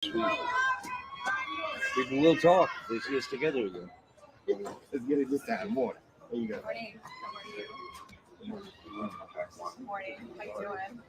People will talk. They see us together again. Let's get it this time. Morning. There you go. Morning. How are you? Morning. How you doing?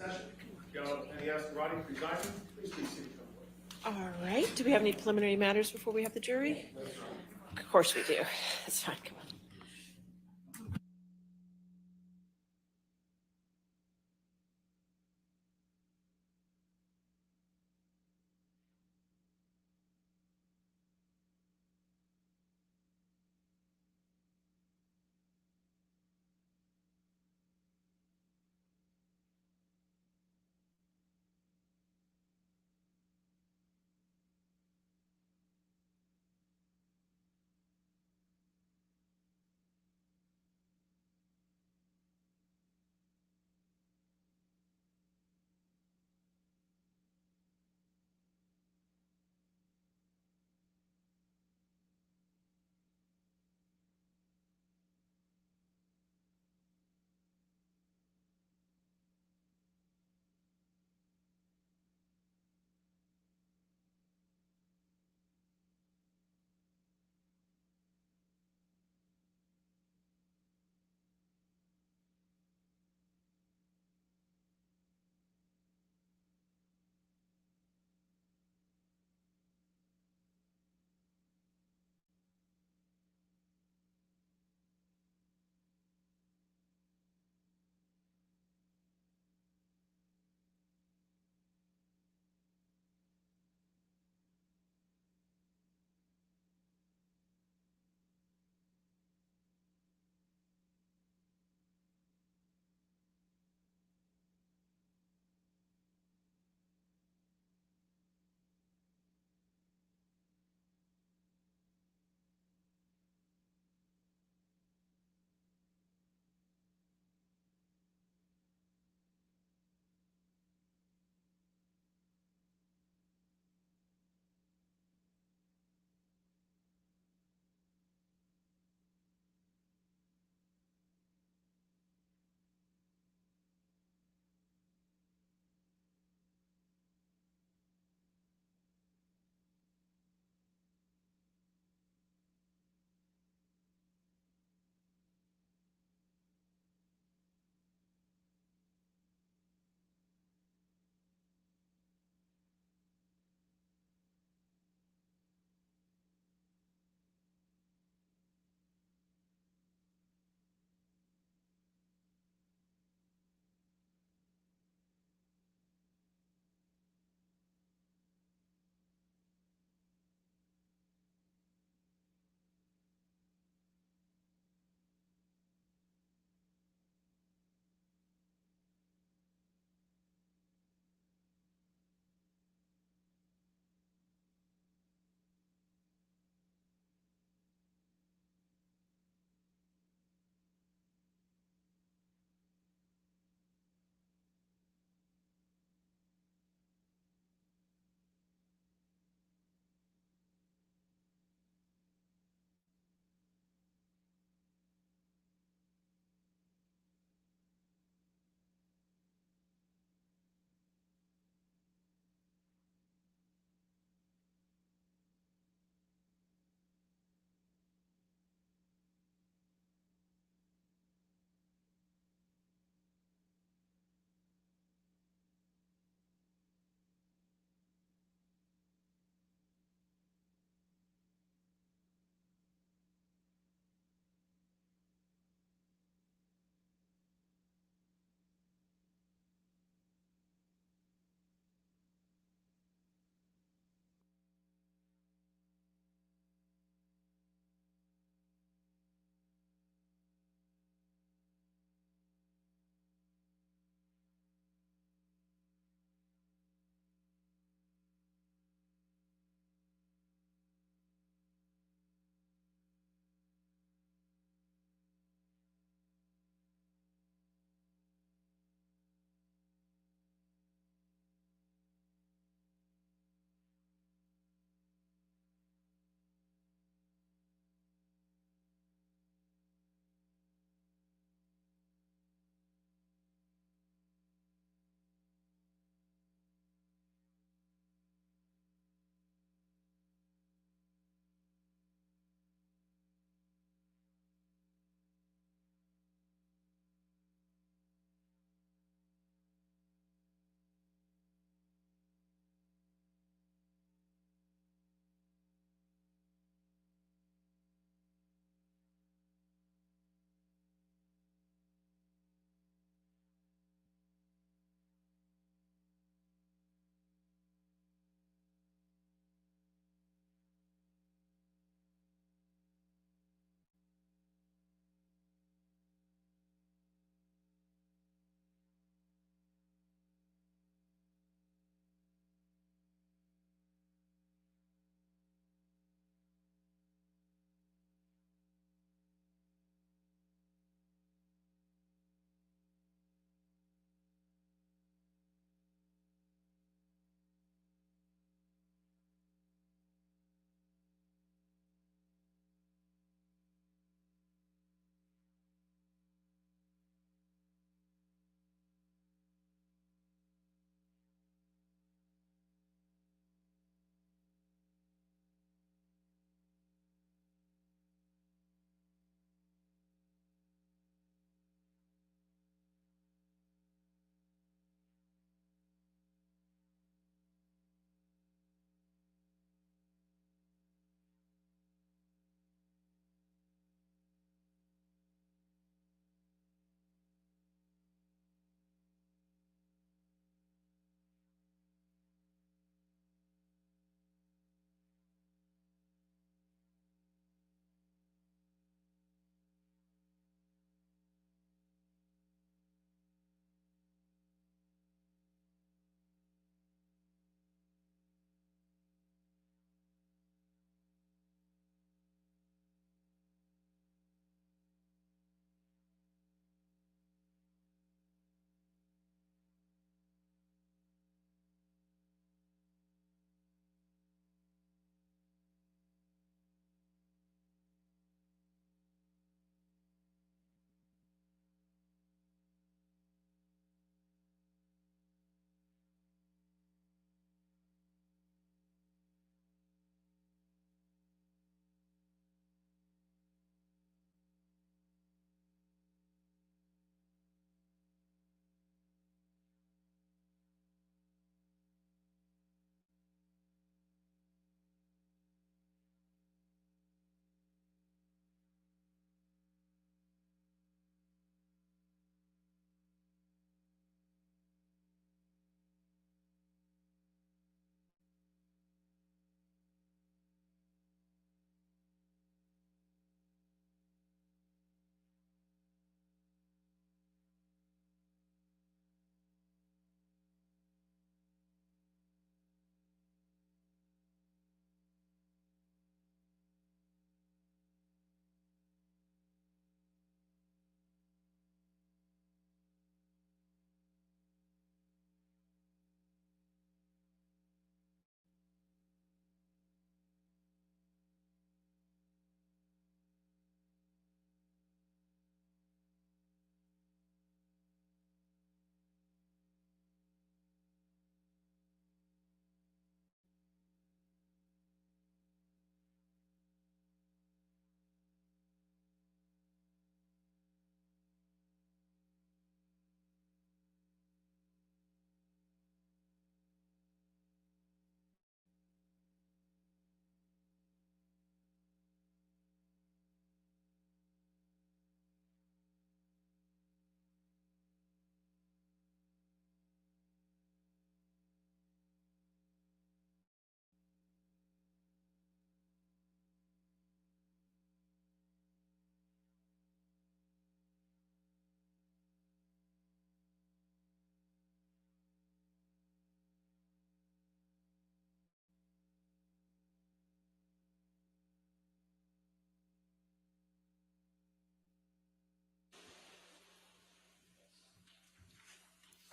session. Any asked Roddy presiding, please be seated. All right. Do we have any preliminary matters before we have the jury? Of course we do. That's fine. Come on.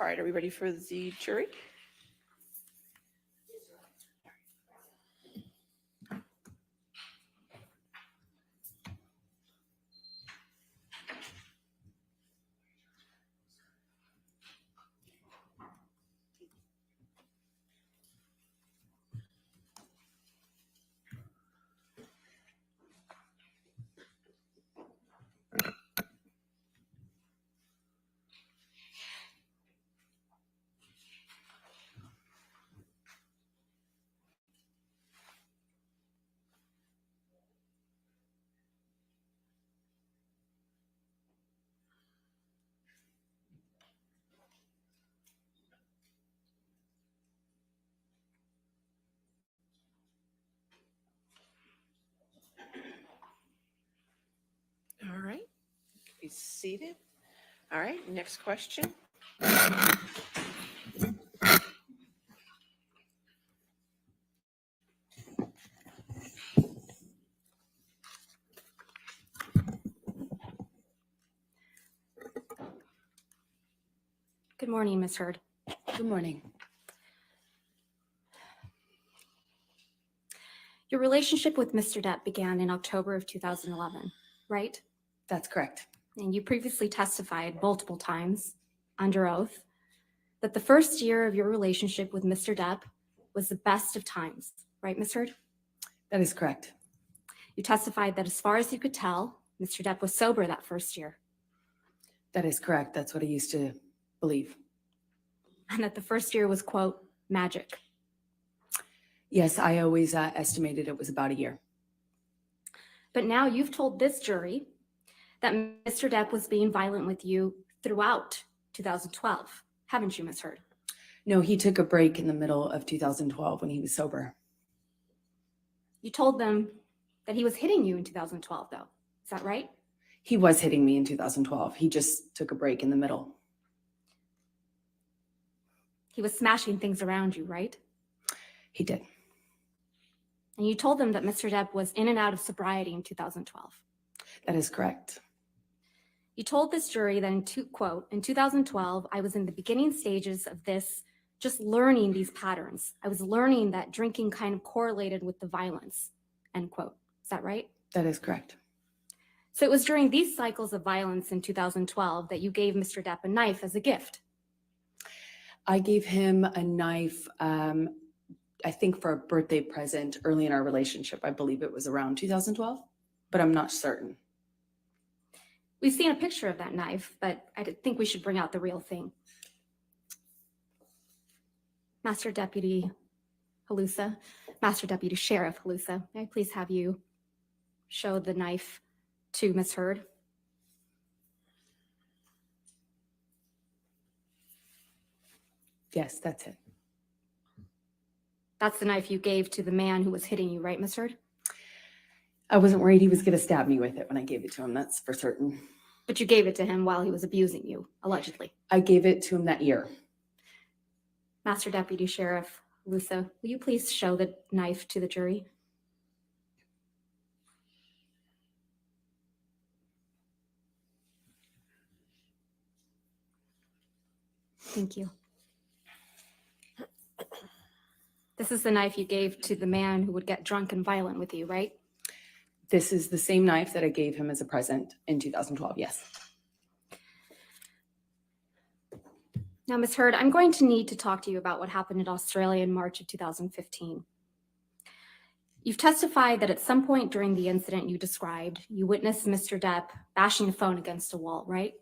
All right, are we ready for the jury? All right, be seated. All right, next question. Good morning, Ms. Heard. Good morning. Your relationship with Mr. Depp began in October of 2011, right? That's correct. And you previously testified multiple times under oath that the first year of your relationship with Mr. Depp was the best of times, right, Ms. Heard? That is correct. You testified that as far as you could tell, Mr. Depp was sober that first year, That is correct. That's what I used to believe. and that the first year was, quote, magic. Yes, I always estimated it was about a year. But now you've told this jury that Mr. Depp was being violent with you throughout 2012, haven't you, Ms. Heard? No, he took a break in the middle of 2012 when he was sober. You told them that he was hitting you in 2012, though. Is that right? He was hitting me in 2012. He just took a break in the middle. He was smashing things around you, right? He did. And you told them that Mr. Depp was in and out of sobriety in 2012. That is correct. You told this jury that, in 2012, I was in the beginning stages of this, just learning these patterns. I was learning that drinking kind of correlated with the violence, end quote. Is that right? That is correct. So it was during these cycles of violence in 2012 that you gave Mr. Depp a knife as a gift. I gave him a knife, I think for a birthday present early in our relationship. I believe it was around 2012, but I'm not certain. We've seen a picture of that knife, but I think we should bring out the real thing. Master Deputy Halusa, Master Deputy Sheriff Halusa, may I please have you show the knife to Ms. Heard? Yes, that's it. That's the knife you gave to the man who was hitting you, right, Ms. Heard? I wasn't worried he was going to stab me with it when I gave it to him. That's for certain. But you gave it to him while he was abusing you, allegedly. I gave it to him that year. Master Deputy Sheriff Halusa, will you please show the knife to the jury? Thank you. This is the knife you gave to the man who would get drunk and violent with you, right? This is the same knife that I gave him as a present in 2012. Yes. Now, Ms. Heard, I'm going to need to talk to you about what happened in Australia in March of 2015. You've testified that at some point during the incident you described, you witnessed Mr. Depp bashing a phone against a wall, right?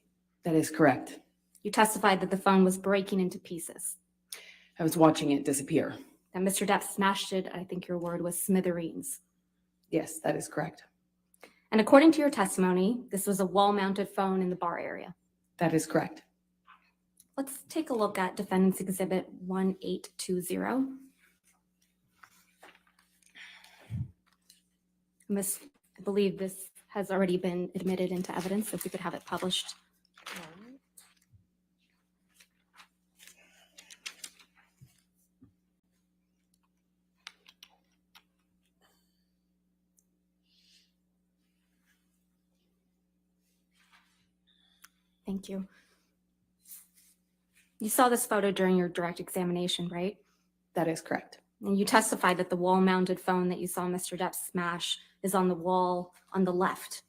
That is correct. You testified that the phone was breaking into pieces, I was watching it disappear. that Mr. Depp smashed it, I think your word was smithereens. Yes, that is correct. And according to your testimony, this was a wall-mounted phone in the bar area. That is correct. Let's take a look at Defendant's Exhibit 1820. Miss, I believe this has already been admitted into evidence, so if we could have it published. Thank you. You saw this photo during your direct examination, right? That is correct. And you testified that the wall-mounted phone that you saw Mr. Depp smash is on the wall on the left.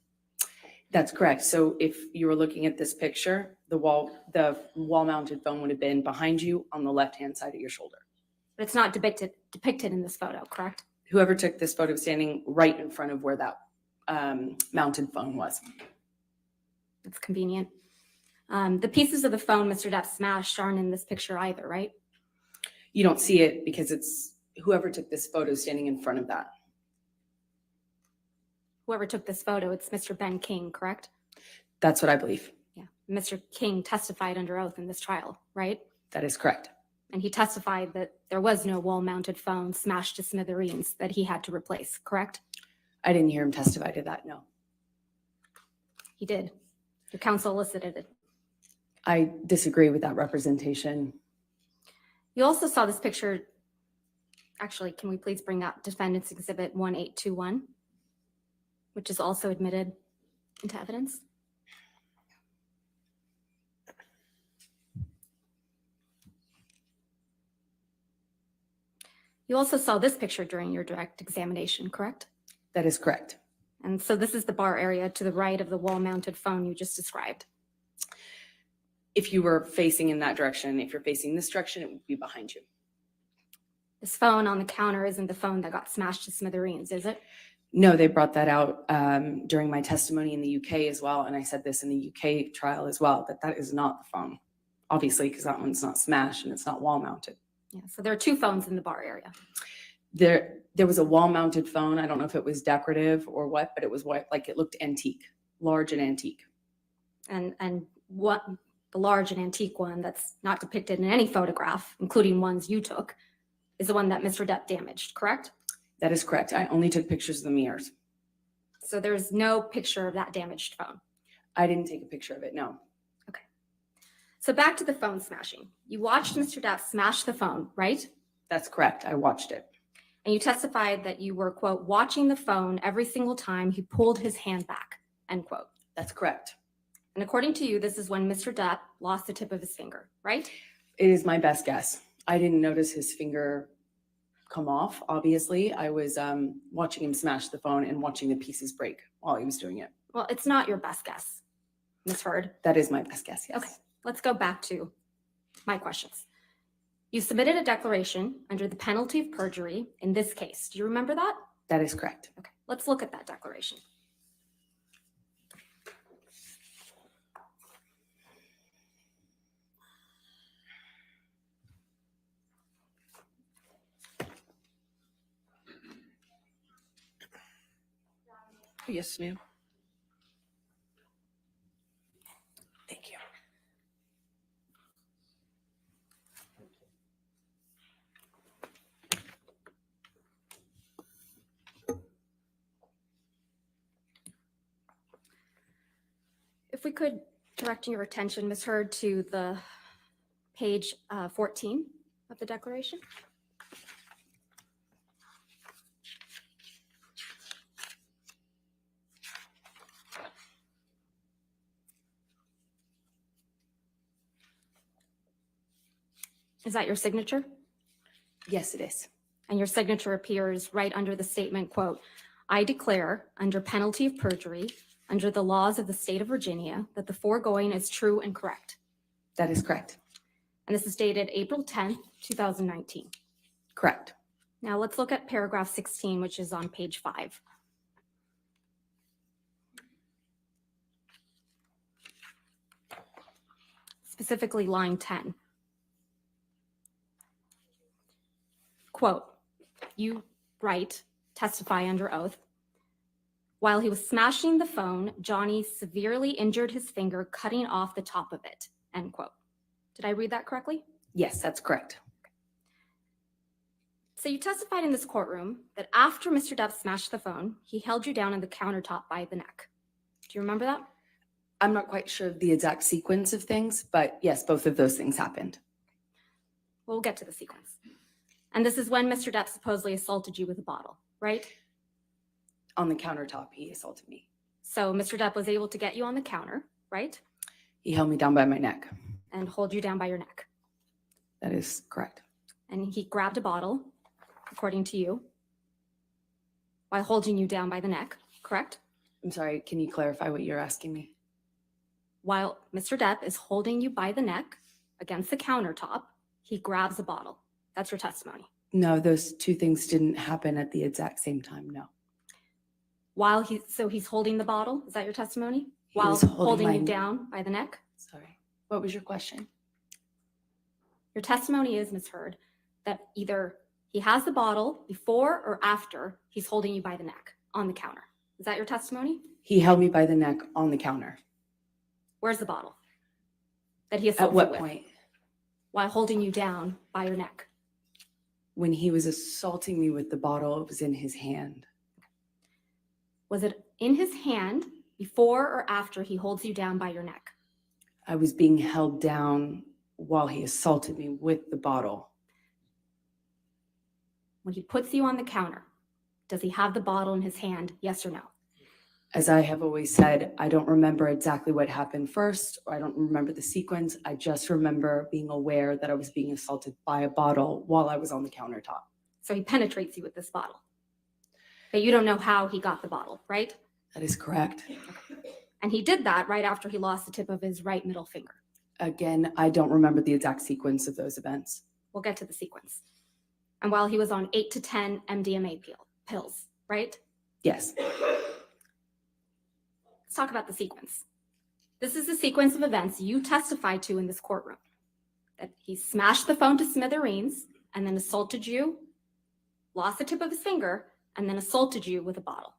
That's correct. So if you were looking at this picture, the wall-mounted phone would have been behind you on the left-hand side of your shoulder. But it's not depicted in this photo, correct? Whoever took this photo was standing right in front of where that mounted phone was. That's convenient. The pieces of the phone Mr. Depp smashed aren't in this picture either, right? You don't see it because it's whoever took this photo standing in front of that. Whoever took this photo, it's Mr. Ben King, correct? That's what I believe. Yeah. Mr. King testified under oath in this trial, right? That is correct. And he testified that there was no wall-mounted phone smashed to smithereens that he had to replace, correct? I didn't hear him testify to that, no. He did. Your counsel elicited it. I disagree with that representation. You also saw this picture. Actually, can we please bring up Defendant's Exhibit 1821, which is also admitted into evidence? You also saw this picture during your direct examination, correct? That is correct. And so this is the bar area to the right of the wall-mounted phone you just described. If you were facing in that direction, if you're facing this direction, it would be behind you. This phone on the counter isn't the phone that got smashed to smithereens, is it? No, they brought that out during my testimony in the UK as well. And I said this in the UK trial as well, that is not the phone, obviously, because that one's not smashed and it's not wall mounted. Yeah, so there are two phones in the bar area. There was a wall mounted phone. I don't know if it was decorative or what, but it was what, like it looked antique, large and antique. And what the large and antique one that's not depicted in any photograph, including ones you took, is the one that Mr. Depp damaged, correct? That is correct. I only took pictures of the mirrors. So there's no picture of that damaged phone. I didn't take a picture of it, no. Okay. So back to the phone smashing. You watched Mr. Depp smash the phone, right? That's correct. I watched it. And you testified that you were, quote, watching the phone every single time he pulled his hand back, end quote. That's correct. And according to you, this is when Mr. Depp lost the tip of his finger, right? It is my best guess. I didn't notice his finger come off, obviously. I was watching him smash the phone and watching the pieces break while he was doing it. Well, it's not your best guess, Ms. Hurd. That is my best guess, yes. Okay, let's go back to my questions. You submitted a declaration under the penalty of perjury in this case. Do you remember that? That is correct. Okay, let's look at that declaration. Yes, ma'am. Thank you. If we could direct your attention, Ms. Hurd, to the page 14 of the declaration. Is that your signature? Yes, it is. And your signature appears right under the statement, quote, I declare under penalty of perjury, under the laws of the state of Virginia, that the foregoing is true and correct. That is correct. And this is dated April 10th, 2019. Correct. Now let's look at paragraph 16, which is on page 5. Specifically line 10. Quote, you write, testify under oath, while he was smashing the phone, Johnny severely injured his finger, cutting off the top of it, end quote. Did I read that correctly? Yes, that's correct. So you testified in this courtroom that after Mr. Depp smashed the phone, he held you down on the countertop by the neck. Do you remember that? I'm not quite sure of the exact sequence of things, but yes, both of those things happened. We'll get to the sequence. And this is when Mr. Depp supposedly assaulted you with a bottle, right? On the countertop, he assaulted me. So Mr. Depp was able to get you on the counter, right? He held me down by my neck. And hold you down by your neck. That is correct. And he grabbed a bottle, according to you, while holding you down by the neck, correct? I'm sorry, can you clarify what you're asking me? While Mr. Depp is holding you by the neck against the countertop, he grabs a bottle. That's your testimony. No, those two things didn't happen at the exact same time, no. So he's holding the bottle, is that your testimony? He While was holding my- you down by the neck? Sorry, what was your question? Your testimony is, Ms. Heard, that either he has the bottle before or after he's holding you by the neck on the counter. Is that your testimony? He held me by the neck on the counter. Where's the bottle that he At assaulted what with point? while holding you down by your neck? When he was assaulting me with the bottle, it was in his hand. Was it in his hand before or after he holds you down by your neck? I was being held down while he assaulted me with the bottle. When he puts you on the counter, does he have the bottle in his hand, yes or no? As I have always said, I don't remember exactly what happened first, or I don't remember the sequence. I just remember being aware that I was being assaulted by a bottle while I was on the countertop. So he penetrates you with this bottle. But you don't know how he got the bottle, right? That is correct. And he did that right after he lost the tip of his right middle finger. Again, I don't remember the exact sequence of those events. We'll get to the sequence. And while he was on 8 to 10 MDMA pills, right? Yes. Let's talk about the sequence. This is the sequence of events you testified to in this courtroom. That he smashed the phone to smithereens and then assaulted you, lost the tip of his finger, and then assaulted you with a bottle.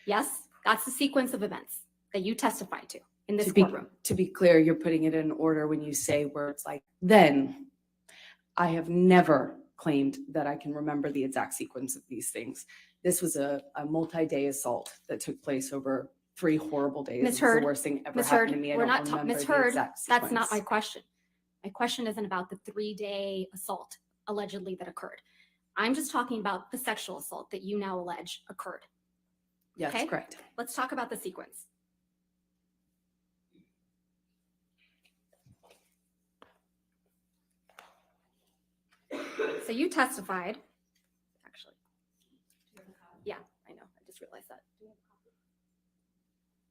Yes, that's the sequence of events that you testified to in this courtroom. To be clear, you're putting it in order when you say words like then. I have never claimed that I can remember the exact sequence of these things. This was a multi-day assault that took place over 3 horrible days. Ms. It's Heard, the worst thing ever Ms. happened Heard, to me. I we're don't not remember Ms. the Heard, exact that's not my sequence. question. My question isn't about the 3-day assault allegedly that occurred. I'm just talking about the sexual assault that you now allege occurred. Yes, okay? correct. Let's talk about the sequence. So you testified, actually. Yeah, I know. I just realized that. Do we have a copy?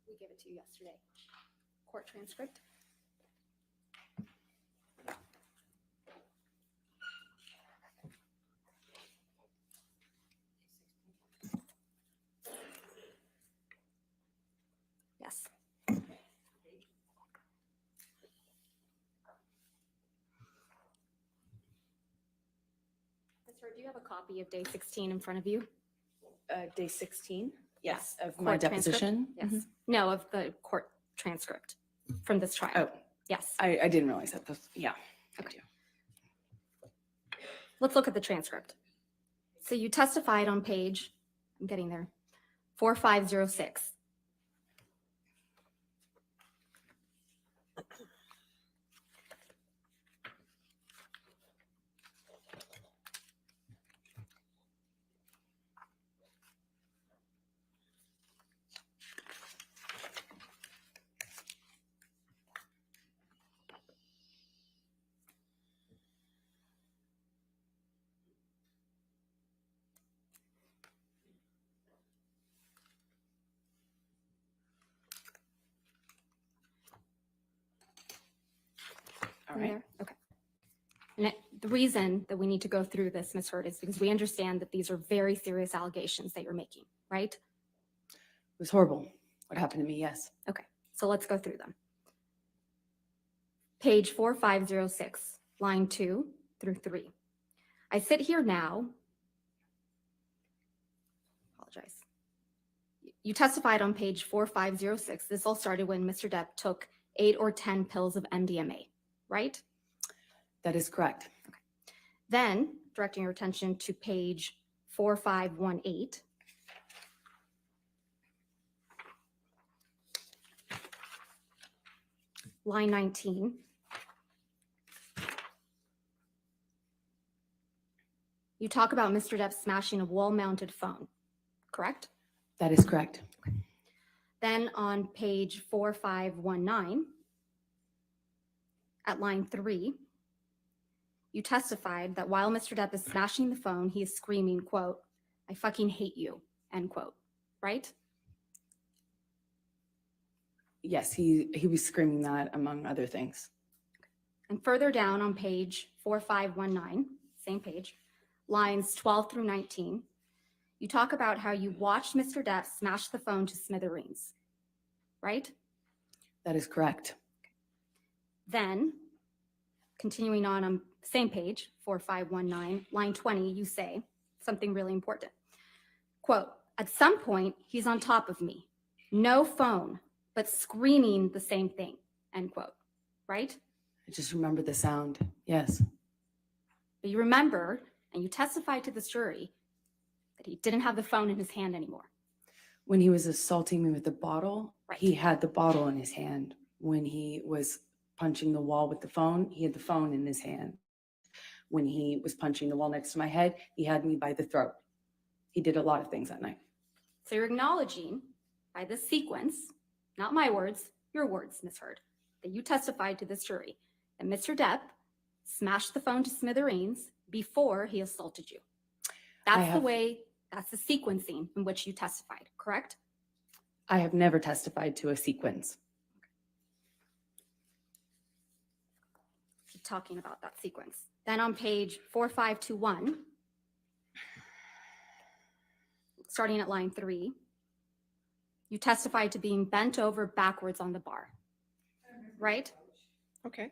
We gave it to you yesterday. Court transcript. Yes. Sir, do you have a copy of day 16 in front of you? Day 16? Yes. Of Court my transcript? deposition? Yes. Mhm. No, of the court transcript from this trial. Oh, Yes. I didn't realize that. Yeah. Okay. Let's look at the transcript. So you testified on page, I'm getting there, 4506. All right. There? Okay. And the reason that we need to go through this, Ms. Hurd, is because we understand that these are very serious allegations that you're making, right? It was horrible. What happened to me? Yes. Okay, so let's go through them. Page 4506, line 2 through 3. I sit here now. Apologize. You testified on page 4506. This all started when Mr. Depp took 8 or 10 pills of MDMA, right? That is correct. Then, directing your attention to page 4518. Line 19. You talk about Mr. Depp smashing a wall-mounted phone, correct? That is correct. Then on page 4519, at line 3, you testified that while Mr. Depp is smashing the phone, he is screaming, quote, "I fucking hate you," end quote, right? Yes, he was screaming that among other things. And further down on page 4519, same page, lines 12 through 19, you talk about how you watched Mr. Depp smash the phone to smithereens, right? That is correct. Then, continuing on same page, 4519, line 20, you say something really important. Quote, "At some point, he's on top of me. No phone, but screaming the same thing," end quote, right? I just remember the sound. Yes. But you remember, and you testified to this jury, that he didn't have the phone in his hand anymore. When he was assaulting me with the bottle, Right. he had the bottle in his hand. When he was punching the wall with the phone, he had the phone in his hand. When he was punching the wall next to my head, he had me by the throat. He did a lot of things that night. So you're acknowledging by this sequence, not my words, your words, Ms. Heard, that you testified to this jury that Mr. Depp smashed the phone to smithereens before he assaulted you. That's the sequencing in which you testified, correct? I have never testified to a sequence. Keep talking about that sequence. Then on page 4521, starting at line 3, you testified to being bent over backwards on the bar, right? Okay.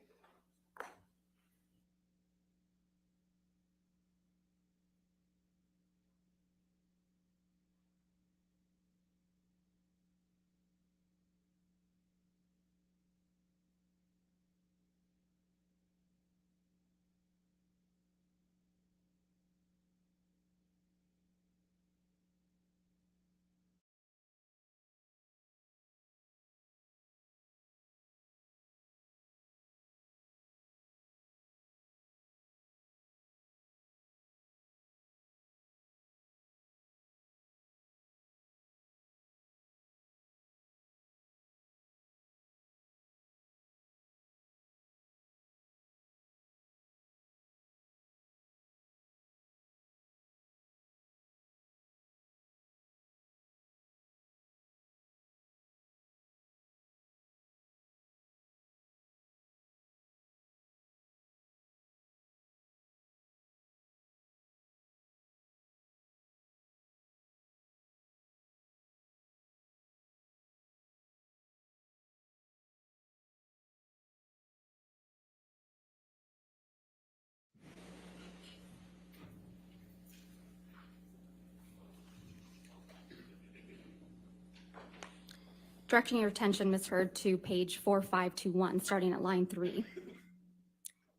Directing your attention, Ms. Heard, to page 4521, starting at line 3.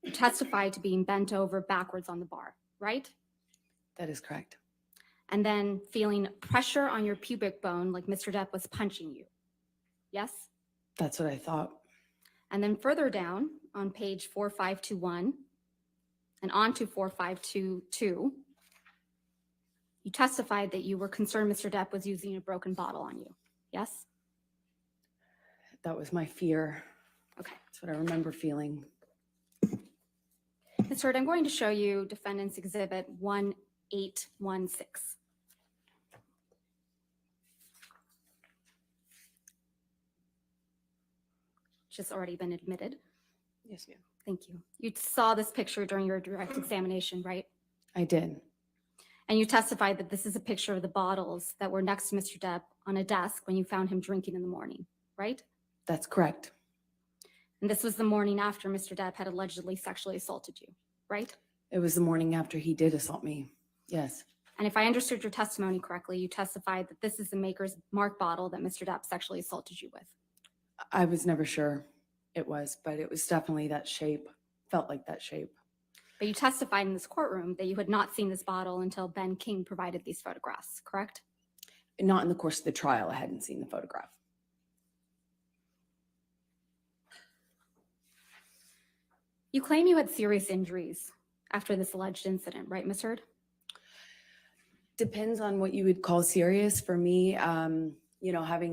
You testified to being bent over backwards on the bar, right? That is correct. And then feeling pressure on your pubic bone like Mr. Depp was punching you. Yes? That's what I thought. And then further down on page 4521 and on to 4522, you testified that you were concerned Mr. Depp was using a broken bottle on you. Yes? That was my fear. Okay. That's what I remember feeling. Ms. Heard, I'm going to show you Defendant's Exhibit 1816. Which has already been admitted. Yes, ma'am. Thank you. You saw this picture during your direct examination, right? I did. And you testified that this is a picture of the bottles that were next to Mr. Depp on a desk when you found him drinking in the morning, right? That's correct. And this was the morning after Mr. Depp had allegedly sexually assaulted you, right? It was the morning after he did assault me. Yes. And if I understood your testimony correctly, you testified that this is the Maker's Mark bottle that Mr. Depp sexually assaulted you with. I was never sure it was, but it was definitely that shape. Felt like that shape. But you testified in this courtroom that you had not seen this bottle until Ben King provided these photographs, correct? Not in the course of the trial. I hadn't seen the photograph. You claim you had serious injuries after this alleged incident, right, Ms. Heard? Depends on what you would call serious. For me, having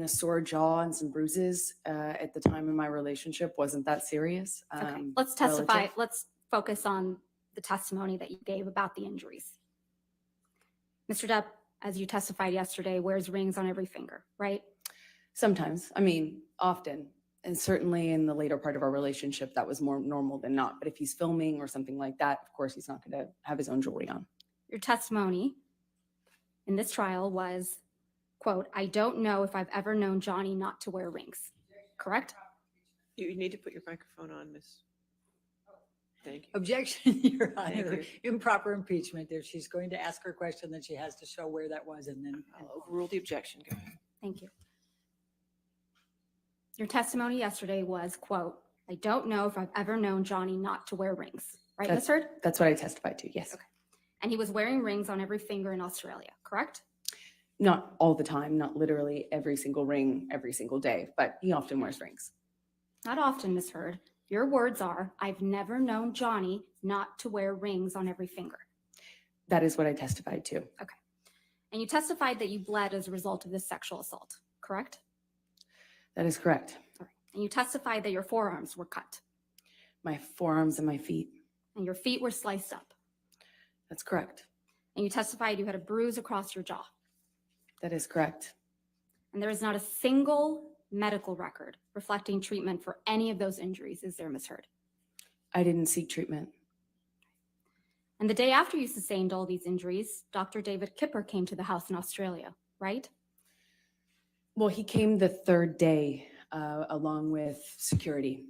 a sore jaw and some bruises at the time of my relationship wasn't that serious. Okay, let's testify. Relative. Let's focus on the testimony that you gave about the injuries. Mr. Depp, as you testified yesterday, wears rings on every finger, right? Sometimes, I mean, often. And certainly in the later part of our relationship, that was more normal than not. But if he's filming or something like that, of course, he's not going to have his own jewelry on. Your testimony in this trial was, quote, "I don't know if I've ever known Johnny not to wear rings." Correct? You need to put your microphone on, Miss. Thank you. Objection, Your Thank Honor. you. Improper impeachment. If she's going to ask her question, then she has to show where that was and then. I'll overrule the objection. Go ahead. Thank you. Your testimony yesterday was, quote, "I don't know if I've ever known Johnny not to wear rings." Right, Ms. Heard? That's what I testified to, yes. Okay. And he was wearing rings on every finger in Australia, correct? Not all the time, not literally every single ring, every single day, but he often wears rings. Not often, Ms. Heard. Your words are, "I've never known Johnny not to wear rings on every finger." That is what I testified to. And you testified that you bled as a result of this sexual assault, correct? That is correct. All right. And you testified that your forearms were cut My forearms and my feet. and your feet were sliced up. That's correct. And you testified you had a bruise across your jaw. That is correct. And there is not a single medical record reflecting treatment for any of those injuries, is there, Ms. Heard? I didn't seek treatment. And the day after you sustained all these injuries, Dr. David Kipper came to the house in Australia, right? Well, he came the third day along with security.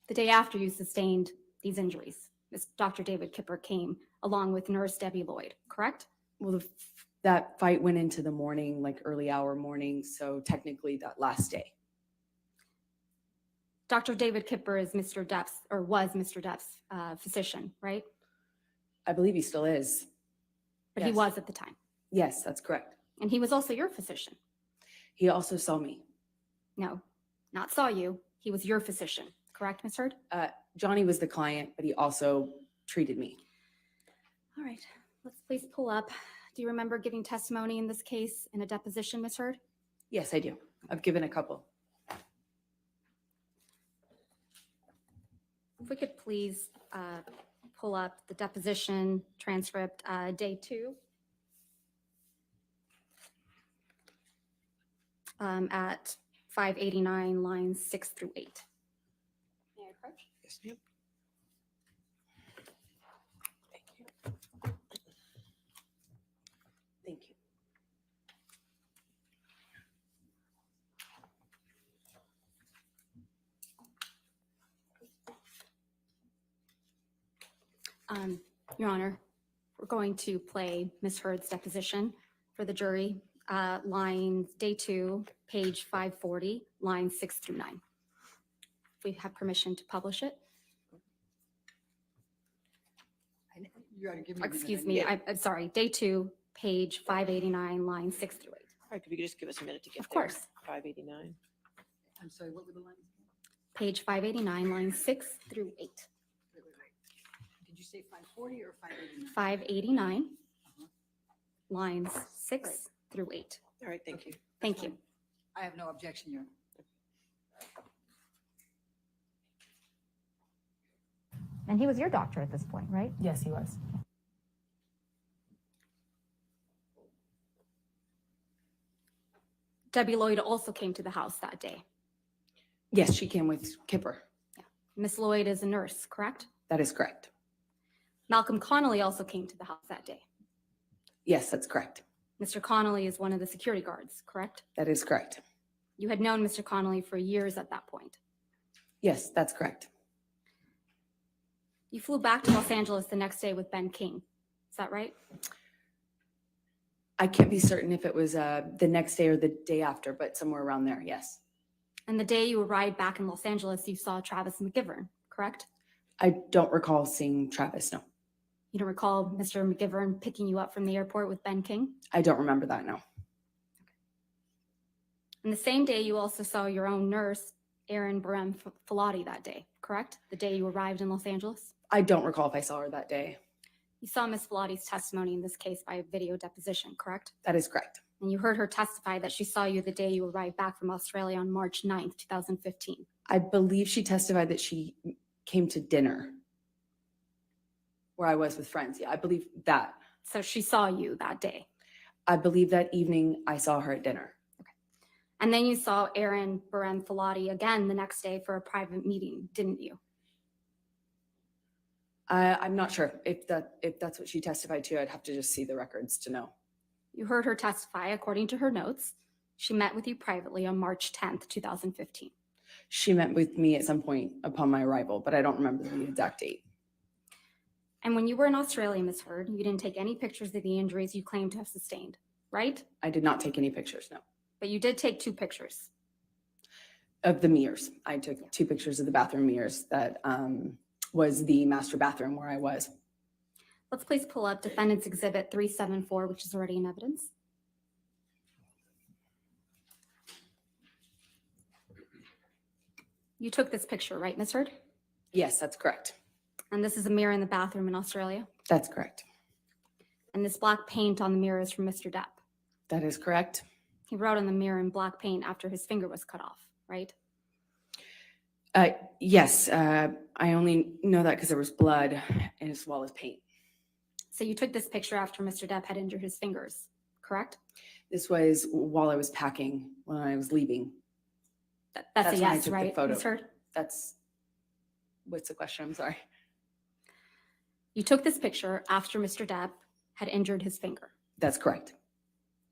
The day after you sustained these injuries, Dr. David Kipper came along with nurse Debbie Lloyd, correct? Well, that fight went into the morning, like early hour morning. So technically that last day. Dr. David Kipper is Mr. Depp's, or was Mr. Depp's physician, right? I believe he still is. But he Yes. was at the time. Yes, that's correct. And he was also your physician. He also saw me. No, not saw you. He was your physician, correct, Ms. Heard? Johnny was the client, but he also treated me. All right, let's please pull up. Do you remember giving testimony in this case in a deposition, Ms. Heard? Yes, I do. I've given a couple. If we could please pull up the deposition transcript, day 2. At 589, lines 6 through 8. May I approach? Yes, ma'am. Thank you. Thank you. Your Honor, we're going to play Ms. Heard's deposition for the jury, lines day 2, page 540, lines 6 through 9. If we have permission to publish it. You ought to give me. the Excuse minute. me, I'm sorry, day 2, page 589, lines 6 through 8. All right, if you could just give us a minute to get Of there. course. 589. I'm sorry, what were the lines? Page 589, lines 6 through 8. Wait. Did you say 540 or 589? 589, lines 6 through 8. All right, thank you. Thank you. I have no objection, Your Honor. And he was your doctor at this point, right? Yes, he was. Debbie Lloyd also came to the house that day. Yes, she came with Kipper. Miss Lloyd is a nurse, correct? That is correct. Malcolm Connolly also came to the house that day. Yes, that's correct. Mr. Connolly is one of the security guards, correct? That is correct. You had known Mr. Connolly for years at that point. Yes, that's correct. You flew back to Los Angeles the next day with Ben King. Is that right? I can't be certain if it was the next day or the day after, but somewhere around there, yes. And the day you arrived back in Los Angeles, you saw Travis McGivern, correct? I don't recall seeing Travis, no. You don't recall Mr. McGivern picking you up from the airport with Ben King? I don't remember that, no. And the same day, you also saw your own nurse, Erin Barem Filati, that day, correct? The day you arrived in Los Angeles? I don't recall if I saw her that day. You saw Ms. Filati's testimony in this case by video deposition, correct? That is correct. And you heard her testify that she saw you the day you arrived back from Australia on March 9th, 2015. I believe she testified that she came to dinner. where I was with friends. Yeah, I believe that. So she saw you that day. I believe that evening I saw her at dinner. And then you saw Aaron Barantholotti again the next day for a private meeting, didn't you? I'm not sure if that's what she testified to. I'd have to just see the records to know. You heard her testify, according to her notes. She met with you privately on March 10th, 2015. She met with me at some point upon my arrival, but I don't remember the exact date. And when you were in Australia, Ms. Heard, you didn't take any pictures of the injuries you claim to have sustained, right? I did not take any pictures, no. But you did take 2 pictures. Of the mirrors. I took 2 pictures of the bathroom mirrors. That was the master bathroom where I was. Let's please pull up Defendant's Exhibit 374, which is already in evidence. You took this picture, right, Ms. Heard? Yes, that's correct. And this is a mirror in the bathroom in Australia. That's correct. And this black paint on the mirror is from Mr. Depp. That is correct. He wrote on the mirror in black paint after his finger was cut off, right? Yes, I only know that because there was blood as well as paint. So you took this picture after Mr. Depp had injured his fingers, correct? This was while I was packing when I was leaving. That's a when I yes, took the right, photo. Ms. Heard? What's the question? I'm sorry. You took this picture after Mr. Depp had injured his finger. That's correct.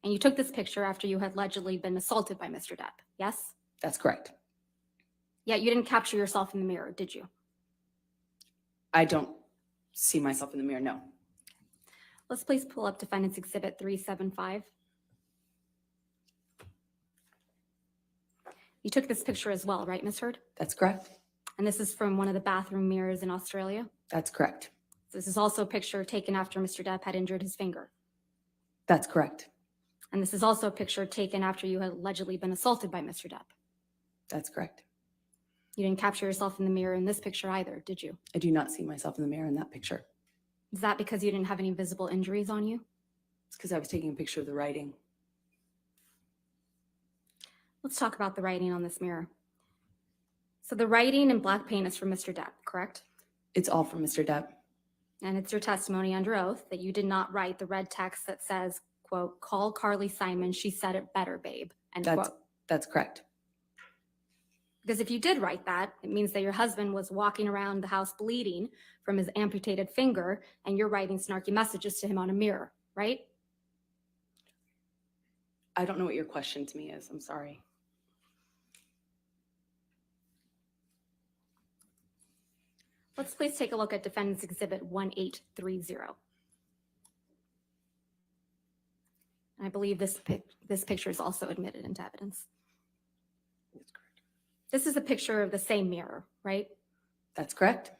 And you took this picture after you had allegedly been assaulted by Mr. Depp, yes? That's correct. Yet you didn't capture yourself in the mirror, did you? I don't see myself in the mirror, no. Let's please pull up Defendant's Exhibit 375. You took this picture as well, right, Ms. Heard? That's correct. And this is from one of the bathroom mirrors in Australia. That's correct. This is also a picture taken after Mr. Depp had injured his finger. That's correct. And this is also a picture taken after you had allegedly been assaulted by Mr. Depp. That's correct. You didn't capture yourself in the mirror in this picture either, did you? I do not see myself in the mirror in that picture. Is that because you didn't have any visible injuries on you? It's because I was taking a picture of the writing. Let's talk about the writing on this mirror. So the writing in black paint is from Mr. Depp, correct? It's all from Mr. Depp. And it's your testimony under oath that you did not write the red text that says, quote, "Call Carly Simon, she said it better, babe," end quote. That's correct. Because if you did write that, it means that your husband was walking around the house bleeding from his amputated finger and you're writing snarky messages to him on a mirror, right? I don't know what your question to me is. I'm sorry. Let's please take a look at Defendant's Exhibit 1830. I believe this picture is also admitted into evidence. That's correct. This is a picture of the same mirror, right? That's correct.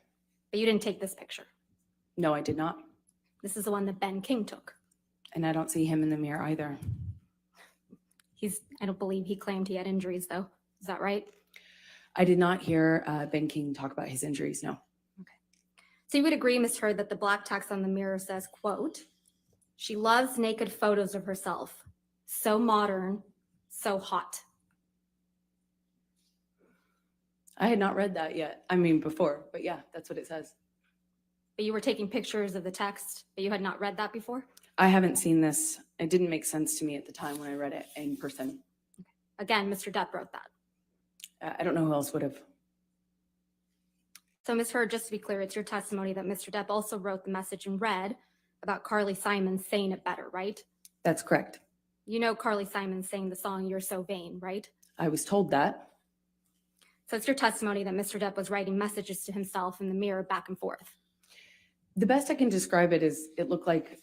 But you didn't take this picture. No, I did not. This is the one that Ben King took. And I don't see him in the mirror either. I don't believe he claimed he had injuries though. Is that right? I did not hear Ben King talk about his injuries, no. So you would agree, Ms. Heard, that the black text on the mirror says, quote, "She loves naked photos of herself. So modern, so hot." I had not read that yet. I mean, before, but yeah, that's what it says. But you were taking pictures of the text, but you had not read that before? I haven't seen this. It didn't make sense to me at the time when I read it in person. Again, Mr. Depp wrote that. I don't know who else would have. So Ms. Heard, just to be clear, it's your testimony that Mr. Depp also wrote the message in red about Carly Simon saying it better, right? That's correct. You know Carly Simon sang the song "You're So Vain," right? I was told that. So it's your testimony that Mr. Depp was writing messages to himself in the mirror back and forth. The best I can describe it is it looked like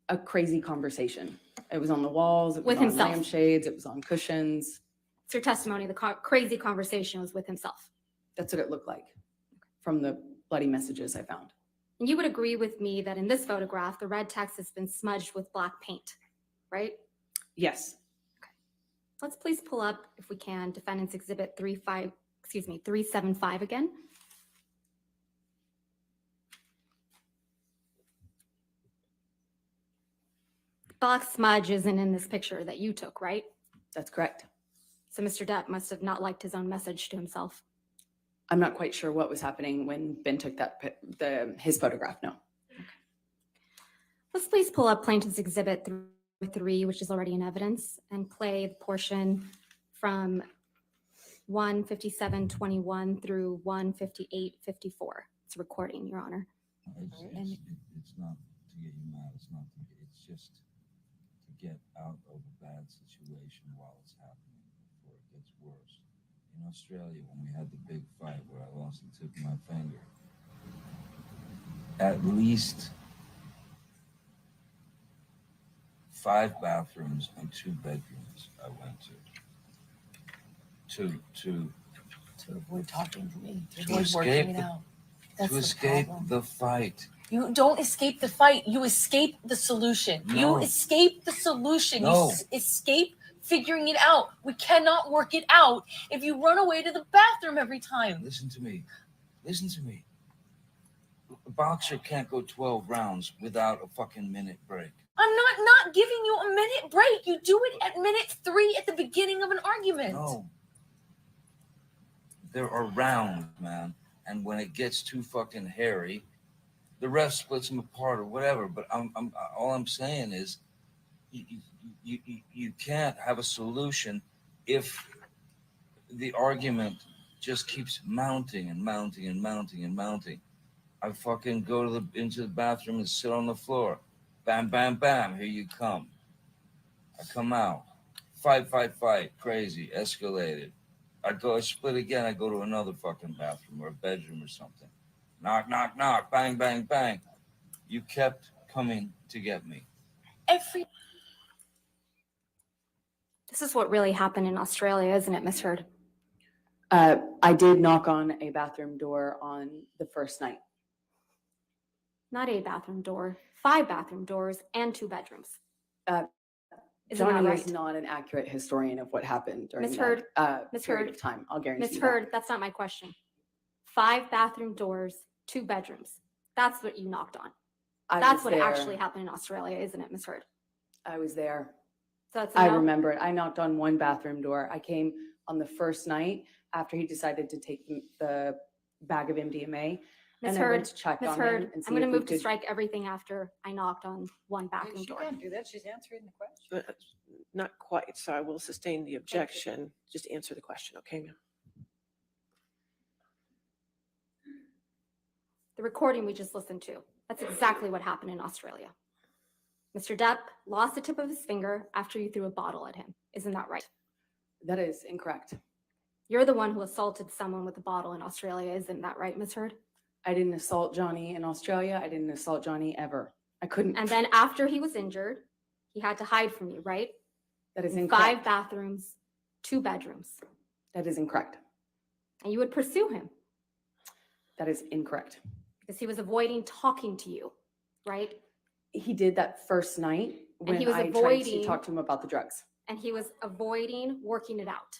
a crazy conversation. It was on the walls, it was With on himself. lampshades, it was on cushions. It's your testimony the crazy conversation was with himself. That's what it looked like from the bloody messages I found. And you would agree with me that in this photograph, the red text has been smudged with black paint, right? Yes. Let's please pull up, if we can, Defendant's Exhibit 375 again. Black smudge isn't in this picture that you took, right? That's correct. So Mr. Depp must have not liked his own message to himself. I'm not quite sure what was happening when Ben took his photograph, no. Let's please pull up Plaintiff's Exhibit 3, which is already in evidence, and play the portion from 1:57:21 through 1:58:54. It's a recording, Your Honor. It's not to get you mad. It's just to get out of a bad situation while it's happening before it gets worse. In Australia, when we had the big fight where I lost the tip of my finger, at least 5 bathrooms and 2 bedrooms I went to avoid talking to me, to To avoid escape working it the- out. That's to the escape problem. the fight. You don't escape the fight. You escape the solution. No. You escape the solution. No. You escape figuring it out. We cannot work it out if you run away to the bathroom every time. Listen to me. A boxer can't go 12 rounds without a fucking minute break. I'm not giving you a minute break. You do it at minute 3 at the beginning of an argument. No. There are rounds, man. And when it gets too fucking hairy, the ref splits them apart or whatever. But all I'm saying is you can't have a solution if the argument just keeps mounting and mounting and mounting and mounting. I fucking go into the bathroom and sit on the floor. Bam, bam, bam, here you come. I come out. Fight, crazy, escalated. I split again, I go to another fucking bathroom or a bedroom or something. Knock, knock, knock, bang, bang, bang. You kept coming to get me. This is what really happened in Australia, isn't it, Ms. Heard? I did knock on a bathroom door on the first night. Not a bathroom door, 5 bathroom doors and 2 bedrooms. Isn't Johnny that right? is not an accurate historian of what happened during Ms. that Heard, Ms. period Heard, of time. I'll guarantee Ms. you Heard, that's not my question. 5 bathroom doors, 2 bedrooms. That's what you knocked on. that. That's what actually happened in Australia, isn't it, Ms. Heard? I was there. So that's a I no? remember it. I knocked on one bathroom door. I came on the first night after he decided to take the bag of MDMA. Ms. And I went Heard, to check Ms. on Heard, him and see I'm going to if we move to could- strike everything after I knocked on one bathroom She door. can't do that. She's answering the question. Not quite, so I will sustain the objection. Just answer the question, okay, ma'am? The recording we just listened to, that's exactly what happened in Australia. Mr. Depp lost the tip of his finger after you threw a bottle at him. Isn't that right? That is incorrect. You're the one who assaulted someone with a bottle in Australia. Isn't that right, Ms. Heard? I didn't assault Johnny in Australia. I didn't assault Johnny ever. I couldn't. And then after he was injured, he had to hide from you, right? That is In incorrect. 5 bathrooms, 2 bedrooms. That is incorrect. And you would pursue him That is incorrect. because he was avoiding talking to you, right? He did that first night when he was I tried to avoiding- talk to him about the drugs. And he was avoiding working it out.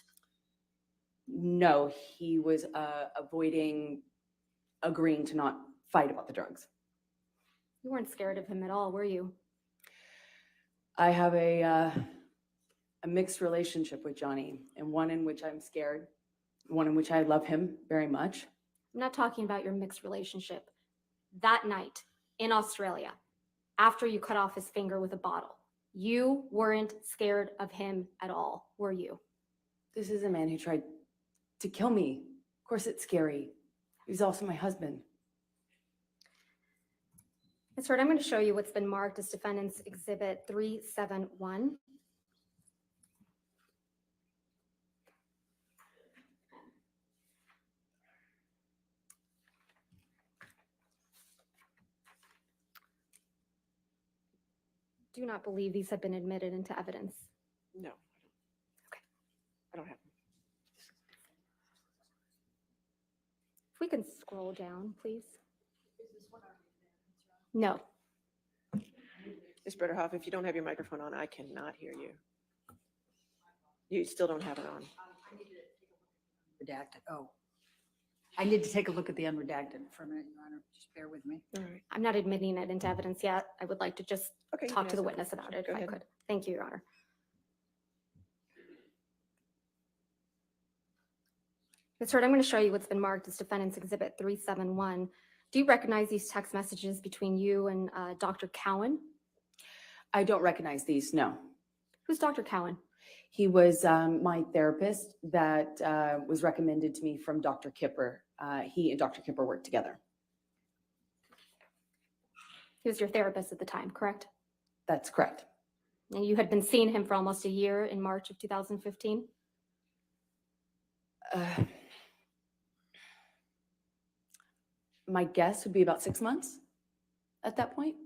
No, he was avoiding agreeing to not fight about the drugs. You weren't scared of him at all, were you? I have a mixed relationship with Johnny, and one in which I'm scared, one in which I love him very much. I'm not talking about your mixed relationship. That night in Australia, after you cut off his finger with a bottle, you weren't scared of him at all, were you? This is a man who tried to kill me. Of course, it's scary. He's also my husband. Ms. Heard, I'm going to show you what's been marked as Defendant's Exhibit 371. Do not believe these have been admitted into evidence. No. Okay. I don't have them. If we can scroll down, please. No. Ms. Bretterhoff, if you don't have your microphone on, I cannot hear you. You still don't have it on. Redacted. Oh. I need to take a look at the unredacted for a minute, Your Honor. Just bear with me. All right. I'm not admitting it into evidence yet. I would like to just Okay. you talk can to the ask witness question. about it Go if I ahead. could. Thank you, Your Honor. Ms. Heard, I'm going to show you what's been marked as Defendant's Exhibit 371. Do you recognize these text messages between you and Dr. Cowan? I don't recognize these, no. Who's Dr. Cowan? He was my therapist that was recommended to me from Dr. Kipper. He and Dr. Kipper worked together. He was your therapist at the time, correct? That's correct. And you had been seeing him for almost a year in March of 2015? My guess would be about 6 months at that point.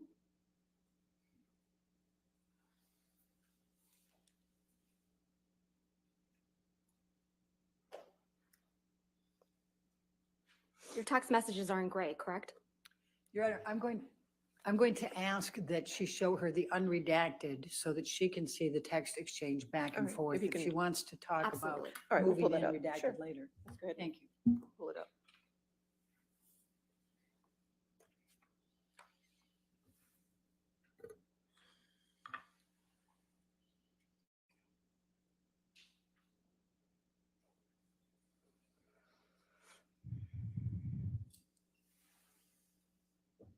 Your text messages are in gray, correct? Your Honor, I'm going to ask that she show her the unredacted so that she can see the text exchange back All and right, forth if you if she can- wants to talk about Absolutely. All right, we'll moving pull in that up. Sure. redacted later. Let's go ahead and Thank you. pull it up.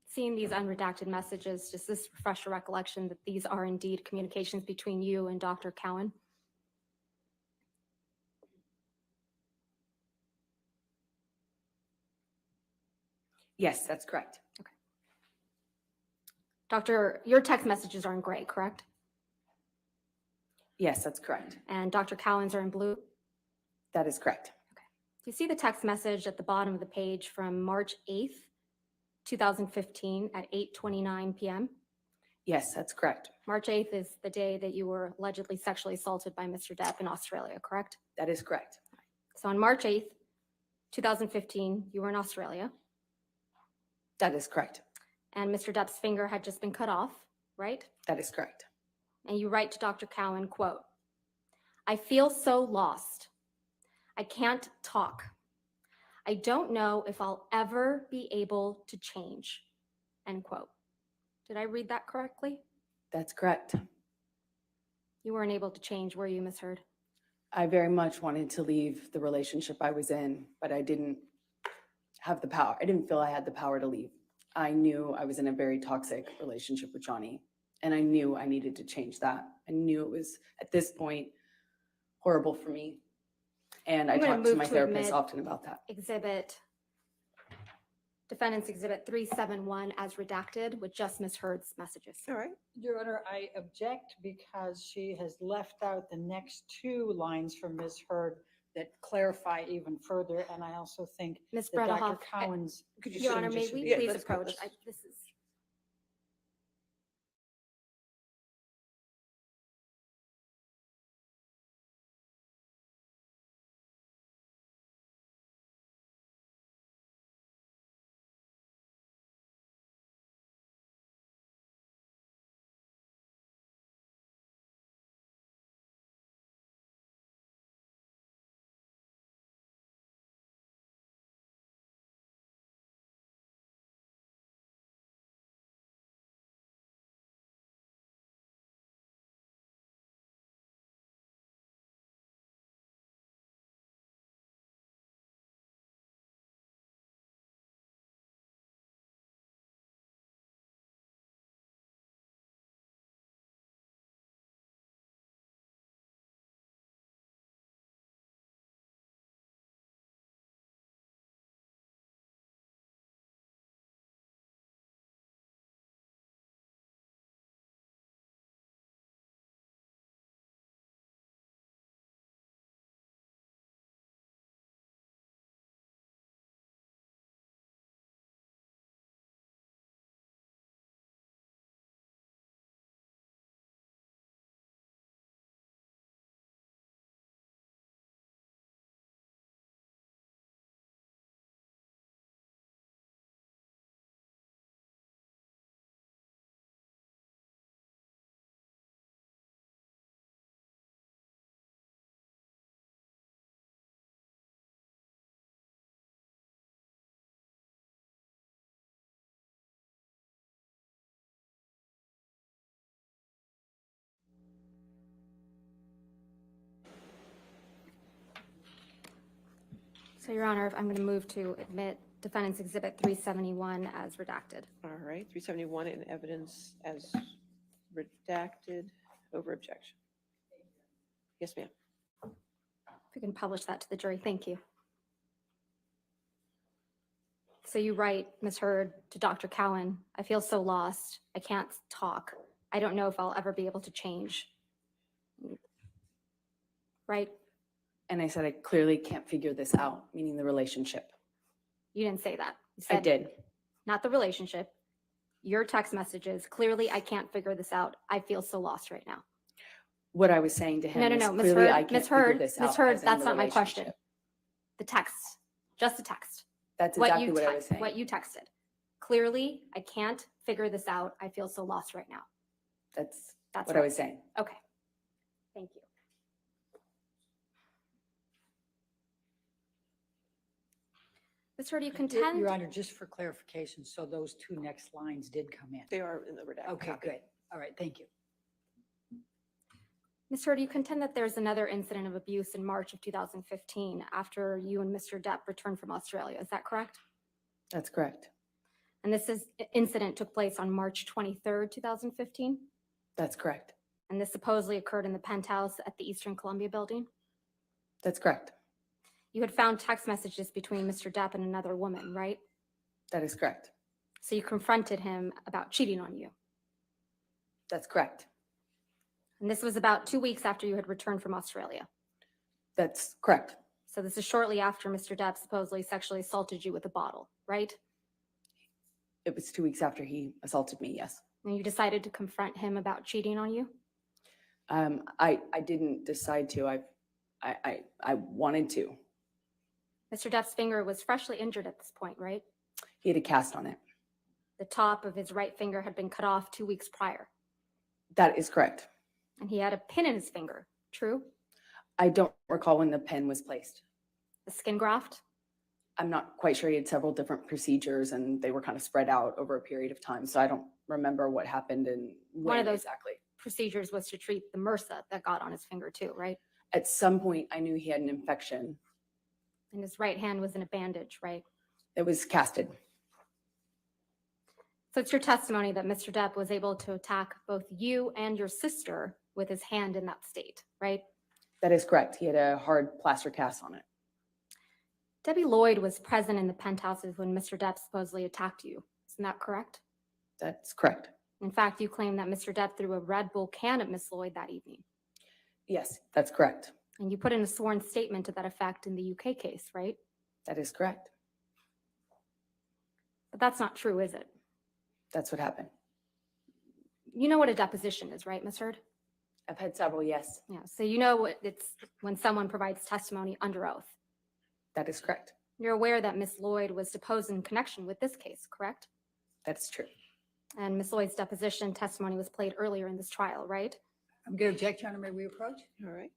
Seeing these unredacted messages, does this refresh your recollection that these are indeed communications between you and Dr. Cowan? Yes, that's correct. Doctor, your text messages are in gray, correct? Yes, that's correct. And Dr. Cowan's are in blue? That is correct. Do you see the text message at the bottom of the page from March 8th, 2015 at 8:29 p.m.? Yes, that's correct. March 8th is the day that you were allegedly sexually assaulted by Mr. Depp in Australia, correct? That is correct. So on March 8th, 2015, you were in Australia, That is correct. and Mr. Depp's finger had just been cut off, right? That is correct. And you write to Dr. Cowan, quote, "I feel so lost. I can't talk. I don't know if I'll ever be able to change," end quote. Did I read that correctly? That's correct. You weren't able to change, were you, Ms. Heard? I very much wanted to leave the relationship I was in, but I didn't have the power. I didn't feel I had the power to leave. I knew I was in a very toxic relationship with Johnny, and I knew I needed to change that. I knew it was, at this point, horrible for me. And I I'm gonna talked to move my to therapist admit- often about that. Defendant's Exhibit 371 as redacted with just Ms. Heard's messages. All right. Your Honor, I object because she has left out the next two lines from Ms. Heard that clarify even further, and I also think Ms. that Dr. Bredehoff, Cowan's. Could you Your show Honor, me may just- we yeah, please let's go. approach? Let's- This is. So, Your Honor, I'm going to move to admit Defendant's Exhibit 371 as redacted. All right, 371 in evidence as redacted over objection. Yes, ma'am. If we can publish that to the jury, thank you. So you write, Ms. Heard, to Dr. Cowan, I feel so lost. I can't talk. I don't know if I'll ever be able to change. Right? And I said, I clearly can't figure this out, meaning the relationship. You didn't say that. You I said did. not the relationship. Your text messages, clearly I can't figure this out. I feel so lost right now. What I was saying to him No, is Ms. clearly I Heard, can't Ms. figure Heard, this Ms. out. Heard, as in that's the not my question. relationship. The text, just the text. That's exactly what I was text- saying. What you texted. Clearly, I can't figure this out. I feel so lost right now. That's That's what I right. was saying. Okay. Thank you. Ms. Heard, you contend? Your Honor, just for clarification, so those two next lines did come in? They are in the redacted Okay, copy. good. All right, thank you. Ms. Heard, you contend that there's another incident of abuse in March of 2015 after you and Mr. Depp returned from Australia. Is that correct? That's correct. And incident took place on March 23rd, 2015? That's correct. And this supposedly occurred in the penthouse at the Eastern Columbia building? That's correct. You had found text messages between Mr. Depp and another woman, right? That is correct. So you confronted him about cheating on you. That's correct. And this was about 2 weeks after you had returned from Australia. That's correct. So this is shortly after Mr. Depp supposedly sexually assaulted you with a bottle, right? It was 2 weeks after he assaulted me, yes. And you decided to confront him about cheating on you? I didn't decide to. I wanted to. Mr. Depp's finger was freshly injured at this point, right? He had a cast on it. The top of his right finger had been cut off 2 weeks prior, That is correct. and he had a pin in his finger, true? I don't recall when the pen was placed. The skin graft? I'm not quite sure. He had several different procedures and they were kind of spread out over a period of time. So I don't remember what happened and when One of those exactly. procedures was to treat the MRSA that got on his finger too, right? At some point, I knew he had an infection. And his right hand was in a bandage, right? It was casted. So it's your testimony that Mr. Depp was able to attack both you and your sister with his hand in that state, right? That is correct. He had a hard plaster cast on it. Debbie Lloyd was present in the penthouses when Mr. Depp supposedly attacked you. Isn't that correct? That's correct. In fact, you claim that Mr. Depp threw a Red Bull can at Miss Lloyd that evening. Yes, that's correct. And you put in a sworn statement to that effect in the UK case, right? That is correct. But that's not true, is it? That's what happened. You know what a deposition is, right, Ms. Heard? I've had several, yes. Yeah, so you know what it's when someone provides testimony under oath. That is correct. You're aware that Miss Lloyd was deposed in connection with this case, correct? That's true. And Miss Lloyd's deposition testimony was played earlier in this trial, right? I'm going to object, Your Honor. May we approach? All right.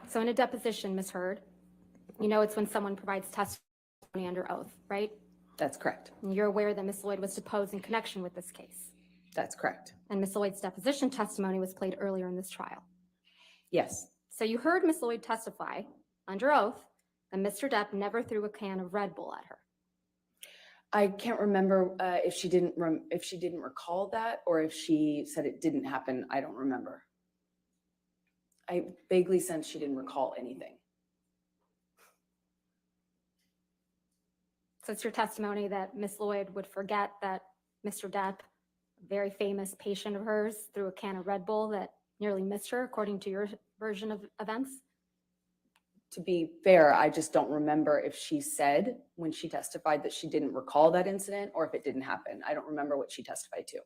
So in a deposition, Ms. Heard, you know it's when someone provides testimony under oath, right? That's correct. And you're aware that Miss Lloyd was deposed in connection with this case. That's correct. And Miss Lloyd's deposition testimony was played earlier in this trial. Yes, So you heard Miss Lloyd testify under oath that Mr. Depp never threw a can of Red Bull at her. I can't remember if she didn't recall that or if she said it didn't happen. I don't remember. I vaguely sense she didn't recall anything. So it's your testimony that Miss Lloyd would forget that Mr. Depp, a very famous patient of hers, threw a can of Red Bull that nearly missed her, according to your version of events? To be fair, I just don't remember if she said when she testified that she didn't recall that incident or if it didn't happen. I don't remember what she testified to,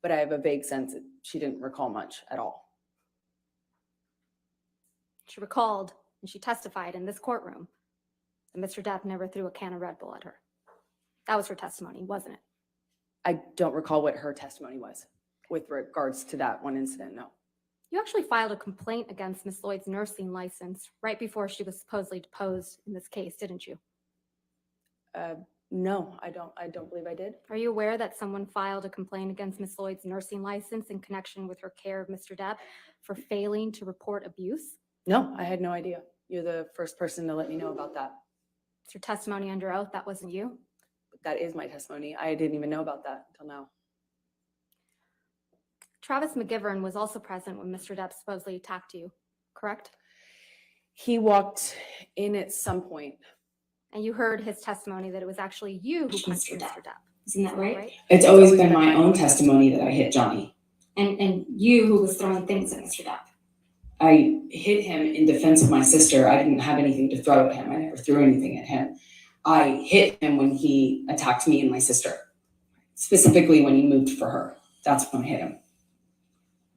but I have a vague sense that she didn't recall much at all. She recalled and she testified in this courtroom that Mr. Depp never threw a can of Red Bull at her. That was her testimony, wasn't it? I don't recall what her testimony was with regards to that one incident, no. You actually filed a complaint against Miss Lloyd's nursing license right before she was supposedly deposed in this case, didn't you? No, I don't believe I did. Are you aware that someone filed a complaint against Miss Lloyd's nursing license in connection with her care of Mr. Depp for failing to report abuse? No, I had no idea. You're the first person to let me know about that. It's your testimony under oath, that wasn't you? That is my testimony. I didn't even know about that until now. Travis McGivern was also present when Mr. Depp supposedly attacked you, correct? He walked in at some point. And you heard his testimony that it was actually you who punched Mr. Depp. Isn't that right? It's always been my own testimony that I hit Johnny. And you who was throwing things at Mr. Depp. I hit him in defense of my sister. I didn't have anything to throw at him. I never threw anything at him. I hit him when he attacked me and my sister, specifically when he moved for her. That's when I hit him.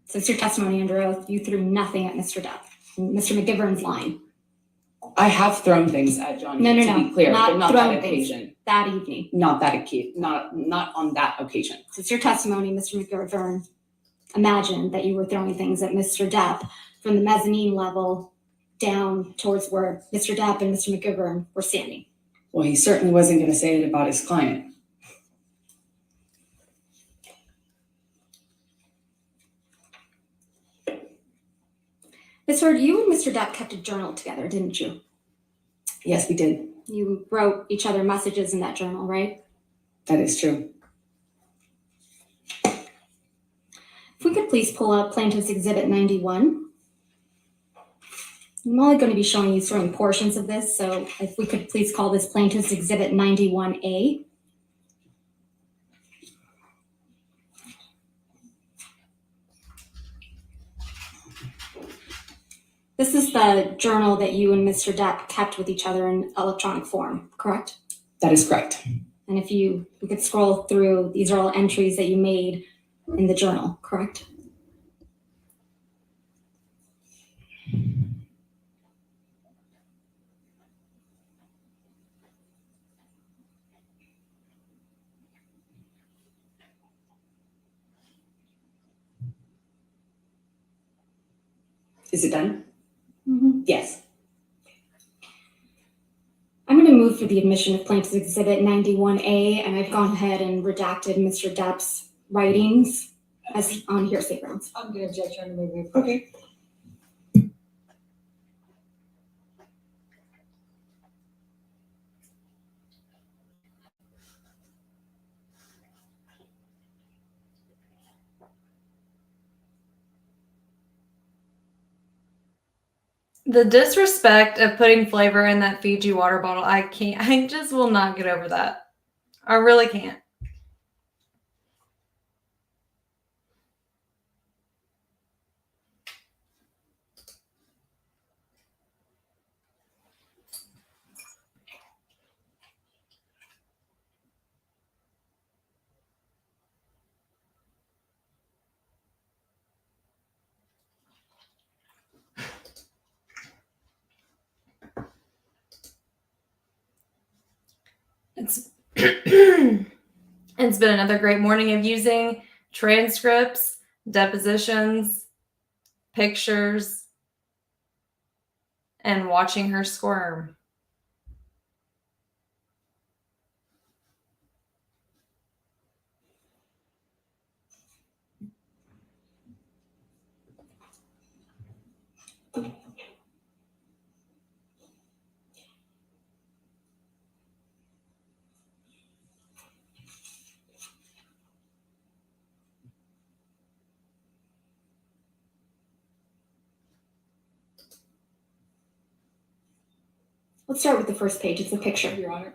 So it's your testimony under oath. You threw nothing at Mr. Depp. Mr. McGivern's lying. I have thrown things at Johnny, No, to be clear, but not that throwing things occasion. that evening. Not that occasion. Not on that occasion. So it's your testimony, Mr. McGivern. Imagine that you were throwing things at Mr. Depp from the mezzanine level down towards where Mr. Depp and Mr. McGivern were standing. Well, he certainly wasn't going to say it about his client. Ms. Heard, you and Mr. Depp kept a journal together, didn't you? Yes, we did. You wrote each other messages in that journal, right? That is true. If we could please pull up Plaintiff's Exhibit 91. I'm only going to be showing you certain portions of this, so if we could please call this Plaintiff's Exhibit 91A. This is the journal that you and Mr. Depp kept with each other in electronic form, correct? That is correct. And if we could scroll through, these are all entries that you made in the journal, correct? Is it done? Mm-hmm. Yes. I'm going to move for the admission of Plaintiff's Exhibit 91A, and I've gone ahead and redacted Mr. Depp's writings as on hearsay grounds. I'm going to object to moving. Okay. The disrespect of putting flavor in that Fiji water bottle, I can't. I just will not get over that. I really can't. It's it's been another great morning of using transcripts, depositions, pictures, and watching her squirm. Let's start with the first page. It's a picture. Your Honor,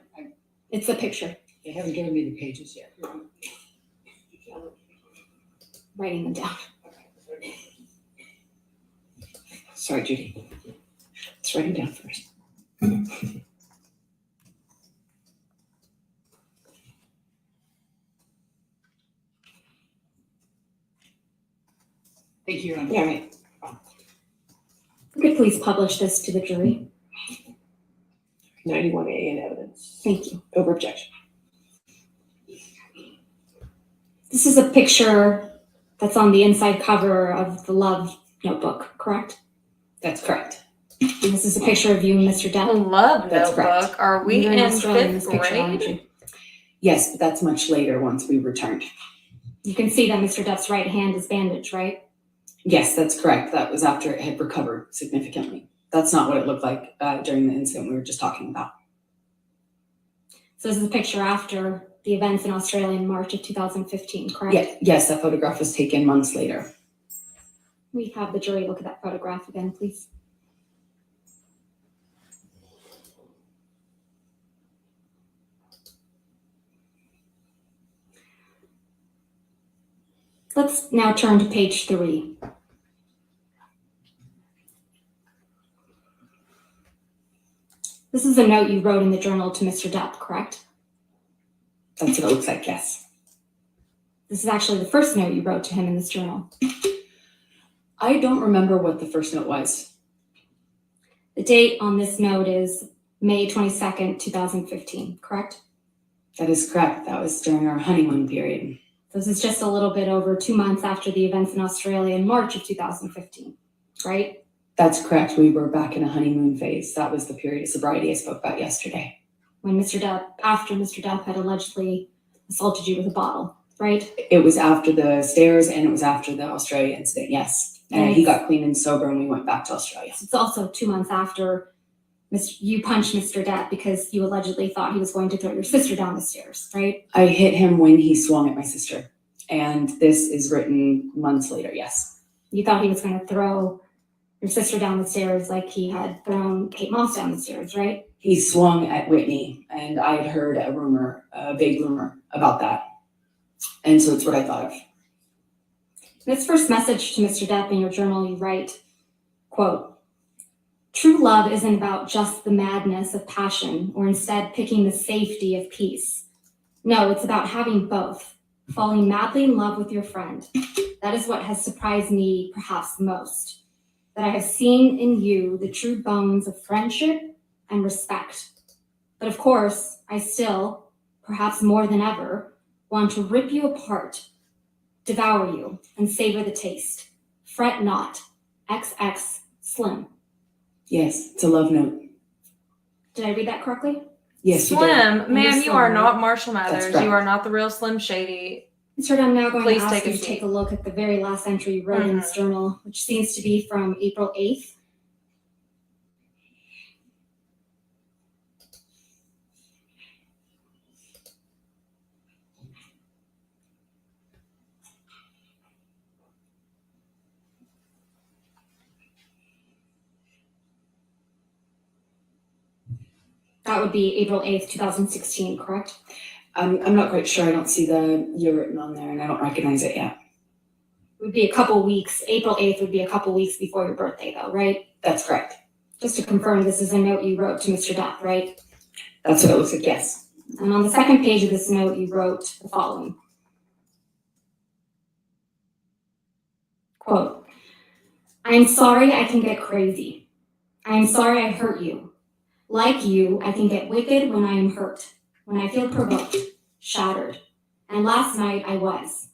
It's a picture. they haven't given me the pages yet. Writing them down. Sorry, Judy. Let's write him down first. Thank you, Your Honor. Yeah, right. If we could please publish this to the jury? 91A in evidence. Thank you. Over objection. This is a picture that's on the inside cover of the Love notebook, correct? That's correct. And this is a picture of you and Mr. Depp. Love That's correct. notebook. Are we You're in Australia in fifth this picture, aren't grade? you? Yes, but that's much later once we returned. You can see that Mr. Depp's right hand is bandaged, right? Yes, that's correct. That was after it had recovered significantly. That's not what it looked like during the incident we were just talking about. So this is a picture after the events in Australia in March of 2015, correct? Yes, that photograph was taken months later. We have the jury look at that photograph again, please. Let's now turn to page 3. This is a note you wrote in the journal to Mr. Depp, correct? That's what it looks like, yes. This is actually the first note you wrote to him in this journal. I don't remember what the first note was. The date on this note is May 22nd, 2015, correct? That is correct. That was during our honeymoon period. This is just a little bit over 2 months after the events in Australia in March of 2015, right? That's correct. We were back in a honeymoon phase. That was the period of sobriety I spoke about yesterday. When after Mr. Depp had allegedly assaulted you with a bottle, right? It was after the stairs and it was after the Australia incident, yes. And he got clean and sober and we went back to Australia. It's also 2 months after you punched Mr. Depp because you allegedly thought he was going to throw your sister down the stairs, right? I hit him when he swung at my sister. And this is written months later, yes. You thought he was going to throw your sister down the stairs like he had thrown Kate Moss down the stairs, right? He swung at Whitney and I had heard a rumor, a vague rumor about that. And so it's what I thought of. In this first message to Mr. Depp in your journal, you write, quote, "True love isn't about just the madness of passion or instead picking the safety of peace. No, it's about having both, falling madly in love with your friend. That is what has surprised me perhaps the most, that I have seen in you the true bones of friendship and respect. But of course, I still, perhaps more than ever, want to rip you apart, devour you, and savor the taste. Fret not, XX Slim." Yes, it's a love note. Did I read that correctly? Yes, you did. Slim, ma'am, you Slim, are right? not Marshall That's Mathers. correct. You are not the real Slim Shady. Mr. I'm now going Please to ask take a you to seat. take a look at the very last entry you wrote in this journal, which seems to be from April 8th. That would be April 8th, 2016, correct? I'm not quite sure. I don't see the year written on there and I don't recognize it yet. It would be a couple weeks. April 8th would be a couple weeks before your birthday, though, right? That's correct. Just to confirm, this is a note you wrote to Mr. Depp, right? That's what it looks like, yes. And on the second page of this note, you wrote the following. Quote, "I am sorry I can get crazy. I am sorry I hurt you. Like you, I can get wicked when I am hurt, when I feel provoked, shattered. And last night I was.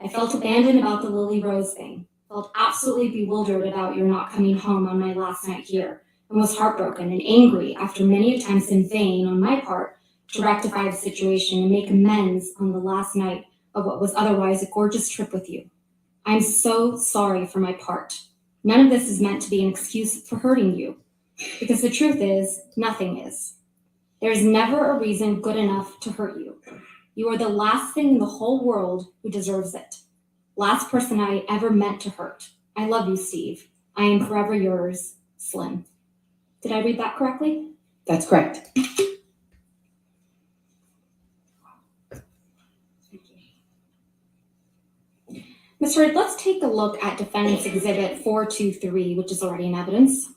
I felt abandoned about the Lily Rose thing, felt absolutely bewildered about your not coming home on my last night here, and was heartbroken and angry after many attempts in vain on my part to rectify the situation and make amends on the last night of what was otherwise a gorgeous trip with you. I'm so sorry for my part. None of this is meant to be an excuse for hurting you, because the truth is, nothing is. There is never a reason good enough to hurt you. You are the last thing in the whole world who deserves it. Last person I ever meant to hurt. I love you, Steve. I am forever yours, Slim." Did I read that correctly? That's correct. Ms. Hurd, let's take a look at Defendant's Exhibit 423, which is already in evidence.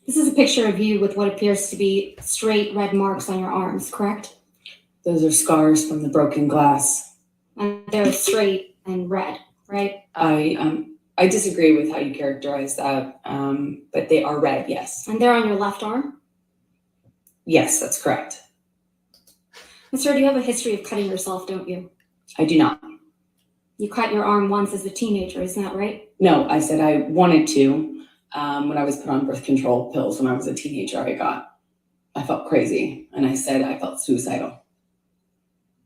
This is a picture of you with what appears to be straight red marks on your arms, correct? Those are scars from the broken glass. And they're straight and red, right? I disagree with how you characterize that, but they are red, yes. And they're on your left arm? Yes, that's correct. Mr. Hurd, you have a history of cutting yourself, don't you? I do not. You cut your arm once as a teenager, isn't that right? No, I said I wanted to. When I was put on birth control pills when I was a teenager, I felt crazy, and I said I felt suicidal.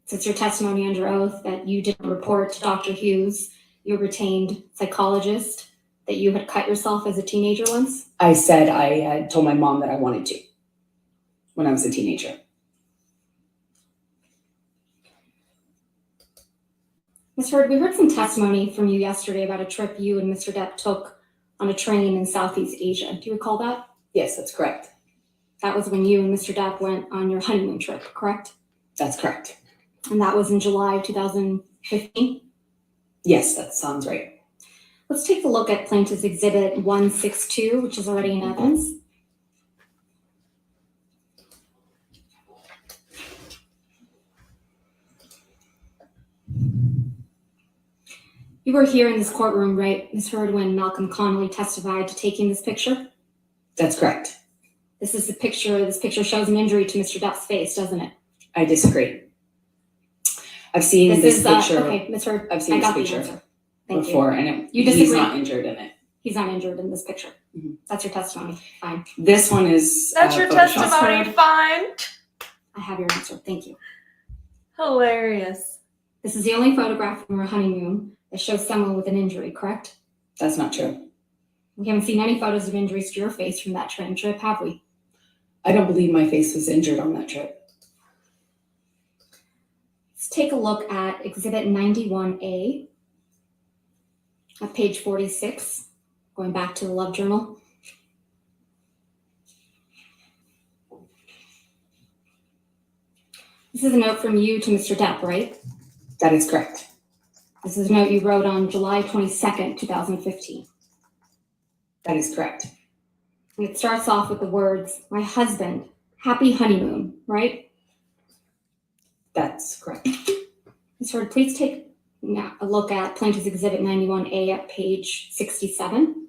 So it's your testimony under oath that you didn't report to Dr. Hughes, your retained psychologist, that you had cut yourself as a teenager once? I said I had told my mom that I wanted to when I was a teenager. Ms. Hurd, we heard some testimony from you yesterday about a trip you and Mr. Depp took on a train in Southeast Asia. Do you recall that? Yes, that's correct. That was when you and Mr. Depp went on your honeymoon trip, correct? That's correct. And that was in July of 2015? Yes, that sounds right. Let's take a look at Plaintiff's Exhibit 162, which is already in evidence. You were here in this courtroom, right, Ms. Hurd, when Malcolm Connolly testified to taking this picture? That's correct. This is the picture. This picture shows an injury to Mr. Depp's face, doesn't it? I disagree. I've seen this picture. Okay, Ms. Hurd, I've seen I got this the picture answer. Thank before, you. and You he's disagree? not injured in it. He's not injured in this picture. Mhm. That's your testimony. Fine. This one is. That's your Photoshopped. testimony. Fine. I have your answer. Thank you. Hilarious. This is the only photograph from your honeymoon that shows someone with an injury, correct? That's not true. We haven't seen any photos of injuries to your face from that train trip, have we? I don't believe my face was injured on that trip. Let's take a look at Exhibit 91A at page 46, going back to the Love Journal. This is a note from you to Mr. Depp, right? That is correct. This is a note you wrote on July 22nd, 2015. That is correct. And it starts off with the words, "My husband, happy honeymoon," right? That's correct. Ms. Hurd, please take a look at Plaintiff's Exhibit 91A at page 67.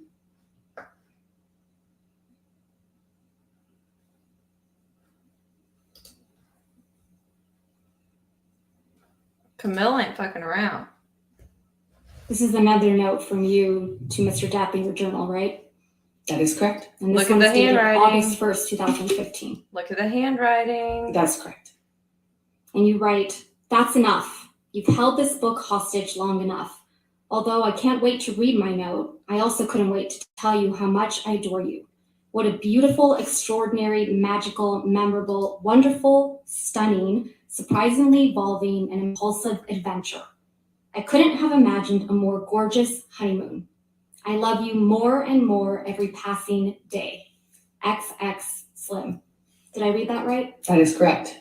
Camille ain't fucking around. This is another note from you to Mr. Depp in your journal, right? That is correct. And this Look at one's the dated handwriting. August 1st, 2015. Look at the handwriting. That's correct. And you write, "That's enough. You've held this book hostage long enough. Although I can't wait to read my note, I also couldn't wait to tell you how much I adore you. What a beautiful, extraordinary, magical, memorable, wonderful, stunning, surprisingly evolving, and impulsive adventure. I couldn't have imagined a more gorgeous honeymoon. I love you more and more every passing day. XX Slim." Did I read that right? That is correct.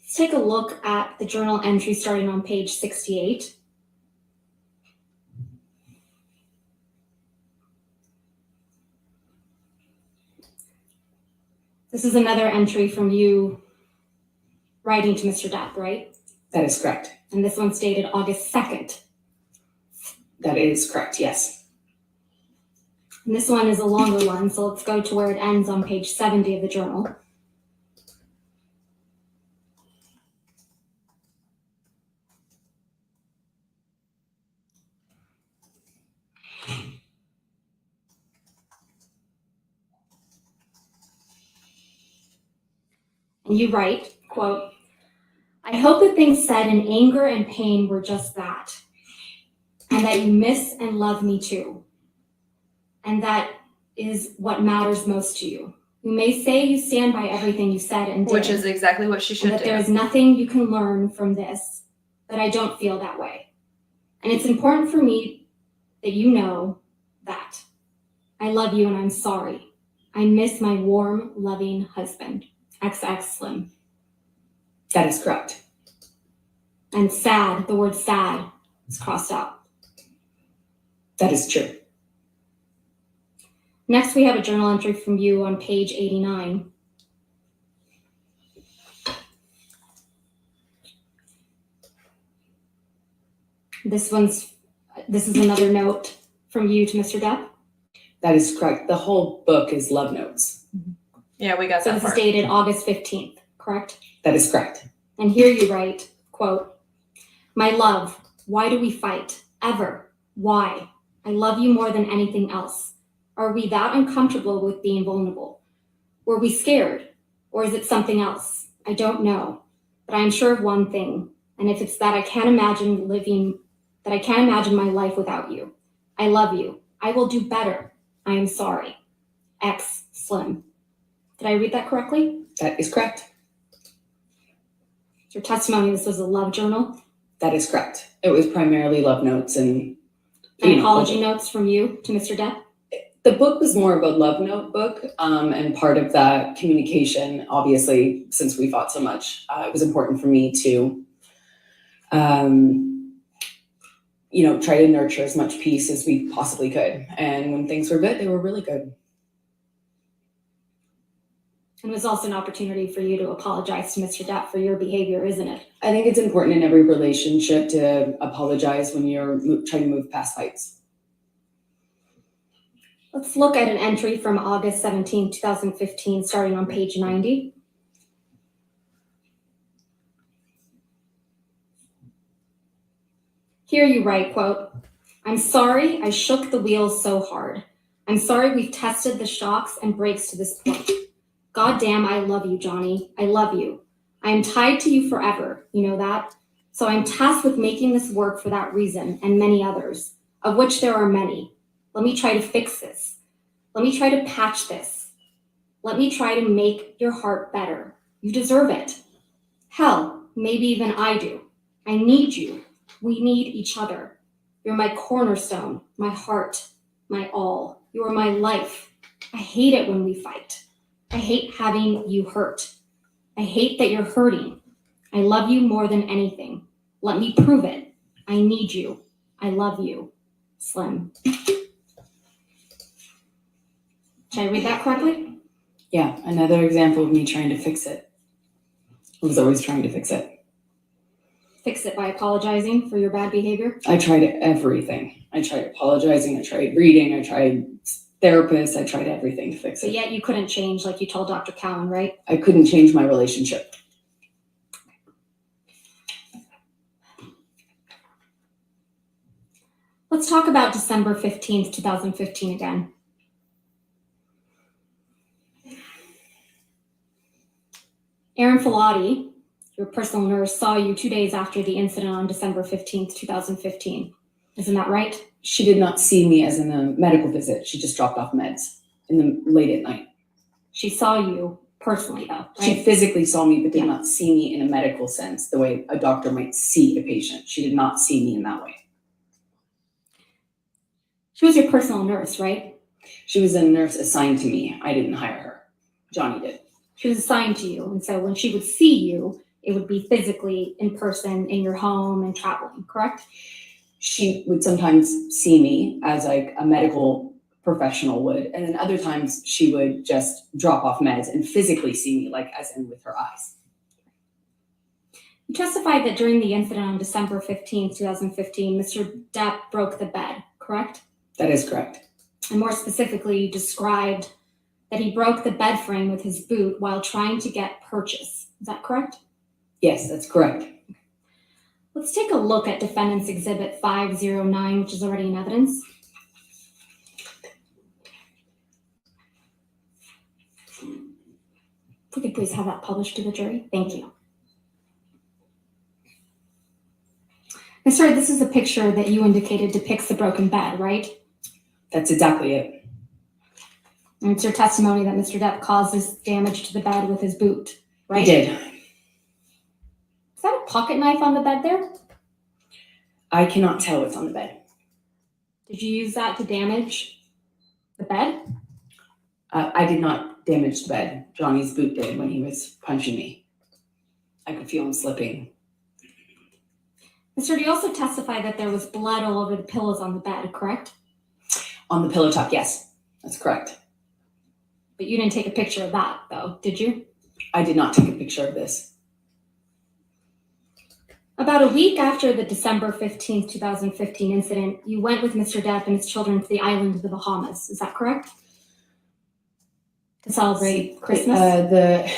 Let's take a look at the journal entry starting on page 68. This is another entry from you writing to Mr. Depp, right? That is correct. And this one's dated August 2nd. That is correct, yes. And this one is a longer one, so let's go to where it ends on page 70 of the journal. And you write, quote, "I hope the things said in anger and pain were just that, and that you miss and love me too. And that is what matters most to you. You may say you stand by everything you said and did, Which is exactly what she and should that do. there is nothing you can learn from this, but I don't feel that way. And it's important for me that you know that. I love you and I'm sorry. I miss my warm, loving husband. XX Slim." That is correct. And sad, the word sad is crossed out. That is true. Next, we have a journal entry from you on page 89. This is another note from you to Mr. Depp. That is correct. The whole book is love notes. Yeah, we got So that this is part. dated August 15th, correct? That is correct. And here you write, quote, "My love, why do we fight? Ever? Why? I love you more than anything else. Are we that uncomfortable with being vulnerable? Were we scared? Or is it something else? I don't know. But I am sure of one thing, and if it's that I can't imagine my life without you. I love you. I will do better. I am sorry. X Slim." Did I read that correctly? That is correct. Your testimony, this was a love journal That is correct. It was primarily love notes and and apology notes from you to Mr. Depp. The book was more of a love note book, and part of that communication, obviously, since we fought so much, it was important for me to, try to nurture as much peace as we possibly could. And when things were good, they were really good. And it was also an opportunity for you to apologize to Mr. Depp for your behavior, isn't it? I think it's important in every relationship to apologize when you're trying to move past fights. Let's look at an entry from August 17, 2015, starting on page 90. Here you write, quote, "I'm sorry I shook the wheels so hard. I'm sorry we've tested the shocks and brakes to this point. God damn, I love you, Johnny. I love you. I am tied to you forever, you know that? So I'm tasked with making this work for that reason and many others, of which there are many. Let me try to fix this. Let me try to patch this. Let me try to make your heart better. You deserve it. Hell, maybe even I do. I need you. We need each other. You're my cornerstone, my heart, my all. You are my life. I hate it when we fight. I hate having you hurt. I hate that you're hurting. I love you more than anything. Let me prove it. I need you. I love you. Slim." Did I read that correctly? Yeah, another example of me trying to fix it. I was always trying to fix it. Fix it by apologizing for your bad behavior? I tried everything. I tried apologizing, I tried reading, I tried therapists, I tried everything to fix But it. yet you couldn't change like you told Dr. Cowan, right? I couldn't change my relationship. Let's talk about December 15th, 2015 again. Erin Filati, your personal nurse, saw you 2 days after the incident on December 15th, 2015. Isn't that right? She did not see me as in a medical visit. She just dropped off meds late at night. She saw you personally, though, right? She physically saw me, but did Yeah. not see me in a medical sense, the way a doctor might see a patient. She did not see me in that way. She was your personal nurse, right? She was a nurse assigned to me. I didn't hire her. Johnny did. She was assigned to you. And so when she would see you, it would be physically in person in your home and traveling, correct? She would sometimes see me as like a medical professional would, and then other times she would just drop off meds and physically see me, like as in with her eyes. You testified that during the incident on December 15th, 2015, Mr. Depp broke the bed, correct? That is correct. And more specifically, you described that he broke the bed frame with his boot while trying to get purchase. Is that correct? Yes, that's correct. Let's take a look at Defendant's Exhibit 509, which is already in evidence. If we could please have that published to the jury. Thank you. And sir, this is a picture that you indicated depicts the broken bed, right? That's exactly it. And it's your testimony that Mr. Depp caused this damage to the bed with his boot, right? I did. Is that a pocket knife on the bed there? I cannot tell what's on the bed. Did you use that to damage the bed? I did not damage the bed. Johnny's boot did when he was punching me. I could feel him slipping. And sir, you also testify that there was blood all over the pillows on the bed, correct? On the pillow top, yes, that's correct. But you didn't take a picture of that, though, did you? I did not take a picture of this. About a week after the December 15th, 2015 incident, you went with Mr. Depp and his children to the island of the Bahamas. Is that correct? To celebrate Christmas? The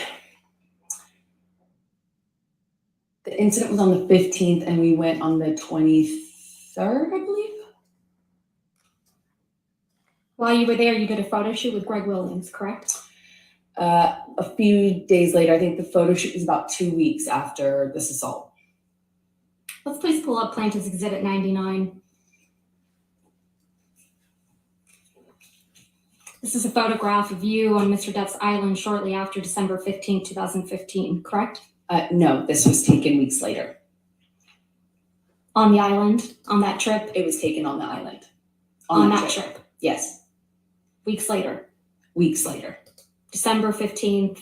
incident was on the 15th and we went on the 23rd, I believe. While you were there, you did a photo shoot with Greg Williams, correct? A few days later, I think the photo shoot was about 2 weeks after this assault. Let's please pull up Plaintiff's Exhibit 99. This is a photograph of you on Mr. Depp's island shortly after December 15th, 2015, correct? No, this was taken weeks later. On the island, on that trip? It was taken on the island. On that trip? Yes, Weeks later? weeks later. December 15th,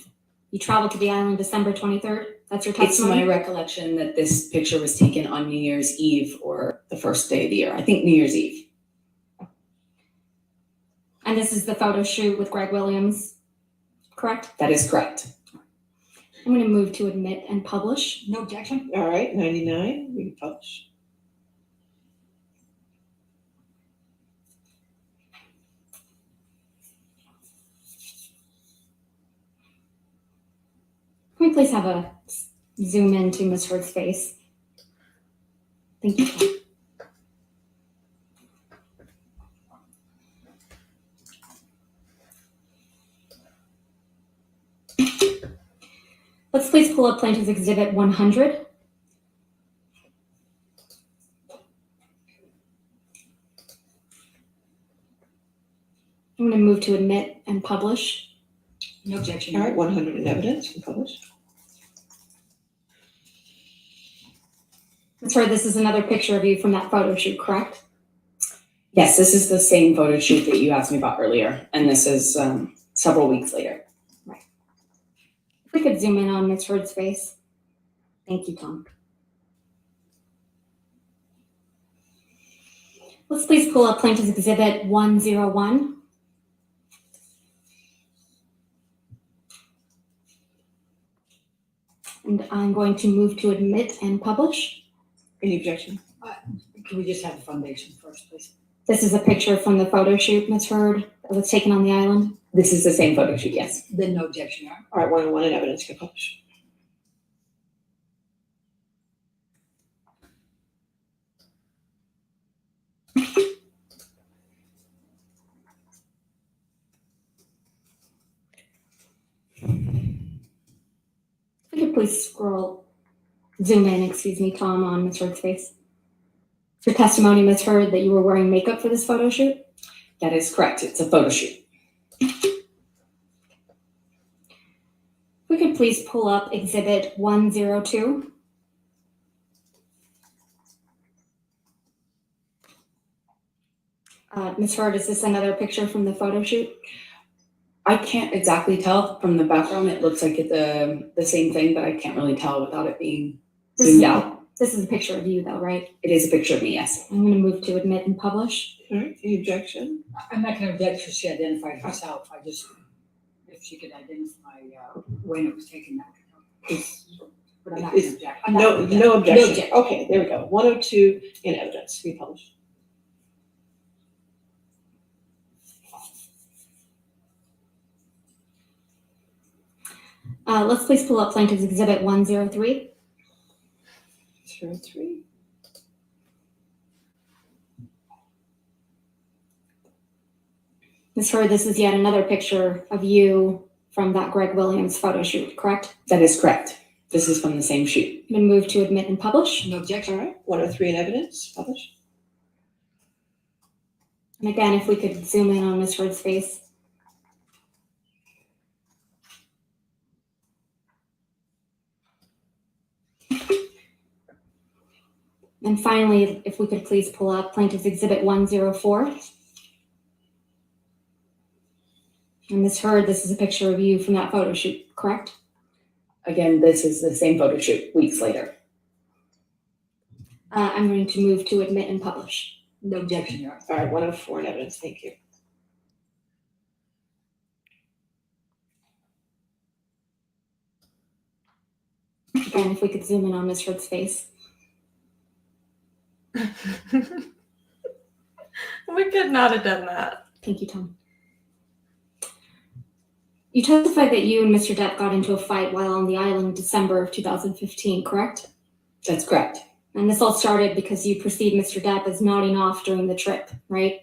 you traveled to the island December 23rd? That's your It's testimony? my recollection that this picture was taken on New Year's Eve or the first day of the year. I think New Year's Eve. And this is the photo shoot with Greg Williams, correct? That is correct. I'm going to move to admit and publish. No objection? All right, 99, we can publish. Can we please have a zoom in to Ms. Hurd's face? Thank you. Tom. Let's please pull up Plaintiff's Exhibit 100. I'm going to move to admit and publish. No objection. All right, 100 in evidence, we publish. Ms. Hurd, this is another picture of you from that photo shoot, correct? Yes, this is the same photo shoot that you asked me about earlier, and this is several weeks later. If we could zoom in on Ms. Hurd's face. Thank you, Tom. Let's please pull up Plaintiff's Exhibit 101. And I'm going to move to admit and publish. Any objection? Can we just have the foundation first, please? This is a picture from the photo shoot, Ms. Hurd, that was taken on the island. This is the same photo shoot, yes. Then no objection, Your Honor. All right, 101 in evidence, you can publish. If you could please zoom in, excuse me, Tom, on Ms. Hurd's face. Is your testimony, Ms. Hurd, that you were wearing makeup for this photo shoot? That is correct. It's a photo shoot. If we could please pull up Exhibit 102. Ms. Hurd, is this another picture from the photo shoot? I can't exactly tell from the background. It looks like it's the same thing, but I can't really tell without it being zoomed out. This is a picture of you, though, right? It is a picture of me, yes. I'm going to move to admit and publish. All right, any objection? I'm not going to object because she identified herself. I just, if she could identify when it was taken, that would help. But I'm not going to object. I'm not No, gonna object. no objection. objection. Okay, there we go. 102 in evidence, we publish. Let's please pull up Plaintiff's Exhibit 103. 03. Ms. Hurd, this is yet another picture of you from that Greg Williams photo shoot, correct? That is correct. This is from the same shoot. I'm going to move to admit and publish. No objection. All right, 103 in evidence, publish. And again, if we could zoom in on Ms. Hurd's face. And finally, if we could please pull up Plaintiff's Exhibit 104. And Ms. Hurd, this is a picture of you from that photo shoot, correct? Again, this is the same photo shoot weeks later. I'm going to move to admit and publish. No objection, Your Honor. All right, 104 in evidence, thank you. Again, if we could zoom in on Ms. Hurd's face. We could not have done that. Thank you, Tom. You testified that you and Mr. Depp got into a fight while on the island in December of 2015, correct? That's correct. And this all started because you perceived Mr. Depp as nodding off during the trip, right?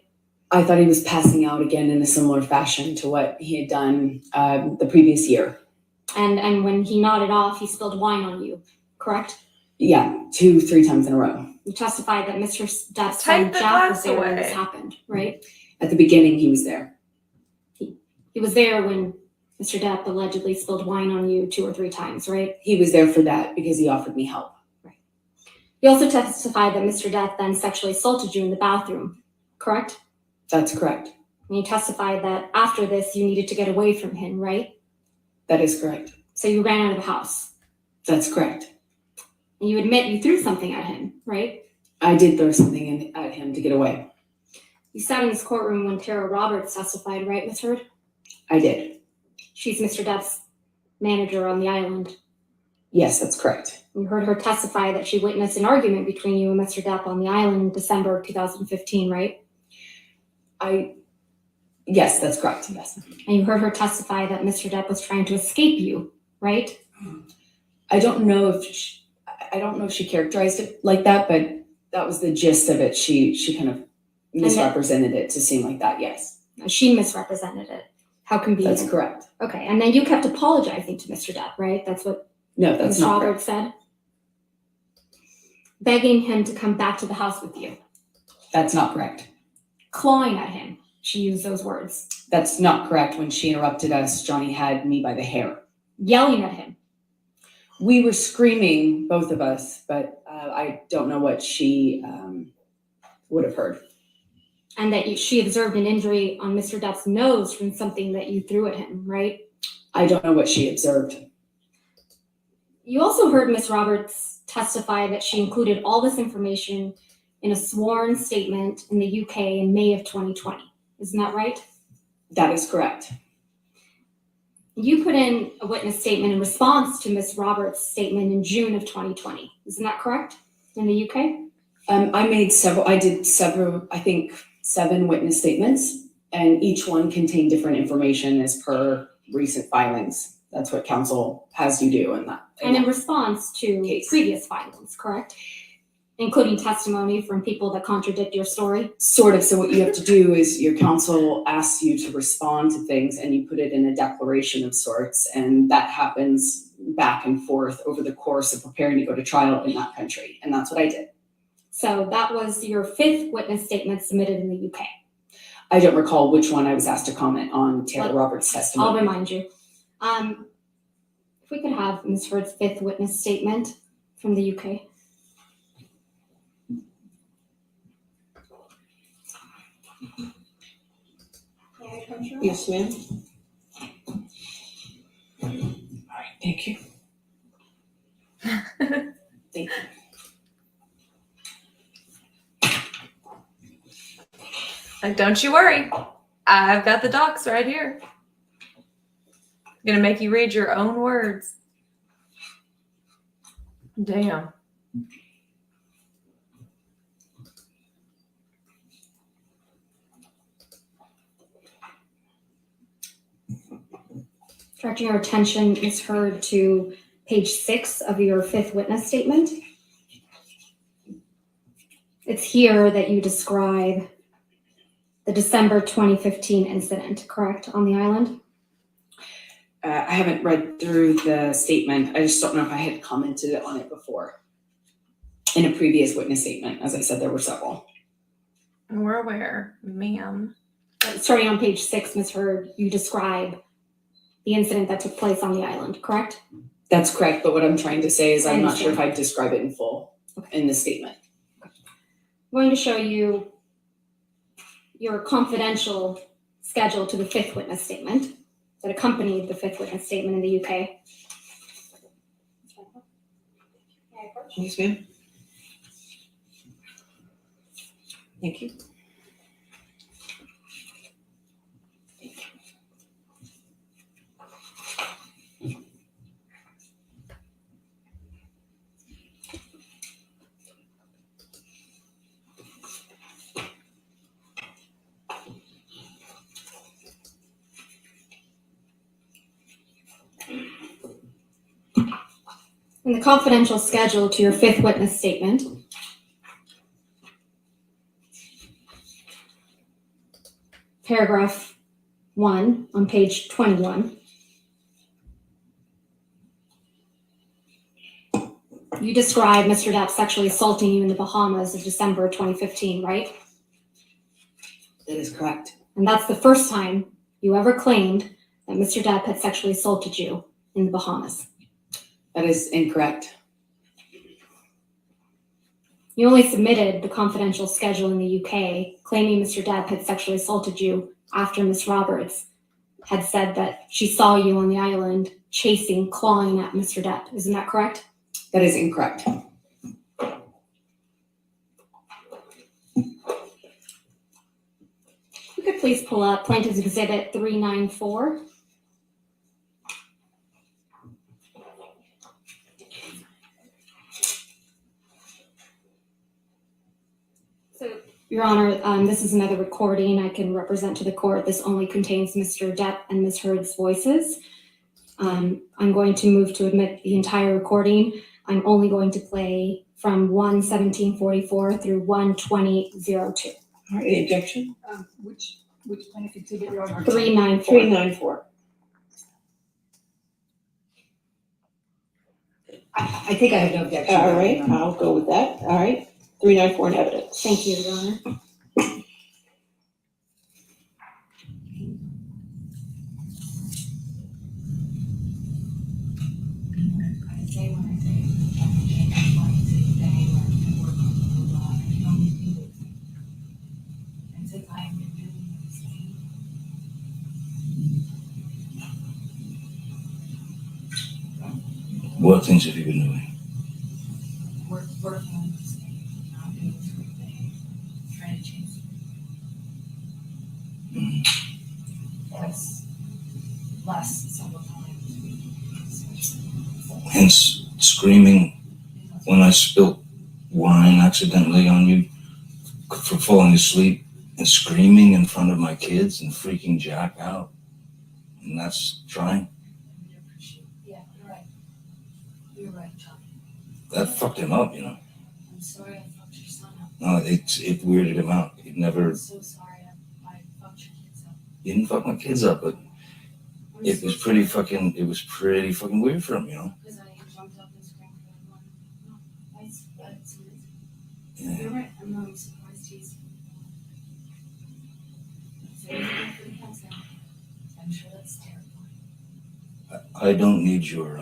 I thought he was passing out again in a similar fashion to what he had done the previous year. And when he nodded off, he spilled wine on you, correct? Yeah, 2-3 times in a row. You testified that Mr. Depp's Take son the Jack was glass there when away. this happened, right? At the beginning, he was there. He was there when Mr. Depp allegedly spilled wine on you 2 or 3 times, right? He was there for that because he offered me help. You also testified that Mr. Depp then sexually assaulted you in the bathroom, correct? That's correct. And you testified that after this, you needed to get away from him, right? That is correct. So you ran out of the house. That's correct. And you admit you threw something at him, right? I did throw something at him to get away. You sat in this courtroom when Tara Roberts testified, right, Ms. Heard? I did. She's Mr. Depp's manager on the island. Yes, that's correct. You heard her testify that she witnessed an argument between you and Mr. Depp on the island in December of 2015, right? Yes, that's correct. Yes. And you heard her testify that Mr. Depp was trying to escape you, right? I don't know if she characterized it like that, but that was the gist of it. She kind of misrepresented it to seem like that. Yes, She misrepresented it. How convenient. that's correct. Okay, and then you kept apologizing to Mr. Depp, right? That's what No, that's Ms. not correct. Roberts said? Begging him to come back to the house with you. That's not correct. Clawing at him. She used those words. That's not correct. When she interrupted us, Johnny had me by the hair. Yelling at him. We were screaming, both of us, but I don't know what she would have heard. And that she observed an injury on Mr. Depp's nose from something that you threw at him, right? I don't know what she observed. You also heard Ms. Roberts testify that she included all this information in a sworn statement in the UK in May of 2020. Isn't that right? That is correct. You put in a witness statement in response to Ms. Roberts' statement in June of 2020. Isn't that correct? In the UK? I did several, I think 7 witness statements, and each one contained different information as per recent filings. That's what counsel has you do in that. And in response to Case. previous filings, correct? Including testimony from people that contradict your story? Sort of. So what you have to do is your counsel asks you to respond to things and you put it in a declaration of sorts. And that happens back and forth over the course of preparing to go to trial in that country. And that's what I did. So that was your 5th witness statement submitted in the UK. I don't recall which one I was asked to comment on Taylor Roberts' testimony. I'll remind you. If we could have Ms. Heard's 5th witness statement from the UK. Yes, ma'am. All right, thank you. Thank you. Don't you worry. I've got the docs right here. I'm gonna make you read your own words. Damn. Directing your attention, Ms. Heard, to page 6 of your 5th witness statement. It's here that you describe the December 2015 incident, correct, on the island? I haven't read through the statement. I just don't know if I had commented on it before. In a previous witness statement, as I said, there were several. We're aware, ma'am. Starting on page 6, Ms. Heard, you describe the incident that took place on the island, correct? That's correct, but what I'm trying to say is I I'm not sure if understand. I'd describe it in full in the statement. I'm going to show you your confidential schedule to the 5th witness statement that accompanied the 5th witness statement in the UK. Yes, ma'am. Thank you. In the confidential schedule to your fifth witness statement, paragraph 1 on page 21, you describe Mr. Depp sexually assaulting you in the Bahamas in December 2015, right? That is correct. And that's the first time you ever claimed that Mr. Depp had sexually assaulted you in the Bahamas. That is incorrect. You only submitted the confidential schedule in the UK claiming Mr. Depp had sexually assaulted you after Miss Roberts had said that she saw you on the island chasing, clawing at Mr. Depp. Isn't that correct? That is incorrect. You could please pull up Plaintiff's Exhibit 394. So, Your Honor, this is another recording I can represent to the court. This only contains Mr. Depp and Ms. Heard's voices. I'm going to move to admit the entire recording. I'm only going to play from 1:17:44 through 1:20:02. All right, any objection? Which plaintiff exhibit you're on? 394. 394. I think I have no objection. All right, I'll go with that. All right, 394 in evidence. Thank you, Your Honor. What things have you been doing? Working on this thing, not doing this great thing, trying to change. Less several times. Hence, screaming when I spilt wine accidentally on you for falling asleep and screaming in front of my kids and freaking Jack out. And that's trying. Yeah, you're right. You're right, John. That fucked him up, you know. I'm sorry I fucked your son up. No, it weirded him out. He'd never, I'm so sorry I fucked your kids up. he didn't fuck my kids up, but it was pretty fucking weird for him, you know. Because I jumped up and screamed for everyone. No, that's amazing. Yeah. You're right. I'm not surprised he's. So he's going for the house now. I'm sure that's terrifying. I don't need your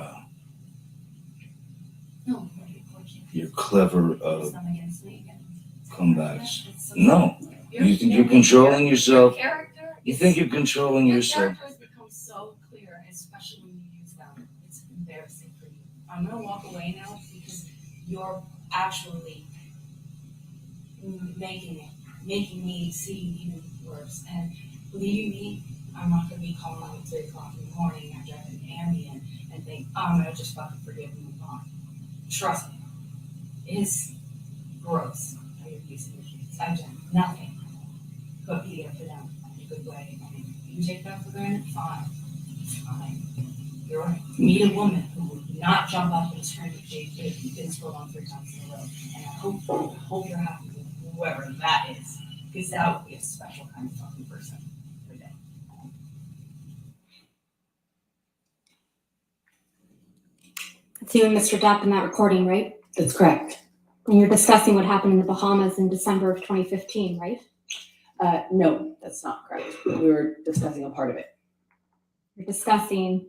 No, what are you coaching? your clever It's not against me again. comebacks. It's so- No, Your you think you're character- controlling yourself. Your character. You think you're controlling Your yourself. character has become so clear, especially when you use them. It's embarrassing for you. I'm gonna walk away now because you're actually making me see even worse. And believe me, I'm not gonna be calling out at 3 o'clock in the morning after I've been Ambien and think, oh, I'm gonna just fucking forgive and move on. Trust me, it's gross how you're using your kids. I've done nothing but be there for them in a good way. I mean, you take that for granted, fine. You're right. Meet a woman who would not jump up and scream at you if you've been scrolled on 3 times in a row. And I hope you're happy with whoever that is, because that would be a special kind of fucking person for them. It's you and Mr. Depp in that recording, right? That's correct. And you're discussing what happened in the Bahamas in December of 2015, right? No, that's not correct. We were discussing a part of it. You're discussing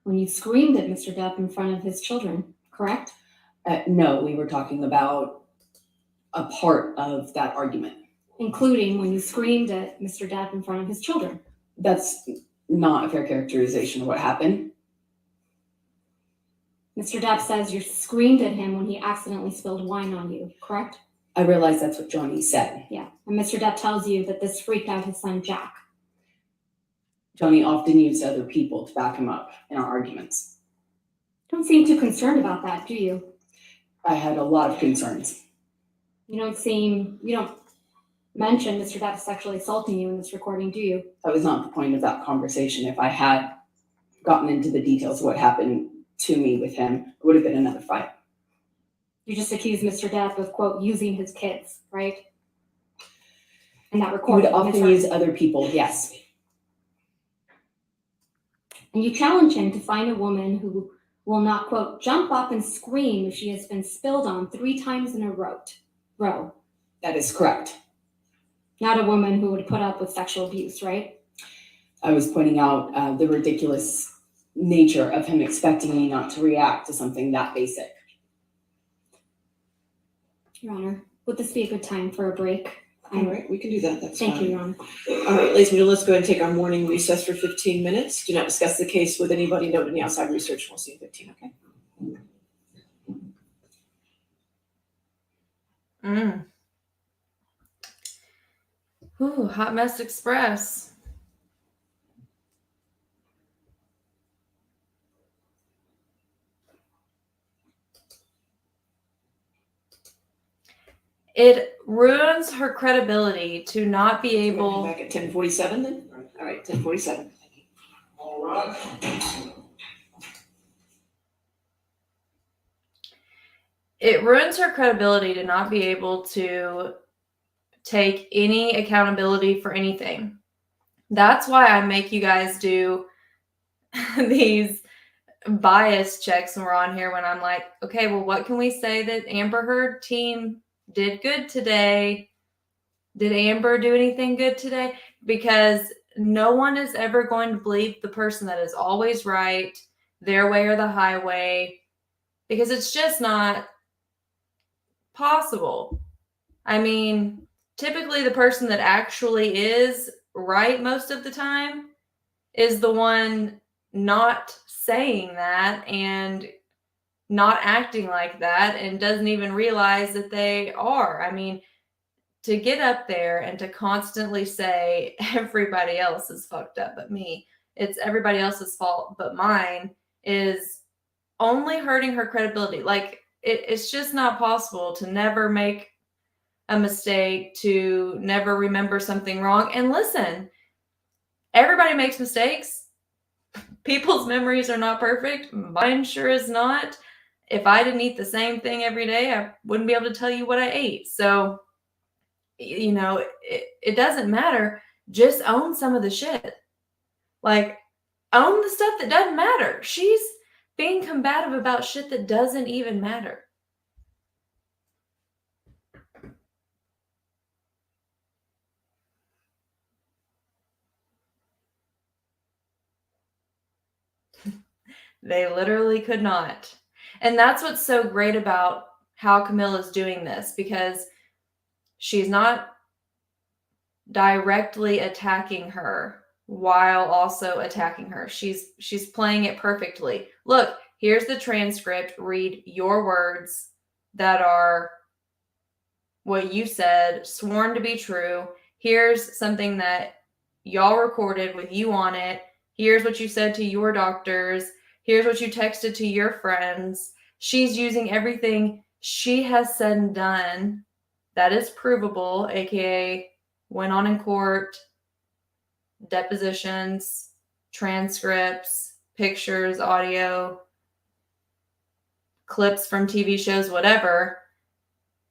when you screamed at Mr. Depp in front of his children, correct? No, we were talking about a part of that argument. Including when you screamed at Mr. Depp in front of his children. That's not a fair characterization of what happened. Mr. Depp says you screamed at him when he accidentally spilled wine on you, correct? I realize that's what Johnny said. Yeah. And Mr. Depp tells you that this freaked out his son, Jack. Johnny often used other people to back him up in our arguments. Don't seem too concerned about that, do you? I had a lot of concerns. You don't mention Mr. Depp sexually assaulting you in this recording, do you? That was not the point of that conversation. If I had gotten into the details of what happened, to me with him, it would have been another fight. You just accused Mr. Depp of, quote, using his kids, right? And that He would recording. often Ms. use Hurd. other people, yes. And you challenge him to find a woman who will not, quote, jump up and scream if she has been spilled on 3 times in a row. That is correct. Not a woman who would put up with sexual abuse, right? I was pointing out the ridiculous nature of him expecting me not to react to something that basic. Your Honor, would this be a good time for a break? All right, we can do that. That's fine. Thank you, Your Honor. All right, ladies and gentlemen, let's go ahead and take our morning recess for 15 minutes. Do not discuss the case with anybody noted in the outside research. We'll see you in 15, okay? Ooh, Hot Mess Express. It ruins her credibility to not be We're gonna come able. back at 10:47 then? All right, 10:47. All right. It ruins her credibility to not be able to take any accountability for anything. That's why I make you guys do these bias checks when we're on here, when I'm like, okay, well, what can we say that Amber Heard team did good today? Did Amber do anything good today? Because no one is ever going to believe the person that is always right, their way or the highway, because it's just not possible. I mean, typically the person that actually is right most of the time is the one not saying that and not acting like that and doesn't even realize that they are. I mean, to get up there and to constantly say everybody else is fucked up but me, it's everybody else's fault but mine, is only hurting her credibility. Like, it's just not possible to never make a mistake, to never remember something wrong. And listen, everybody makes mistakes. People's memories are not perfect. Mine sure is not. If I didn't eat the same thing every day, I wouldn't be able to tell you what I ate. So, you know, it doesn't matter. Just own some of the shit. Like, own the stuff that doesn't matter. She's being combative about shit that doesn't even matter. They literally could not. And that's what's so great about how Camilla's doing this, because she's not directly attacking her while also attacking her. She's playing it perfectly. Look, here's the transcript. Read your words that are what you said, sworn to be true. Here's something that y'all recorded with you on it. Here's what you said to your doctors. Here's what you texted to your friends. She's using everything she has said and done that is provable, aka went on in court, depositions, transcripts, pictures, audio, clips from TV shows, whatever,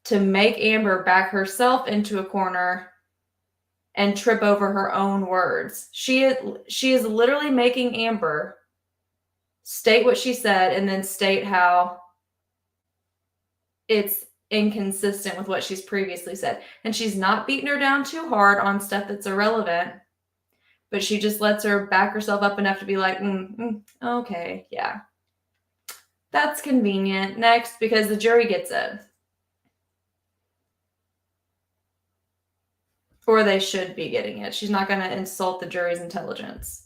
to make Amber back herself into a corner and trip over her own words. She is literally making Amber state what she said and then state how it's inconsistent with what she's previously said. And she's not beating her down too hard on stuff that's irrelevant, but she just lets her back herself up enough to be like, okay, yeah, that's convenient. Next, because the jury gets it. Or they should be getting it. She's not going to insult the jury's intelligence.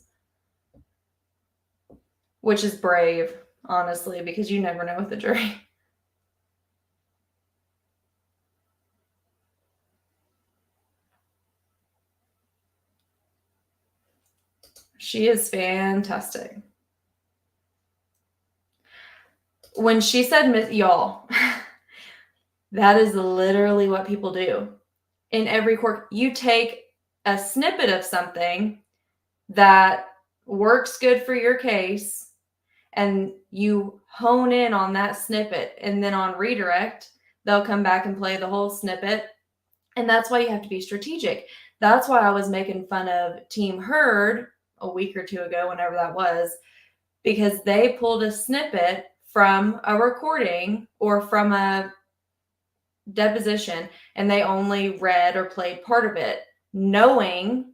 Which is brave, honestly, because you never know with the jury. She is fantastic. When she said, y'all, that is literally what people do. In every court, you take a snippet of something that works good for your case, and you hone in on that snippet, and then on redirect, they'll come back and play the whole snippet. And that's why you have to be strategic. That's why I was making fun of Team Heard a week or two ago, whenever that was, because they pulled a snippet from a recording or from a deposition, and they only read or played part of it, knowing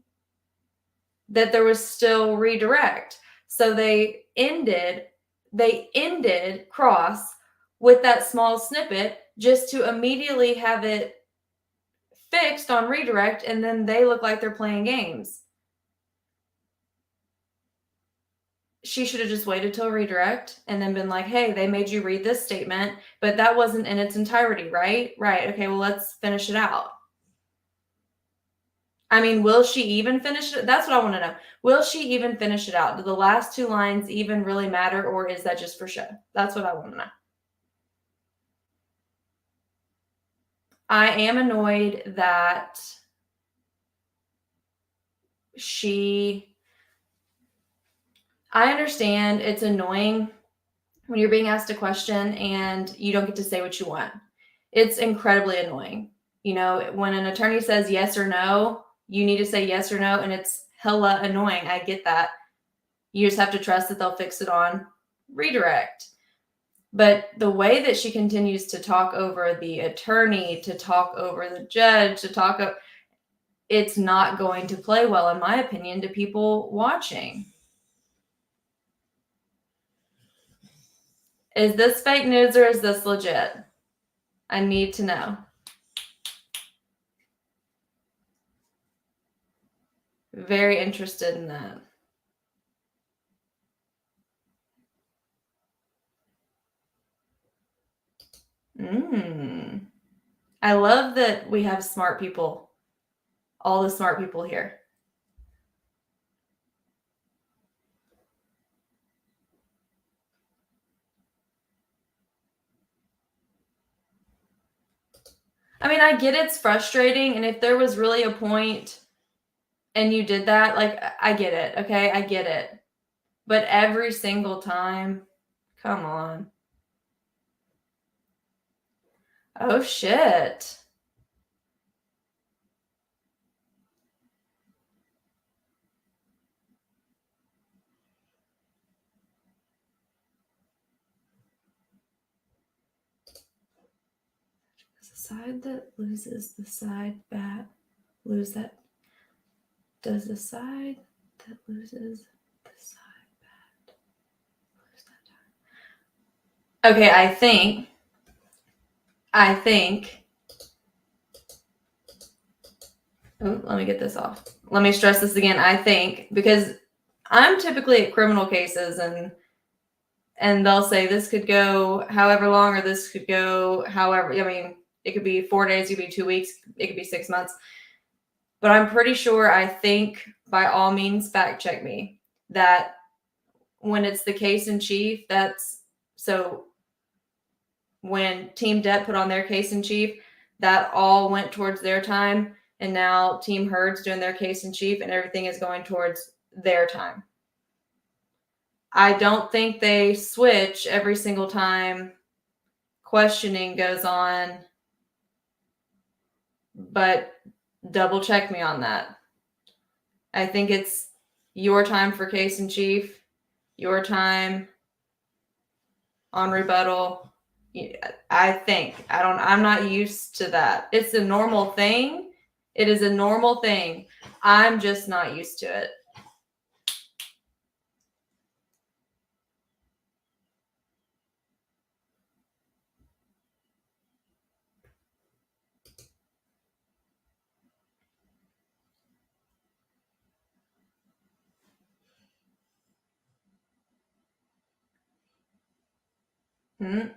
that there was still redirect. So they ended Cross with that small snippet just to immediately have it fixed on redirect, and then they look like they're playing games. She should have just waited till redirect and then been like, hey, they made you read this statement, but that wasn't in its entirety, right? Right. Okay, well, let's finish it out. I mean, will she even finish it? That's what I want to know. Will she even finish it out? Do the last two lines even really matter, or is that just for show? That's what I want to know. I am annoyed that I understand it's annoying when you're being asked a question and you don't get to say what you want. It's incredibly annoying. You know, when an attorney says yes or no, you need to say yes or no, and it's hella annoying. I get that. You just have to trust that they'll fix it on redirect. But the way that she continues to talk over the attorney, to talk over the judge, it's not going to play well, in my opinion, to people watching. Is this fake news or is this legit? I need to know. Very interested in that. I love that we have smart people, all the smart people here. I mean, I get it's frustrating, and if there was really a point and you did that, like, I get it, okay? I get it. But every single time, come on. Oh, shit. The side that loses the side bat lose that. Does the side that loses the side bat lose that time? Okay, I think. Oh, let me get this off. Let me stress this again. I think, because I'm typically at criminal cases, and they'll say this could go however long, or this could go however. I mean, it could be 4 days, it could be 2 weeks, it could be 6 months. But I'm pretty sure, I think, by all means, fact check me, that when it's the case in chief, so when Team Depp put on their case in chief, that all went towards their time. And now Team Heard's doing their case in chief, and everything is going towards their time. I don't think they switch every single time questioning goes on, but double check me on that. I think it's your time for case in chief, your time on rebuttal. I think. I'm not used to that. It's a normal thing. It is a normal thing. I'm just not used to it.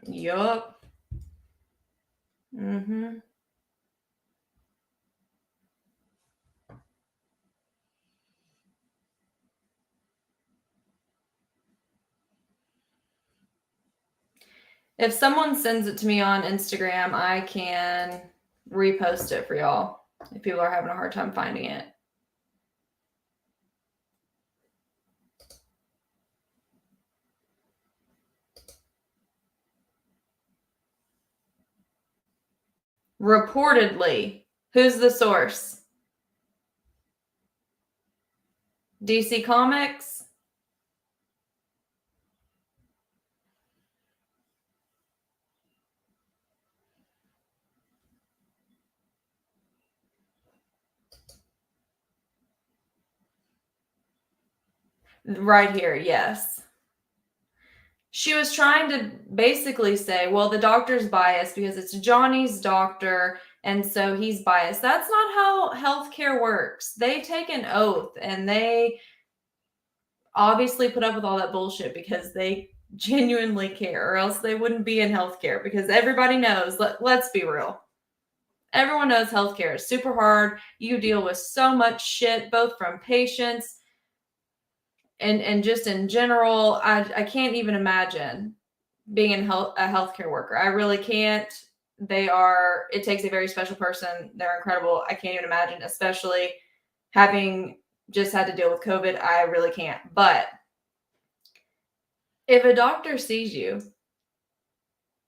Yup. If someone sends it to me on Instagram, I can repost it for y'all if people are having a hard time finding it. Reportedly. Who's the source? DC Comics? Right here, yes. She was trying to basically say, well, the doctor's biased because it's Johnny's doctor, and so he's biased. That's not how healthcare works. They take an oath, and they obviously put up with all that bullshit because they genuinely care, or else they wouldn't be in healthcare, because everybody knows, let's be real. Everyone knows healthcare is super hard. You deal with so much shit, both from patients and just in general. I can't even imagine being a healthcare worker. I really can't. It takes a very special person. They're incredible. I can't even imagine, especially having just had to deal with COVID. I really can't. But if a doctor sees you,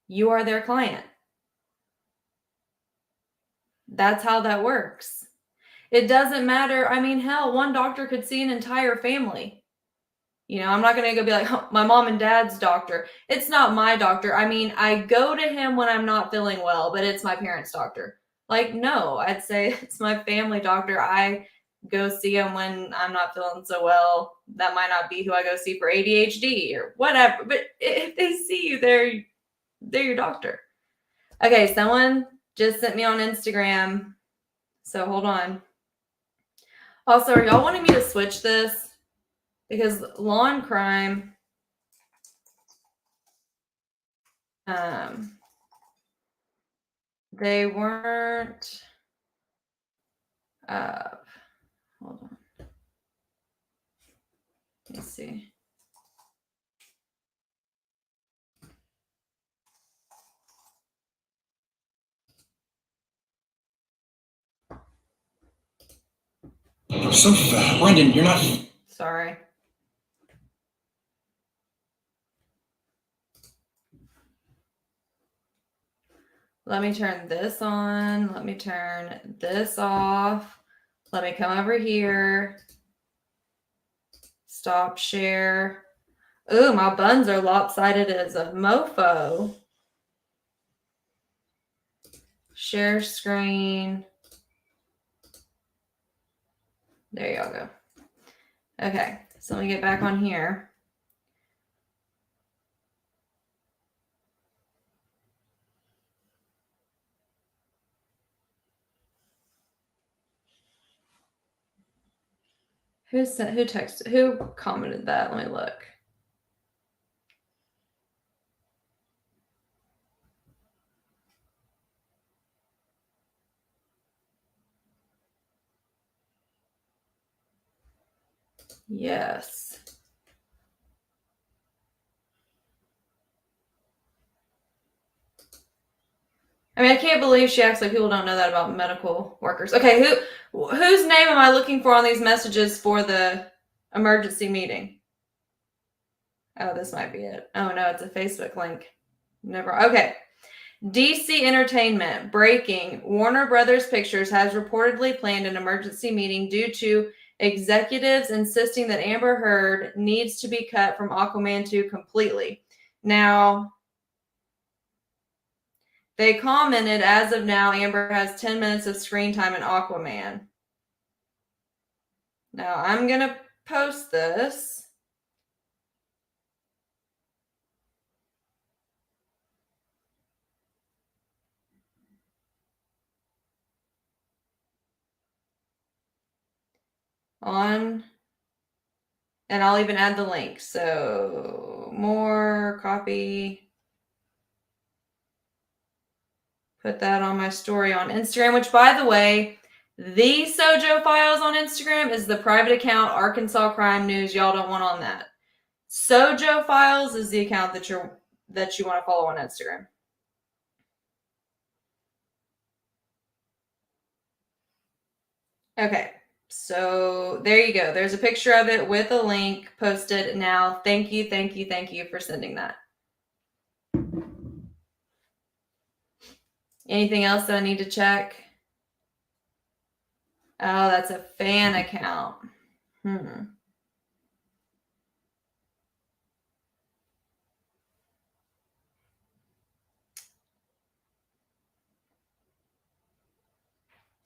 you are their client. That's how that works. It doesn't matter. I mean, hell, one doctor could see an entire family. I'm not going to go be like, oh, my mom and dad's doctor. It's not my doctor. I mean, I go to him when I'm not feeling well, but it's my parents' doctor. Like, no, I'd say it's my family doctor. I go see him when I'm not feeling so well. That might not be who I go see for ADHD or whatever. But if they see you, they're your doctor. Okay, someone just sent me on Instagram. So hold on. Also, are y'all wanting me to switch this? Because lawn crime, they weren't, hold on. Let me see. You're so fat. Brendan, you're not. Sorry. Let me turn this on. Let me turn this off. Let me come over here. Stop share. Ooh, my buns are lopsided as a mofo. Share screen. There y'all go. Okay, so let me get back on here. Who texted? Who commented that? Let me look. Yes. I mean, I can't believe she acts like people don't know that about medical workers. Okay, whose name am I looking for on these messages for the emergency meeting? Oh, this might be it. Oh no, it's a Facebook link. Never. Okay. DC Entertainment, breaking. Warner Brothers Pictures has reportedly planned an emergency meeting due to executives insisting that Amber Heard needs to be cut from Aquaman 2 completely. Now, they commented, as of now, Amber has 10 minutes of screen time in Aquaman. Now, I'm going to post this. And I'll even add the link. So, more, copy. Put that on my story on Instagram, which, by the way, the SoJo Files on Instagram is the private account, Arkansas Crime News. Y'all don't want on that. SoJo Files is the account that you want to follow on Instagram. Okay, so there you go. There's a picture of it with a link posted now. Thank you for sending that. Anything else that I need to check? Oh, that's a fan account.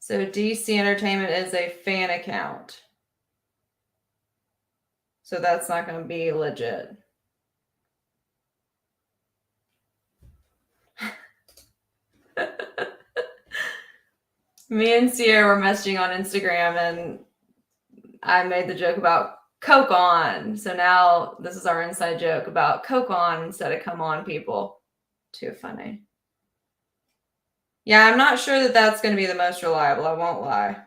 So DC Entertainment is a fan account. So that's not going to be legit. Me and Sierra were messaging on Instagram and I made the joke about Coke on. So now this is our inside joke about Coke on instead of come on people. Too funny. Yeah, I'm not sure that that's going to be the most reliable. I won't lie.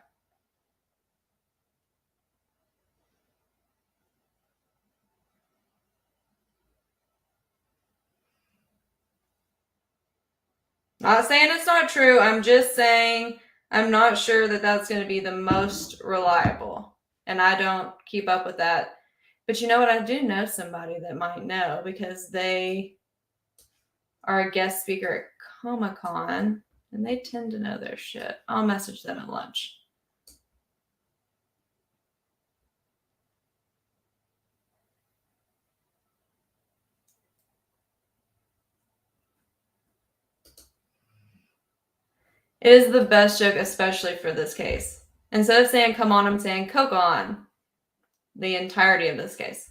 Not saying it's not true. I'm just saying I'm not sure that that's going to be the most reliable. And I don't keep up with that. But you know what? I do know somebody that might know because they are a guest speaker at Comic-Con and they tend to know their shit. I'll message them at lunch. It is the best joke, especially for this case. Instead of saying come on, I'm saying Coke on the entirety of this case.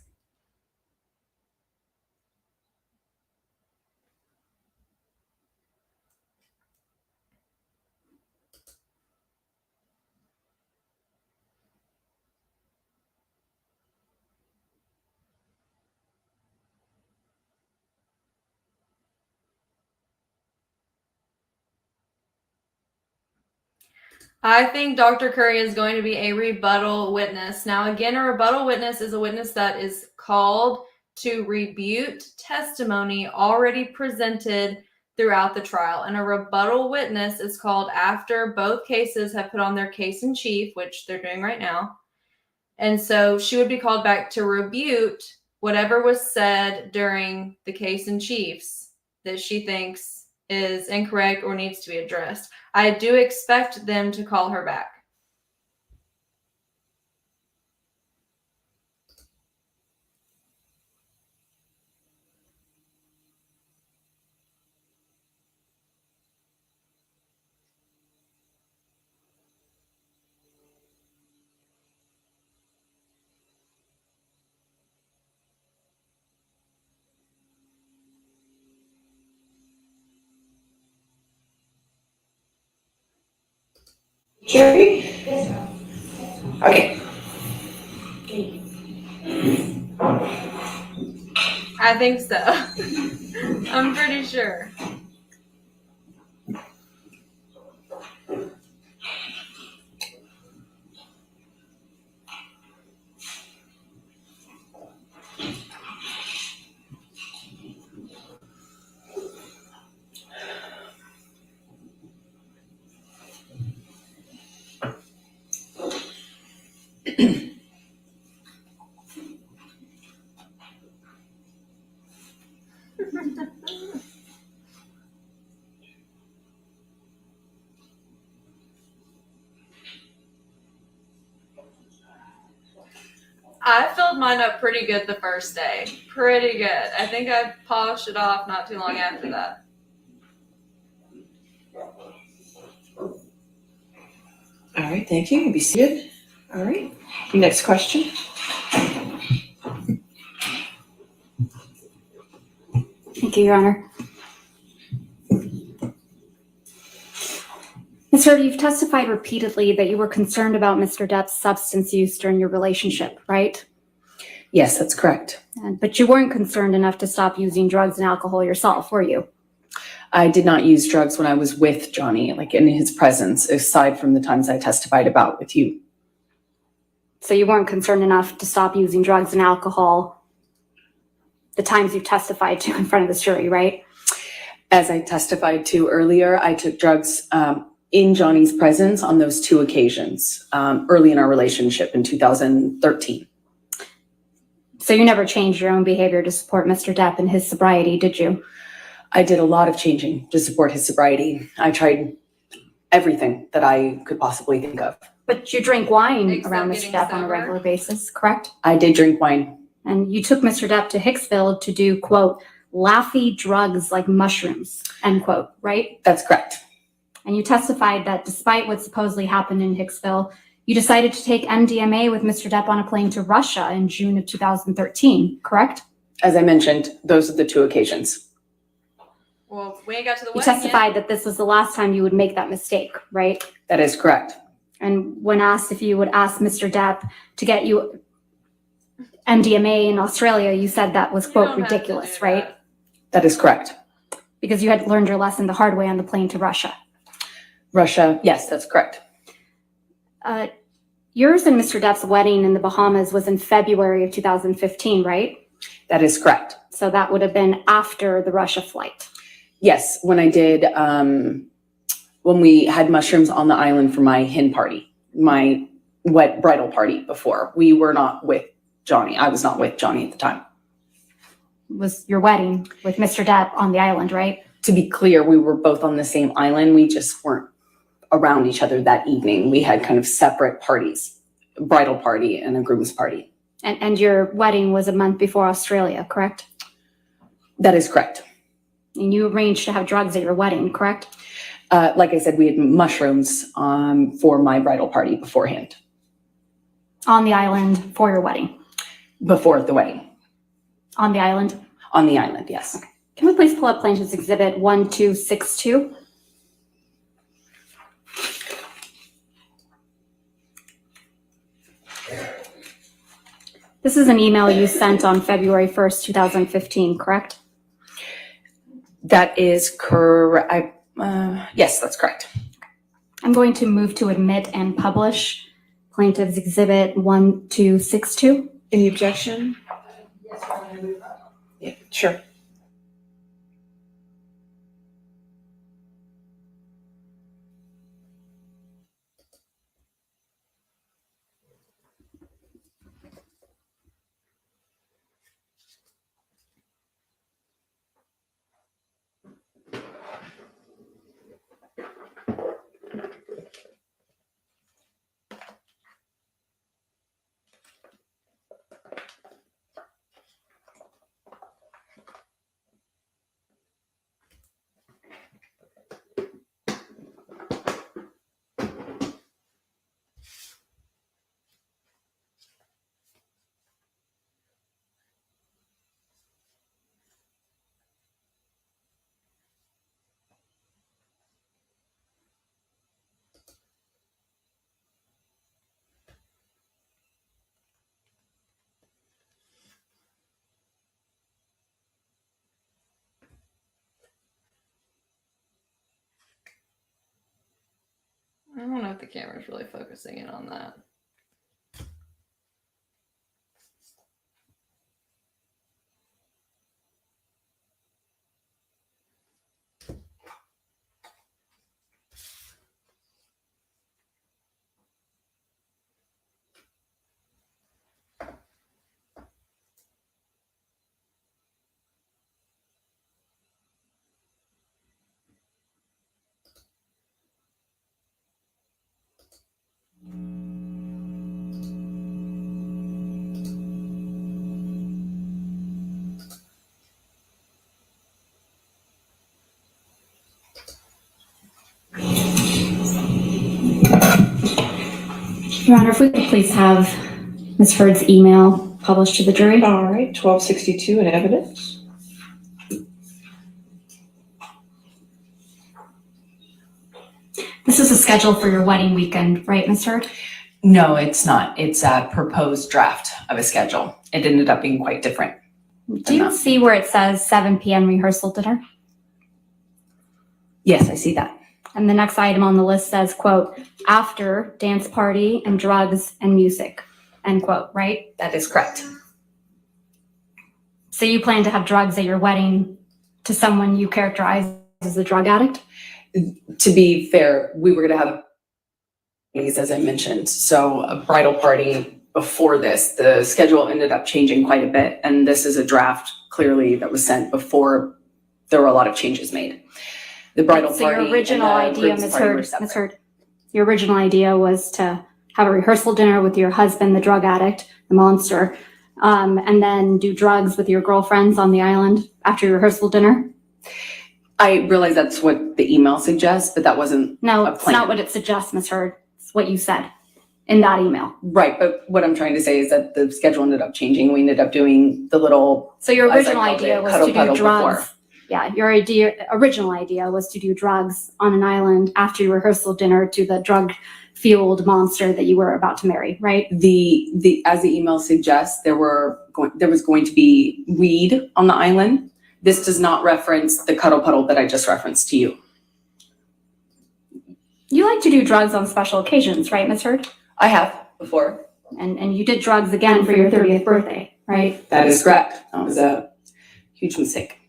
I think Dr. Curry is going to be a rebuttal witness. Now, again, a rebuttal witness is a witness that is called to rebut testimony already presented throughout the trial. And a rebuttal witness is called after both cases have put on their case in chief, which they're doing right now. And so she would be called back to rebut whatever was said during the case in chiefs that she thinks is incorrect or needs to be addressed. I do expect them to call her back. Jerry? Okay. I think so. I'm pretty sure. I filled mine up pretty good the first day. Pretty good. I think I polished it off not too long after that. All right, thank you. You be seated. All right. Next question. Thank you, Your Honor. Ms. Hurd, you've testified repeatedly that you were concerned about Mr. Depp's substance use during your relationship, right? Yes, that's correct. But you weren't concerned enough to stop using drugs and alcohol yourself, were you? I did not use drugs when I was with Johnny, like in his presence, aside from the times I testified about with you. So you weren't concerned enough to stop using drugs and alcohol the times you testified to in front of this jury, right? As I testified to earlier, I took drugs in Johnny's presence on those two occasions early in our relationship in 2013. So you never changed your own behavior to support Mr. Depp and his sobriety, did you? I did a lot of changing to support his sobriety. I tried everything that I could possibly think of. But you drink wine Except around Mr. getting Depp on a sober. regular basis, correct? I did drink wine. And you took Mr. Depp to Hicksville to do, quote, laughy drugs like mushrooms, end quote, right? That's correct. And you testified that despite what supposedly happened in Hicksville, you decided to take MDMA with Mr. Depp on a plane to Russia in June of 2013, correct? As I mentioned, those are the two occasions. Well, we ain't got to the You wedding testified that this was the last time you would make that mistake, right? That is correct. And when asked if you would ask Mr. Depp to get you MDMA in Australia, you said that was, You quote, don't have to ridiculous, do right? that. That is correct. Because you had learned your lesson the hard way on the plane to Russia. Russia, yes, that's correct. Yours and Mr. Depp's wedding in the Bahamas was in February of 2015, right? That is correct. So that would have been after the Russia flight. Yes, when I did, when we had mushrooms on the island for my hen party, my wet bridal party before. We were not with Johnny. I was not with Johnny at the time. Was your wedding with Mr. Depp on the island, right? To be clear, we were both on the same island. We just weren't around each other that evening. We had kind of separate parties, a bridal party and a groom's party. And your wedding was a month before Australia, correct? That is correct. And you arranged to have drugs at your wedding, correct? Like I said, we had mushrooms for my bridal party beforehand, On the island for your wedding? before the wedding. On the island? On the island, yes. Can we please pull up Plaintiff's Exhibit 1262? This is an email you sent on February 1st, 2015, correct? That is correct. Yes, that's correct. I'm going to move to admit and publish Plaintiff's Exhibit 1262. Any objection? Yeah, sure. I don't know if the camera's really focusing in on that. Your Honor, if we could please have Ms. Heard's email published to the jury. All right, 1262 in evidence. This is a schedule for your wedding weekend, right, Ms. Heard? No, it's not. It's a proposed draft of a schedule. It ended up being quite different. Do you see where it says 7 p.m. rehearsal dinner? Yes, I see that. And the next item on the list says, quote, after dance party and drugs and music, end quote, right? That is correct. So you plan to have drugs at your wedding to someone you characterize as a drug addict? To be fair, we were going to have parties, as I mentioned. So a bridal party before this, the schedule ended up changing quite a bit. And this is a draft clearly that was sent before there were a lot of changes made. The bridal So party your original and the idea, groom's Ms. party were Heard, separate. Ms. Heard, your original idea was to have a rehearsal dinner with your husband, the drug addict, the monster, and then do drugs with your girlfriends on the island after your rehearsal dinner? I realize that's what the email suggests, but that wasn't No, a it's plan. not what it suggests, Ms. Heard. It's what you said in that email. Right, but what I'm trying to say is that the schedule ended up changing. We ended up doing the little, So your as I original called idea it, was cuddle to do puddle drugs. before. Yeah, your original idea was to do drugs on an island after your rehearsal dinner to the drug-fueled monster that you were about to marry, right? The as the email suggests, there was going to be weed on the island. This does not reference the cuddle puddle that I just referenced to you. You like to do drugs on special occasions, right, Ms. Heard? I have before. And you did drugs again for your 30th birthday, right? That is correct. That was a huge mistake.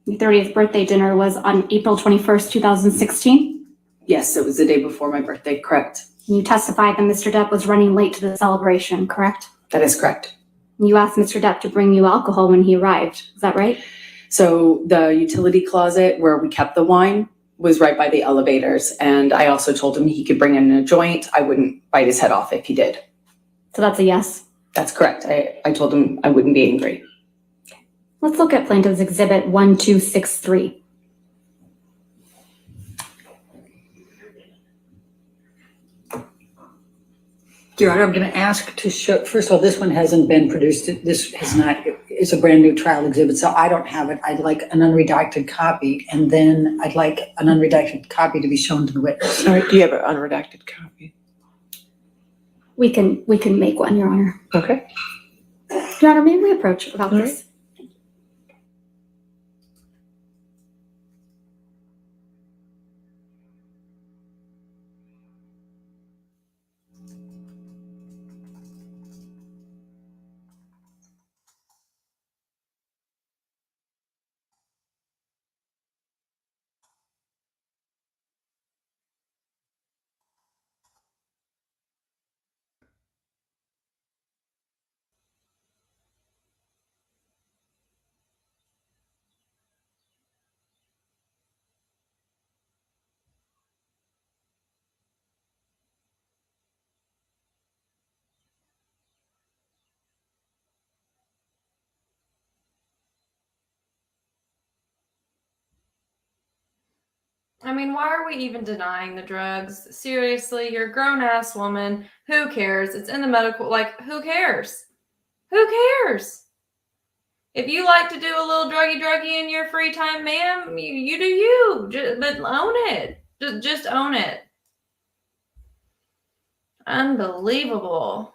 Your 30th birthday dinner was on April 21st, 2016. Yes, it was the day before my birthday, correct. You testified that Mr. Depp was running late to the celebration, correct? That is correct. You asked Mr. Depp to bring you alcohol when he arrived, is that right? So the utility closet where we kept the wine was right by the elevators. And I also told him he could bring in a joint. I wouldn't bite his head off if he did. So that's a yes. That's correct. I told him I wouldn't be angry. Let's look at Plaintiff's Exhibit 1263. Your Honor, I'm going to ask to show, first of all, this one hasn't been produced. This has not, it's a brand new trial exhibit, so I don't have it. I'd like an unredacted copy, and then I'd like an unredacted copy to be shown to the witness. All right, do you have an unredacted copy? We can make one, Your Honor. Okay. Your Honor, may we approach about All this? I mean, why are we even denying the drugs? Seriously, you're a grown-ass woman. Who cares? It's in the medical, like, who cares? Who cares? If you like to do a little druggy in your free time, ma'am, you do you. But own it. Just own it. Unbelievable.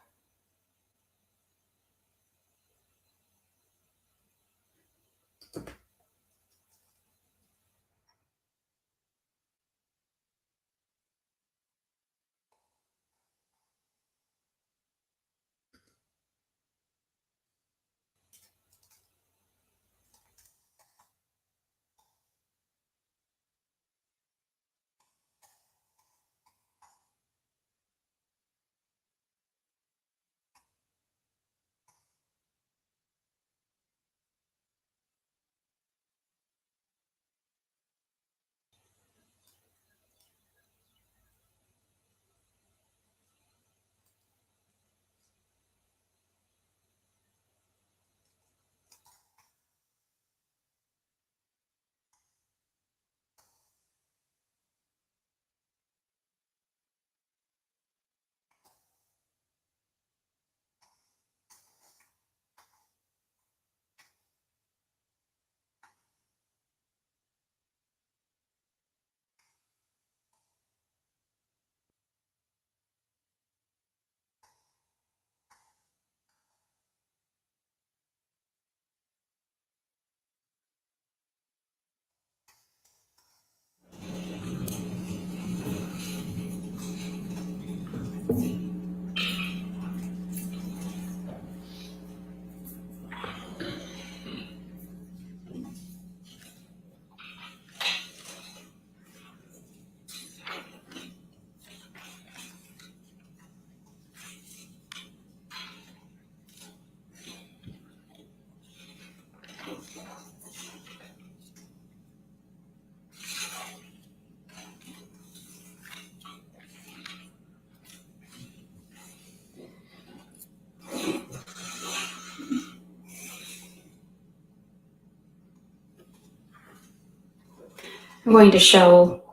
I'm going to show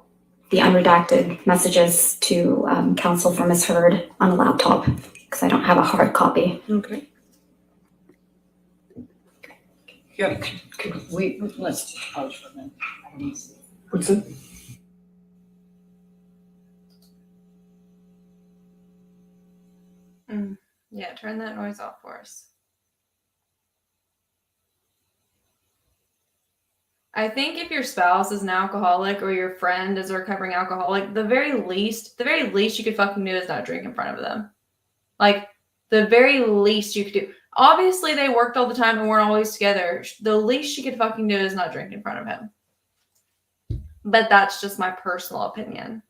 the unredacted messages to counsel for Ms. Heard on a laptop because I don't have a hard copy. Okay. Yeah, could we, let's just pause for a minute. I need to see. What's it? Yeah, turn that noise off for us. I think if your spouse is an alcoholic or your friend is a recovering alcoholic, the very least you could fucking do is not drink in front of them. Like, the very least you could do. Obviously, they worked all the time and weren't always together. The least you could fucking do is not drink in front of him. But that's just my personal opinion.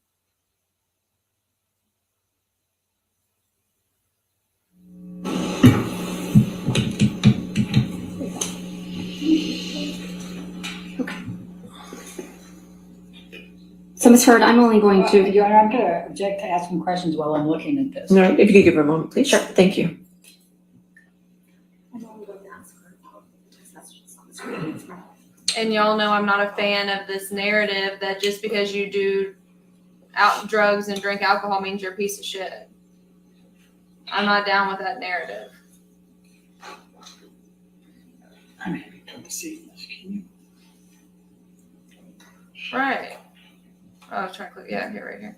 So Ms. Heard, I'm only going to. Your Honor, I'm gonna object to asking questions while I'm looking at this. No, if you could give her a moment, please. Sure. Thank you. And y'all know I'm not a fan of this narrative that just because you do drugs and drink alcohol means you're a piece of shit. I'm not down with that narrative. I'm having trouble seeing this, can you? Right. Oh, I was trying to click. Yeah, here, right here.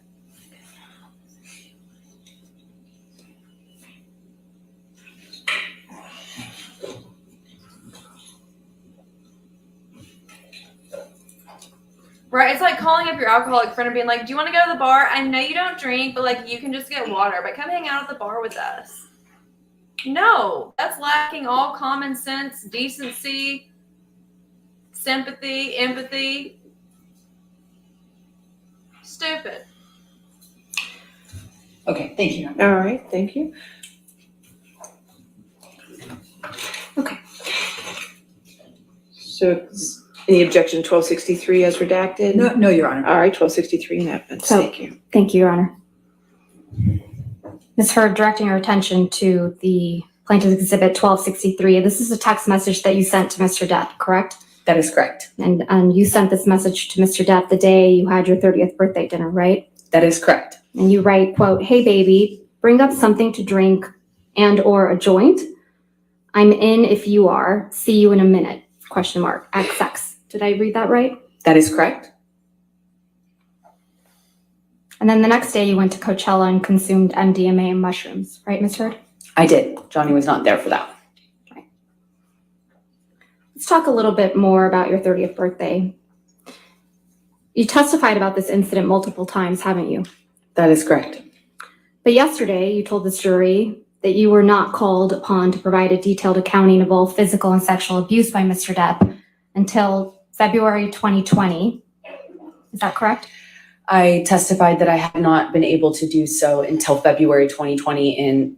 Right, it's like calling up your alcoholic friend and being like, do you want to go to the bar? I know you don't drink, but like you can just get water, but come hang out at the bar with us. No, that's lacking all common sense, decency, sympathy, empathy. Stupid. Okay, thank you. Your Honor. All right, thank you. Okay. So any objection 1263 as redacted? No, Your Honor. All right, 1263 happens. So- Thank you. Thank you, Your Honor. Ms. Heard, directing our attention to the Plaintiff's Exhibit 1263. This is a text message that you sent to Mr. Depp, correct? That is correct. And you sent this message to Mr. Depp the day you had your 30th birthday dinner, right? That is correct. And you write, quote, "Hey baby, bring up something to drink and or a joint. I'm in if you are. See you in a minute, question mark, XX." Did I read that right? That is correct. And then the next day you went to Coachella and consumed MDMA and mushrooms, right, Ms. Heard? I did. Johnny was not there for that. Let's talk a little bit more about your 30th birthday. You testified about this incident multiple times, haven't you? That is correct. But yesterday you told this jury that you were not called upon to provide a detailed accounting of all physical and sexual abuse by Mr. Depp until February 2020. Is that correct? I testified that I had not been able to do so until February 2020 in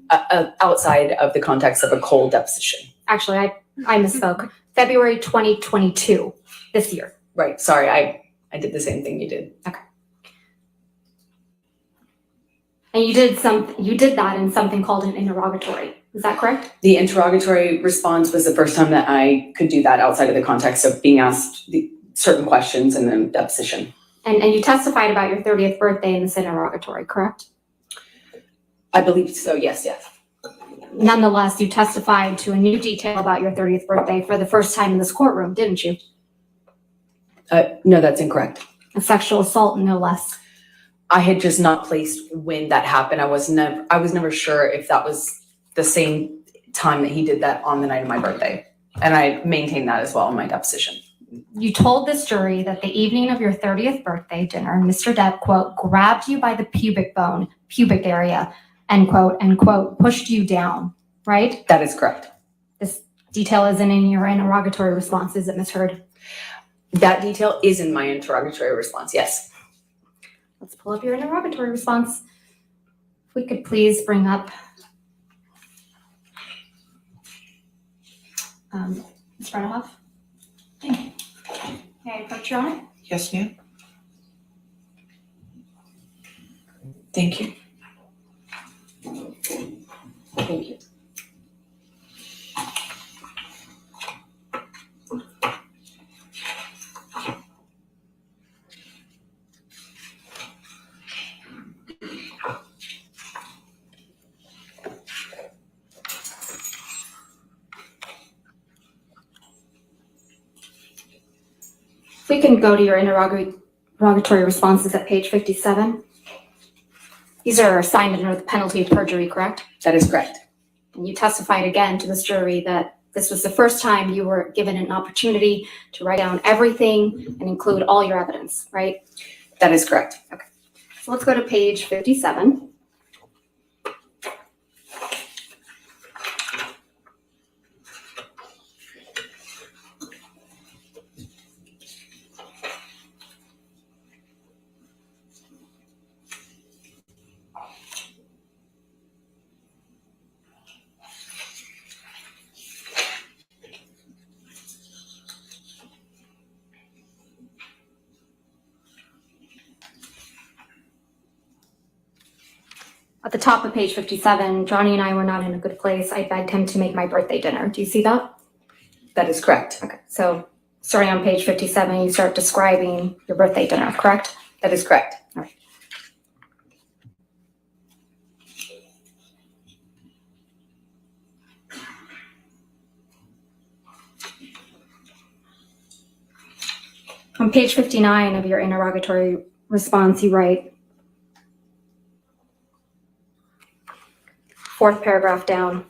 outside of the context of a cold deposition. Actually, I misspoke. February 2022, this year. Right. Sorry, I did the same thing you did. And you did that in something called an interrogatory. Is that correct? The interrogatory response was the first time that I could do that outside of the context of being asked certain questions in the deposition. And you testified about your 30th birthday in this interrogatory, correct? I believe so, yes. Nonetheless, you testified to a new detail about your 30th birthday for the first time in this courtroom, didn't you? No, that's incorrect. A sexual assault, no less. I had just not placed when that happened. I was never sure if that was the same time that he did that on the night of my birthday. And I maintained that as well in my deposition. You told this jury that the evening of your 30th birthday dinner, Mr. Depp, quote, grabbed you by the pubic area, end quote, pushed you down, right? That is correct. This detail isn't in your interrogatory response, is it, Ms. Heard? That detail is in my interrogatory response, yes. Let's pull up your interrogatory response. If we could please bring up Ms. Renohoff. Thank you. May I approach your honor? Yes, ma'am. Thank you. Thank you. we can go to your interrogatory responses at page 57. These are signed under the penalty of perjury, correct? That is correct. And you testified again to this jury that this was the first time you were given an opportunity to write down everything and include all your evidence, right? That is correct. So let's go to page 57. At the top of page 57, Johnny and I were not in a good place. I begged him to make my birthday dinner. Do you see that? That is correct. Okay, so starting on page 57, you start describing your birthday dinner, correct? That is correct. All right. On page 59 of your interrogatory response, you write, fourth paragraph down,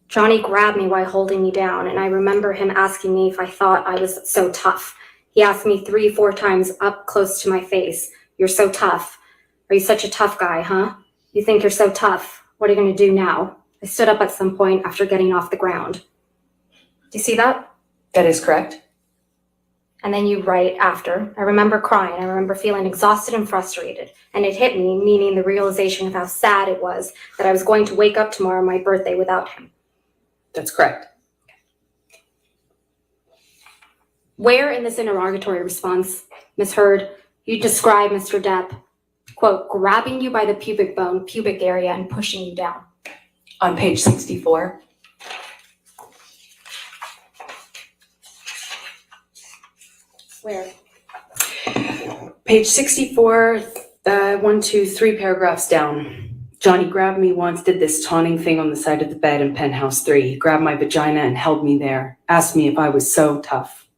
Johnny grabbed me while holding me down, and I remember him asking me if I thought I was so tough. He asked me 3-4 times up close to my face, "You're so tough. Are you such a tough guy, huh? You think you're so tough. What are you going to do now?" I stood up at some point after getting off the ground. Do you see that? That is correct. And then you write after, I remember crying. I remember feeling exhausted and frustrated. And it hit me, meaning the realization of how sad it was that I was going to wake up tomorrow, my birthday, without him. That's correct. Where in this interrogatory response, Ms. Heard, you describe Mr. Depp, quote, grabbing you by the pubic bone, pubic area, and pushing you down? On page 64. Where? Page 64, 1, 2, 3 paragraphs down. Johnny grabbed me once, did this taunting thing on the side of the bed in penthouse 3. He grabbed my vagina and held me there. Asked me if I was so tough.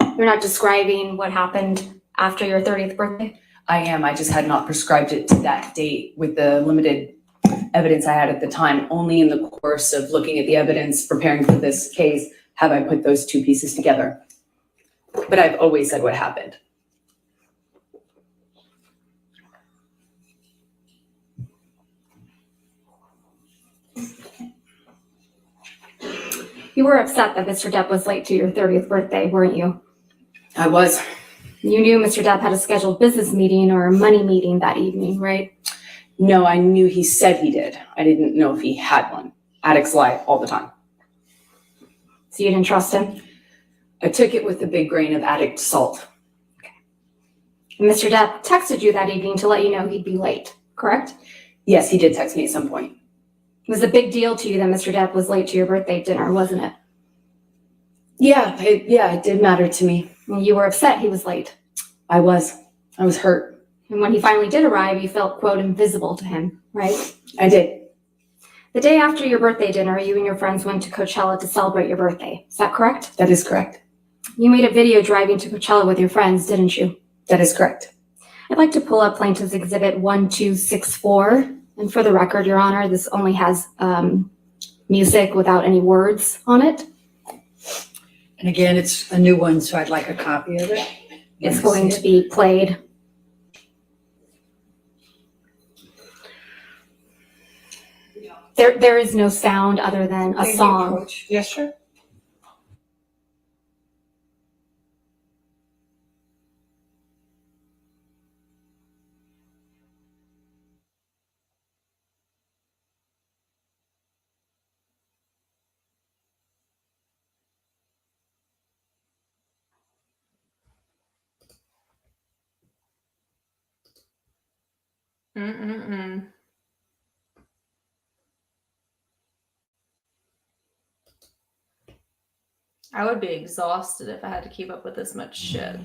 You're not describing what happened after your 30th birthday? I am. I just had not prescribed it to that date with the limited evidence I had at the time. Only in the course of looking at the evidence, preparing for this case, have I put those two pieces together. But I've always said what happened. You were upset that Mr. Depp was late to your 30th birthday, weren't you? I was. You knew Mr. Depp had a scheduled business meeting or a money meeting that evening, right? No, I knew he said he did. I didn't know if he had one. Addicts lie all the time. So you didn't trust him? I took it with a big grain of addict salt. Okay. And Mr. Depp texted you that evening to let you know he'd be late, correct? Yes, he did text me at some point. It was a big deal to you that Mr. Depp was late to your birthday dinner, wasn't it? Yeah, it did matter to me. And you were upset he was late. I was hurt. And when he finally did arrive, you felt, quote, invisible to him, right? I did. The day after your birthday dinner, you and your friends went to Coachella to celebrate your birthday. Is that correct? That is correct. You made a video driving to Coachella with your friends, didn't you? That is correct. I'd like to pull up Plaintiff's Exhibit 1264. And for the record, Your Honor, this only has music without any words on it. And again, it's a new one, so I'd like a copy of it. It's going to be played. There is no sound other than a song. Yes, sure. I would be exhausted if I had to keep up with this much shit.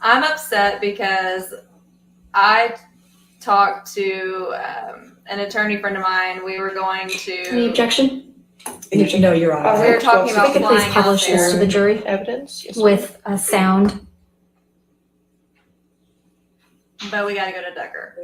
I'm upset because I talked to an attorney friend of mine. We were going to. Any objection? No, Your Honor. We were talking If about we could please flying out publish this to there. the jury Evidence? Yes, with a sound. But we got to go to Decker.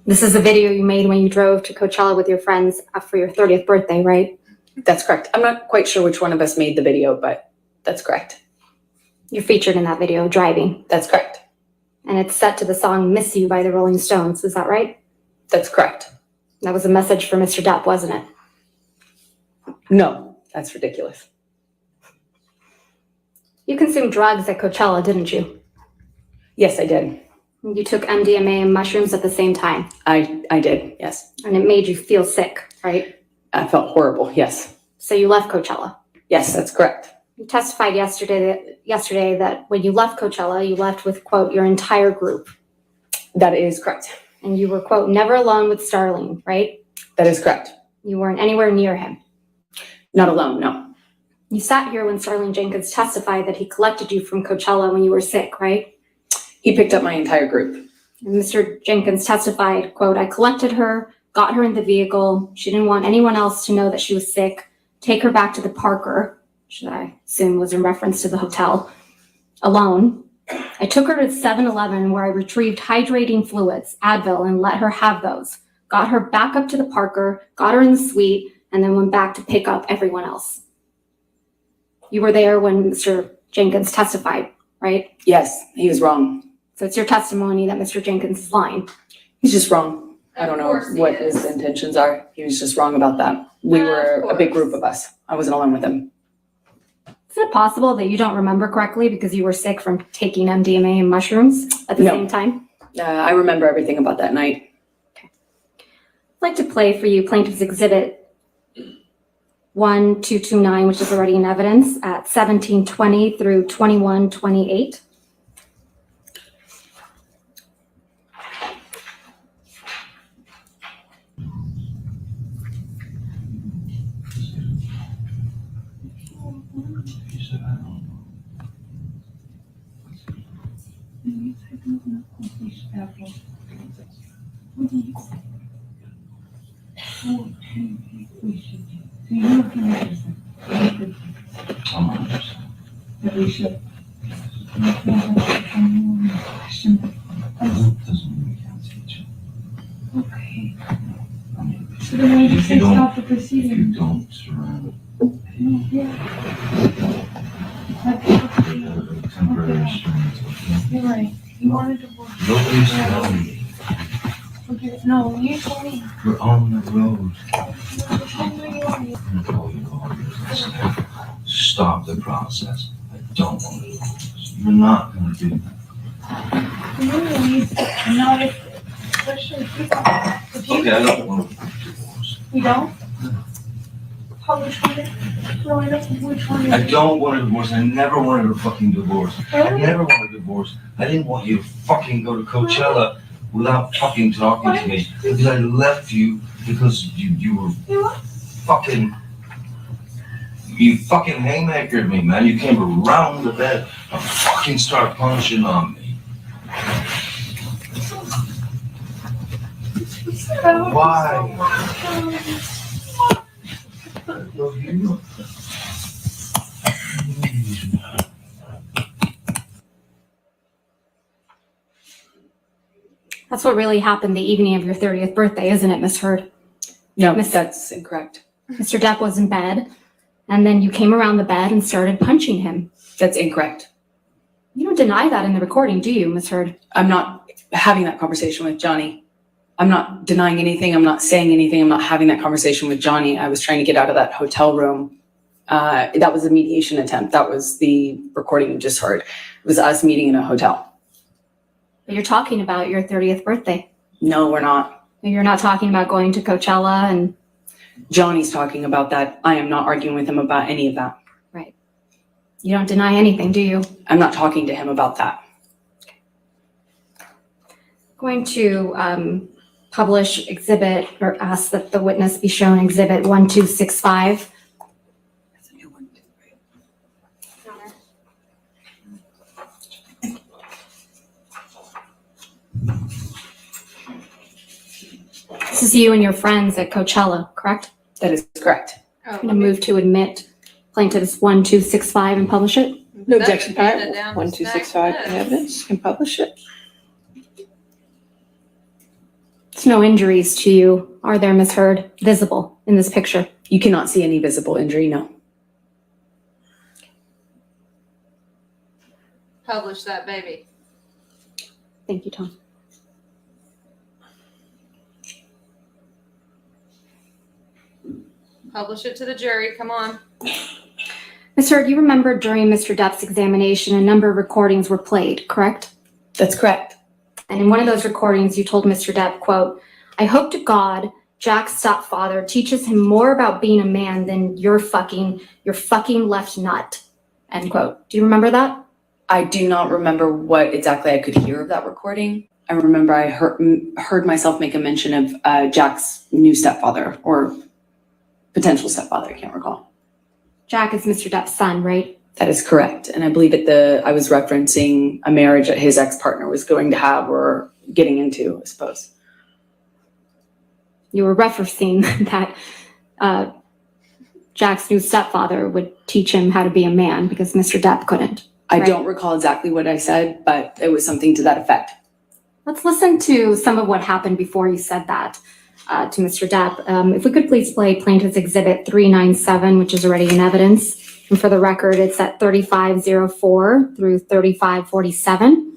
This is a video you made when you drove to Coachella with your friends for your 30th birthday, right? That's correct. I'm not quite sure which one of us made the video, but that's correct. You're featured in that video driving, That's correct. and it's set to the song Miss You by the Rolling Stones. Is that right? That's correct. That was a message for Mr. Depp, wasn't it? No, that's ridiculous. You consumed drugs at Coachella, didn't you? Yes, I did. You took MDMA and mushrooms at the same time, I did, yes. and it made you feel sick, right? I felt horrible, yes. So you left Coachella. Yes, that's correct. You testified yesterday that when you left Coachella, you left with, quote, your entire group, That is correct. and you were, quote, never alone with Starling, right? That is correct. You weren't anywhere near him. Not alone, no. You sat here when Starling Jenkins testified that he collected you from Coachella when you were sick, right? He picked up my entire group. And Mr. Jenkins testified, quote, I collected her, got her in the vehicle. She didn't want anyone else to know that she was sick. Take her back to the Parker, which I assume was in reference to the hotel, alone. I took her to 7-Eleven where I retrieved hydrating fluids, Advil, and let her have those. Got her back up to the Parker, got her in the suite, and then went back to pick up everyone else. You were there when Mr. Jenkins testified, right? Yes, he was wrong. So it's your testimony that Mr. Jenkins is lying. He's just wrong. I don't know Of course he what is. his intentions are. He was just wrong about that. We Of were a big course. group of us. I wasn't alone with him. Is it possible that you don't remember correctly because you were sick from taking MDMA and mushrooms at the No. same time? I remember everything about that night. I'd like to play for you Plaintiff's Exhibit 1229, which is already in evidence, at 1720 through 2128. Okay. So then why did you say stop the proceeding? If you don't surrender. Temporary restraints. You're right. You wanted to work. Nobody's telling me. Okay, no, you told me. We're on the road. I'm gonna call you lawyers. Stop the process. I don't want to lose. You're not gonna do that. Really, not if, especially if you, Okay, I don't want to divorce. you don't. How, which one? No, I don't, which one? I don't want a divorce. I never wanted a fucking divorce. I Really? never wanted a divorce. I didn't want you to fucking go to Coachella without fucking talking to me. Because I left you because you were fucking, you fucking haymakered me, man. You came around the bed and fucking start punching on me. Why? I love you. That's what really happened the evening of your 30th birthday, isn't it, Miss Heard? No, Miss- that's incorrect. Mr. Depp was in bed, and then you came around the bed and started punching him. That's incorrect. You don't deny that in the recording, do you, Miss Heard? I'm not having that conversation with Johnny. I'm not denying anything. I'm not saying anything. I'm not having that conversation with Johnny. I was trying to get out of that hotel room. That was a mediation attempt. That was the recording you just heard. It was us meeting in a hotel. But you're talking about your 30th birthday. No, we're not. You're not talking about going to Coachella and Johnny's talking about that. I am not arguing with him about any of that. right. You don't deny anything, do you? I'm not talking to him about that. Going to publish exhibit or ask that the witness be shown exhibit 1265. This is you and your friends at Coachella, correct? That is correct. I'm going to move to admit plaintiff's 1265 and publish it. No That's objection. All handed right, down 1265 back in then. evidence, can publish it. There's no injuries to you, are there, Ms. Heard, visible in this picture? You cannot see any visible injury, no. Publish that baby. Thank you, Tom. Publish it to the jury. Come on. Ms. Heard, you remember during Mr. Depp's examination, a number of recordings were played, correct? That's correct. And in one of those recordings, you told Mr. Depp, quote, "I hope to God Jack's stepfather teaches him more about being a man than your fucking left nut," end quote. Do you remember that? I do not remember what exactly I could hear of that recording. I remember I heard myself make a mention of Jack's new stepfather or potential stepfather. I can't recall. Jack is Mr. Depp's son, right? That is correct. And I believe I was referencing a marriage that his ex-partner was going to have or getting into, I suppose. You were referencing that Jack's new stepfather would teach him how to be a man because Mr. Depp couldn't. I right? don't recall exactly what I said, but it was something to that effect. Let's listen to some of what happened before you said that to Mr. Depp. If we could please play Plaintiff's Exhibit 397, which is already in evidence. And for the record, it's at 3504 through 3547.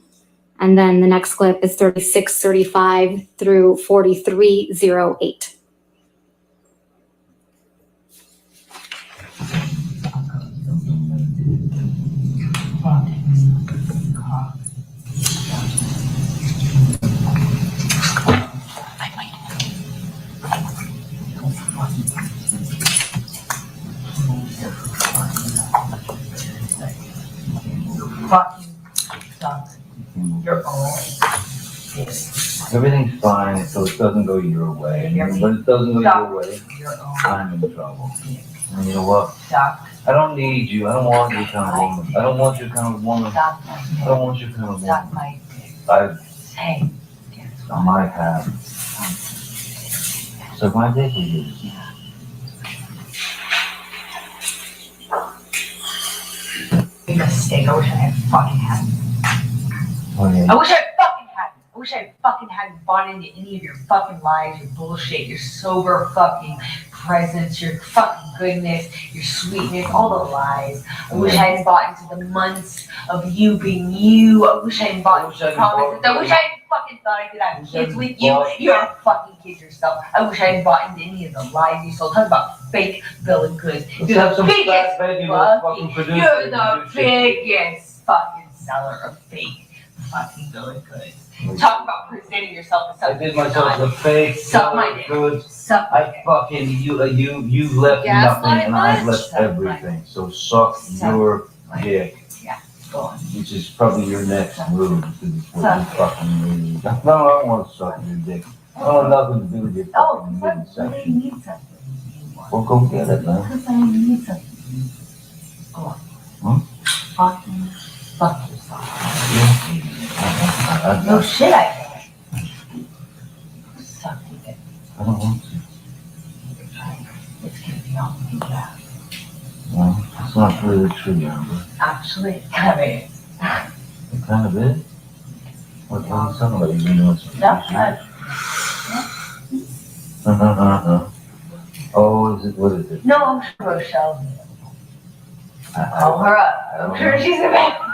And then the next clip is 3635 through 4308. You're always Everything's fine, so it doesn't go your way. And when it doesn't go your way, I'm in trouble. And you know what? I don't need you. I don't want your kind of woman. I don't want your kind of woman. I don't want your kind of woman. I might have. So my dick is yours. a mistake. I wish I had fucking had. Oh, yeah. I wish I fucking hadn't. I wish I fucking hadn't bought into any of your fucking lies, your bullshit, your sober fucking presence, your fucking goodness, your sweetness, all the lies. I wish I hadn't bought into the months of you being you. I wish I hadn't bought into the promises. I wish I hadn't fucking thought I could have kids with you. You're a fucking kid yourself. I wish I hadn't bought into any of the lies you sold. Talk about fake bill of goods. You're the biggest you're the biggest fucking seller of fake fucking bill of goods. Talk about presenting yourself as I something did you're myself not. a fake. Suck my dick. Good. Suck my I dick. fucking you left Gaslight nothing and I much? left everything. So suck your dick. Go on. Which is probably your next move. Is what you fucking move. No, I don't want to suck your dick. I don't want nothing to do with your Oh, fucking what? midsection. You need something. Well, go get it, man. Because I need something. Go on. Hmm? Fucking fuck yourself. I No shit, I can't. Suck your dick. don't want to. It's gonna be all me, yeah. Well, it's not really true, Amber. Actually, it kind of is. It kind of is. What kind of somebody you know it's Oh, is it? What is it? No, I'm sure Rochelle's call her up. I'm sure she's available.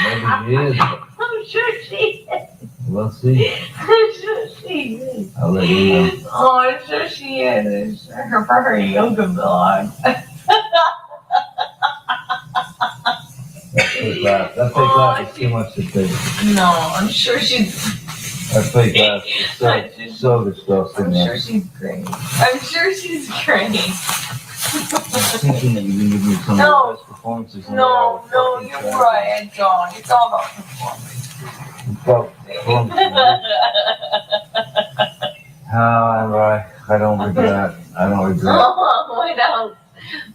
Maybe she is. I'm sure she is. We'll see. I'm sure she is. I'll let you know. Oh, I'm sure she is. I'm sure for her yoga blog. That fake laugh. That fake laugh is too much to take. No, I'm sure she's. That fake laugh is so disgusting. I'm man. sure she's great. I'm sure she's great. thinking that you can give me some No. of the best performances. in the world. No, Fucking you're trash. right, John. It's all about performance. Performances. I don't regret. I don't regret. What else?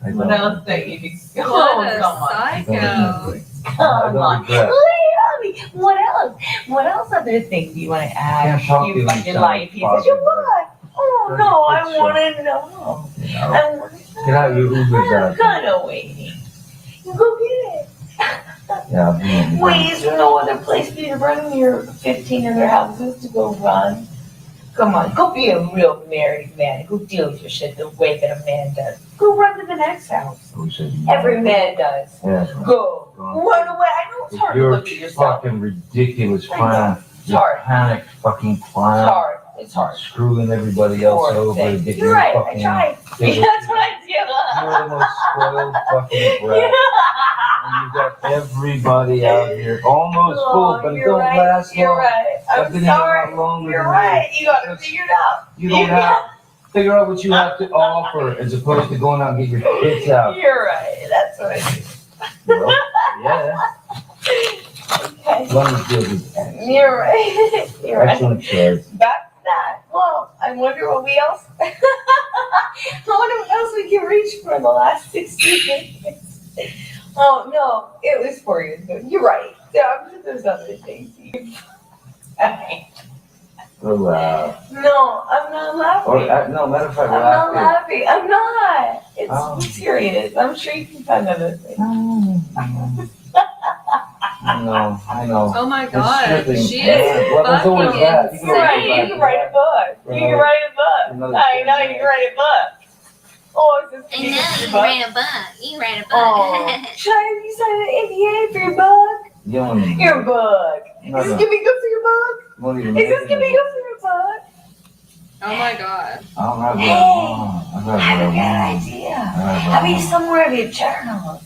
I What don't. else that you can? What Oh, a come on. psycho. Come on. regret. Lay on me. What else? What else other things do you want to add? Can't talk to you You when fucking you life. sound You said you positive. what? Oh Dirty no, I picture. want to know. You I know? want to know. Get out your Ubers I'm out. kind of waiting. You go get it. Yeah, I'll be in. Wait, is there no other place for you to run your 15 other houses to go run? Come on, go be a real married man. Go deal with your shit the way that a man does. Go run to the next house. Every man does. Yeah. Go. Run away. I know it's hard to You're look at yourself. fucking ridiculous I clown. It's You're hard. panic fucking It's clown. hard. It's hard. Screwing everybody else Poor over. thing. Getting You're your right. I fucking tried. thing. That's what I do. You're the most spoiled fucking brat. And you got everybody out here almost full, but it you're don't right. last You're long. right. I've I'm been here a sorry. lot longer You're than right. You got to That's- figure it out. You don't have figure out what you have to offer as opposed to going out and get your tits out. You're right. That's what I do. Well, yeah. Okay. London feels is You're right. You're right. excellent choice. Back to that. Well, I wonder what we else. I wonder what else we can reach for in the last 60 minutes. Oh no, it was 4 years ago. You're right. I'm sure there's other things. So loud. No, I'm not laughing. Or, no, matter of fact, I'm not laugh. laughing. I'm not. It's Oh. serious. I'm sure you can find other things. No, I know. Oh my It's god, stripping. she Yeah, is well, there's always fucking that. You can You're right. insane. You can write a book. You can write a book. Another I know thing. you can write a book. Oh, is this your book? a book. You write a Oh, should I have you sign an NDA for your book? You don't even. Your book. No, Is this no. gonna be good for your book? Won't even Is make this it. gonna be good for your book? Oh my god. I'll have Hey, what I want. I'll I have have a what good I want. idea. I'll have How what I about want. somewhere of your journals?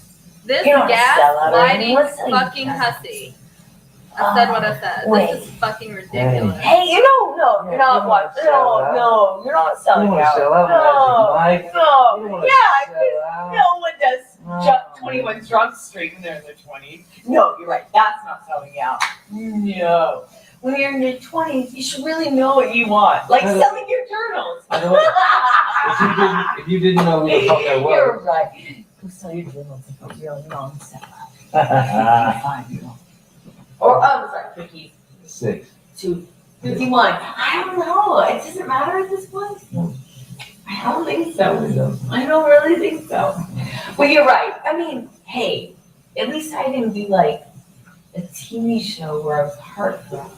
This You don't sell out or anything. gaslighting Let's say- fucking hussy. I said what I said. Wait. This is fucking ridiculous. Hey, you don't know. Yeah, You're not you don't what? sell out. No, you're not You selling wanna out. sell out, No, Magic Mike? no. You wanna Yeah, sell out? no one does. No. 21 Drunk Street when they're in their 20s. No, you're right. That's not selling out. No. When you're in your 20s, you should really know what you want. Like I don't- selling your journals. I don't- If you didn't know who the fuck I You're was. right. Go sell your journals like a real non-sellout. 5-year-old. Or, I'm sorry, cookies. 6. 251. I don't know. It doesn't matter at this point. No. I don't think It so. really doesn't. I don't really think so. Well, you're right. I mean, hey, at least I didn't do like a TV show where I was heartbroken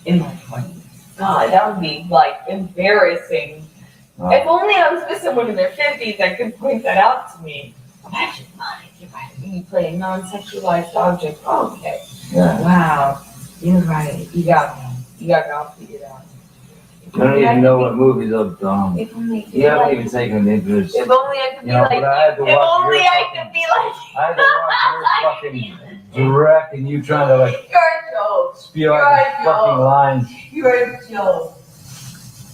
in my 20s. God, that would be like embarrassing. If only I was with someone in their 50s that could point that out to me. Imagine mine. You're right. You play a non-sexualized object. Oh, okay. Yeah. Wow. You're right. You got me. You got me all figured out. I don't even know what movies I've done. If only You haven't even taken an interest. If only I could be You know, like but I had to you. If watch only your I fucking- could be like I had to watch your fucking direct and you trying to like You're a joke. spew out these fucking lines. You're a joke.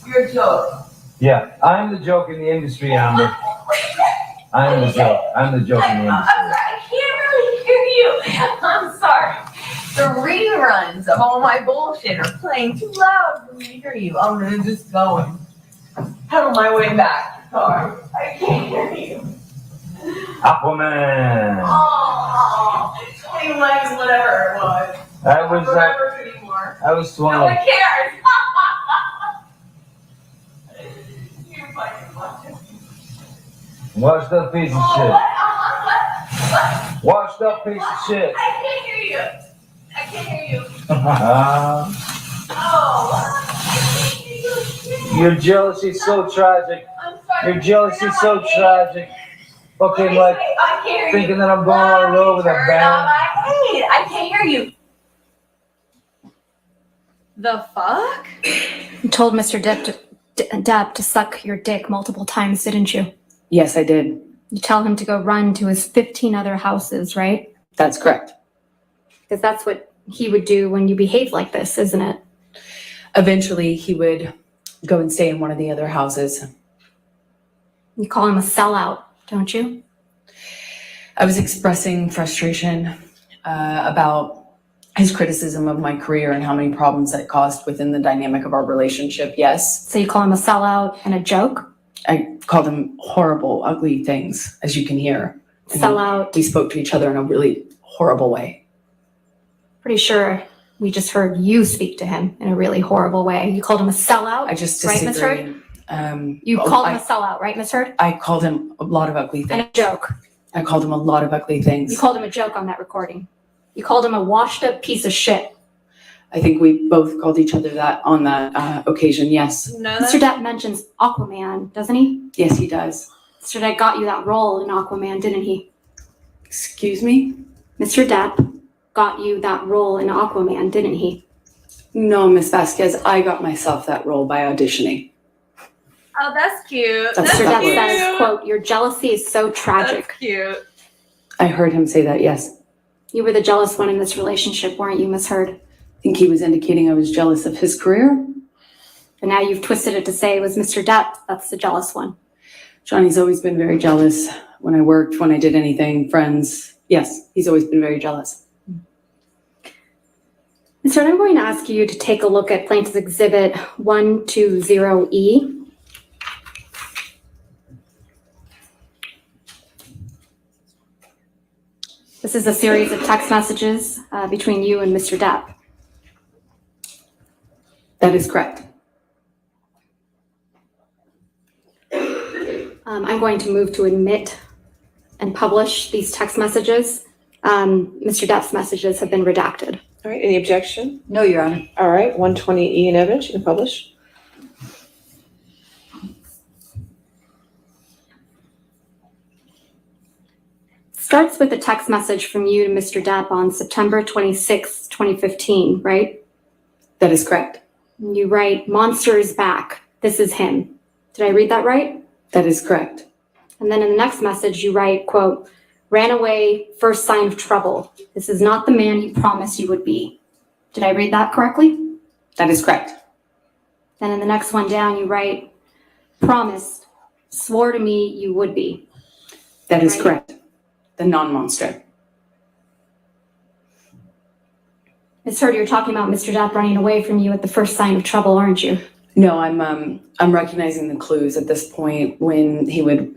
You're a joke. Yeah, I'm the joke in the industry, Amber. I'm the joke. I'm the joke in the I'm industry. sorry. I can't really hear you. I'm sorry. The reruns of all my bullshit are playing too loud for me to hear you. I'm gonna just go and pedal my way back. Sorry. I can't hear you. Aquaman. Oh, 21, whatever it was. I I was don't remember it anymore. I was No one 20. cares. You're fucking watching. Washed up piece of Oh, shit. what? Washed up piece of shit. I can't hear you. I can't hear you. Oh. Your jealousy's so tragic. I'm sorry. Your jealousy's so tragic. Fucking like I can't hear thinking you. that I'm going on a road with a Turn band. on my heat. I can't hear you. The fuck? You told Mr. Depp to suck your dick multiple times, didn't you? Yes, I did. You tell him to go run to his 15 other houses, right? That's correct. Because that's what he would do when you behave like this, isn't it? Eventually, he would go and stay in one of the other houses. You call him a sellout. don't you? I was expressing frustration about his criticism of my career and how many problems that caused within the dynamic of our relationship. Yes. So you call him a sellout and a joke? I called him horrible, ugly things, as you can hear. And Sellout. we spoke to each other in a really horrible way. Pretty sure we just heard you speak to him in a really horrible way. You called him a sellout? I just Right, Ms. disagree. You called him a sellout, right, Ms. Heard? I called him a lot of ugly And things. a joke. I called him a lot of ugly things. You called him a joke on that recording. You called him a washed up piece of shit. I think we both called each other that on that occasion, yes. No, Mr. Depp mentions Aquaman, doesn't he? Yes, he does. Mr. Depp got you that role in Aquaman, didn't he? Excuse me? Mr. Depp got you that role in Aquaman, didn't he? No, Miss Vasquez, I got myself that role by auditioning. Oh, that's cute. That's Mr. that Depp word. says, quote, your jealousy is so tragic. That's cute. I heard him say that, yes. You were the jealous one in this relationship, weren't you, Miss Heard? I think he was indicating I was jealous of his career. But now you've twisted it to say it was Mr. Depp that's the jealous one. Johnny's always been very jealous when I worked, when I did anything, friends. Yes, he's always been very jealous. Ms. Heard, I'm going to ask you to take a look at Plaintiff's Exhibit 120E. This is a series of text messages between you and Mr. Depp. That is correct. I'm going to move to admit and publish these text messages. Mr. Depp's messages have been redacted. All right, any objection? No, Your Honor. All right, 120E in evidence, you can publish. Starts with a text message from you to Mr. Depp on September 26, 2015, right? That is correct. You write, "Monster is back. This is him." Did I read that right? That is correct. And then in the next message, you write, quote, "Ran away, first sign of trouble. This is not the man you promised you would be." Did I read that correctly? That is correct. Then in the next one down, you write, "Promised, swore to me you would be." That is Right. correct. The non-monster. Ms. Heard, you're talking about Mr. Depp running away from you at the first sign of trouble, aren't you? No, I'm recognizing the clues at this point. When he would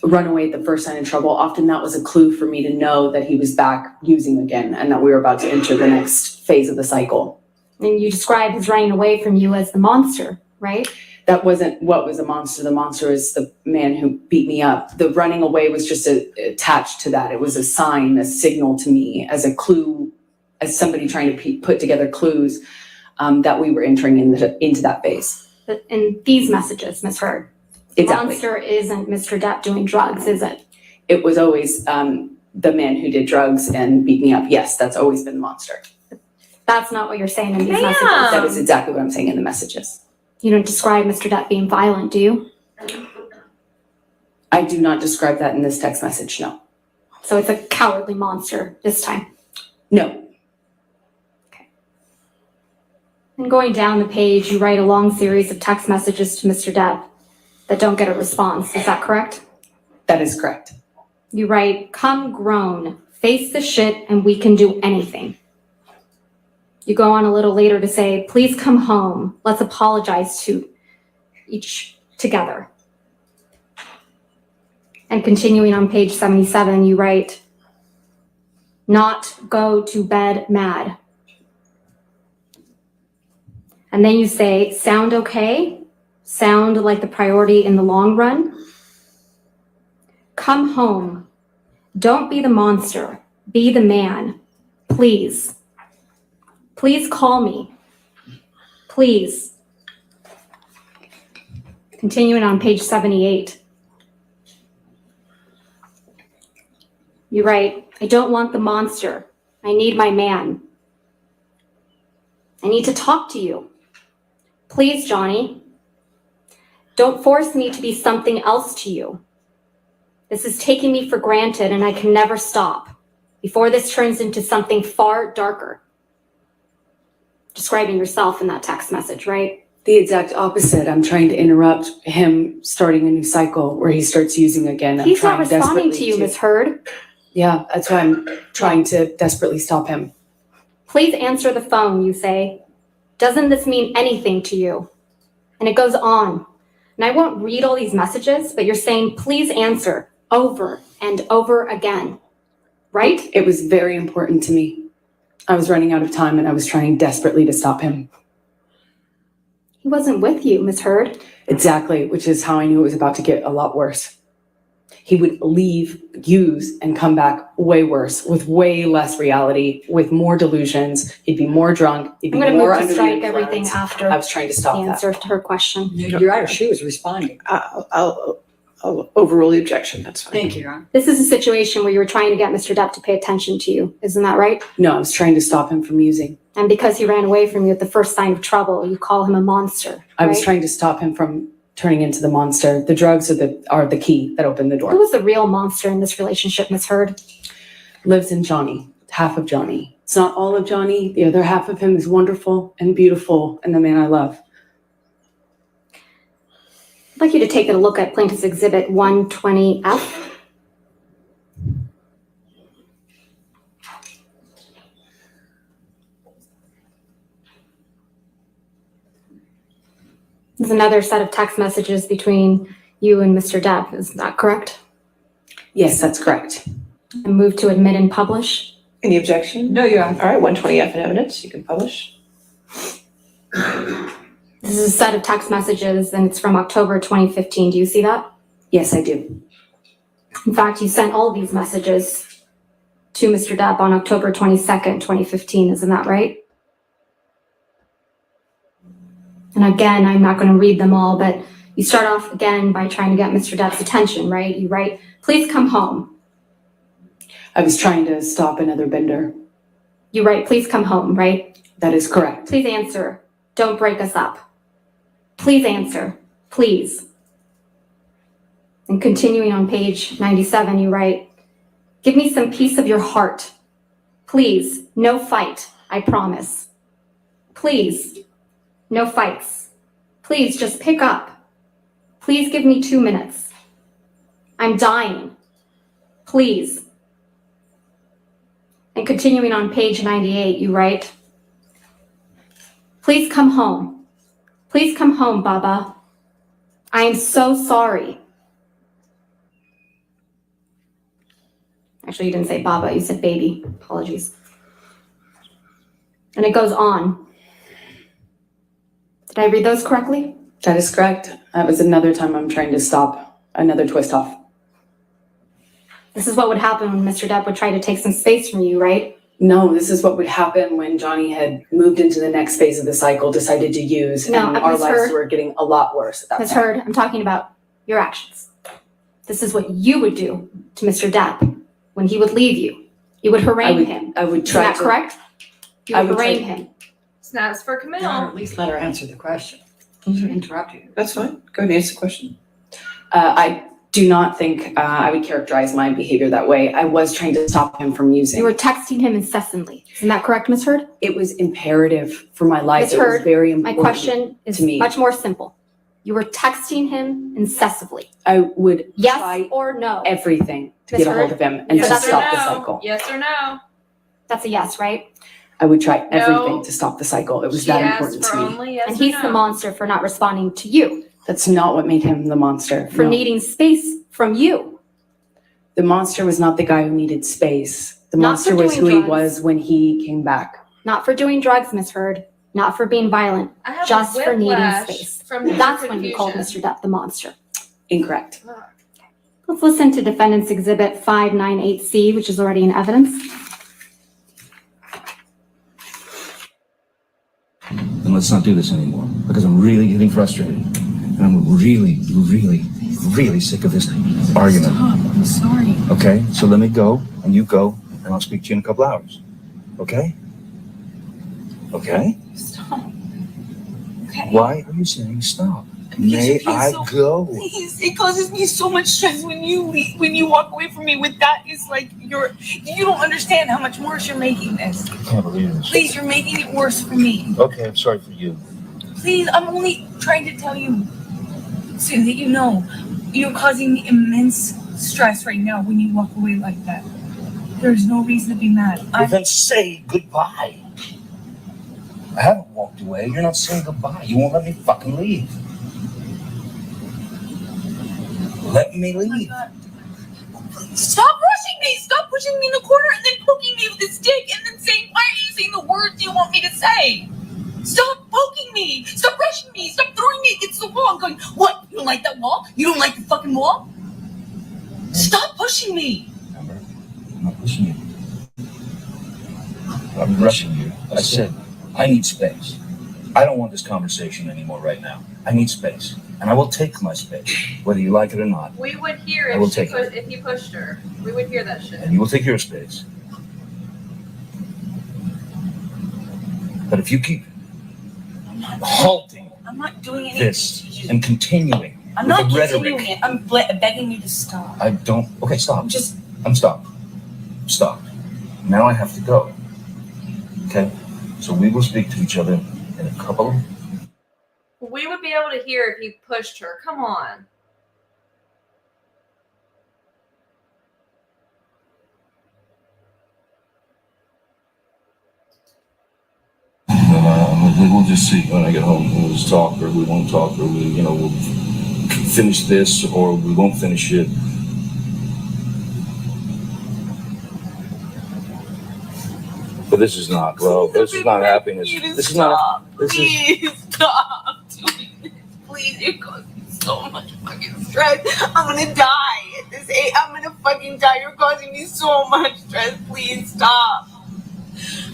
run away at the first sign of trouble, often that was a clue for me to know that he was back using again and that we were about to enter the next phase of the cycle. And you describe his running away from you as the monster, right? That wasn't what was a monster. The monster is the man who beat me up. The running away was just attached to that. It was a sign, a signal to me as a clue, as somebody trying to put together clues that we were entering into that phase. But in these messages, Ms. Heard, Exactly. monster isn't Mr. Depp doing drugs, is it? It was always the man who did drugs and beat me up. Yes, that's always been the monster. That's not what you're saying in these Damn. messages. That is exactly what I'm saying in the messages. You don't describe Mr. Depp being violent, do you? I do not describe that in this text message, no. So it's a cowardly monster this time. No, And going down the page, you write a long series of text messages to Mr. Depp that don't get a response. Is that correct? that is correct. You write, "Come grown, face the shit, and we can do anything." You go on a little later to say, "Please come home. Let's apologize to each together." And continuing on page 77, you write, "Not go to bed mad." And then you say, "Sound okay? Sound like the priority in the long run? Come home. Don't be the monster. Be the man. Please. Please call me. Please." Continuing on page 78. You write, "I don't want the monster. I need my man. I need to talk to you. Please, Johnny. Don't force me to be something else to you. This is taking me for granted and I can never stop before this turns into something far darker." Describing yourself in that text message, right? The exact opposite. I'm trying to interrupt him starting a new cycle where he starts using again. He's not trying responding to desperately you, Miss Heard. Yeah, that's why I'm trying to desperately stop him. Please answer the phone, you say. Doesn't this mean anything to you? And it goes on. And I won't read all these messages, but you're saying, please answer over and over again. Right? It was very important to me. I was running out of time and I was trying desperately to stop him. He wasn't with you, Miss Heard. Exactly, which is how I knew it was about to get a lot worse. He would leave, use, and come back way worse, with way less reality, with more delusions. He'd be more drunk. He'd be I'm going to more move to under the strike everything influence. after I was trying to the stop that. answer to her question. You're right, she was responding. I'll overrule the objection, that's fine. Thank you, Your Honor. This is a situation where you were trying to get Mr. Depp to pay attention to you. Isn't that right? No, I was trying to stop him from using. And because he ran away from you at the first sign of trouble, you call him a monster. I was right? trying to stop him from turning into the monster. The drugs are the key that opened the door. Who was the real monster in this relationship, Miss Heard? Lives in Johnny, half of Johnny. It's not all of Johnny. The other half of him is wonderful and beautiful and the man I love. I'd like you to take a look at Plaintiff's Exhibit 120F. There's another set of text messages between you and Mr. Depp. Is that correct? Yes, that's correct. And move to admit and publish. Any objection? No, Your Honor. All right, 120F in evidence, you can publish. This is a set of text messages, and it's from October 2015. Do you see that? Yes, I do. In fact, you sent all these messages to Mr. Depp on October 22nd, 2015. Isn't that right? And again, I'm not going to read them all, but you start off again by trying to get Mr. Depp's attention, right? You write, please come home. I was trying to stop another bender. You write, please come home, right? That is correct. Please answer. Don't break us up. Please answer. Please. And continuing on page 97, you write, give me some piece of your heart. Please, no fight, I promise. Please, no fights. Please, just pick up. Please give me 2 minutes. I'm dying. Please. And continuing on page 98, you write, please come home. Please come home, Baba. I am so sorry. Actually, you didn't say Baba, you said baby. Apologies. And it goes on. Did I read those correctly? That is correct. That was another time I'm trying to stop another twist off. This is what would happen when Mr. Depp would try to take some space from you, right? No, this is what would happen when Johnny had moved into the next phase of the cycle, decided to use, No, and our Ms. lives Heard. were getting a lot worse at that Ms. point. Heard, I'm talking about your actions. This is what you would do to Mr. Depp when he would leave you. You would harangue him. I would Is try that to. correct? You I would would harangue try- him. Snaps for Your Honor, Camille. at least let her answer the question. She interrupted you. That's fine, go ahead and answer the question. I do not think I would characterize my behavior that way. I was trying to stop him from using. You were texting him incessantly. Isn't that correct, Ms. Heard? It was imperative for my life. Ms. It was Heard, very My important. question is to me. much more simple. You were texting him incessantly. I would Yes try or no? everything to Ms. get a hold Heard? of him and Yes to or stop the no? cycle. Yes or no? That's a yes, right? I would try everything No. to stop the cycle. It was She that asked important for to me. only yes And or he's no. the monster for not responding to you, That's not what made him the monster. for No. needing space from you. The monster was not the guy who needed space. The Not monster for was doing who he drugs. was when he came back. Not for doing drugs, Ms. Heard. Not for being violent. I have Just a for needing whiplash space. From your That's when you called confusion. Mr. Depp the monster. Incorrect. Let's listen to Defendant's Exhibit 598C, which is already in evidence. Then let's not do this anymore, because I'm really getting frustrated. And I'm really, really, really sick of this argument. I'm sorry. Okay, so let me go, and you go, and I'll speak to you in a couple hours. Okay? Okay? Stop. Okay. Why are you saying stop? Because May you feel I so- go? Please, it causes me so much stress when you leave, when you walk away from me with that. It's like you don't understand how much worse you're making this. I can't believe this. Please, you're making it worse for me. Okay, I'm sorry for you. Please, I'm only trying to tell you so that you know you're causing me immense stress right now when you walk away like that. There's no reason to be mad. Well, then say goodbye. I haven't walked away. You're not saying goodbye. You won't let me fucking leave. Let me leave. Stop rushing me! Stop pushing me in the corner and then poking me with a stick and then saying, why are you saying the words you want me to say? Stop poking me! Stop rushing me! Stop throwing me against the wall and going, what? You don't like that wall? You don't like the fucking wall? Stop pushing me! Amber, I'm not pushing you. I'm rushing you. I said, I need space. I don't want this conversation anymore right now. I need space. And I will take my space, whether you like it or not. We would hear I will if take it. if you pushed her. We would hear that shit. And you will take your space. But if you keep halting I'm not doing anything. this and continuing I'm with not the continuing rhetoric, it. I'm begging you to stop. I don't. Okay, stop. I'm stopped. Stop. Now I have to go. Okay? So we will speak to each other in a couple. We would be able to hear if you pushed her. Come on. We'll just see when I get home. We'll just talk, or we won't talk, or we'll finish this, or we won't finish it. But this is not, well, this is not happiness. This is not, this is, Please stop doing this. Please, you're causing me so much fucking stress. I'm gonna die at this age. I'm gonna fucking die. You're causing me so much stress. Please stop.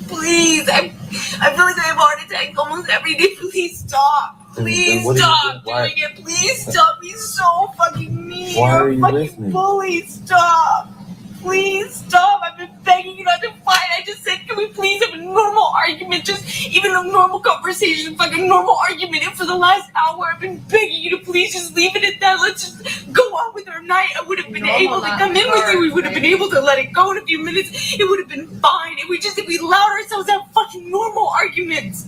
Please, I feel like I have a heart attack almost every day. Please stop. Please stop doing it. Please stop. He's so fucking mean. Why are You're a you fucking with me? bully. Stop. Please stop. I've been begging you not to fight. I just said, can we please have a normal argument? Just even a normal conversation, fucking normal argument. And for the last hour, I've been begging you to please just leave it at that. Let's just go on with our night. I would have been able to come in with you. We would have been able to let it go in a few minutes. It would have been fine. If we allowed ourselves to have fucking normal arguments.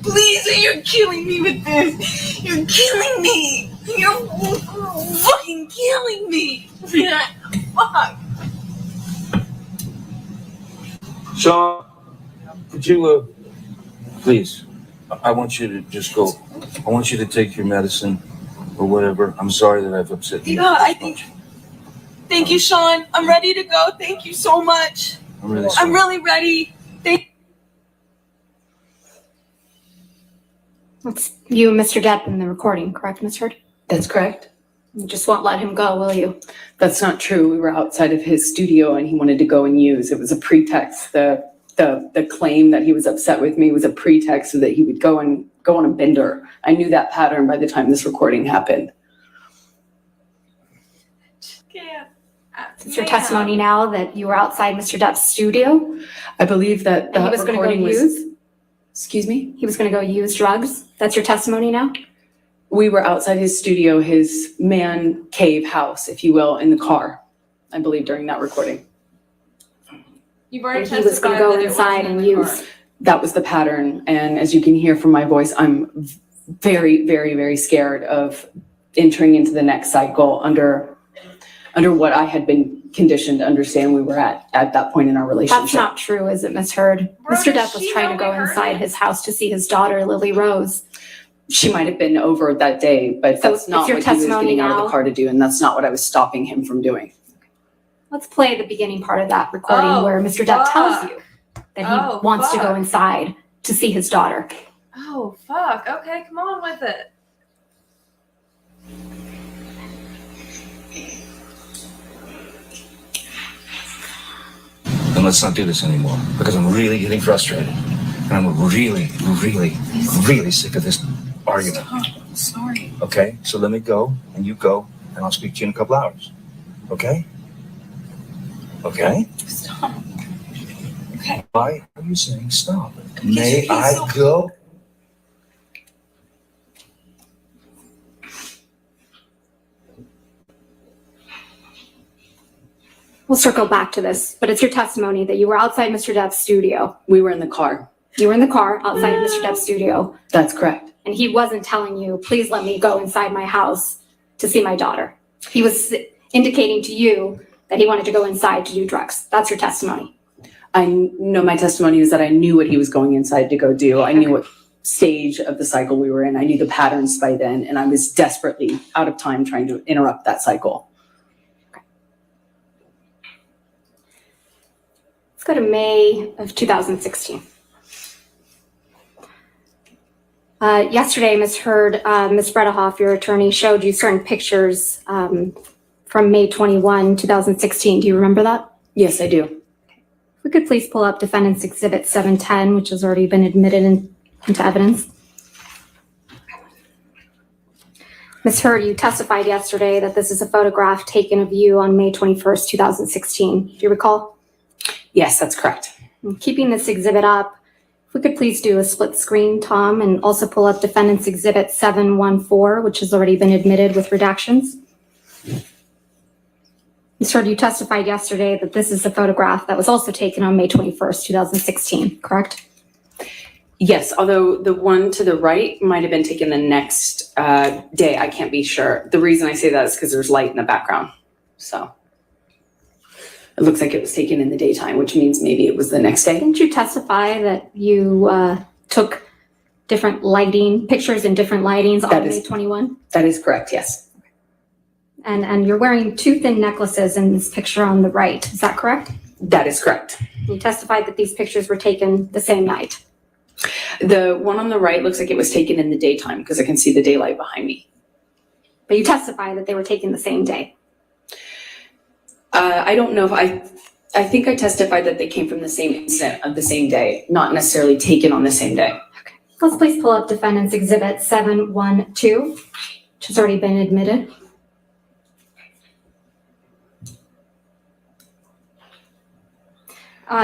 Please, you're killing me with this. You're killing me. You're fucking killing me. Yeah, fuck. Sean, could you, please, I want you to just go, I want you to take your medicine or whatever. I'm sorry that I've upset you. Yeah, thank you, Sean. I'm ready to go. Thank you so much. I'm really sorry. I'm really ready. It's you and Mr. Depp in the recording, correct, Ms. Heard? That's correct. You just won't let him go, will you? That's not true. We were outside of his studio and he wanted to go and use. It was a pretext. The claim that he was upset with me was a pretext so that he would go on a bender. I knew that pattern by the time this recording happened. Yeah. It's your testimony now that you were outside Mr. Depp's studio? I believe that And he was going to go use? Excuse me? He was going to go use drugs? That's your testimony now? We were outside his studio, his man cave house, if you will, in the car, I believe, during that recording. You've already And he was going to go inside and use. That was the pattern. And as you can hear from my voice, I'm very, very, very scared of entering into the next cycle under what I had been conditioned to understand we were at that point in our relationship. That's not true, is it, Ms. Heard? Mr. Depp was trying to go inside his house to see his daughter, Lily Rose. She might have been over that day, but So that's not it's your what he was testimony getting out of now? the car to do, and that's not what I was stopping him from doing. Let's play the beginning part of that recording Oh, where Mr. Depp tells fuck. you that Oh, he wants to go fuck. inside to see his daughter. Oh, fuck. Okay, come on with it. Then let's not do this anymore because I'm really getting frustrated. And I'm really, really, really sick of this argument. Sorry. Okay? So let me go and you go and I'll speak to you in a couple hours. Okay? Okay? Stop. Okay. Why are you saying stop? Because May you're I so- go? We'll circle back to this, but it's your testimony that you were outside Mr. Depp's studio. We were in the car. You were in the car outside of Mr. Depp's studio. That's correct. And he wasn't telling you, please let me go inside my house to see my daughter. He was indicating to you that he wanted to go inside to do drugs. That's your testimony. I know my testimony is that I knew what he was going inside to go do. I knew what stage of the cycle we were in. I knew the patterns by then, and I was desperately out of time trying to interrupt that cycle. Let's go to May of 2016. Yesterday, Ms. Heard, Ms. Bredehoff, your attorney, showed you certain pictures from May 21, 2016. Do you remember that? Yes, I do. If we could please pull up Defendant's Exhibit 710, which has already been admitted into evidence. Ms. Heard, you testified yesterday that this is a photograph taken of you on May 21st, 2016. Do you recall? Yes, that's correct. And keeping this exhibit up, if we could please do a split screen, Tom, and also pull up Defendant's Exhibit 714, which has already been admitted with redactions. Ms. Heard, you testified yesterday that this is a photograph that was also taken on May 21st, 2016, correct? Yes, although the one to the right might have been taken the next day. I can't be sure. The reason I say that is because there's light in the background. So it looks like it was taken in the daytime, which means maybe it was the next day. Didn't you testify that you took different lighting, pictures in different lightings on May 21? That is correct, yes. And you're wearing two thin necklaces in this picture on the right. Is that correct? That is correct. You testified that these pictures were taken the same night. The one on the right looks like it was taken in the daytime because I can see the daylight behind me. But you testified that they were taken the same day. I don't know if I think I testified that they came from the same incident of the same day, not necessarily taken on the same day. Okay. Let's please pull up Defendant's Exhibit 712, which has already been admitted.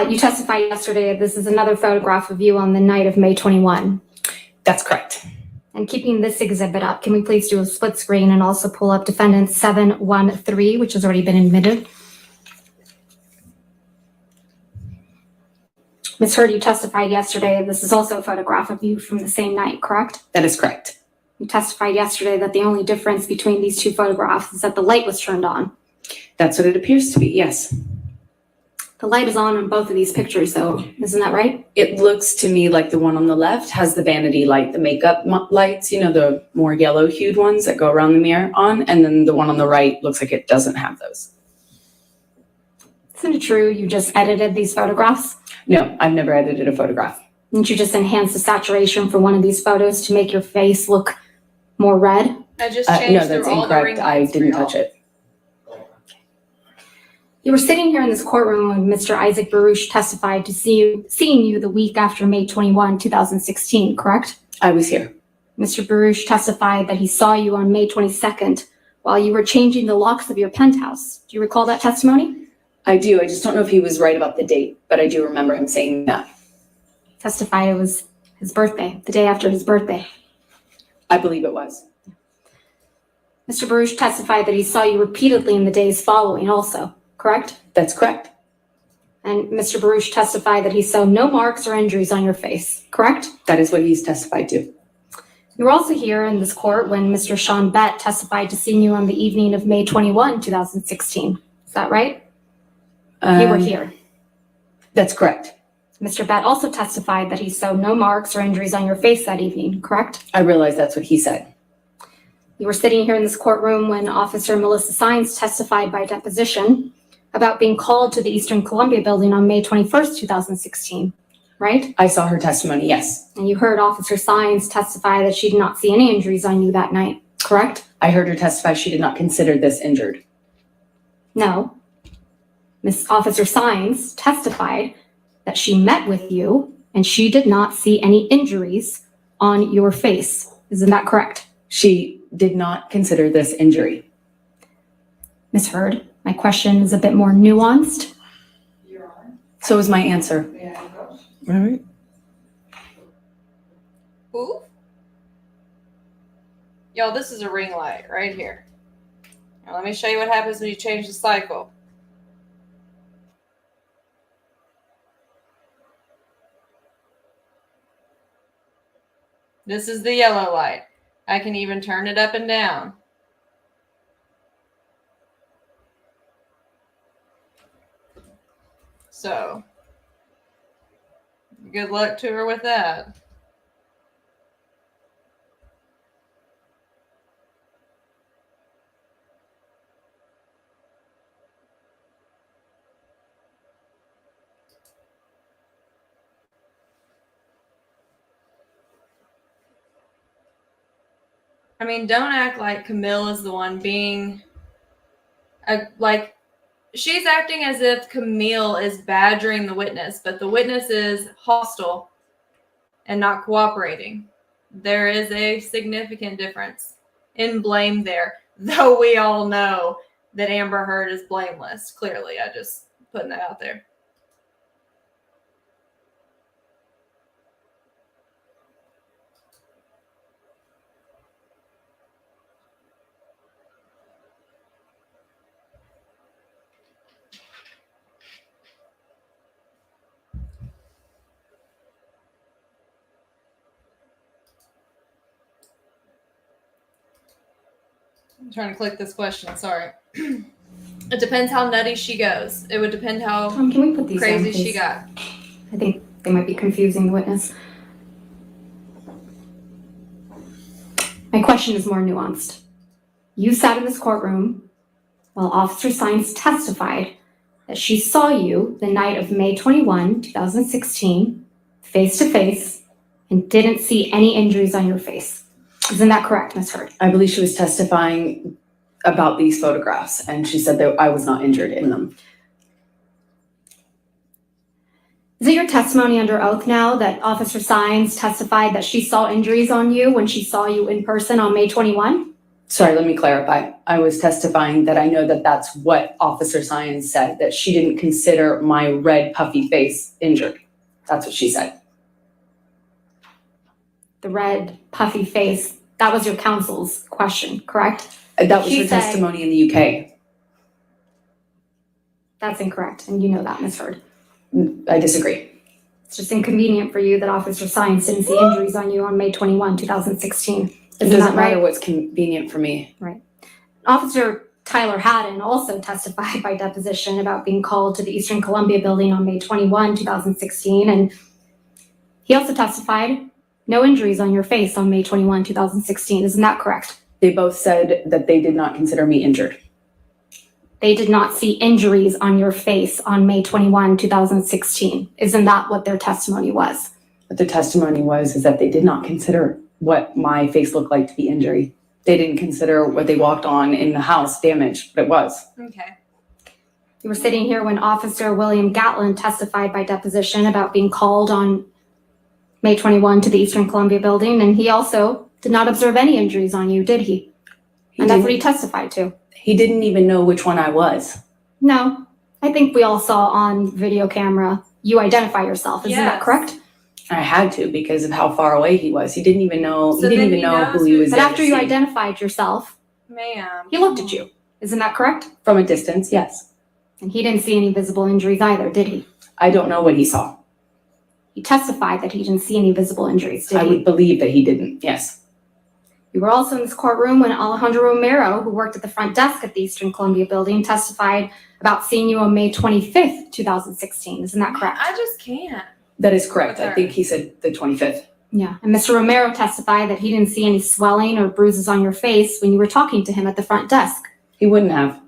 You testified yesterday that this is another photograph of you on the night of May 21. That's correct. And keeping this exhibit up, can we please do a split screen and also pull up Defendant 713, which has already been admitted? Ms. Heard, you testified yesterday this is also a photograph of you from the same night, correct? That is correct. You testified yesterday that the only difference between these two photographs is that the light was turned on. That's what it appears to be, yes. The light is on both of these pictures, though. Isn't that right? It looks to me like the one on the left has the vanity light, the makeup lights, you know, the more yellow hued ones that go around the mirror on. And then the one on the right looks like it doesn't have those. Isn't it true you just edited these photographs? No, I've never edited a photograph. Didn't you just enhance the saturation for one of these photos to make your face look more red? I just No, changed that's through all the ring incorrect. I lights for didn't y'all. touch it. You were sitting here in this courtroom when Mr. Isaac Baruch testified to seeing you the week after May 21, 2016, correct? I was here. Mr. Baruch testified that he saw you on May 22nd while you were changing the locks of your penthouse. Do you recall that testimony? I do. I just don't know if he was right about the date, but I do remember him saying that. Testified it was his birthday, the day after his birthday. I believe it was. Mr. Baruch testified that he saw you repeatedly in the days following also, correct? That's correct. And Mr. Baruch testified that he saw no marks or injuries on your face, correct? That is what he's testified to. You were also here in this court when Mr. Sean Bett testified to seeing you on the evening of May 21, 2016. Is that right? You were here. That's correct. Mr. Bett also testified that he saw no marks or injuries on your face that evening, correct? I realize that's what he said. You were sitting here in this courtroom when Officer Melissa Sines testified by deposition about being called to the Eastern Columbia building on May 21st, 2016, right? I saw her testimony, yes. And you heard Officer Sines testify that she did not see any injuries on you that night, correct? I heard her testify she did not consider this injured. No. Miss Officer Sines testified that she met with you and she did not see any injuries on your face. Isn't that correct? She did not consider this injury. Ms. Heard, my question is a bit more nuanced. So is my answer. All right. Ooh. Y'all, this is a ring light right here. Now let me show you what happens when you change the cycle. This is the yellow light. I can even turn it up and down. So, good luck to her with that. I mean, don't act like Camille is the one being like, she's acting as if Camille is badgering the witness, but the witness is hostile and not cooperating. There is a significant difference in blame there, though we all know that Amber Heard is blameless. Clearly, I just putting that out there. I'm trying to click this question. Sorry. It depends how nutty she goes. It would depend how Can we put these down, crazy she please? got. I think they might be confusing the witness. My question is more nuanced. You sat in this courtroom while Officer Sines testified that she saw you the night of May 21, 2016, face to face, and didn't see any injuries on your face. Isn't that correct, Ms. Heard? I believe she was testifying about these photographs, and she said that I was not injured in them. Is it your testimony under oath now that Officer Sines testified that she saw injuries on you when she saw you in person on May 21? Sorry, let me clarify. I was testifying that I know that that's what Officer Sines said, that she didn't consider my red puffy face injured. That's what she said. The red, puffy face, that was your counsel's question, correct? That was She her said- testimony in the UK. That's incorrect, and you know that, Ms. Heard. I disagree. It's just inconvenient for you that Officer Sines didn't see injuries on you on May 21, 2016. It Isn't doesn't that matter right? what's convenient for me. Officer Tyler Haddon also testified by deposition about being called to the Eastern Columbia building on May 21, 2016, and he also testified no injuries on your face on May 21, 2016. Isn't that correct? They both said that they did not consider me injured. They did not see injuries on your face on May 21, 2016. Isn't that what their testimony was? What their testimony was is that they did not consider what my face looked like to be injury. They didn't consider what they walked on in the house damage, but it was. Okay. You were sitting here when Officer William Gatlin testified by deposition about being called on May 21 to the Eastern Columbia building, and he also did not observe any injuries on you, did he? And that's what he testified to. He didn't even know which one I was. No, I think we all saw on video camera you identify yourself. Isn't that Yes. correct? I had to because of how far away he was. He didn't even know. So he didn't then even he know knows who he who- was. But there after to you see. identified yourself, Ma'am. he looked at you. Isn't that correct? From a distance, yes. And he didn't see any visible injuries either, did he? I don't know what he saw. He testified that he didn't see any visible injuries, did I he? would believe that he didn't. Yes. You were also in this courtroom when Alejandro Romero, who worked at the front desk at the Eastern Columbia building, testified about seeing you on May 25th, 2016. Isn't that correct? I just can't. That is correct. With I her. think he said the 25th. Yeah. And Mr. Romero testified that he didn't see any swelling or bruises on your face when you were talking to him at the front desk. He wouldn't have.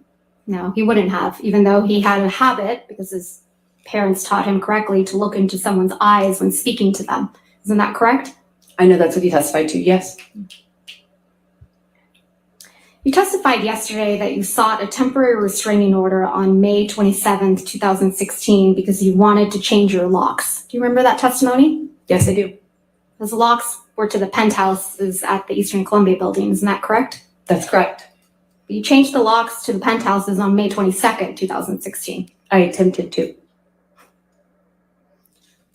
No, he wouldn't have, even though he had a habit, because his parents taught him correctly, to look into someone's eyes when speaking to them. Isn't that correct? I know that's what he testified to. Yes. You testified yesterday that you sought a temporary restraining order on May 27th, 2016, because you wanted to change your locks. Do you remember that testimony? Yes, I do. Those locks were to the penthouses at the Eastern Columbia building. Isn't that correct? That's correct. But you changed the locks to the penthouses on May 22nd, 2016. I attempted to.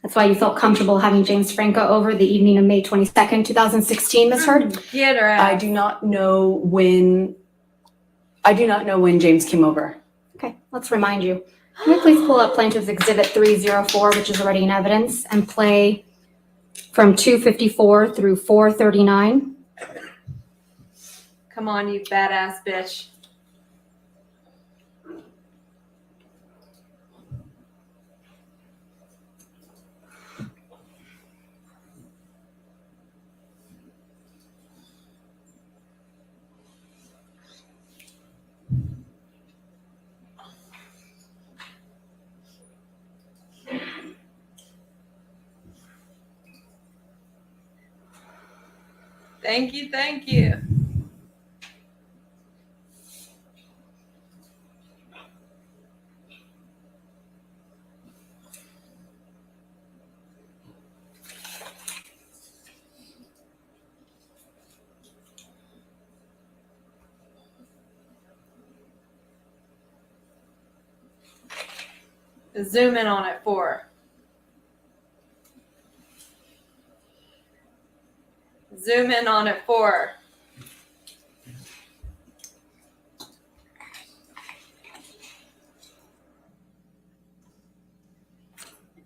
That's why you felt comfortable having James Franco over the evening of May 22nd, 2016, Ms. Heard? Get her out. I do not know when James came over. Okay, let's remind you. Can we please pull up Plaintiff's Exhibit 304, which is already in evidence, and play from 2:54 through 4:39. Come on, you badass bitch. Thank you, thank you. Zoom in on it 4. Zoom in on it 4.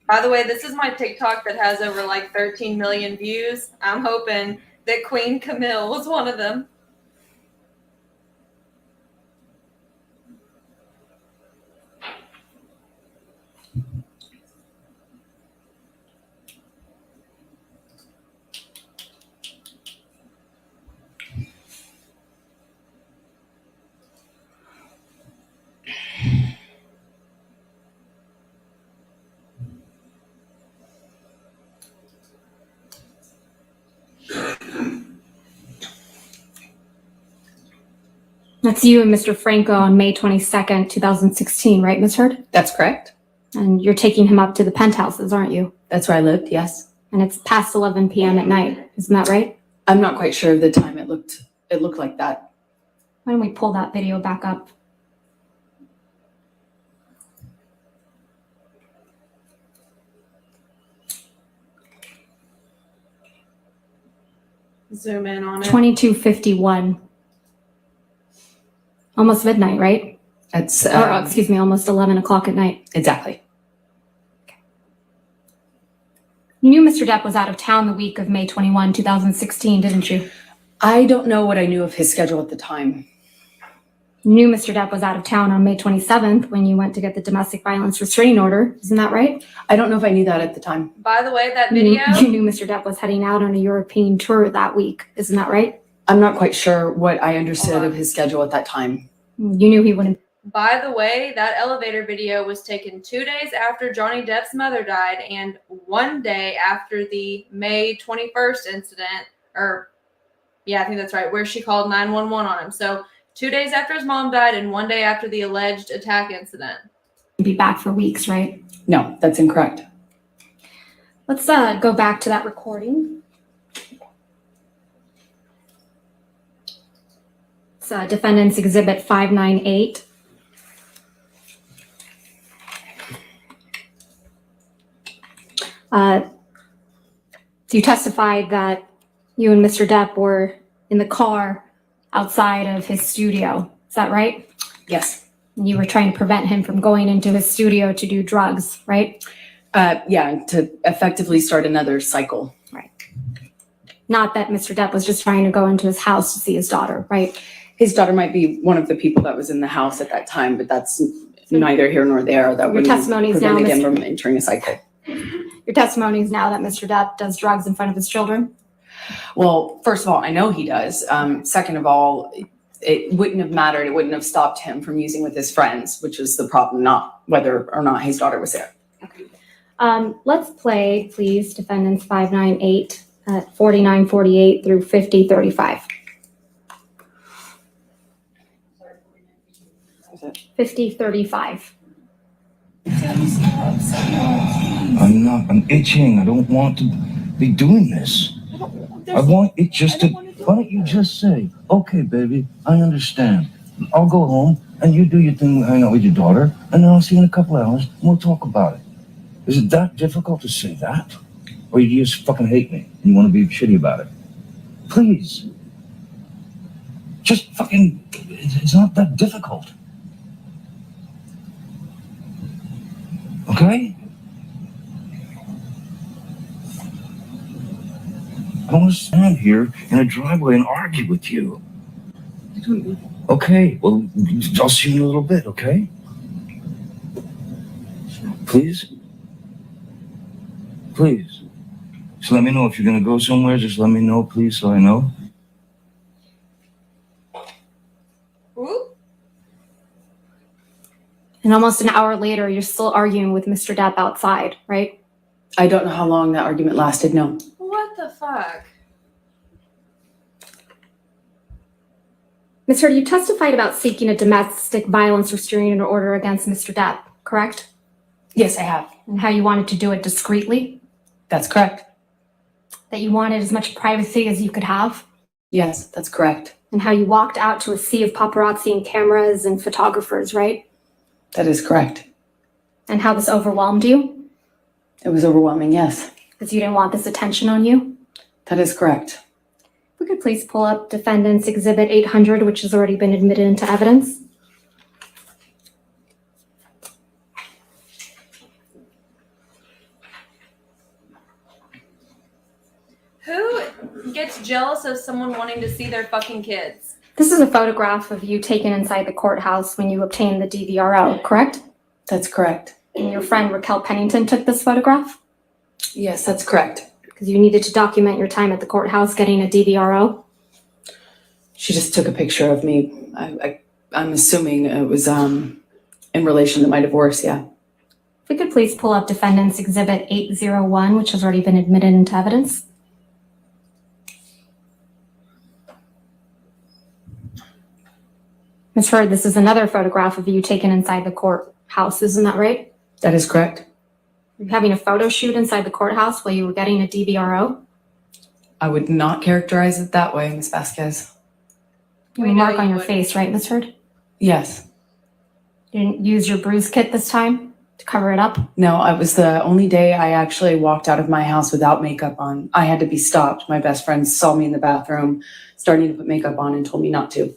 By the way, this is my TikTok that has over like 13 million views. I'm hoping that Queen Camille was one of them. That's you and Mr. Franco on May 22nd, 2016, right, Ms. Heard? That's correct. And you're taking him up to the penthouses, aren't you? That's where I lived, yes. And it's past 11 p.m. at night. Isn't that right? I'm not quite sure of the time it looked like that. Why don't we pull that video back up? Zoom in on it. 22:51. Almost midnight, right? That's Excuse me, almost 11 o'clock at night. exactly. You knew Mr. Depp was out of town the week of May 21, 2016, didn't you? I don't know what I knew of his schedule at the time. You knew Mr. Depp was out of town on May 27th when you went to get the domestic violence restraining order. Isn't that right? I don't know if I knew that at the time. By the way, that You video. knew Mr. Depp was heading out on a European tour that week. Isn't that right? I'm not quite sure what I understood Hold on. of his schedule at that time. You knew he wouldn't. By the way, that elevator video was taken 2 days after Johnny Depp's mother died and 1 day after the May 21st incident, I think that's right, where she called 911 on him. So 2 days after his mom died and 1 day after the alleged attack incident. Be back for weeks, right? No, that's incorrect. Let's go back to that recording. It's Defendant's Exhibit 598. You testified that you and Mr. Depp were in the car outside of his studio. Is that right? Yes. You were trying to prevent him from going into his studio to do drugs, right? Yeah, to effectively start another cycle. Right. Not that Mr. Depp was just trying to go into his house to see his daughter, right? His daughter might be one of the people that was in the house at that time, but that's neither here nor there. That Your would testimony is now, prevent again Mr. from entering a cycle. Your testimony is now that Mr. Depp does drugs in front of his children? Well, first of all, I know he does. Second of all, it wouldn't have mattered. It wouldn't have stopped him from using with his friends, which is the problem, not whether or not his daughter was there. Okay. Let's play, please, Defendants 598 at 49:48 through 50:35. 50:35. I'm itching. I don't want to be doing this. I want it just to. Why don't you just say, okay, baby, I understand. I'll go home and you do your thing, hang out with your daughter, and then I'll see you in a couple hours and we'll talk about it. Is it that difficult to say that? Or you just fucking hate me and you want to be shitty about it? Please. Just fucking, it's not that difficult. Okay? I want to stand here in a driveway and argue with you. Okay, well, I'll see you in a little bit, okay? Please? Please. Just let me know if you're going to go somewhere. Just let me know, please, so I know. Ooh. And almost an hour later, you're still arguing with Mr. Depp outside, right? I don't know how long that argument lasted, no. What the fuck? Ms. Heard, you testified about seeking a domestic violence restraining order against Mr. Depp, correct? Yes, I have. And how you wanted to do it discreetly? That's correct. That you wanted as much privacy as you could have? Yes, that's correct. And how you walked out to a sea of paparazzi and cameras and photographers, right? That is correct. And how this overwhelmed you? It was overwhelming, yes. Because you didn't want this attention on you? That is correct. If we could please pull up Defendant's Exhibit 800, which has already been admitted into evidence. Who gets jealous of someone wanting to see their fucking kids? This is a photograph of you taken inside the courthouse when you obtained the DVRO, correct? That's correct. And your friend Raquel Pennington took this photograph? Yes, that's correct. Because you needed to document your time at the courthouse getting a DVRO? She just took a picture of me. I'm assuming it was in relation to my divorce, yeah. If we could please pull up Defendant's Exhibit 801, which has already been admitted into evidence. Ms. Heard, this is another photograph of you taken inside the courthouse, isn't that right? That is correct. You're having a photo shoot inside the courthouse while you were getting a DVRO? I would not characterize it that way, Ms. Vasquez. You have a We know mark on you your would. face, right, Ms. Heard? Yes. You didn't use your bruise kit this time to cover it up? No, it was the only day I actually walked out of my house without makeup on. I had to be stopped. My best friend saw me in the bathroom starting to put makeup on and told me not to.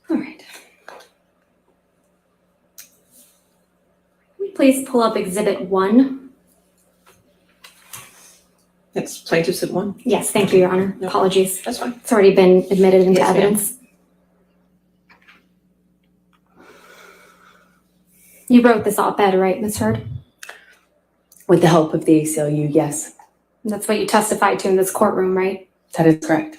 All right. Can we please pull up Exhibit 1? That's plaintiffs at one. Yes, thank you, Your Honor. No. Apologies. That's fine. It's already been admitted into Yes, ma'am. evidence. You wrote this op-ed, right, Ms. Heard? With the help of the ACLU, yes. That's what you testified to in this courtroom, right? That is correct.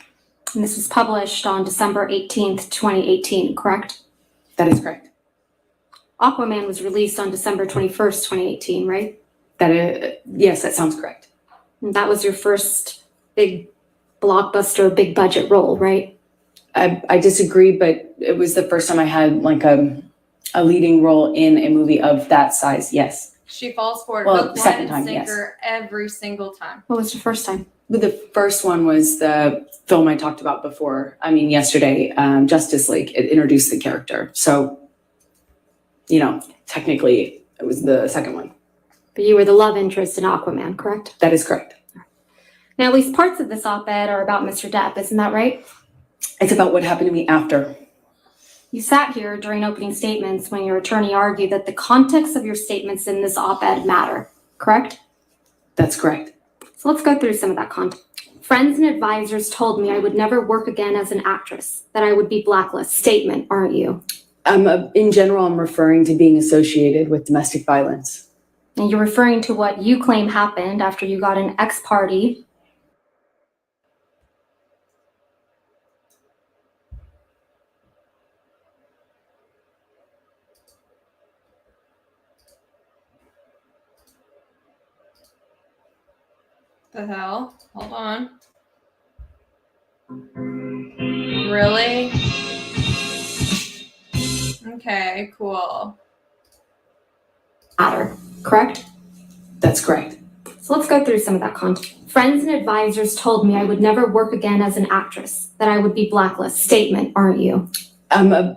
And this was published on December 18th, 2018, correct? That is correct. Aquaman was released on December 21st, 2018, right? Yes, that sounds correct. And that was your first big blockbuster, big budget role, right? I disagree, but it was the first time I had like a leading role in a movie of that size, yes. She falls for it. Well, Hook, line, second and time, yes. sinker every single time. What was your first time? But the first one was the film I talked about before. Yesterday, Justice League. It introduced the character. So, technically, it was the second one. But you were the love interest in Aquaman, correct? That is correct. Now, at least parts of this op-ed are about Mr. Depp, isn't that right? It's about what happened to me after. You sat here during opening statements when your attorney argued that the context of your statements in this op-ed matter, correct? That's correct. So let's go through some of that content. Friends and advisors told me I would never work again as an actress, that I would be blacklisted. Statement, aren't you? In general, I'm referring to being associated with domestic violence. And you're referring to what you claim happened after you got an ex-party. The hell? Hold on. Really? Okay, cool. Matter, correct? That's correct. So let's go through some of that content. Friends and advisors told me I would never work again as an actress, that I would be blacklisted. Statement, aren't you?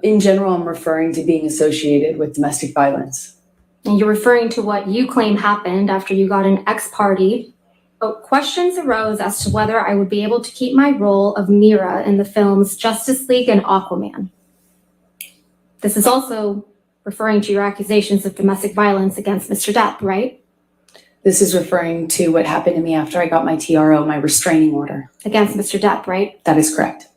In general, I'm referring to being associated with domestic violence. And you're referring to what you claim happened after you got an ex-party. But questions arose as to whether I would be able to keep my role of Mira in the films Justice League and Aquaman. This is also referring to your accusations of domestic violence against Mr. Depp, right? This is referring to what happened to me after I got my TRO, my restraining order. Against Mr. Depp, right? That is correct.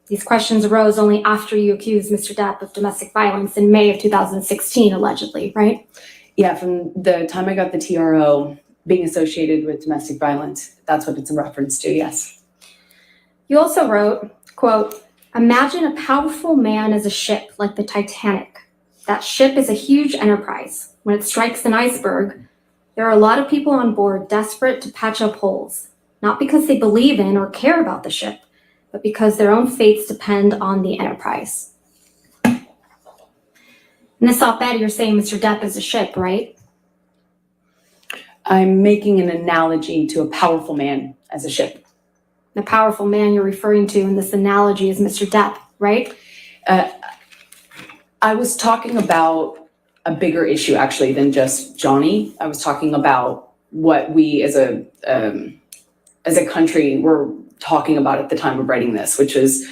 These questions arose only after you accused Mr. Depp of domestic violence in May of 2016, allegedly, right? Yeah, from the time I got the TRO, being associated with domestic violence, that's what it's in reference to, yes. You also wrote, quote, imagine a powerful man as a ship like the Titanic. That ship is a huge enterprise. When it strikes an iceberg, there are a lot of people on board desperate to patch up holes, not because they believe in or care about the ship, but because their own fates depend on the enterprise. In this op-ed, you're saying Mr. Depp is a ship, right? I'm making an analogy to a powerful man as a ship. The powerful man you're referring to in this analogy is Mr. Depp, right? I was talking about a bigger issue actually than just Johnny. I was talking about what we as a country were talking about at the time of writing this, which is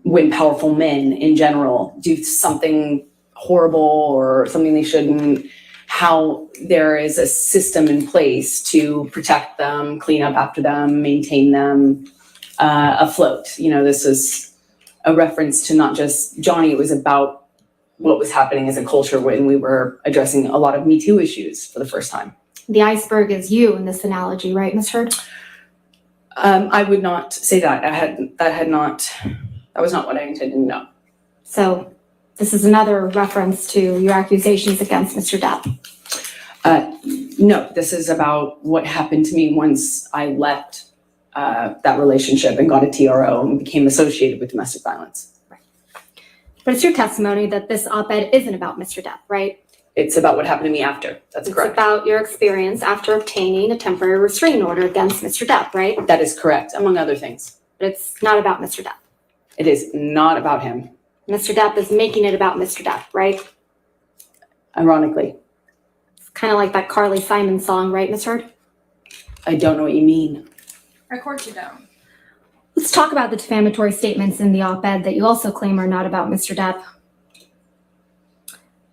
when powerful men in general do something horrible or something they shouldn't, how there is a system in place to protect them, clean up after them, maintain them afloat. You know, this is a reference to not just Johnny, it was about what was happening as a culture when we were addressing a lot of Me Too issues for the first time. The iceberg is you in this analogy, right, Ms. Heard? I would not say that. That was not what I intended, no. So this is another reference to your accusations against Mr. Depp. No, this is about what happened to me once I left that relationship and got a TRO and became associated with domestic violence. Right. But it's your testimony that this op-ed isn't about Mr. Depp, right? It's about what happened to me after. That's correct. It's about your experience after obtaining a temporary restraining order against Mr. Depp, right? That is correct, among other things. But it's not about Mr. Depp. It is not about him. Mr. Depp is making it about Mr. Depp, right? Ironically. It's kind of like that Carly Simon song, right, Ms. Heard? I don't know what you mean. Of course you don't. Let's talk about the defamatory statements in the op-ed that you also claim are not about Mr. Depp.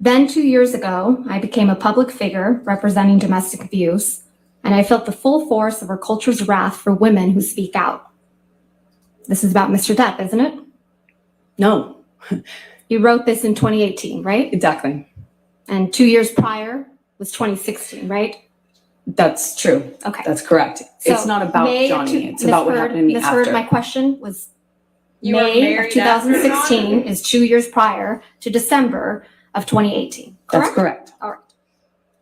Then 2 years ago, I became a public figure representing domestic abuse, and I felt the full force of our culture's wrath for women who speak out. This is about Mr. Depp, isn't it? No. You wrote this in 2018, right? Exactly. And 2 years prior was 2016, right? That's true. Okay. That's correct. It's not about Johnny. It's about what happened to me Ms. after. Heard, my question was You were May of married after 2016 Johnny? is 2 years prior to December of 2018, correct? That's correct. All right.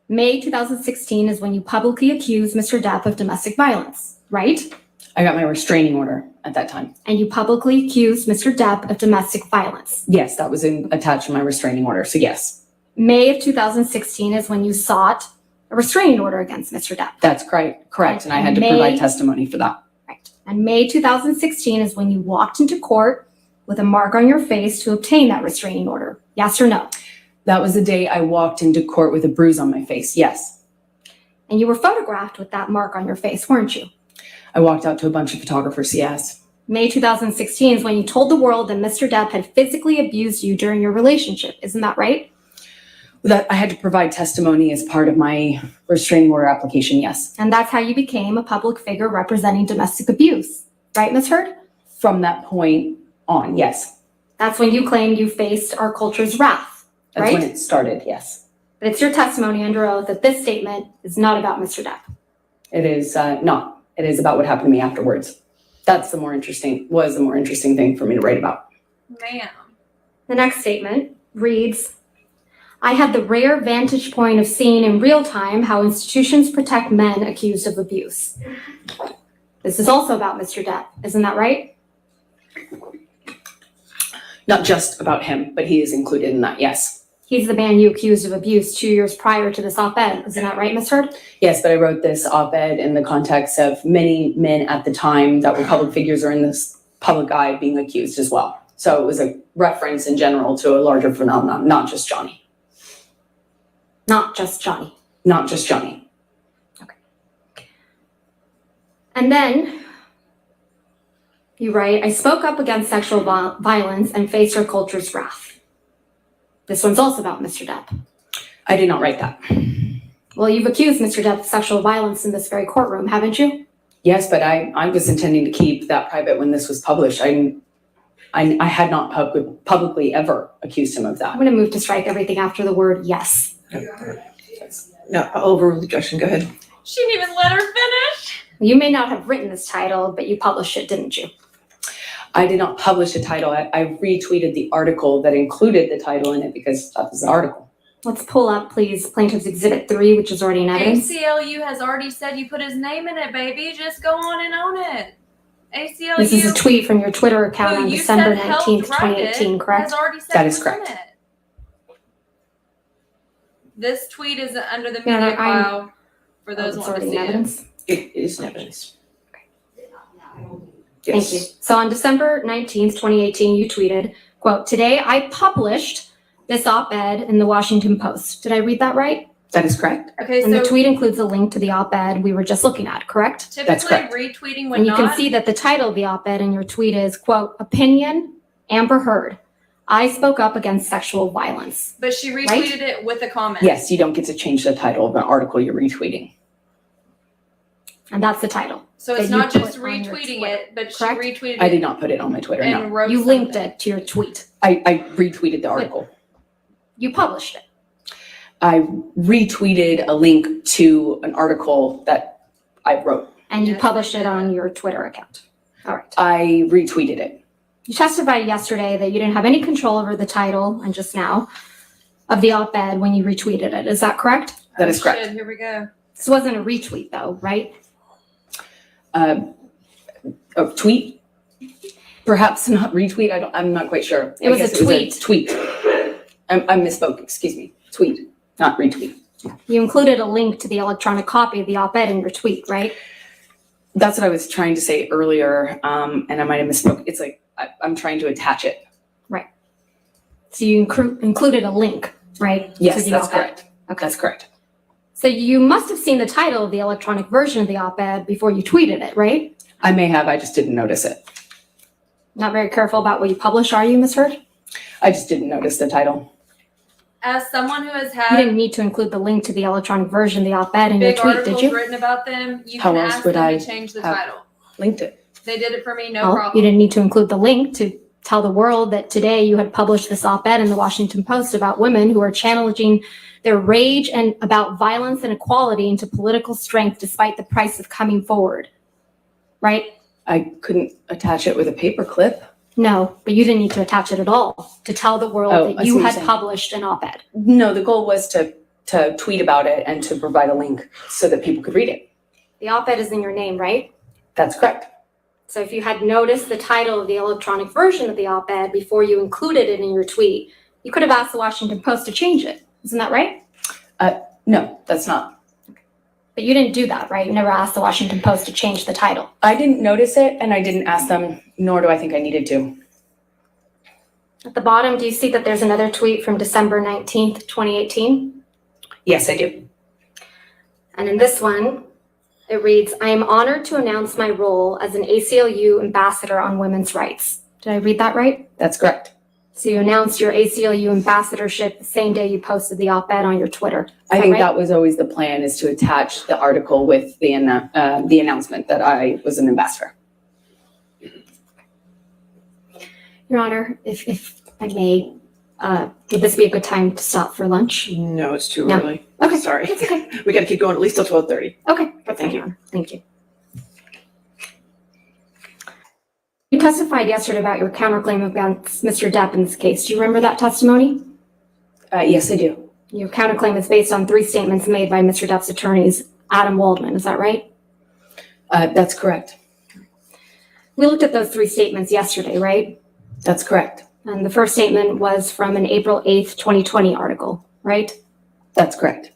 May 2016 is when you publicly accused Mr. Depp of domestic violence, right? I got my restraining order at that time. And you publicly accused Mr. Depp of domestic violence. Yes, that was attached to my restraining order. So yes, May of 2016 is when you sought a restraining order against Mr. Depp. that's correct. And I had to May- provide testimony for that. Right. And May 2016 is when you walked into court with a mark on your face to obtain that restraining order. Yes or no? That was the day I walked into court with a bruise on my face. Yes. And you were photographed with that mark on your face, weren't you? I walked out to a bunch of photographers. Yes. May 2016 is when you told the world that Mr. Depp had physically abused you during your relationship. Isn't that right? That I had to provide testimony as part of my restraining order application. Yes. And that's how you became a public figure representing domestic abuse. Right, Ms. Heard? From that point on. Yes. That's when you claimed you faced our culture's wrath, That's right? when it started. Yes. But it's your testimony under oath that this statement is not about Mr. Depp. It is not. It is about what happened to me afterwards. Was the more interesting thing for me to write about. Ma'am. The next statement reads, I had the rare vantage point of seeing in real time how institutions protect men accused of abuse. This is also about Mr. Depp, isn't that right? Not just about him, but he is included in that. Yes. He's the man you accused of abuse 2 years prior to this op-ed, isn't that right, Ms. Heard? Yes, but I wrote this op-ed in the context of many men at the time that were public figures or in this public eye being accused as well. So it was a reference in general to a larger phenomenon, not just Johnny. Not just Johnny. Not just Johnny. And then you write, I spoke up against sexual violence and faced our culture's wrath. This one's also about Mr. Depp. I did not write that. Well, you've accused Mr. Depp of sexual violence in this very courtroom, haven't you? Yes, but I was intending to keep that private when this was published. I had not publicly ever accused him of I'm that. going to move to strike everything after the word yes. No, I'll overrule the objection. Go ahead. She didn't even let her finish. You may not have written this title, but you published it, didn't you? I did not publish a title. I retweeted the article that included the title in it because that was the article. Let's pull up, please, Plaintiff's Exhibit 3, which is already in evidence. ACLU has already said you put his name in it, baby. Just go on and own it. ACLU. This is a tweet from your Twitter account who on you December said helped 19th, write it, 2018, correct? Has already said That is who's correct. in it. This tweet is under the Yeah, media I'm- file for those It's wanting to already see in it. evidence. It is in evidence. Thank you. So on December 19th, 2018, you tweeted, quote, "Today I published this op-ed in the Washington Post." Did I read that right? That is correct. Okay, And so the tweet includes a link to the op-ed we were just looking at, correct? That's typically correct. retweeting would And you not. can see that the title of the op-ed in your tweet is, quote, "Opinion, Amber Heard. I spoke up against sexual violence." But she retweeted it with a comment. Yes, you don't get to change the title of an article you're retweeting. And that's the title. So it's that you not just put on your retweeting Twitter, it, but correct? she retweeted I it did not put it on my Twitter, no. and wrote You linked something. it to your tweet. I retweeted the article. You published it. I retweeted a link to an article that I wrote. And you Yes, published I it did. on your Twitter account. All right. I retweeted it. You testified yesterday that you didn't have any control over the title, and just now, of the op-ed when you retweeted it. Is that correct? That is Oh, correct. shit, here we go. This wasn't a retweet though, right? A tweet? Perhaps not retweet. I'm not quite sure. It was I a guess tweet. Tweet. I misspoke. Excuse me. Tweet, not retweet. You included a link to the electronic copy of the op-ed in your tweet, right? That's what I was trying to say earlier, and I might have misspoke. It's like I'm trying to attach it. So you included a link, right? to Yes, the that's op-ed? correct. Okay. That's correct. So you must have seen the title of the electronic version of the op-ed before you tweeted it, right? I may have. I just didn't notice it. Not very careful about what you publish, are you, Ms. Heard? I just didn't notice the title. As someone who has You had didn't need to include the link to the electronic version of the op-ed in your big tweet, did articles you? written about them, you How can else ask would them I to change the have- title. Linked it. They did it for me, no Well, problem. you didn't need to include the link to tell the world that today you had published this op-ed in the Washington Post about women who are channeling their rage and about violence and equality into political strength despite the price of coming forward, right? I couldn't attach it with a paper clip. No, but you didn't need to attach it at all to tell the world Oh, I that see you what you're had saying. published an op-ed. No, the goal was to tweet about it and to provide a link so that people could read it. The op-ed is in your name, right? That's correct. So if you had noticed the title of the electronic version of the op-ed before you included it in your tweet, you could have asked the Washington Post to change it. Isn't that right? No, that's not. But you didn't do that, right? You never asked the Washington Post to change the title. I didn't notice it and I didn't ask them, nor do I think I needed to. At the bottom, do you see that there's another tweet from December 19th, 2018? Yes, I do. And in this one, it reads, "I am honored to announce my role as an ACLU ambassador on women's rights." Did I read that right? That's correct. So you announced your ACLU ambassadorship the same day you posted the op-ed on your Twitter. I think right? that was always the plan, is to attach the article with the announcement that I was an ambassador. Your Honor, if I may, would this be a good time to stop for lunch? No, it's too No. early. Okay. Sorry. That's okay. We gotta keep going at least till 12:30. Okay, that's Thank fine, you. Your Honor. Thank you. You testified yesterday about your counterclaim against Mr. Depp in this case. Do you remember that testimony? Yes, I do. Your counterclaim is based on 3 statements made by Mr. Depp's attorneys, Adam Woldman. Is that right? That's correct. We looked at those 3 statements yesterday, right? That's correct. And the first statement was from an April 8th, 2020 article, right? That's correct.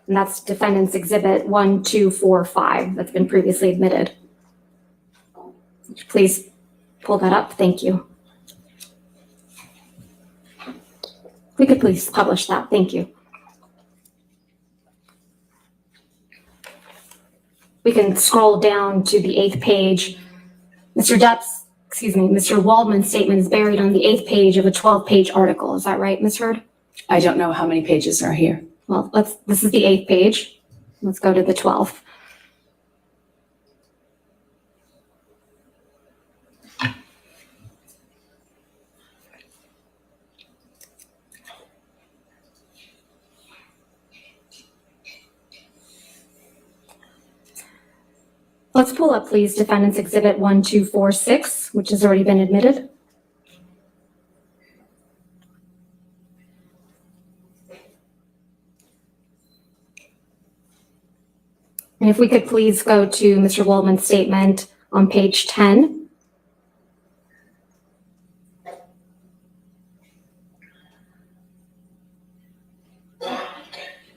And that's Defendant's Exhibit 1, 2, 4, 5 that's been previously admitted. Would you please pull that up? Thank you. We could please publish that. Thank you. We can scroll down to the 8th page. Mr. Waldman's statement is buried on the 8th page of a 12-page article. Is that right, Ms. Heard? I don't know how many pages are here. Well, this is the 8th page. Let's go to the 12th. Let's pull up, please, Defendant's Exhibit 1246, which has already been admitted. And if we could please go to Mr. Woldman's statement on page 10.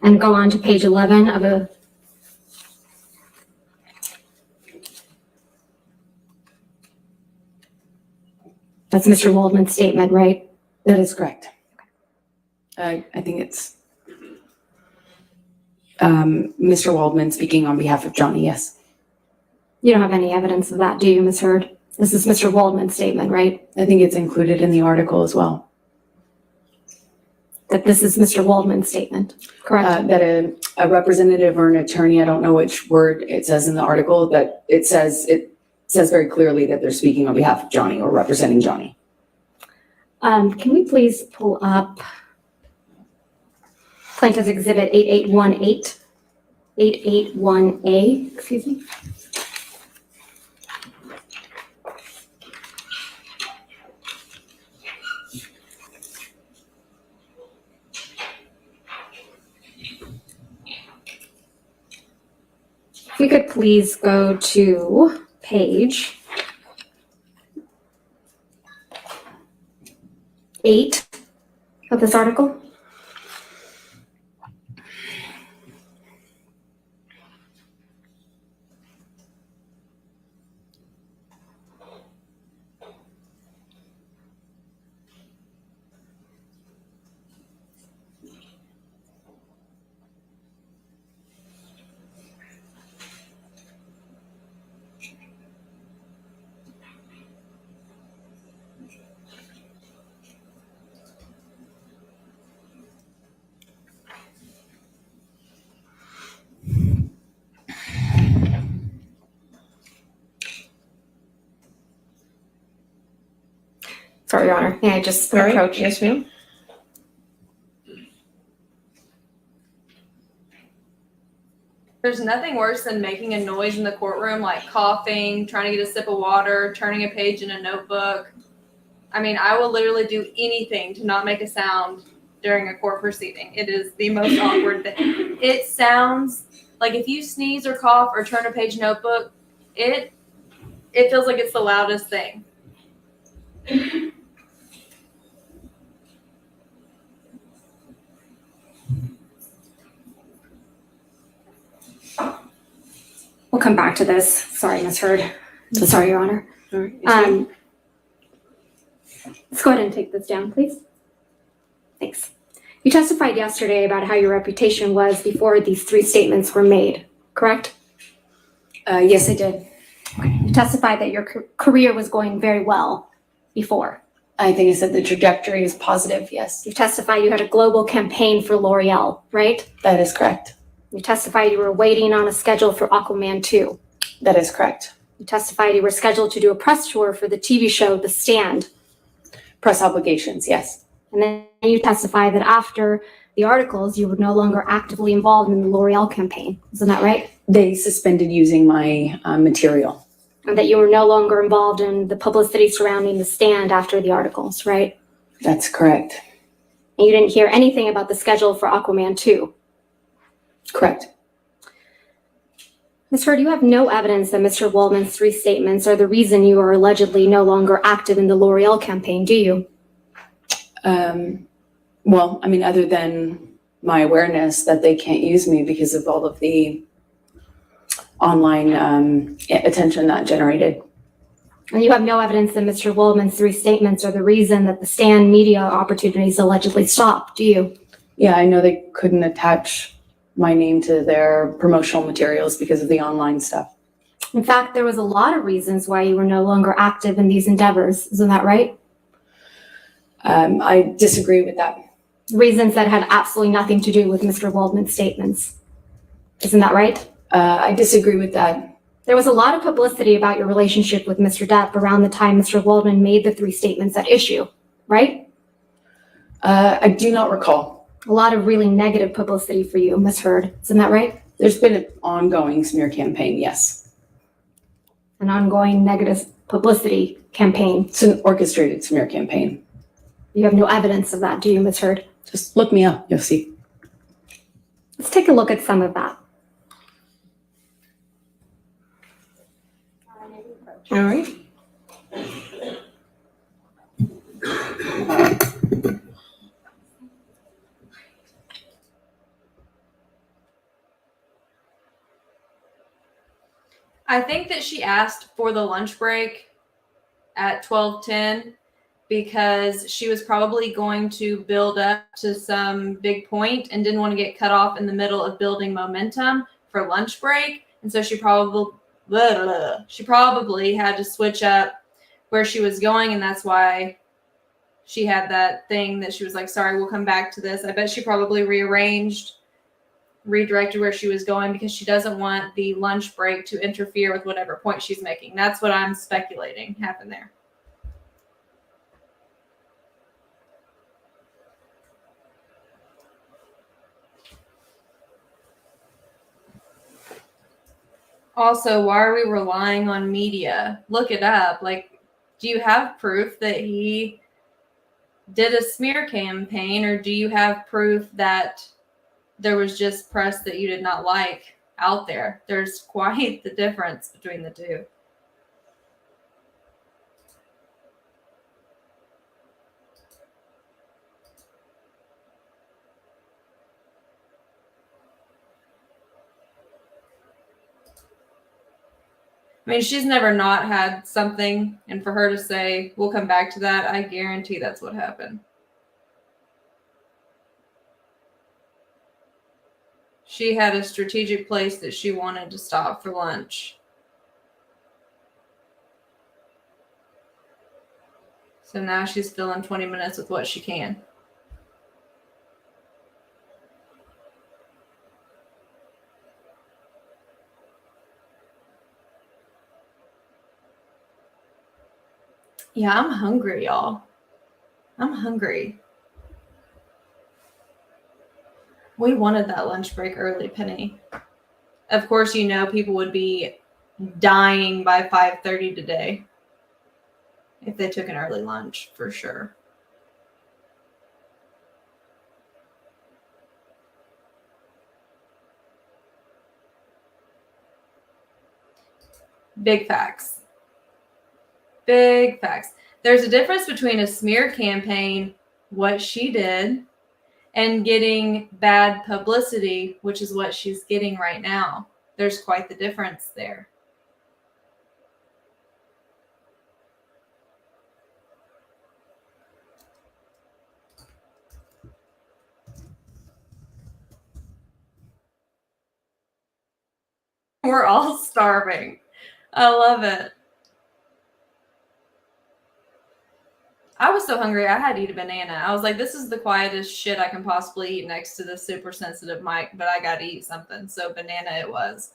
And go on to page 11 of a That's Mr. Woldman's statement, right? That is correct. I think it's Mr. Woldman speaking on behalf of Johnny, yes. You don't have any evidence of that, do you, Ms. Heard? This is Mr. Woldman's statement, right? I think it's included in the article as well. That this is Mr. Woldman's statement, correct? That a representative or an attorney, I don't know which word it says in the article, that it says very clearly that they're speaking on behalf of Johnny or representing Johnny. Can we please pull up Plaintiff's Exhibit 8818, 881A, excuse me. If we could please go to page 8 of this article. Sorry, Your Honor. May I just approach? Yes, ma'am. There's nothing worse than making a noise in the courtroom, like coughing, trying to get a sip of water, turning a page in a notebook. I mean, I will literally do anything to not make a sound during a court proceeding. It is the most awkward thing. It sounds like if you sneeze or cough or turn a page notebook, it feels like it's the loudest thing. We'll come back to this. Sorry, Ms. Heard. Sorry, Your Honor. All right. Yes, ma'am. Let's go ahead and take this down, please. Thanks. You testified yesterday about how your reputation was before these 3 statements were made, correct? Yes, I did. You testified that your career was going very well before. I think I said the trajectory is positive, yes. You testified you had a global campaign for L'Oreal, right? That is correct. You testified you were waiting on a schedule for Aquaman 2. That is correct. You testified you were scheduled to do a press tour for the TV show The Stand. Press obligations, yes. And then you testified that after the articles, you were no longer actively involved in the L'Oreal campaign. Isn't that right? They suspended using my material. And that you were no longer involved in the publicity surrounding The Stand after the articles, right? That's correct. And you didn't hear anything about the schedule for Aquaman 2. Correct. Ms. Heard, you have no evidence that Mr. Woldman's 3 statements are the reason you are allegedly no longer active in the L'Oreal campaign, do you? Well, I mean, other than my awareness that they can't use me because of all of the online attention that generated. And you have no evidence that Mr. Woldman's 3 statements are the reason that the Stand media opportunities allegedly stopped, do you? Yeah, I know they couldn't attach my name to their promotional materials because of the online stuff. In fact, there was a lot of reasons why you were no longer active in these endeavors. Isn't that right? I disagree with that. Reasons that had absolutely nothing to do with Mr. Woldman's statements. Isn't that right? I disagree with that. There was a lot of publicity about your relationship with Mr. Depp around the time Mr. Woldman made the 3 statements at issue, right? I do not recall. A lot of really negative publicity for you, Ms. Heard. Isn't that right? There's been an ongoing smear campaign, yes. An ongoing negative publicity campaign. It's an orchestrated smear campaign. You have no evidence of that, do you, Ms. Heard? Just look me up, you'll see. Let's take a look at some of that. All right. I think that she asked for the lunch break at 12:10 because she was probably going to build up to some big point and didn't want to get cut off in the middle of building momentum for lunch break. And so she probably had to switch up where she was going. And that's why she had that thing that she was like, sorry, we'll come back to this. I bet she probably redirected where she was going because she doesn't want the lunch break to interfere with whatever point she's making. That's what I'm speculating happened there. Also, why are we relying on media? Look it up. Like, do you have proof that he did a smear campaign, or do you have proof that there was just press that you did not like out there? There's quite the difference between the two. I mean, she's never not had something, and for her to say, we'll come back to that, I guarantee that's what happened. She had a strategic place that she wanted to stop for lunch. So now she's filling 20 minutes with what she can. Yeah, I'm hungry, y'all. I'm hungry. We wanted that lunch break early, Penny. Of course, you know people would be dying by 5:30 today if they took an early lunch, for sure. Big facts. Big facts. There's a difference between a smear campaign, what she did, and getting bad publicity, which is what she's getting right now. There's quite the difference there. We're all starving. I love it. I was so hungry, I had to eat a banana. I was like, this is the quietest shit I can possibly eat next to this super sensitive mic, but I got to eat something. So banana it was.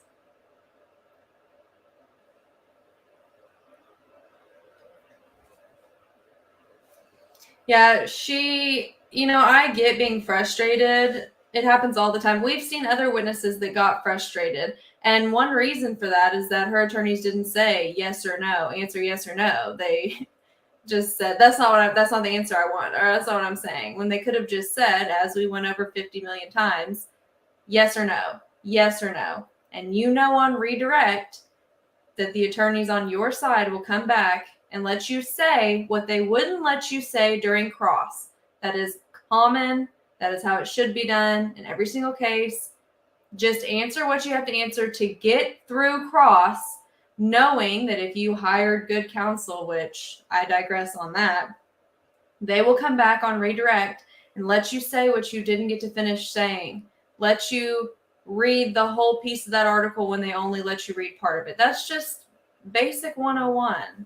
Yeah, I get being frustrated. It happens all the time. We've seen other witnesses that got frustrated. And one reason for that is that her attorneys didn't say yes or no, answer yes or no. They just said, that's not the answer I want, or that's not what I'm saying. When they could have just said, as we went over 50 million times, yes or no, yes or no. And on redirect that the attorneys on your side will come back and let you say what they wouldn't let you say during cross. That is common. That is how it should be done in every single case. Just answer what you have to answer to get through cross, knowing that if you hired good counsel, which I digress on that, they will come back on redirect and let you say what you didn't get to finish saying. Let you read the whole piece of that article when they only let you read part of it. That's just basic 101.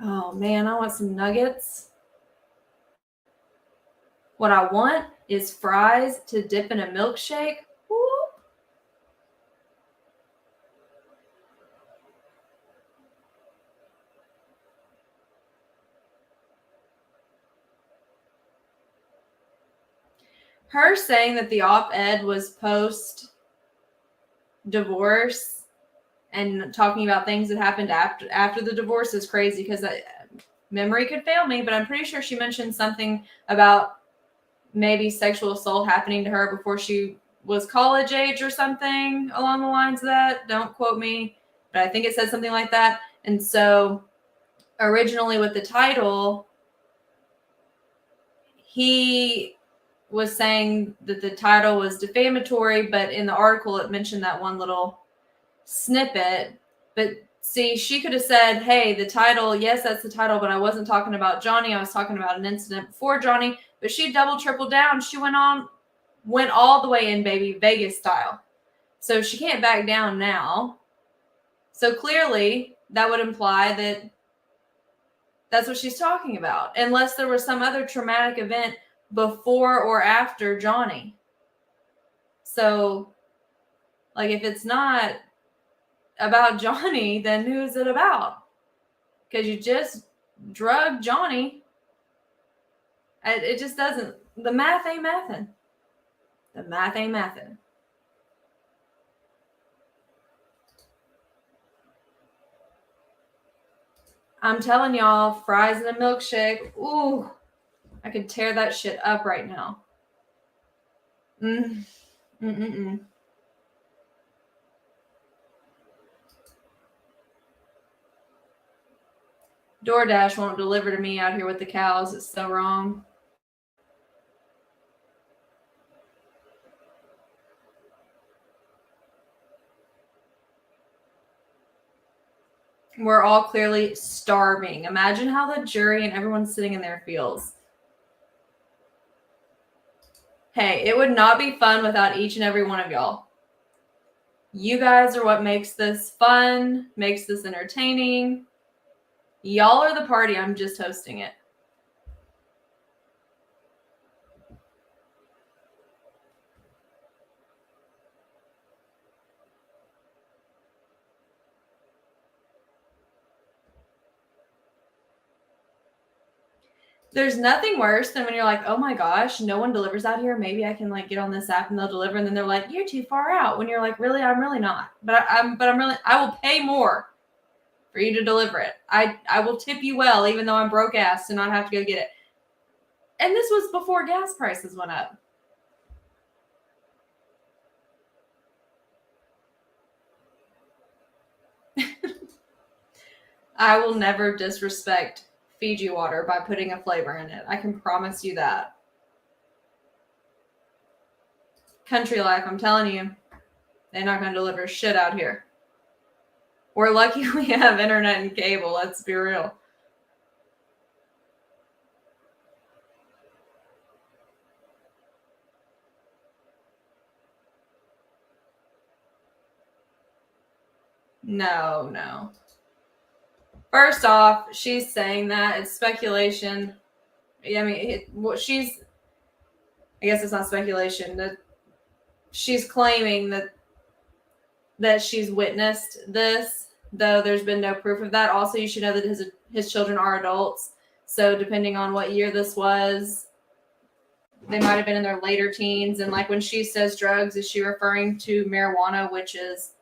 Oh man, I want some nuggets. What I want is fries to dip in a milkshake. Woo. Her saying that the op-ed was post-divorce and talking about things that happened after the divorce is crazy because memory could fail me, but I'm pretty sure she mentioned something about maybe sexual assault happening to her before she was college age or something along the lines of that. Don't quote me, but I think it said something like that. And so originally with the title, he was saying that the title was defamatory, but in the article it mentioned that one little snippet. But see, she could have said, hey, the title, yes, that's the title, but I wasn't talking about Johnny. I was talking about an incident before Johnny. But she double, tripled down. She went all the way in, baby, Vegas style. So she can't back down now. So clearly that would imply that that's what she's talking about, unless there was some other traumatic event before or after Johnny. So, like, if it's not about Johnny, then who's it about? Because you just drugged Johnny. It just doesn't, the math ain't mathin'. The math ain't mathin'. I'm telling y'all, fries and a milkshake. Ooh, I could tear that shit up right now. DoorDash won't deliver to me out here with the cows. It's so wrong. We're all clearly starving. Imagine how the jury and everyone sitting in there feels. Hey, it would not be fun without each and every one of y'all. You guys are what makes this fun, makes this entertaining. Y'all are the party. I'm just hosting it. There's nothing worse than when you're like, oh my gosh, no one delivers out here. Maybe I can like get on this app and they'll deliver. And then they're like, you're too far out. When you're like, really, I'm really not. But I'm really, I will pay more for you to deliver it. I will tip you well, even though I'm broke ass to not have to go get it. And this was before gas prices went up. I will never disrespect Fiji water by putting a flavor in it. I can promise you that. Country life, I'm telling you, they're not going to deliver shit out here. We're lucky we have internet and cable, let's be real. No. First off, she's saying that it's speculation. I mean, I guess it's not speculation. That she's claiming that she's witnessed this, though there's been no proof of that. Also, you should know that his children are adults. So depending on what year this was, they might have been in their later teens. And like when she says drugs, is she referring to marijuana, which is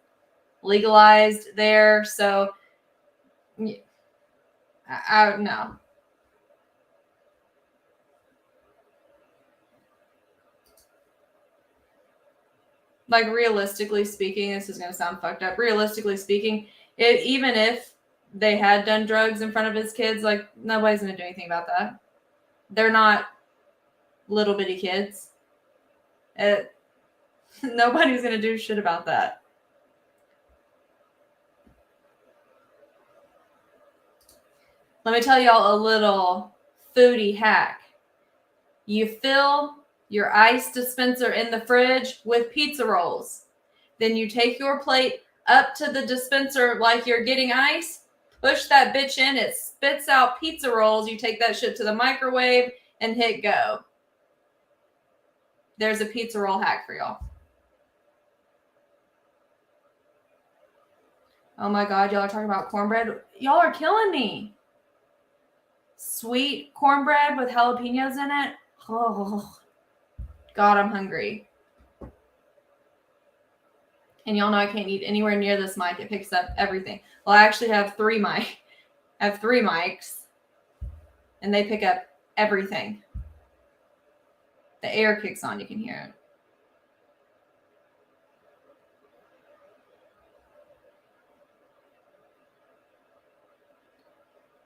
legalized there? So I no. Like realistically speaking, this is going to sound fucked up. Realistically speaking, even if they had done drugs in front of his kids, like nobody's going to do anything about that. They're not little bitty kids. Nobody's going to do shit about that. Let me tell y'all a little foodie hack. You fill your ice dispenser in the fridge with pizza rolls. Then you take your plate up to the dispenser like you're getting ice, push that bitch in, it spits out pizza rolls. You take that shit to the microwave and hit go. There's a pizza roll hack for y'all. Oh my God, y'all are talking about cornbread. Y'all are killing me. Sweet cornbread with jalapenos in it. Oh, God, I'm hungry. And y'all know I can't eat anywhere near this mic. It picks up everything. Well, I actually have three mics, and they pick up everything. The air kicks on, you can hear it.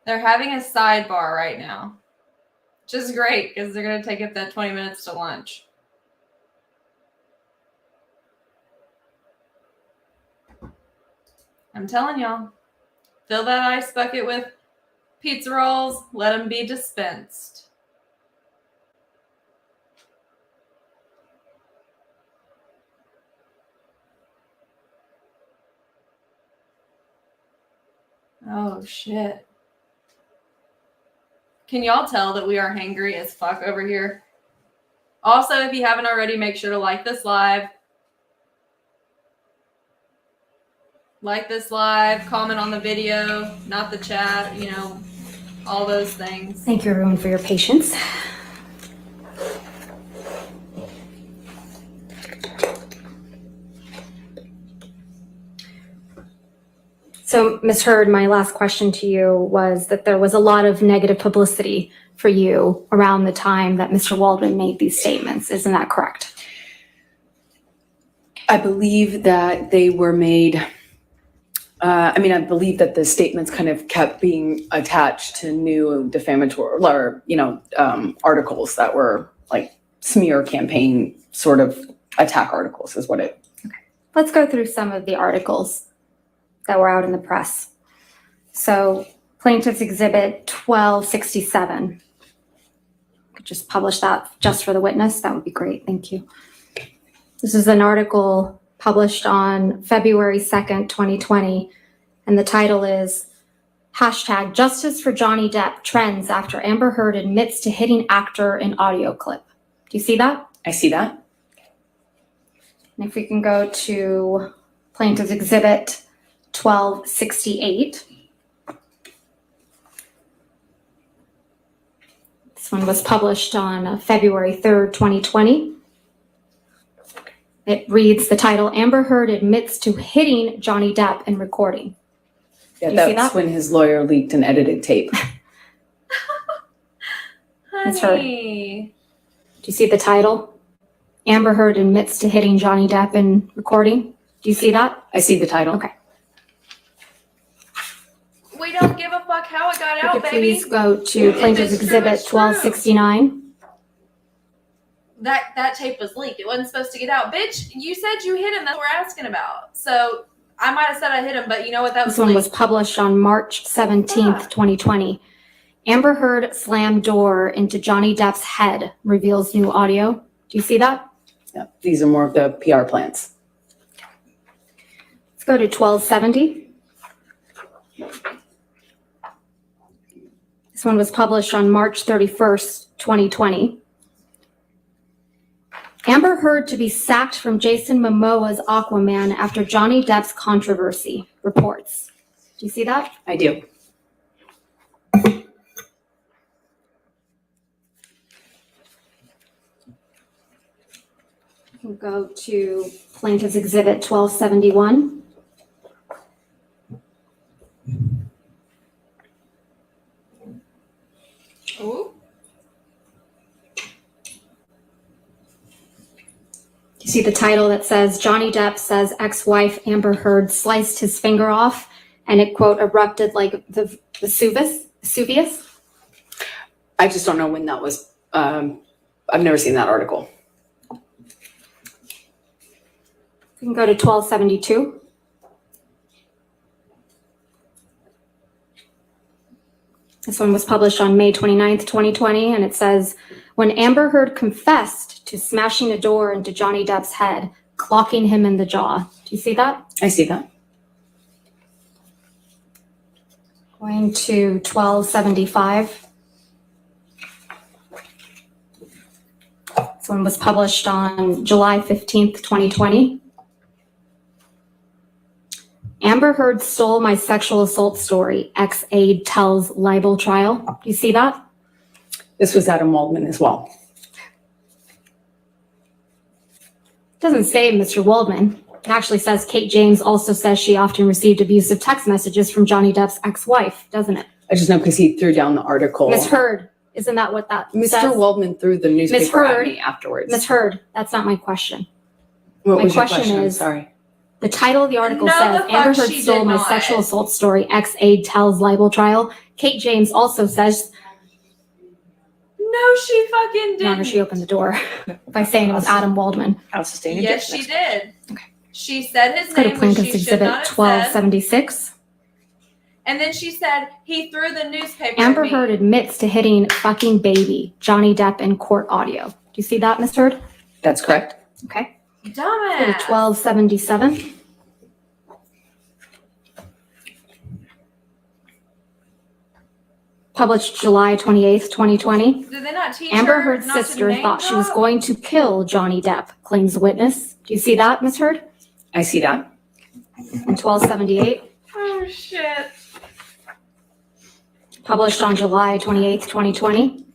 They're having a sidebar right now, which is great because they're going to take up that 20 minutes to lunch. I'm telling y'all, fill that ice bucket with pizza rolls, let them be dispensed. Oh, shit. Can y'all tell that we are hangry as fuck over here? Also, if you haven't already, make sure to like this live. Like this live, comment on the video, not the chat, you know, all those things. Thank you, everyone, for your patience. So, Ms. Hurd, my last question to you was that there was a lot of negative publicity for you around the time that Mr. Woldman made these statements. Isn't that correct? I believe that they were made. I believe that the statements kind of kept being attached to new defamatory, or articles that were like smear campaign sort of attack articles, is what it. Okay. Let's go through some of the articles that were out in the press. So, Plaintiff's Exhibit 1267. Could just publish that just for the witness. That would be great. Thank you. This is an article published on February 2nd, 2020, and the title is hashtag Justice for Johnny Depp trends after Amber Heard admits to hitting actor in audio clip. Do you see that? I see that. And if we can go to Plaintiff's Exhibit 1268. This one was published on February 3rd, 2020. It reads the title, Amber Heard admits to hitting Johnny Depp in recording. Yeah, Do you see that's that? when his lawyer leaked an edited tape. Ms. Heard. Honey. Do you see the title? Amber Heard admits to hitting Johnny Depp in recording. Do you see that? I see the title. Okay. We don't give a fuck how it got Could you out, baby. please go to If Plaintiff's it's true, Exhibit it's true. 1269. That tape was leaked. It wasn't supposed to get out. Bitch, you said you hit him. That's what we're asking about. So I might have said I hit him, but you know what? That was This one was leaked. published on March 17th, 2020. Amber Heard slammed door into Johnny Depp's head, reveals new audio. Do you see that? Yeah, these are more of the PR plans. Let's go to 1270. This one was published on March 31st, 2020. Amber Heard to be sacked from Jason Momoa's Aquaman after Johnny Depp's controversy, reports. Do you see that? I do. We'll go to Plaintiff's Exhibit 1271. Ooh. You see the title that says, Johnny Depp says ex-wife Amber Heard sliced his finger off, and it, quote, erupted like the Vesuvius? I just don't know when that was. I've never seen that article. We can go to 1272. This one was published on May 29th, 2020, and it says, when Amber Heard confessed to smashing a door into Johnny Depp's head, clocking him in the jaw. Do you see that? I see that. Going to 1275. This one was published on July 15th, 2020. Amber Heard stole my sexual assault story. Ex-aide tells libel trial. Do you see that? This was Adam Waldman as well. It doesn't say Mr. Woldman. It actually says Kate James also says she often received abusive text messages from Johnny Depp's ex-wife, doesn't it? I just know because he threw down the article. Ms. Heard, isn't that what that Mr. says? Waldman threw the newspaper at Heard, me afterwards. Ms. Heard, that's not my question. What my was your question I'm is- sorry. The title of the article No, says, the Amber fuck Heard she stole did my not. sexual assault story, ex-aide tells libel trial. Kate James also says, No, she fucking Your Honor, didn't. she opened the door by saying it was Adam Waldman. I'll sustain Yes, she did. She said his Let's go to name, which Plaintiff's she should Exhibit not have said. 1276. And then she said he threw the newspaper Amber at me. Heard admits to hitting fucking baby Johnny Depp in court audio. Do you see that, Ms. Heard? That's correct. Okay. Go to Dumbass. 1277. Published July 28th, 2020. Did they not teach Amber her Heard's not to sister name thought she was drop? going to kill Johnny Depp, claims witness. Do you see that, Ms. Heard? I see that. In 1278. Oh shit. Published on July 28th, 2020.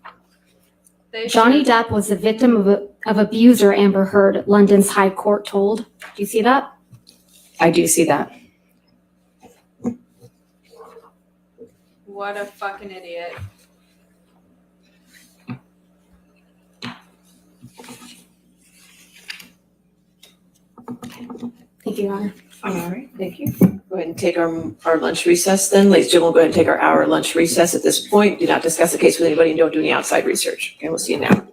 They Johnny should- Depp was the victim of abuser Amber Heard, London's High Court told. Do you see that? I do see that. What a fucking idiot. Thank you, Your Honor. All right, thank you. Go ahead and take our lunch recess then. Ladies and gentlemen, we'll go ahead and take our hour lunch recess at this point. Do not discuss the case with anybody and don't do any outside research. Okay, we'll see you now.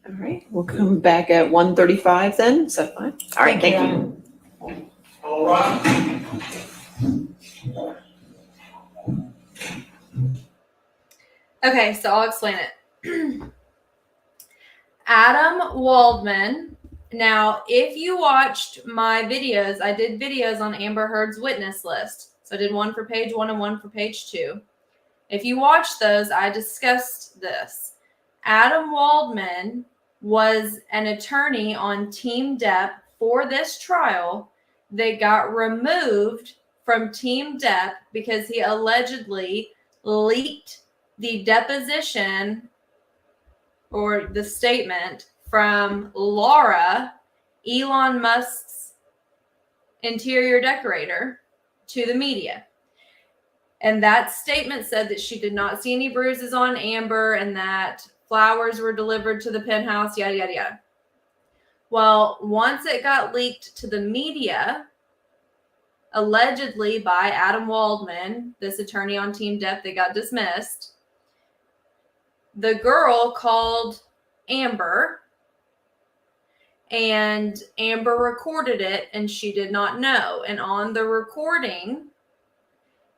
All right, we'll come back at 1:35 then. Is that fine? All right, thank you. All right. Okay, so I'll explain it. Adam Waldman. Now, if you watched my videos, I did videos on Amber Heard's witness list. So I did one for page 1 and one for page 2. If you watched those, I discussed this. Adam Waldman was an attorney on Team Depp for this trial. They got removed from Team Depp because he allegedly leaked the deposition or the statement from Laura, Elon Musk's interior decorator, to the media. And that statement said that she did not see any bruises on Amber and that flowers were delivered to the penthouse, yada, yada, yada. Well, once it got leaked to the media, allegedly by Adam Waldman, this attorney on Team Depp that got dismissed, the girl called Amber and Amber recorded it and she did not know. And on the recording,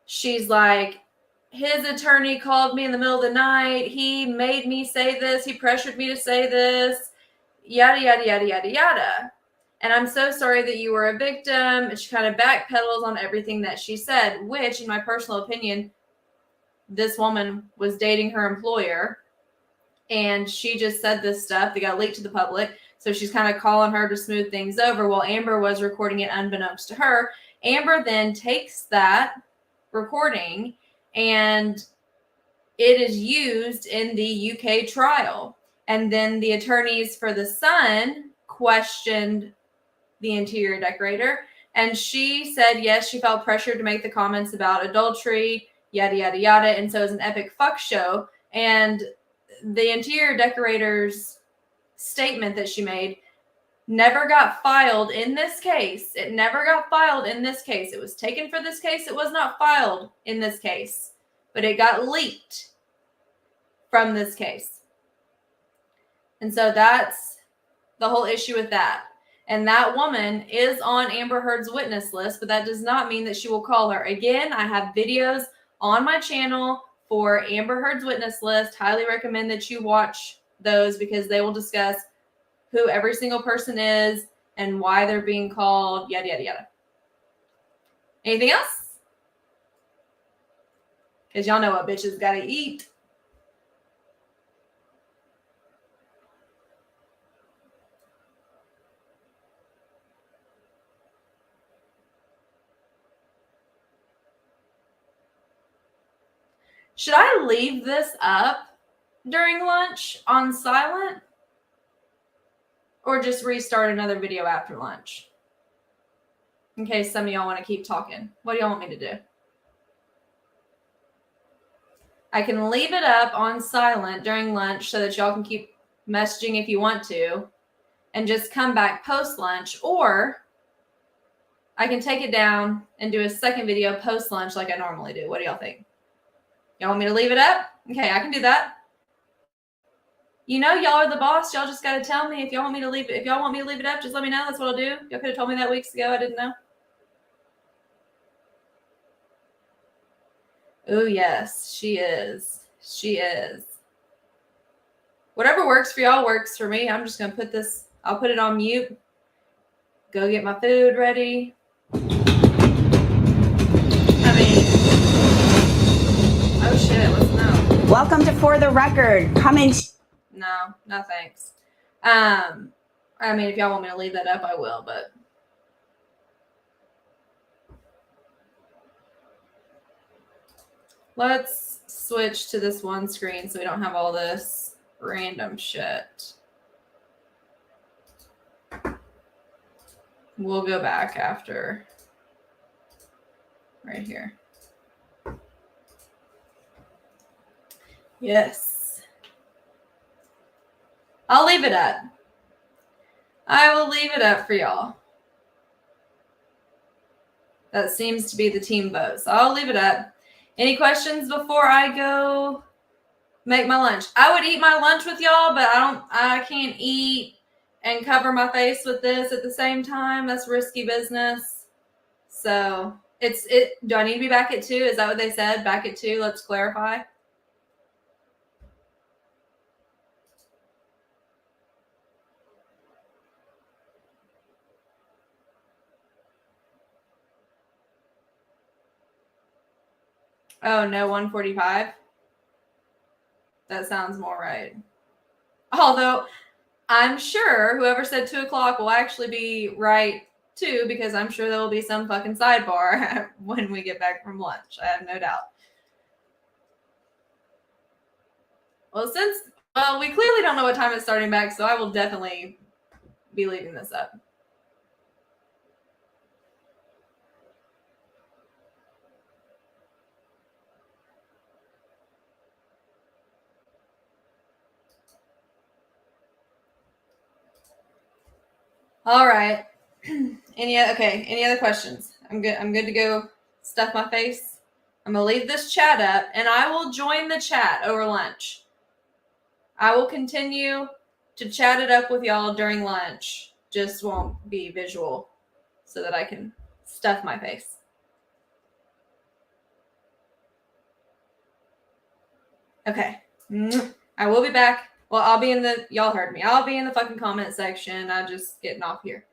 she's like, his attorney called me in the middle of the night. He made me say this. He pressured me to say this. Yada, yada, yada, yada, yada. And I'm so sorry that you were a victim. And she kind of backpedals on everything that she said, which, in my personal opinion, this woman was dating her employer. And she just said this stuff that got leaked to the public. So she's kind of calling her to smooth things over while Amber was recording it unbeknownst to her. Amber then takes that recording and it is used in the UK trial. And then the attorneys for the Sun questioned the interior decorator. And she said, yes, she felt pressured to make the comments about adultery, yada, yada, yada. And so it was an epic fuck show. And the interior decorator's statement that she made never got filed in this case. It never got filed in this case. It was taken for this case. It was not filed in this case, but it got leaked from this case. And so that's the whole issue with that. And that woman is on Amber Heard's witness list, but that does not mean that she will call her. Again, I have videos on my channel for Amber Heard's witness list. Highly recommend that you watch those because they will discuss who every single person is and why they're being called, yada, yada, yada. Anything else? Because y'all know what bitches gotta eat. Should I leave this up during lunch on silent? Or just restart another video after lunch? In case some of y'all want to keep talking. What do y'all want me to do? I can leave it up on silent during lunch so that y'all can keep messaging if you want to. And just come back post-lunch. Or I can take it down and do a second video post-lunch like I normally do. What do y'all think? Y'all want me to leave it up? Okay, I can do that. You know, y'all are the boss. Y'all just got to tell me if y'all want me to leave it. If y'all want me to leave it up, just let me know. That's what I'll do. Y'all could have told me that weeks ago. I didn't know. Oh, yes, she is. She is. Whatever works for y'all works for me. I'm just going to put this, I'll put it on mute. Go get my food ready. I mean, oh shit, let's know. Welcome to For the Record. Coming. No, no thanks. I mean, if y'all want me to leave that up, I will, but. Let's switch to this one screen so we don't have all this random shit. We'll go back after. Right here. Yes. I'll leave it up. I will leave it up for y'all. That seems to be the team vote. So I'll leave it up. Any questions before I go make my lunch? I would eat my lunch with y'all, but I can't eat and cover my face with this at the same time. That's risky business. So do I need to be back at 2? Is that what they said? Back at 2? Let's clarify. Oh, no, 1:45? That sounds more right. Although, I'm sure whoever said 2 o'clock will actually be right, too, because I'm sure there will be some fucking sidebar when we get back from lunch. I have no doubt. Well, we clearly don't know what time it's starting back, so I will definitely be leaving this up. All right. Any other questions? I'm good. I'm good to go stuff my face. I'm going to leave this chat up and I will join the chat over lunch. I will continue to chat it up with y'all during lunch. Just won't be visual so that I can stuff my face. Okay. I will be back. Well, y'all heard me. I'll be in the fucking comment section. I'm just getting off here.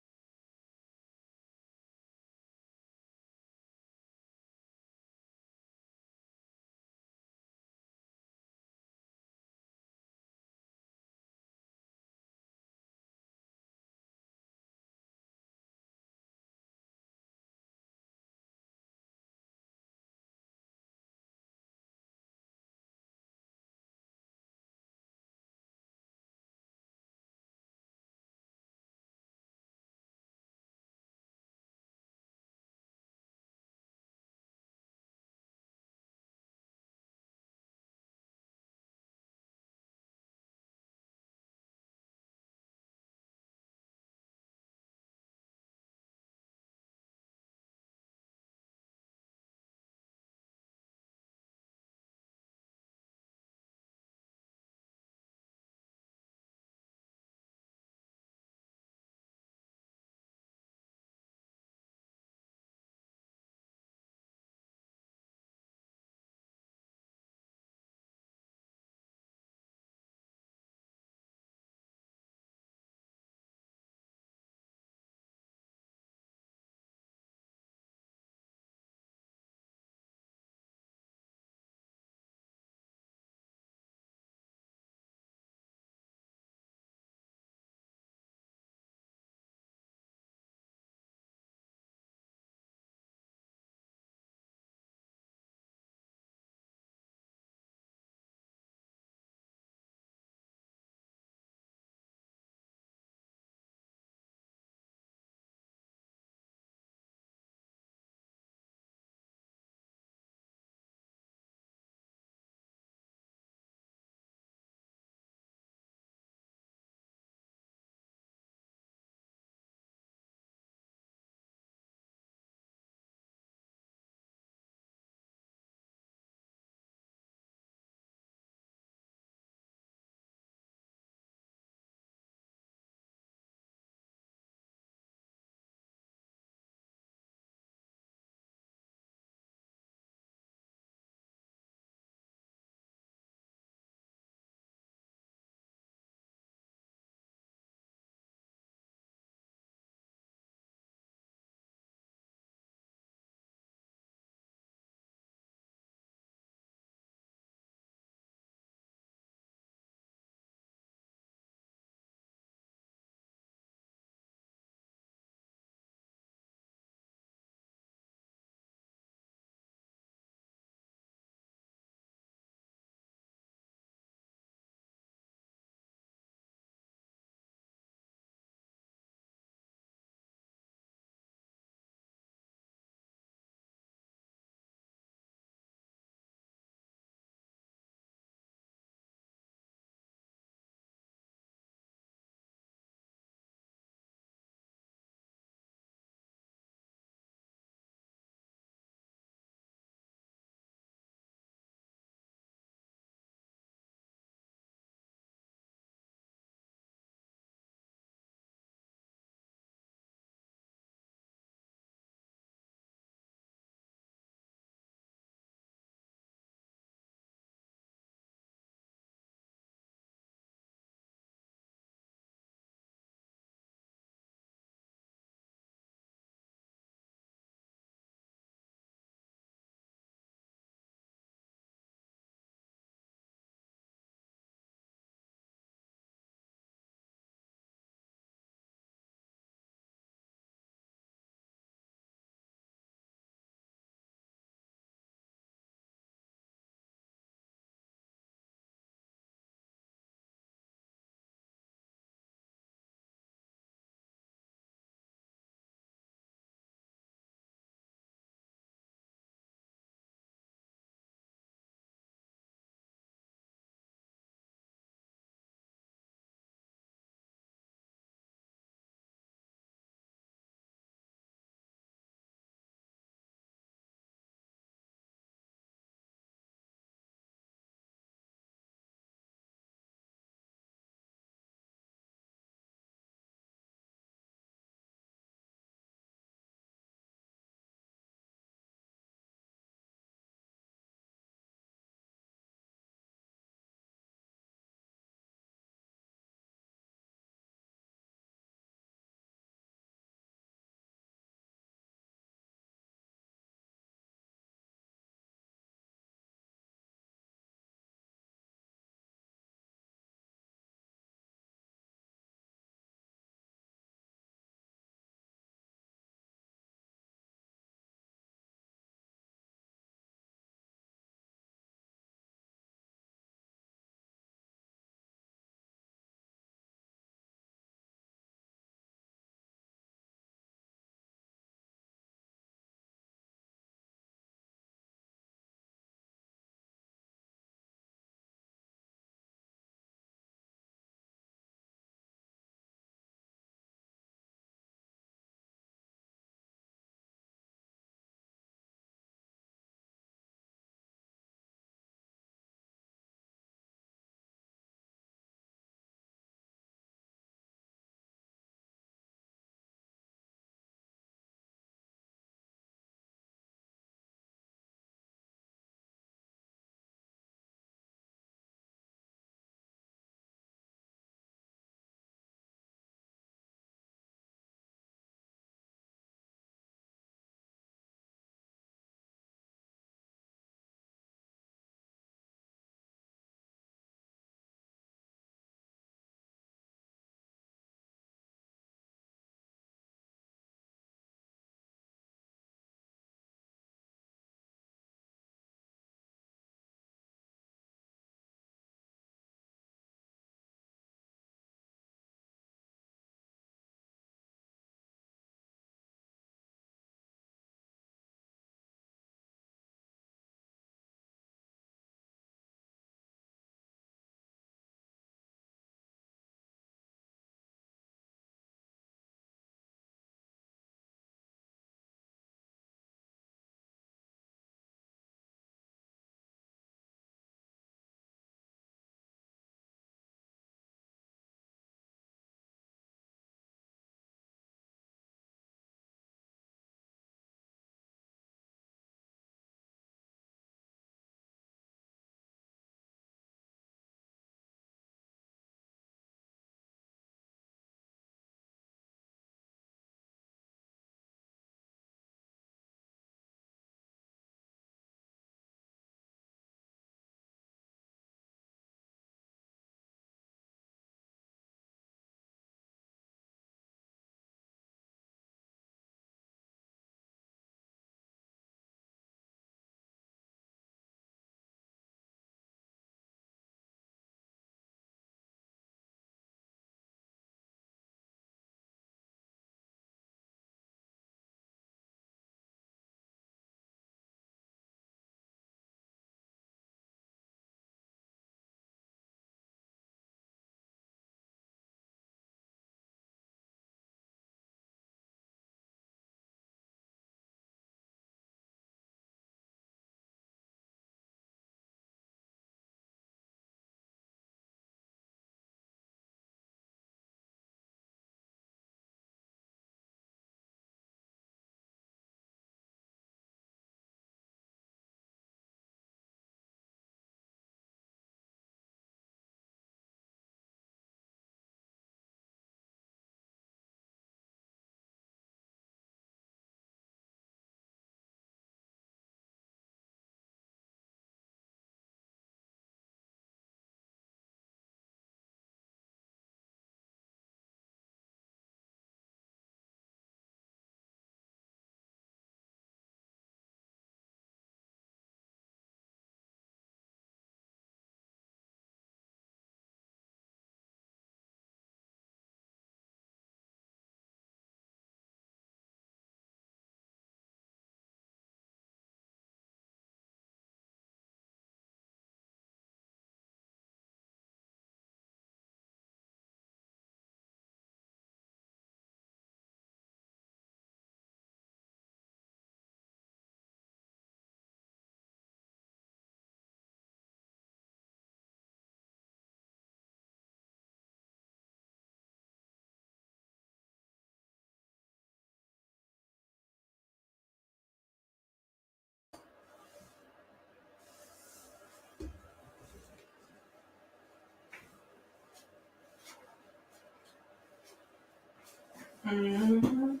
Mhm.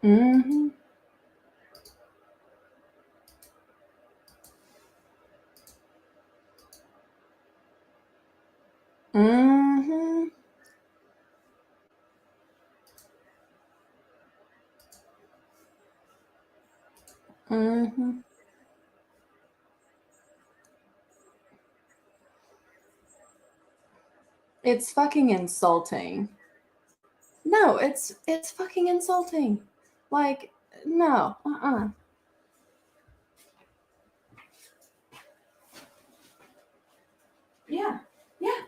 Mhm. Mhm. Mhm. It's fucking insulting. No, it's fucking insulting. Like, no, Yeah, yeah.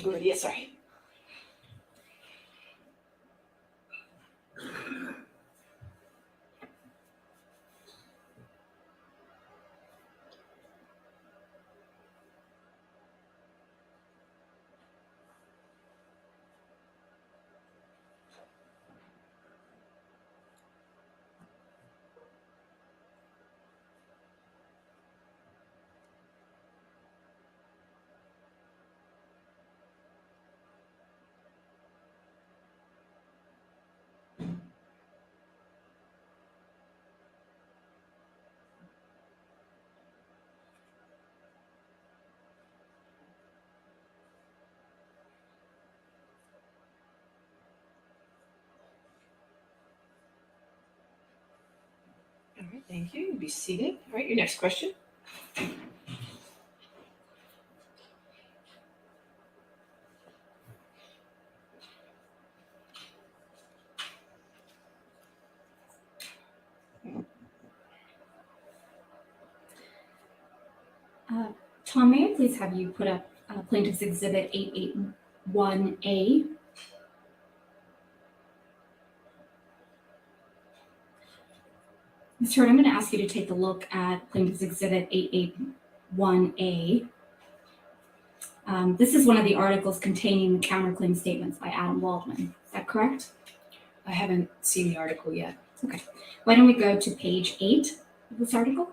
Good, yes, sorry. All right, thank you. Be seated. All right, your next question. Tom, may I please have you put up Plaintiff's Exhibit 881A? Ms. Hurd, I'm going to ask you to take a look at Plaintiff's Exhibit 881A. This is one of the articles containing the counterclaim statements by Adam Waldman. Is that correct? I haven't seen the article yet. Okay. Why don't we go to page 8 of this article?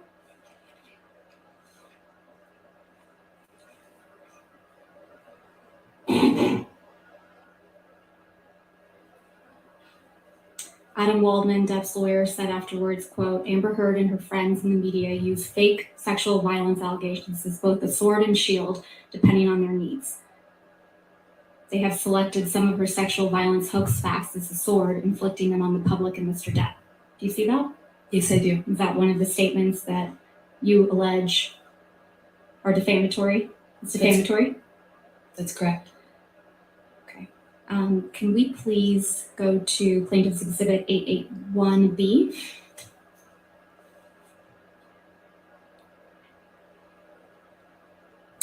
Adam Waldman, Depp's lawyer, said afterwards, quote, Amber Heard and her friends in the media use fake sexual violence allegations as both a sword and shield, depending on their needs. They have selected some of her sexual violence hoax facts as a sword, inflicting them on the public and Mr. Depp. Do you see that? Yes, I do. Is that one of the statements that you allege are defamatory? It's defamatory? That's correct. Can we please go to Plaintiff's Exhibit 881B?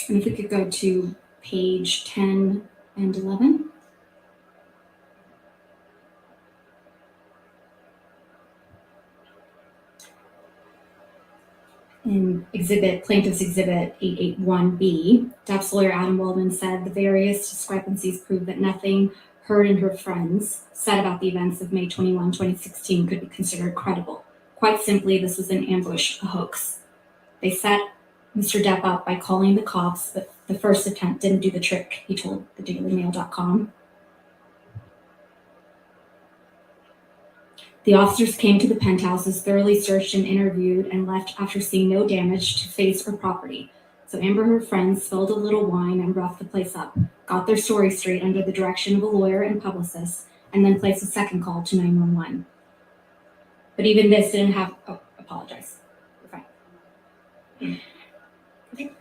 And if we could go to page 10 and 11. In Plaintiff's Exhibit 881B, Depp's lawyer Adam Woldman said the various discrepancies prove that nothing Heard and her friends said about the events of May 21, 2016 could be considered credible. Quite simply, this was an ambush, a hoax. They set Mr. Depp up by calling the cops, but the first attempt didn't do the trick, he told the dailymail.com. The officers came to the penthouses, thoroughly searched and interviewed, and left after seeing no damage to face or property. So Amber and her friends spilled a little wine and roughed the place up, got their story straight under the direction of a lawyer and publicist, and then placed a second call to 911. But even this didn't have, apologize. We're fine. Okay.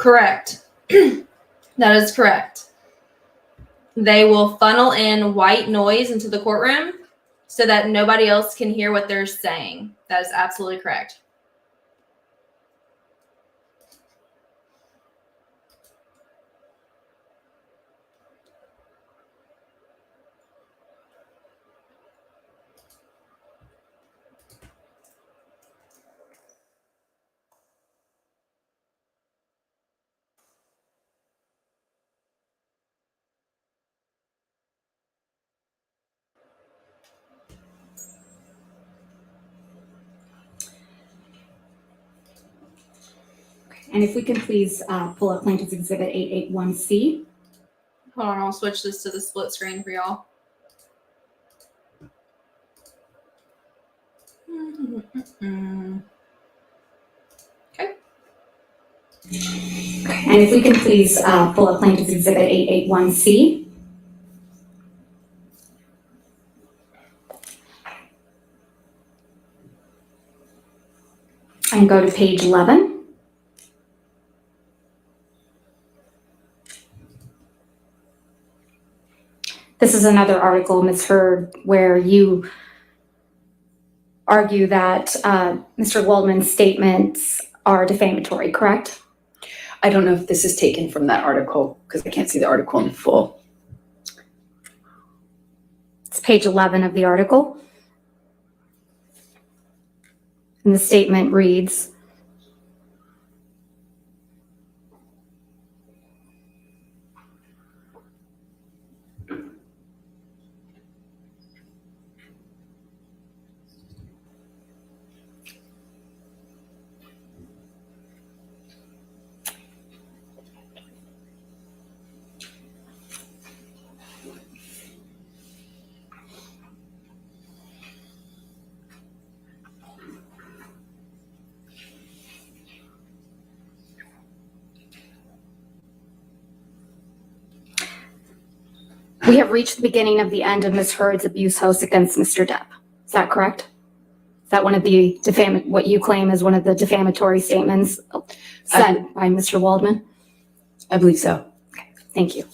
Correct. That is correct. They will funnel in white noise into the courtroom so that nobody else can hear what they're saying. That is absolutely correct. And if we can please pull up Plaintiff's Exhibit 881C. Hold on, I'll switch this to the split screen for y'all. Okay. And if we can please pull up Plaintiff's Exhibit 881C. And go to page 11. This is another article, Ms. Hurd, where you argue that Mr. Woldman's statements are defamatory, correct? I don't know if this is taken from that article because I can't see the article in full. It's page 11 of the article. And the statement reads, we have reached the beginning of the end of Ms. Hurd's abuse host against Mr. Depp. Is that correct? Is that one of the what you claim is one of the defamatory statements said by Mr. Woldman? I believe so. Okay, thank you.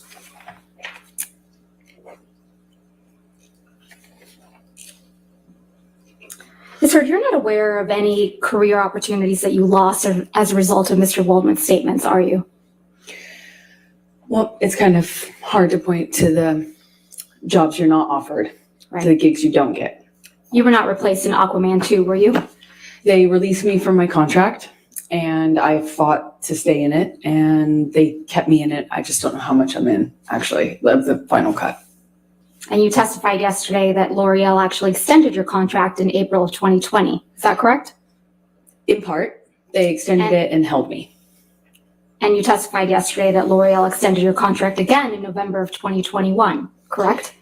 Ms. Hurd, you're not aware of any career opportunities that you lost as a result of Mr. Woldman's statements, are you? Well, it's kind of hard to point to the jobs you're not offered, to the gigs you don't get. You were not replaced in Aquaman 2, were you? They released me from my contract and I fought to stay in it and they kept me in it. I just don't know how much I'm in, actually, of the final cut. And you testified yesterday that L'Oreal actually extended your contract in April of 2020. Is that correct? In part, they extended it and held me. And you testified yesterday that L'Oreal extended your contract again in November of 2021, correct?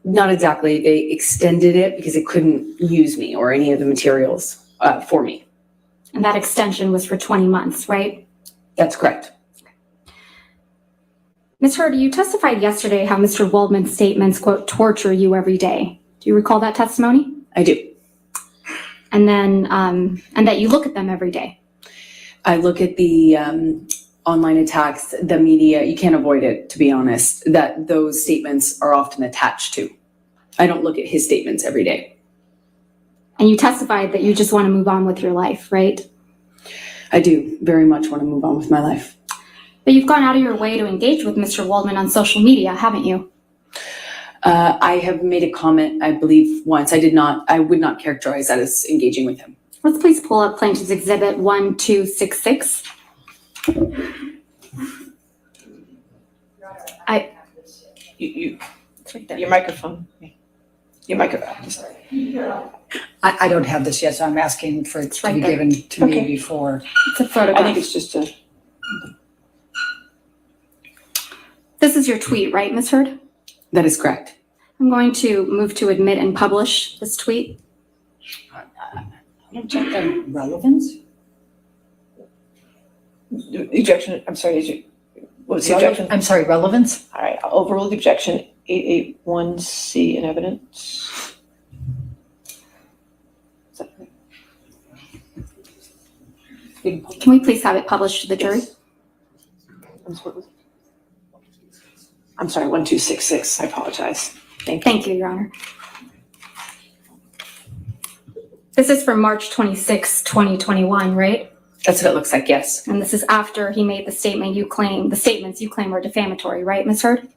Not exactly. They extended it because it couldn't use me or any of the materials for me. And that extension was for 20 months, right? That's correct. Ms. Hurd, you testified yesterday how Mr. Woldman's statements, quote, torture you every day. Do you recall that testimony? I do. And then, and that you look at them every day. I look at the online attacks, the media, you can't avoid it, to be honest, that those statements are often attached to. I don't look at his statements every day. And you testified that you just want to move on with your life, right? I do very much want to move on with my life. But you've gone out of your way to engage with Mr. Woldman on social media, haven't you? I have made a comment, I believe, once. I would not characterize that as engaging with him. Let's please pull up Plaintiff's Exhibit 1266. It's right there. Your microphone. Your microphone. I'm sorry. I don't have this yet, so I'm asking for it to right be there. given to me Okay. before. It's a photograph. I think it's just a. This is your tweet, right, Ms. Hurd? That is correct. I'm going to move to admit and publish this tweet. I'm gonna check the relevance. Ejection, I'm sorry, what was the objection? I'm sorry, relevance? All right, I'll overrule the objection, 881C in evidence. Can we please have it published to the jury? I'm sorry, 1266. I apologize. Thank you, Your Honor. This is from March 26, 2021, right? That's what it looks like, yes. And this is after he made the statements you claim are defamatory, right, Ms. Heard?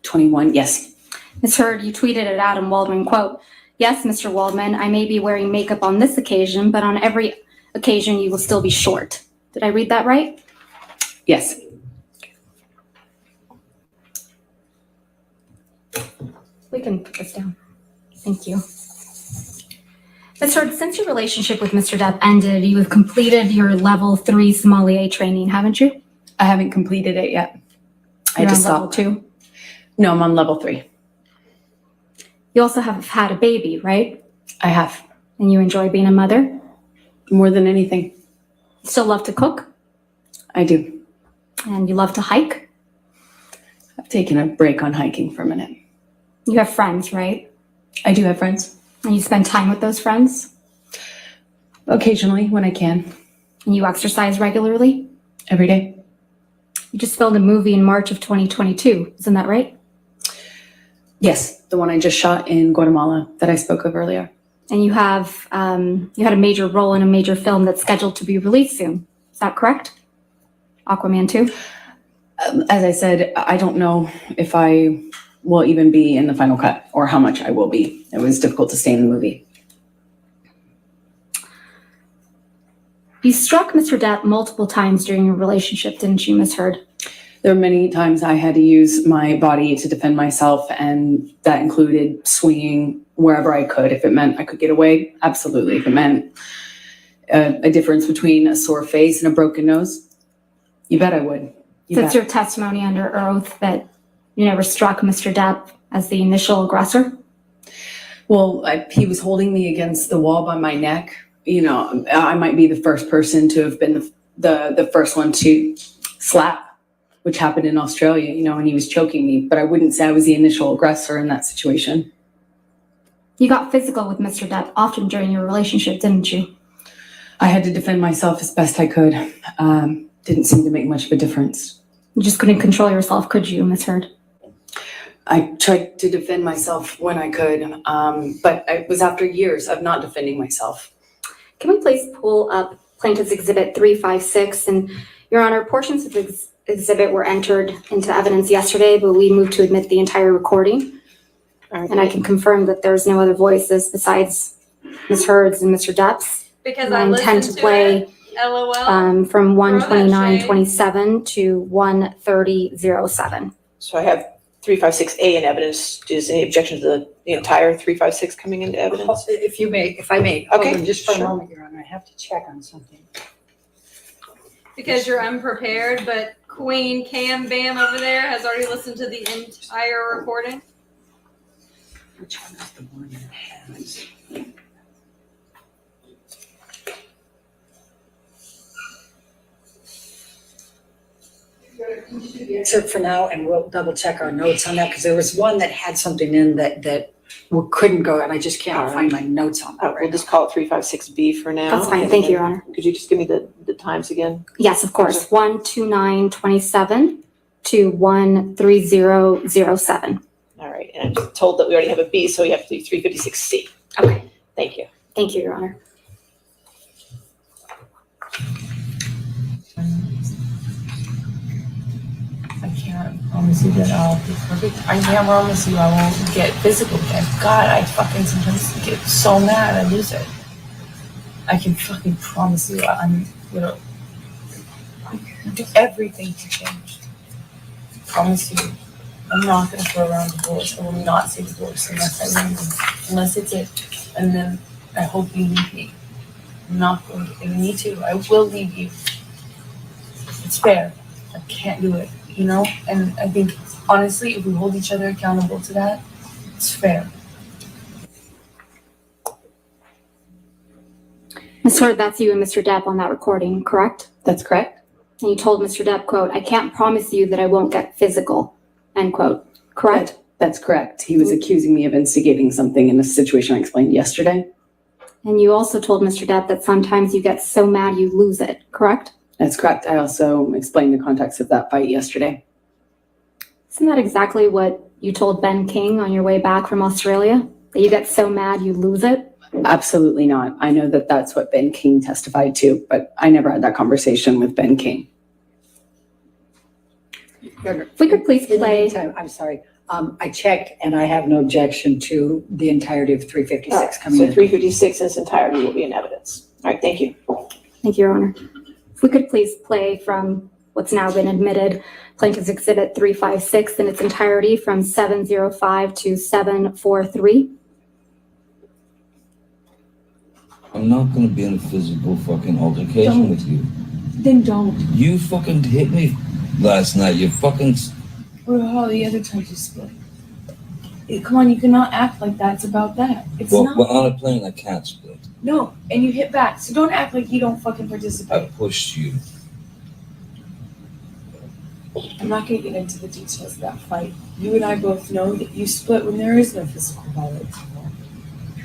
21, yes. Ms. Heard, you tweeted at Adam Woldman, quote, "Yes, Mr. Woldman, I may be wearing makeup on this occasion, but on every occasion you will still be short." Did I read that right? Yes. We can put this down. Thank you. Ms. Heard, since your relationship with Mr. Depp ended, you have completed your level 3 sommelier training, haven't you? I haven't completed it yet. You're I just on level stopped. 2. No, I'm on level 3. You also have had a baby, right? I have. And you enjoy being a mother? More than anything. Still love to cook? I do. And you love to hike? I've taken a break on hiking for a minute. You have friends, right? I do have friends. And you spend time with those friends? Occasionally, when I can. And you exercise regularly? Every day. You just filmed a movie in March of 2022, isn't that right? Yes, the one I just shot in Guatemala that I spoke of earlier. And you have you had a major role in a major film that's scheduled to be released soon. Is that correct? Aquaman 2? As I said, I don't know if I will even be in the final cut or how much I will be. It was difficult to stay in the movie. You struck Mr. Depp multiple times during your relationship, didn't you, Ms. Heard? There were many times I had to use my body to defend myself, and that included swinging wherever I could. If it meant I could get away, absolutely. If it meant a difference between a sore face and a broken nose, you bet I would. That's your testimony under oath that you never struck Mr. Depp as the initial aggressor? Well, he was holding me against the wall by my neck. You know, I might be the first person to have been the first one to slap, which happened in Australia, you know, and he was choking me, but I wouldn't say I was the initial aggressor in that situation. You got physical with Mr. Depp often during your relationship, didn't you? I had to defend myself as best I could. Didn't seem to make much of a difference. You just couldn't control yourself, could you, Ms. Heard? I tried to defend myself when I could, but it was after years of not defending myself. Can we please pull up Plaintiff's Exhibit 356? And Your Honor, portions of the exhibit were entered into evidence yesterday, but we moved to admit the entire recording. And I can confirm that there's no other voices besides Ms. Heard's and Mr. Depp's. Because And I intend listened to to play it. LOL. from Throw that 129:27 to 130:07. So I have 356A in evidence. Is any objection to the entire 356 coming into evidence? If I may, hold Okay, on just for a sure. moment, Your Honor, I have to check on something. Because you're unprepared, but Queen Cam Bam over there has already listened to the entire recording. Which one is the one that has? The excerpt for now, and we'll double check our notes on that, because there was one that had something in that we couldn't go, and I just can't find my notes on that We'll right just call it 356B for now. That's fine. And Thank you, then- Your Honor. Could you just give me the times again? Yes, of course. 129:27 to 130:07. All right, and I'm just told that we already have a B, so we have to do 356C. Okay. Thank you. Thank you, Your Honor. I can't promise you that I'll be perfect. I can't promise you I won't get physical again. God, I fucking sometimes get so mad I lose it. I can fucking promise you I'm gonna do everything to change. I promise you. I'm not gonna throw around divorce. I will not say divorce unless I leave you. Unless it's it. And then I hope you leave me. I'm not going to. If you need to, I will leave you. It's fair. I can't do it, you know? And I think, honestly, if we hold each other accountable to that, it's fair. Ms. Heard, that's you and Mr. Depp on that recording, correct? That's correct. And you told Mr. Depp, quote, "I can't promise you that I won't get physical," end quote, correct? That's correct. He was accusing me of instigating something in a situation I explained yesterday. And you also told Mr. Depp that sometimes you get so mad you lose it, correct? That's correct. I also explained the context of that fight yesterday. Isn't that exactly what you told Ben King on your way back from Australia? That you get so mad you lose it? Absolutely not. I know that that's what Ben King testified to, but I never had that conversation with Ben King. If we could please In the play. meantime, I'm sorry, I checked and I have no objection to the entirety of 356 coming So in. 356 in its entirety will be in evidence. All right, thank you. Thank you, Your Honor. If we could please play from what's now been admitted, Plaintiff's Exhibit 356 in its entirety from 705 to 743. I'm not gonna be in a physical fucking altercation with you. Then don't. You fucking hit me last night. You fucking. What about all the other times you split? Come on, you cannot act like that's about that. It's Well, not. well, on a plane, I can't split. No, and you hit back. So don't act like you don't fucking I participate. pushed you. I'm not gonna get into the details of that fight. You and I both know that you split when there is no physical violence involved.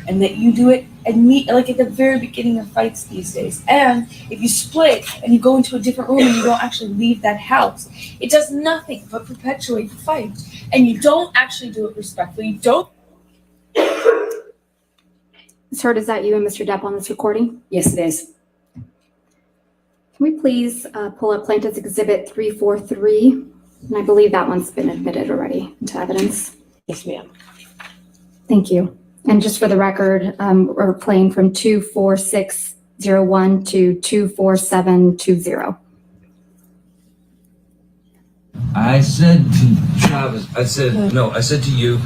And that you do it like at the very beginning of fights these days. And if you split and you go into a different room and you don't actually leave that house, it does nothing but perpetuate the fight. And you don't actually do it respectfully. You don't. Ms. Hurd, is that you and Mr. Depp on this recording? Yes, it is. Can we please pull up Plaintiff's Exhibit 343? And I believe that one's been admitted already into evidence. Yes, ma'am. Thank you. And just for the record, we're playing from 24601 to 24720. I said to Travis, I said to you,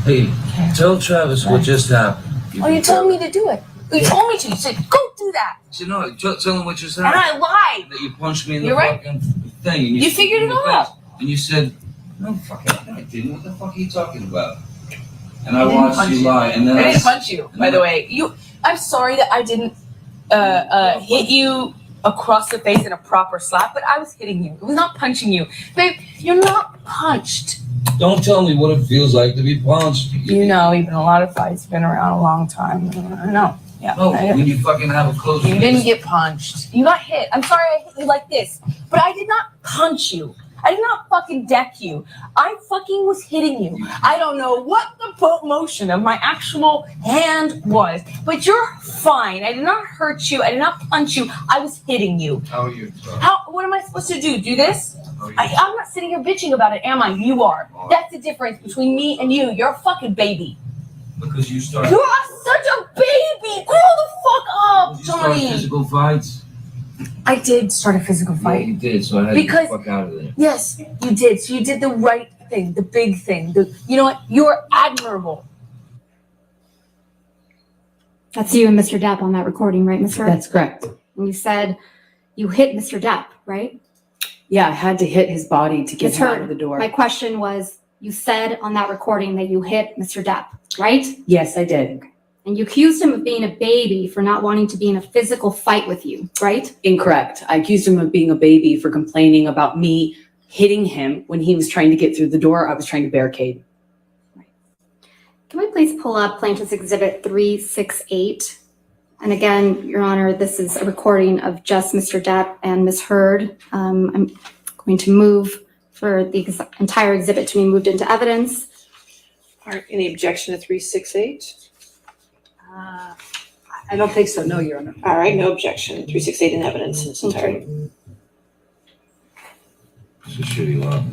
hey, tell Travis what just happened. Oh, you told me to do it. You told me to. You said, go do that. I said, no, tell him what just And happened. I lied. That you punched me in the You're right. fucking thing. And You figured it out. And you said, no, fucking, I didn't. What the fuck are you talking about? And I watched you lie. And then I didn't punch you, by the way. I'm sorry that I didn't hit you across the face in a proper slap, but I was hitting you. It was not punching you. Babe, you're not punched. Don't tell me what it feels like to be punched. You know, even a lot of fights been around a long time. I know. Yeah. No, when you fucking have a close. You didn't get punched. You got hit. I'm sorry I hit you like this, but I did not punch you. I did not fucking deck you. I fucking was hitting you. I don't know what the motion of my actual hand was, but you're fine. I did not hurt you. I did not punch you. I was hitting you. How are you? What am I supposed to do? Do this? I'm not sitting here bitching about it, am I? You are. That's the difference between me and you. You're a fucking baby. Because you started. You are such a baby. Grow the fuck up, You started Johnny. physical fights. I did start a physical Yeah, fight. you did. So I had Because- to get the fuck out of there. Yes, you did. So you did the right thing, the big thing. You know what? You're admirable. That's you and Mr. Depp on that recording, right, Ms. Hurd? That's correct. And you said you hit Mr. Depp, right? Yeah, I had to hit his body to get Ms. him out Hurd, of the door. my question was, you said on that recording that you hit Mr. Depp, right? Yes, I did. And you accused him of being a baby for not wanting to be in a physical fight with you, right? Incorrect. I accused him of being a baby for complaining about me hitting him when he was trying to get through the door. I was trying to barricade. Can we please pull up Plaintiff's Exhibit 368? And again, Your Honor, this is a recording of just Mr. Depp and Ms. Hurd. I'm going to move for the entire exhibit to be moved into evidence. All right, any objection to 368? I don't think so, no, Your Honor. All right, no objection. 368 in evidence in its entirety. It's a shitty law.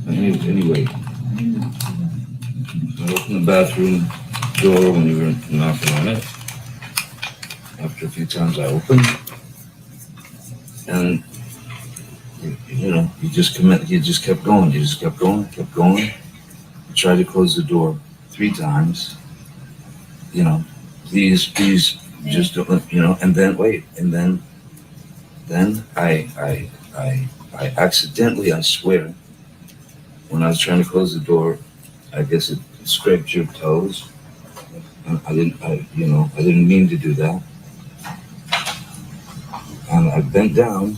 Anyway, I opened the bathroom door when you were knocking on it. After a few times I opened, and you just kept going. You just kept going. You tried to close the door 3 times. Please, just don't. And then wait, and then I accidentally, I swear, when I was trying to close the door, I guess it scraped your toes. And I didn't mean to do that. And I bent down,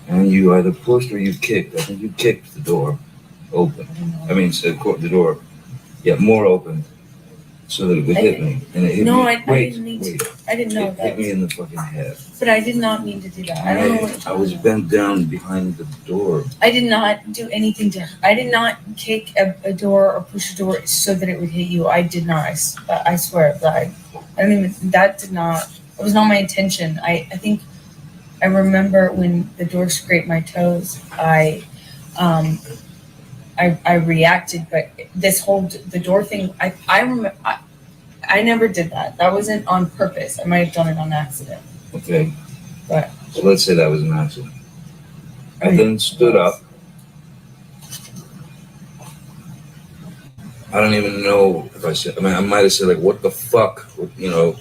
and you either pushed or you kicked. I think you kicked the door open. I mean, the door, more open. so that it would hit me. And it hit No, me. I Wait, didn't mean wait. to. I didn't know It hit me that. in the fucking head. But I did not mean to do that. I don't know what. I was bent down behind the door. I did not do anything to. I did not kick a door or push a door so that it would hit you. I did not. I swear. But I don't even. That did not. It was not my intention. I think. I remember when the door scraped my toes. I reacted, but this whole the door thing. I remember. I never did that. That wasn't on purpose. I might have done it on accident. Okay. But so let's say that was an accident. I then stood up. I don't even know if I said. I mean, I might have said like, "What the fuck," you know,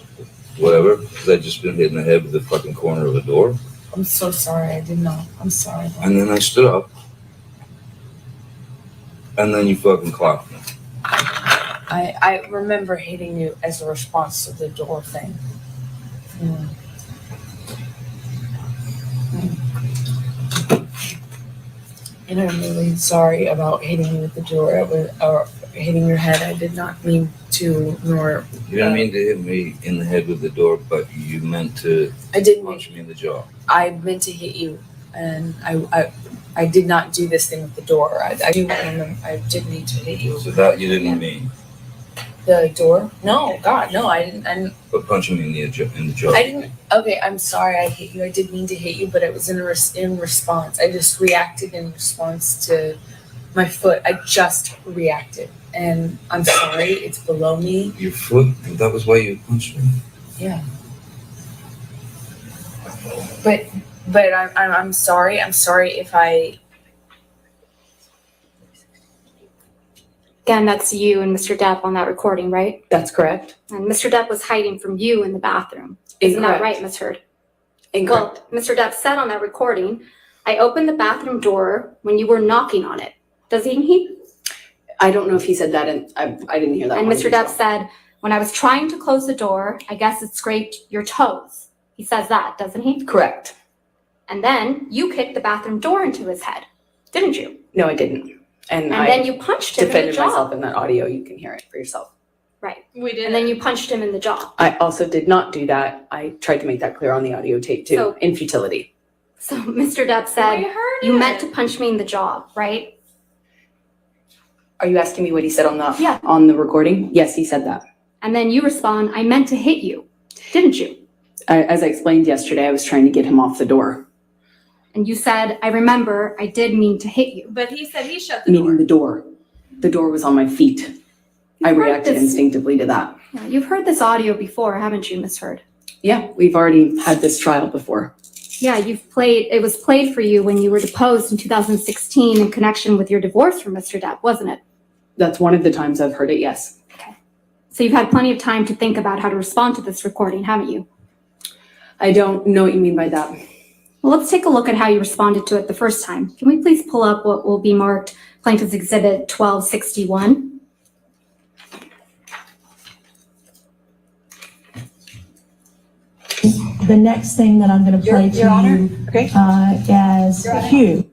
whatever, because I just been hit in the head with the fucking corner of a door. I'm so sorry. I did not. I'm sorry. And then I stood up. And then you fucking clocked me. I remember hitting you as a response to the door thing. And I'm really sorry about hitting you with the door or hitting your head. I did not mean to, nor. You didn't mean to hit me in the head with the door, but you meant to punch me in the jaw. I meant to hit you, and I did not do this thing with the door. I did need to hit you. So that you didn't mean. The door? No, God, no, I didn't. But punching me in the jaw. I didn't. Okay, I'm sorry. I hit you. I did mean to hit you, but it was in response. I just reacted in response to my foot. I just reacted, and I'm sorry. It's below me. Your foot? That was why you punched me. Yeah. But I'm sorry. I'm sorry if I. Again, that's you and Mr. Depp on that recording, right? That's correct. And Mr. Depp was hiding from you in the bathroom. Isn't that right, Ms. Heard? Incorrect. Well, Mr. Depp said on that recording, I opened the bathroom door when you were knocking on it. Doesn't he? I don't know if he said that, and I didn't hear that. And one Mr. Depp said, when I was trying to close the door, I guess it scraped your toes. He says that, doesn't he? Correct. And then you kicked the bathroom door into his head, didn't you? No, I didn't. And then you punched him in the defended jaw. myself in that audio. You can hear it for yourself. Right. We did. And then you punched him in the jaw. I also did not do that. I tried to make that clear on the audio tape too, So- in futility. So Mr. Depp said, We heard you it. meant to punch me in the jaw, right? Are you asking me what he said on the Yeah. on the recording? Yes, he said that. And then you respond, I meant to hit you, didn't you? As I explained yesterday, I was trying to get him off the door, And you said, I remember, I did mean to hit you. But he said he shut the meaning door. the door. The door was on my feet. I You've heard reacted this- instinctively to that. Yeah, you've heard this audio before, haven't you, Miss Heard? Yeah, we've already had this trial before. Yeah, it was played for you when you were deposed in 2016 in connection with your divorce from Mr. Depp, wasn't it? That's one of the times I've heard it, yes. So you've had plenty of time to think about how to respond to this recording, haven't you? I don't know what you mean by that. Well, let's take a look at how you responded to it the first time. Can we please pull up what will be marked Plaintiff's Exhibit 1261? The next thing that I'm going to play to Your Honor? you Okay. as Hugh.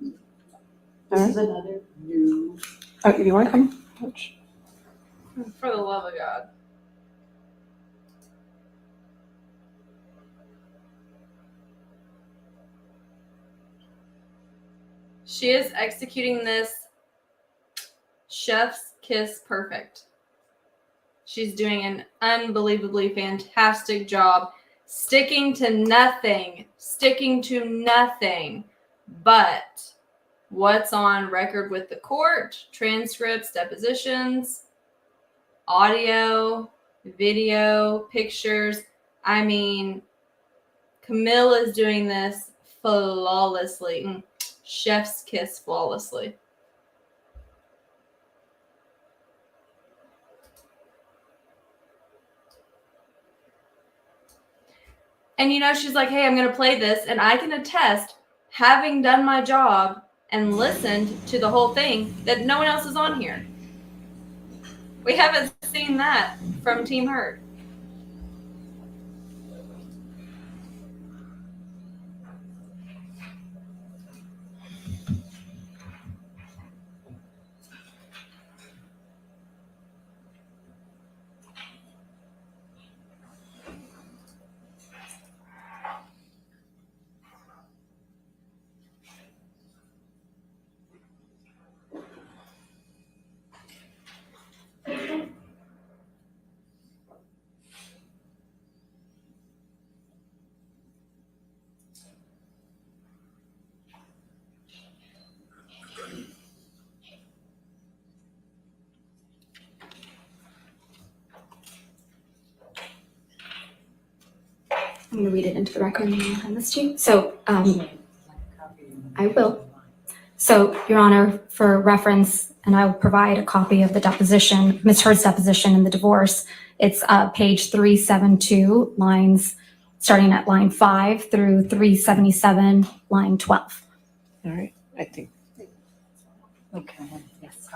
Oh, you want to come? For the love of God. She is executing this chef's kiss perfect. She's doing an unbelievably fantastic job sticking to nothing but what's on record with the court, transcripts, depositions, audio, video, pictures. I mean, Camille is doing this flawlessly. Chef's kiss flawlessly. And you know, she's like, hey, I'm going to play this. And I can attest, having done my job and listened to the whole thing, that no one else is on here. We haven't seen that from Team Heard. I'm going to read it into the record and then hand this to you. So I will. So, Your Honor, for reference, and I will provide a copy of the deposition, Ms. Heard's deposition in the divorce. It's page 372, lines starting at line 5 through 377, line 12. All right, I think, Okay. Yes.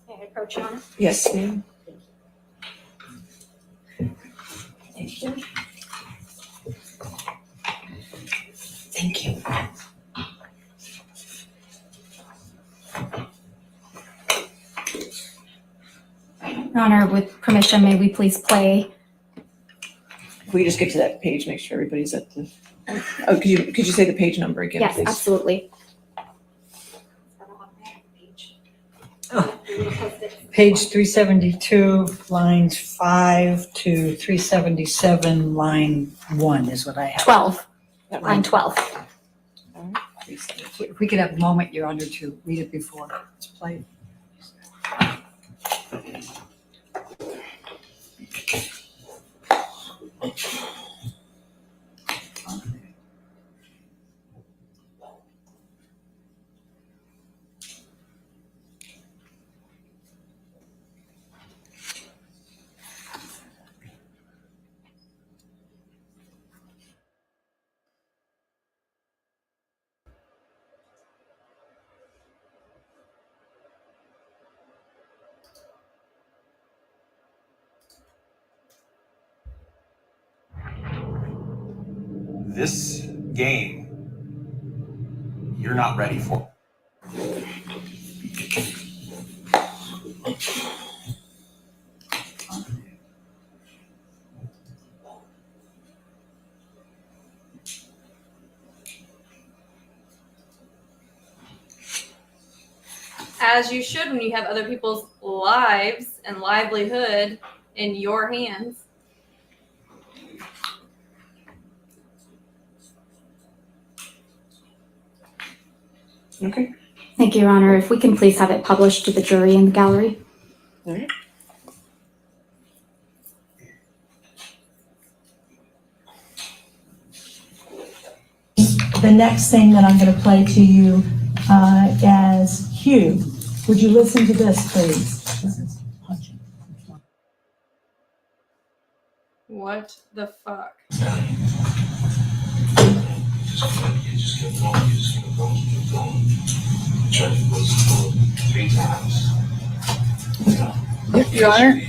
May I approach, Your Honor? yes, ma'am. Thank you. Your Honor, with permission, may we please play? If we just get to that page, make sure everybody's at the, oh, could you say the page number again, Yes, please? absolutely. Page 372, lines 5 to 377, line 1 is what I have. 12, That line one. 12. If we could have a moment, Your Honor, to read it before it's played. This game, you're not ready for. As you should when you have other people's lives and livelihood in your hands. Okay, Thank you, Your Honor. If we can please have it published to the jury in the gallery. all right. The next thing that I'm going to play to you as Hugh. Would you listen to this, please? What the fuck? Your Honor?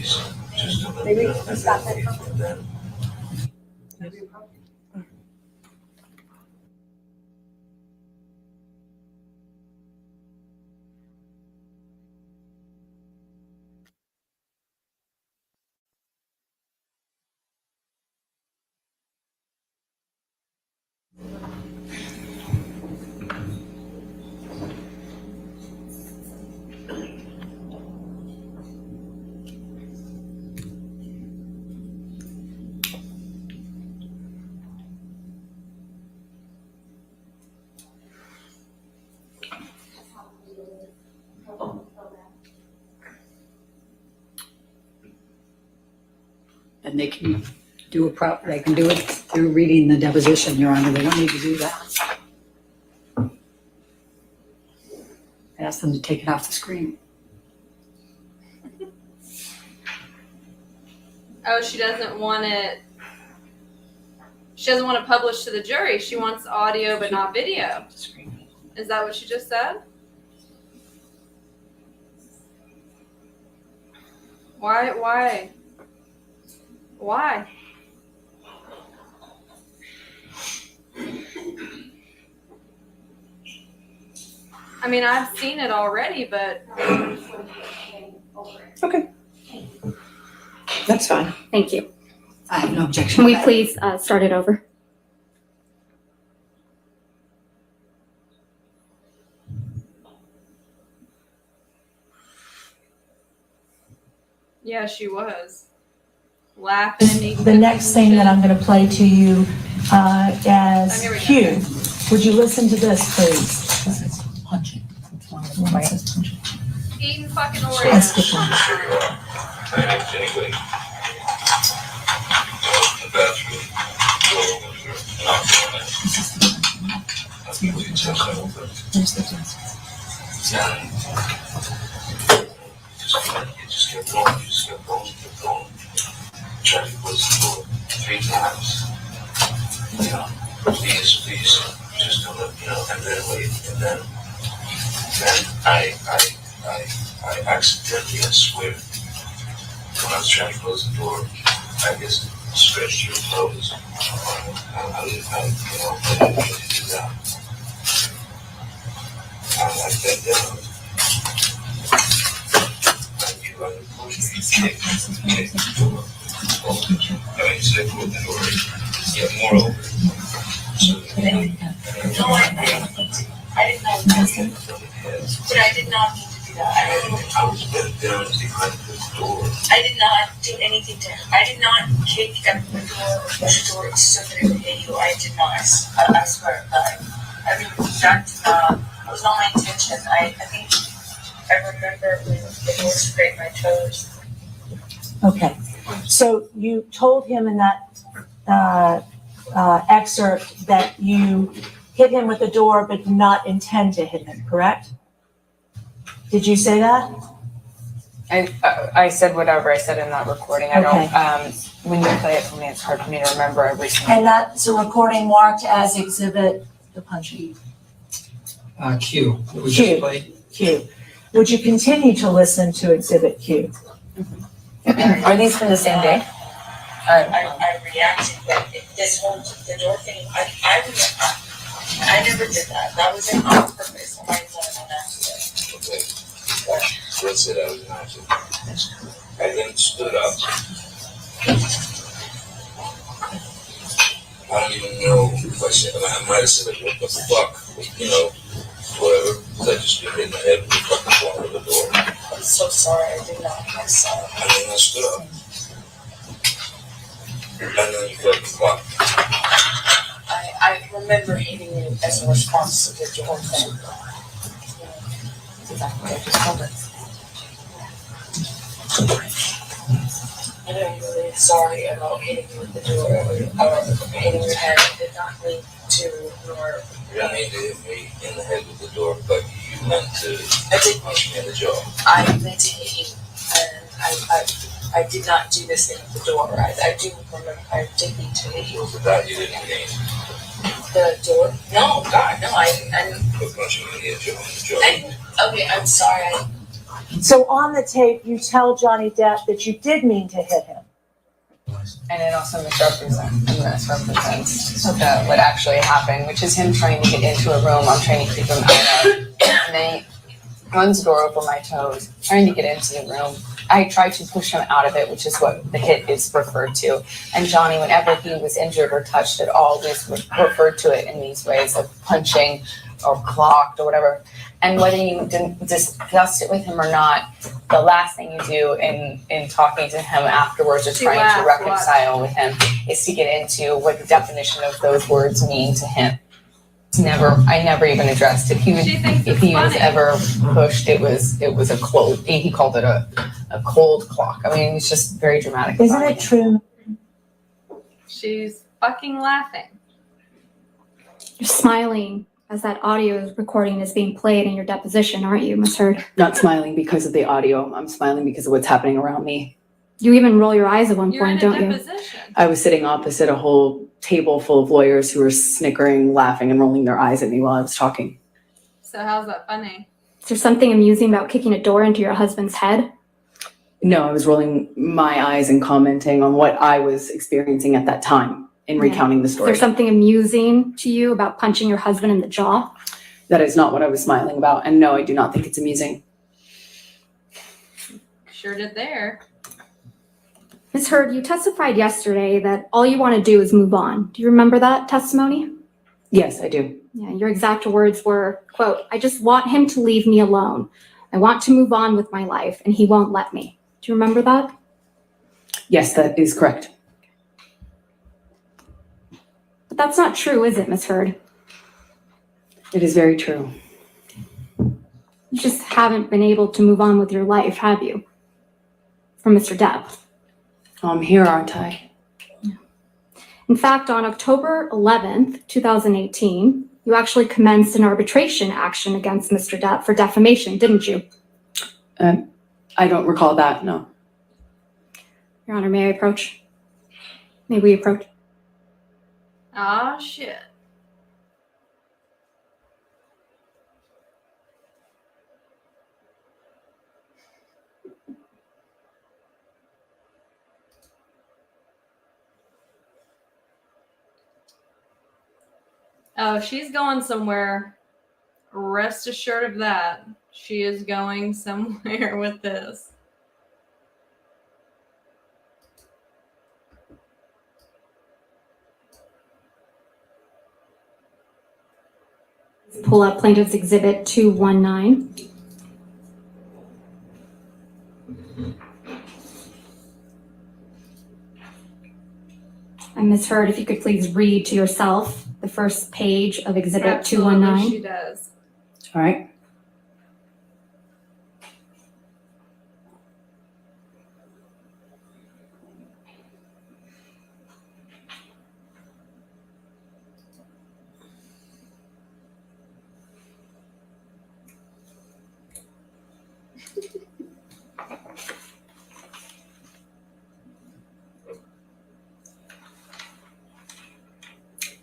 Maybe we stop that. And they can do they can do it through reading the deposition, Your Honor. They don't need to do that. Ask them to take it off the screen. Oh, she doesn't want it. She doesn't want to publish to the jury. She wants audio but not video. Is that what she just said? Why? I mean, I've seen it already, but Okay. That's fine. Thank you. I have no objection. Can to we that. please start it over? yeah, she was laughing. eating The next cookies thing and that I'm going to play to you Oh, as here we go. Hugh. Would you listen to this, please? shit. Eating fucking Let's Oreos. get one. There's the desk. And you just kept going. Tried to close the door 3 times. You know, please, just don't, and then wait, and then I accidentally, I swear, when I was trying to close the door, I just stretched your toes. I didn't mean to do that. I bent down. And you pushed me, kicked the door. Said with the door. Yeah, moreover. So, No, I did not mean to. But I did not mean to do that. I was bent down behind the door. I did not do anything to her. I did not kick at the door or push the door so that it would hit you. I did not. I swear to God. I mean, that was not my intention. I think I remember when the door scraped my toes. Okay, so you told him in that excerpt that you hit him with the door but did not intend to hit him, correct? Did you say that? I said whatever I said in that recording. I don't, when you play it for me, it's hard for me to remember everything. And that's a recording marked as exhibit the punching. Q. We Q. just played. Q. Would you continue to listen to exhibit Q? Are these from the same day? I reacted, but this whole, the door thing, I never did that. That was on purpose. I did that on accident. Okay. That's it, I was an accident. I then stood up. I don't even know if I said, I might have said, like, what the fuck? Whatever. I just hit my head with the fucking wall of the door. I'm so sorry, I did not. I'm sorry. And then I stood up. And then you felt the clock. I remember hitting you as a response to the door thing. That's exactly what I just told her. I'm really sorry about hitting you with the door or hitting your head. I did not mean to, nor. You don't need to hit me in the head with the door, but you meant to punch me in the jaw. I meant to hit you, and I did not do this thing with the door. I do remember I did need to hit you. For that you didn't mean. The door? No, God, no, I But punching me in the jaw. okay, I'm sorry. So on the tape, you tell Johnny Depp that you did mean to hit him. And it also misrepresents what actually happened, which is him trying to get into a room I'm trying to keep him out of. And then he runs the door over my toes, trying to get into the room. I tried to push him out of it, which is what the hit is referred to. And Johnny, whenever he was injured or touched at all, was referred to it in these ways of punching or clocked or whatever. And whether you didn't discuss it with him or not, the last thing you do in talking to him afterwards or trying to reconcile with him is to get into what the definition of those words mean to him. I never even addressed it. If he was ever pushed, it was a cold. He called it a cold clock. I mean, it's just very dramatic. Isn't it true? She's fucking laughing. You're smiling as that audio recording is being played in your deposition, aren't you, Ms. Heard? Not smiling because of the audio. I'm smiling because of what's happening around me. You even roll your eyes at one You're point, in a don't you? deposition. I was sitting opposite a whole table full of lawyers who were snickering, laughing, and rolling their eyes at me while I was talking. So how's that funny? Is there something amusing about kicking a door into your husband's head? No, I was rolling my eyes and commenting on what I was experiencing at that time in recounting the Is story. there something amusing to you about punching your husband in the jaw? That is not what I was smiling about. And no, I do not think it's amusing. Sure did there. Ms. Heard, you testified yesterday that all you want to do is move on. Do you remember that testimony? Yes, I do. Yeah, your exact words were, quote, "I just want him to leave me alone. I want to move on with my life, and he won't let me." Do you remember that? Yes, that is correct. But that's not true, is it, Ms. Heard? It is very true. You just haven't been able to move on with your life, have you? From Mr. Depp. I'm here, aren't I? In fact, on October 11th, 2018, You actually commenced an arbitration action against Mr. Depp for defamation, didn't you? I don't recall that, no. Your Honor, may I approach? May we approach? Ah, shit. Oh, she's going somewhere. Rest assured of that. She is going somewhere with this. Pull up Plaintiff's Exhibit 219. And Ms. Hurd, if you could please read to yourself the first page of Exhibit Absolutely, 219. she does. All right.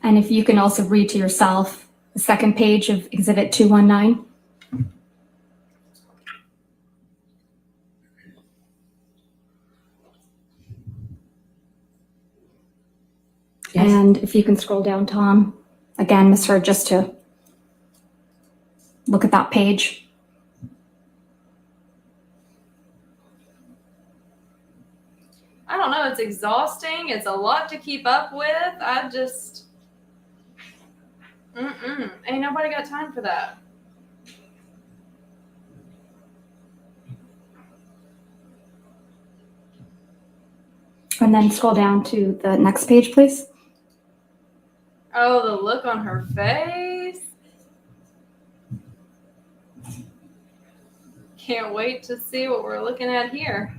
And if you can also read to yourself the second page of Exhibit 219. Yes. And if you can scroll down, Tom, again, Ms. Hurd, just to look at that page. I don't know. It's exhausting. It's a lot to keep up with. I just... Ain't nobody got time for that. And then scroll down to the next page, please. Oh, the look on her face. Can't wait to see what we're looking at here.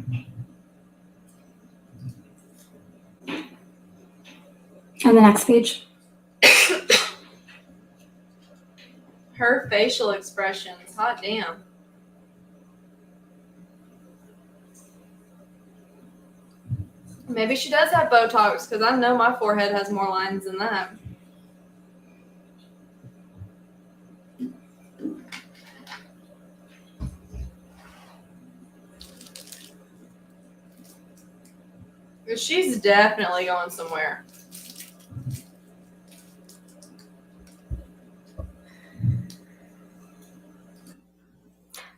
And the next page. Her facial expressions. Hot damn. Maybe she does have Botox, because I know my forehead has more lines than that. She's definitely going somewhere.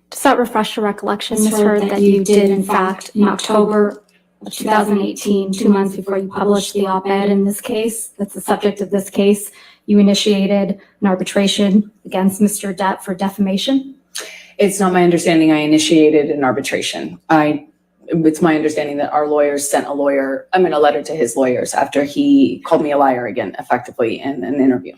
Does that refresh your recollection, Ms. Hurd, that you did, in fact, in October of 2018, 2 months before you published the op-ed in this case, that's the subject of this case, you initiated an arbitration against Mr. Depp for defamation? It's not my understanding I initiated an arbitration. It's my understanding that our lawyers sent a letter to his lawyers after he called me a liar again, effectively, in an interview.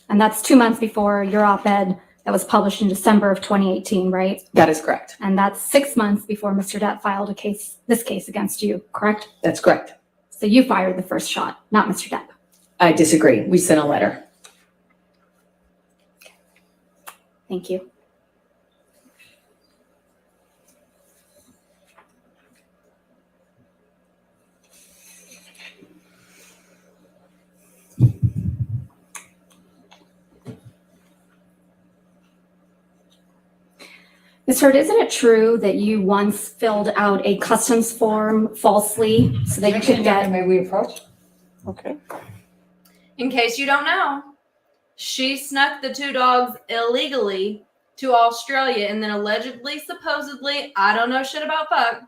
And that's 2 months before your op-ed that was published in December of 2018, right? That is correct. And that's 6 months before Mr. Depp filed this case against you, correct? That's correct. So you fired the first shot, not Mr. Depp. I disagree. We sent a letter. Thank you. Ms. Hurd, isn't it true that you once filled out a customs form falsely so that you could get... May we approach? Okay. In case you don't know, she snuck the 2 dogs illegally to Australia and then allegedly, supposedly, I don't know shit about fuck,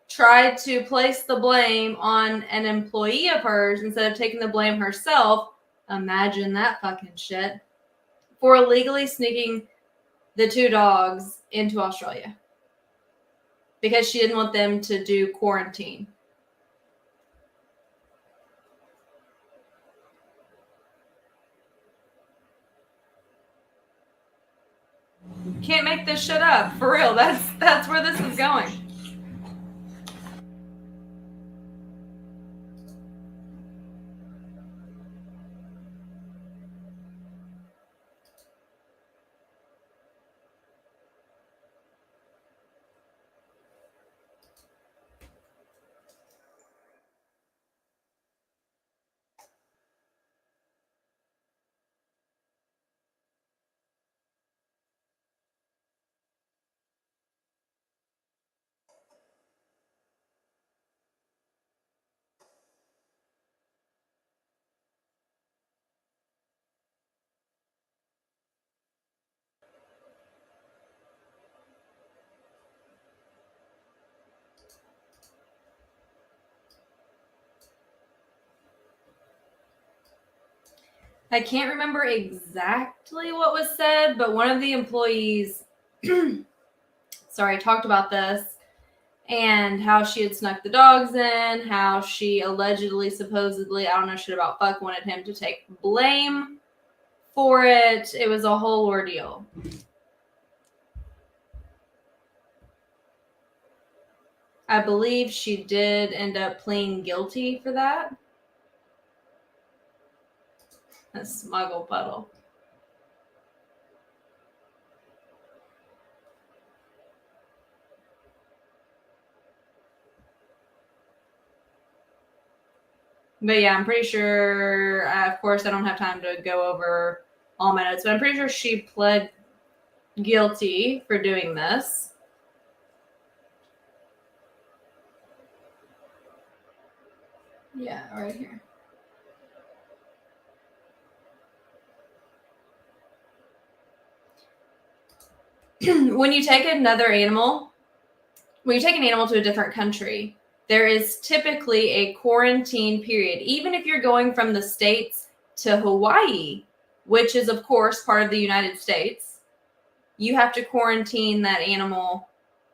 tried to place the blame on an employee of hers instead of taking the blame herself. Imagine that fucking shit. For illegally sneaking the 2 dogs into Australia because she didn't want them to do quarantine. Can't make this shit up. For real. That's where this is going. I can't remember exactly what was said, but one of the employees, talked about this and how she had snuck the dogs in, how she allegedly, supposedly, I don't know shit about fuck, wanted him to take blame for it. It was a whole ordeal. I believe she did end up pleading guilty for that. A smuggle puddle. But yeah, I'm pretty sure, of course, I don't have time to go over all my notes, but I'm pretty sure she pled guilty for doing this. Yeah, right here. When you take an animal to a different country, there is typically a quarantine period. Even if you're going from the States to Hawaii, which is, of course, part of the United States, you have to quarantine that animal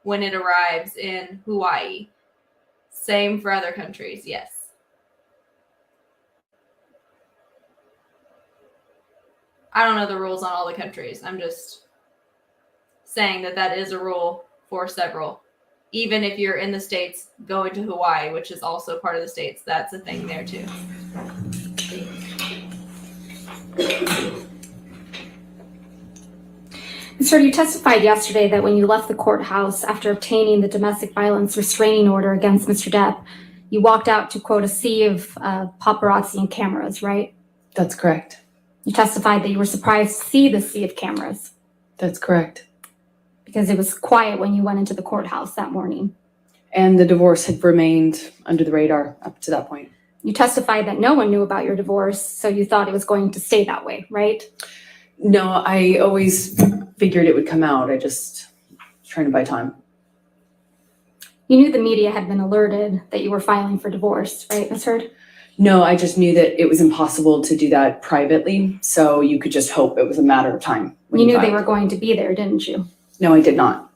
when it arrives in Hawaii. Same for other countries, yes. I don't know the rules on all the countries. I'm just saying that is a rule for several. Even if you're in the States going to Hawaii, which is also part of the States, that's a thing there too. Sir, you testified yesterday that when you left the courthouse after obtaining the domestic violence restraining order against Mr. Depp, you walked out to, quote, a sea of paparazzi and cameras, right? That's correct. You testified that you were surprised to see the sea of cameras. That's correct. Because it was quiet when you went into the courthouse that morning. And the divorce had remained under the radar up to that point. You testified that no one knew about your divorce, so you thought it was going to stay that way, right? No, I always figured it would come out. I just was trying to buy time. You knew the media had been alerted that you were filing for divorce, right, Ms. Heard? No, I just knew that it was impossible to do that privately, so you could just hope it was a matter of time. You knew they were going to be there, didn't you? No, I did not.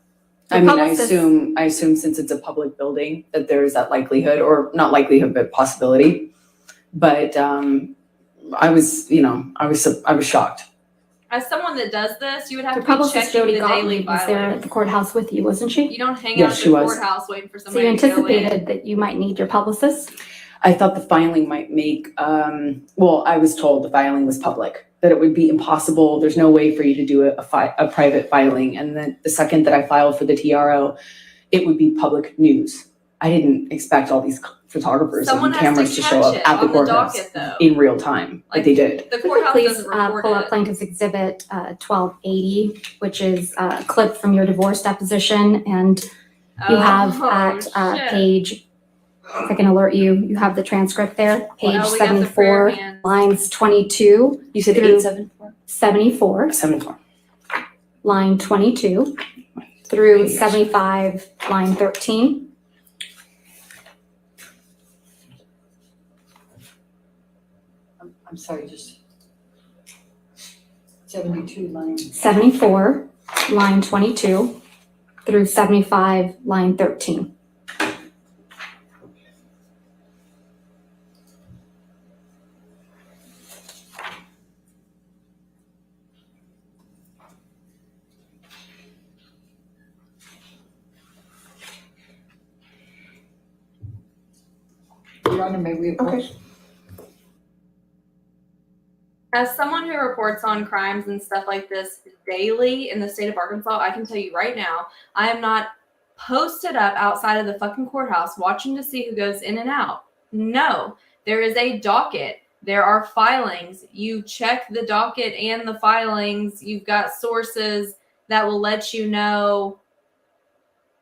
The I mean, publicist- I assume since it's a public building that there is that likelihood, or not likelihood, but possibility. But I was shocked. As someone that does this, you would have The to be publicist checking Jody the daily Gottlieb was there at filings. the courthouse with you, wasn't she? You don't hang Yes, out at she the was. courthouse waiting for So somebody you to go in. anticipated that you might need your publicist? I thought the filing might make, I was told the filing was public, that it would be impossible. There's no way for you to do a private filing. And then the second that I filed for the TRO, it would be public news. I didn't expect all these photographers Someone and has cameras to show catch up it at the on courthouse docket, though. in real time, but they did. The courthouse Please doesn't report pull up it. Plaintiff's Exhibit 1280, which is a clip from your divorce deposition. And you have at shit. page, if I can alert you, you have the transcript there, page Oh, we got the 74, prayer hands. lines 22 You said through 874? 74, 74. line 22 through 75, line 13. I'm sorry, just 72 lines. 74, line 22 through 75, line 13. Your Honor, may we approach? As someone who reports on crimes and stuff like this daily in the state of Arkansas, I can tell you right now, I am not posted up outside of the fucking courthouse watching to see who goes in and out. No, there is a docket. There are filings. You check the docket and the filings. You've got sources that will let you know.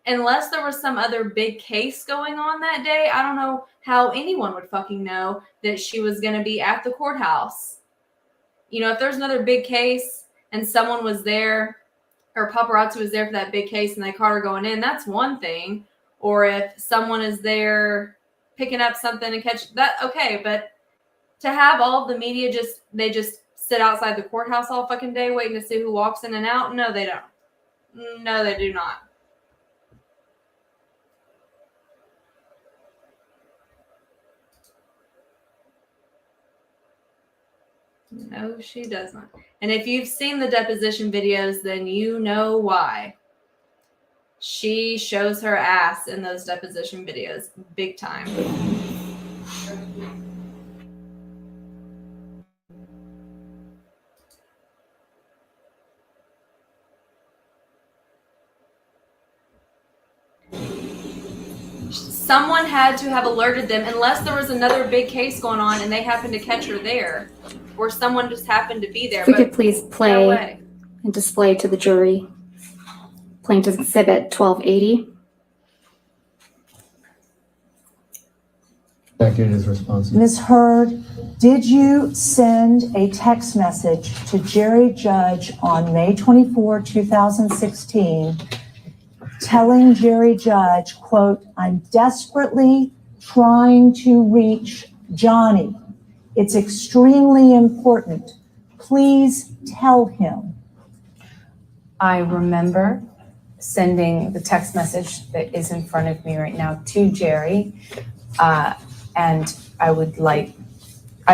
Unless there was some other big case going on that day, I don't know how anyone would fucking know that she was going to be at the courthouse. You know, if there's another big case and someone was there, or paparazzi was there for that big case and they caught her going in, that's one thing. Or if someone is there picking up something and catch that, okay. But to have all of the media they just sit outside the courthouse all fucking day waiting to see who walks in and out? No, they don't. No, they do not. No, she does not. And if you've seen the deposition videos, then you know why. She shows her ass in those deposition videos, big time. Someone had to have alerted them, unless there was another big case going on and they happened to catch her there, or someone just happened to be there. If we But could please no play way. and display to the jury Plaintiff's Exhibit 1280. Executive responsible. Ms. Hurd, did you send a text message to Jerry Judge on May 24, 2016, telling Jerry Judge, quote, "I'm desperately trying to reach Johnny. It's extremely important. Please tell him"? I remember sending the text message that is in front of me right now to Jerry. And I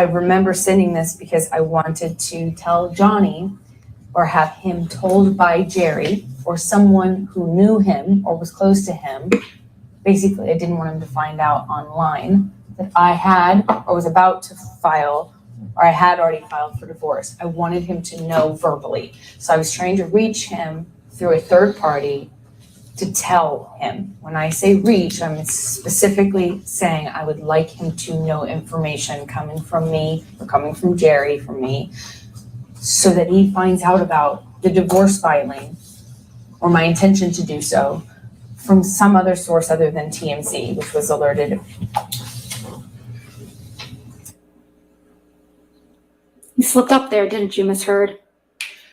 remember sending this because I wanted to tell Johnny or have him told by Jerry or someone who knew him or was close to him. Basically, I didn't want him to find out online that I had or was about to file, or I had already filed for divorce. I wanted him to know verbally. So I was trying to reach him through a third party to tell him. When I say reach, I'm specifically saying I would like him to know information coming from me or coming from Jerry, from me, so that he finds out about the divorce filing or my intention to do so from some other source other than TMZ, which was alerted. You slipped up there, didn't you, Ms. Hurd?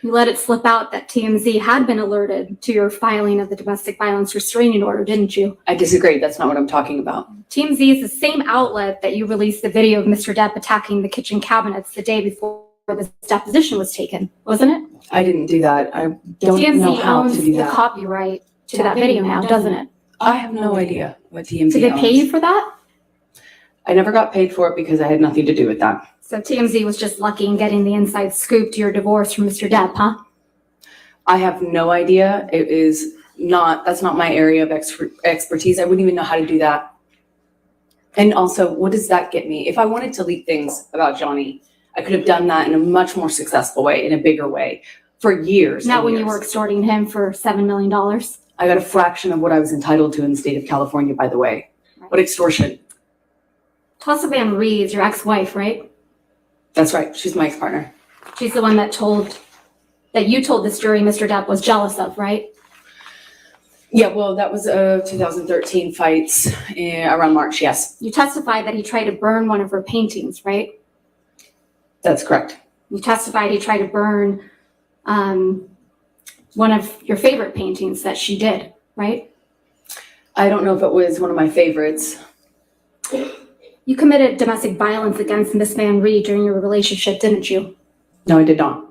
You let it slip out that TMZ had been alerted to your filing of the domestic violence restraining order, didn't you? I disagree. That's not what I'm talking about. TMZ is the same outlet that you released the video of Mr. Depp attacking the kitchen cabinets the day before this deposition was taken, wasn't it? I didn't do that. I don't TMZ know how owns to do the that. copyright to that video now, doesn't it? I have no idea what TMZ Did they owns. pay you for that? I never got paid for it because I had nothing to do with that. So TMZ was just lucky in getting the inside scoop to your divorce from Mr. Depp, huh? I have no idea. That's not my area of expertise. I wouldn't even know how to do that. And also, what does that get me? If I wanted to leak things about Johnny, I could have done that in a much more successful way, in a bigger way, for years. Not and when years. you were extorting him for $7 million. I got a fraction of what I was entitled to in the state of California, by the way. What extortion? Tulsa Van Ree is your ex-wife, right? That's right. She's my ex-partner. She's the one that you told this jury Mr. Depp was jealous of, right? Yeah, well, that was 2013 fights around March, yes. You testified that he tried to burn one of her paintings, right? That's correct. You testified he tried to burn one of your favorite paintings that she did, right? I don't know if it was one of my favorites. You committed domestic violence against Miss Van Ree during your relationship, didn't you? No, I did not.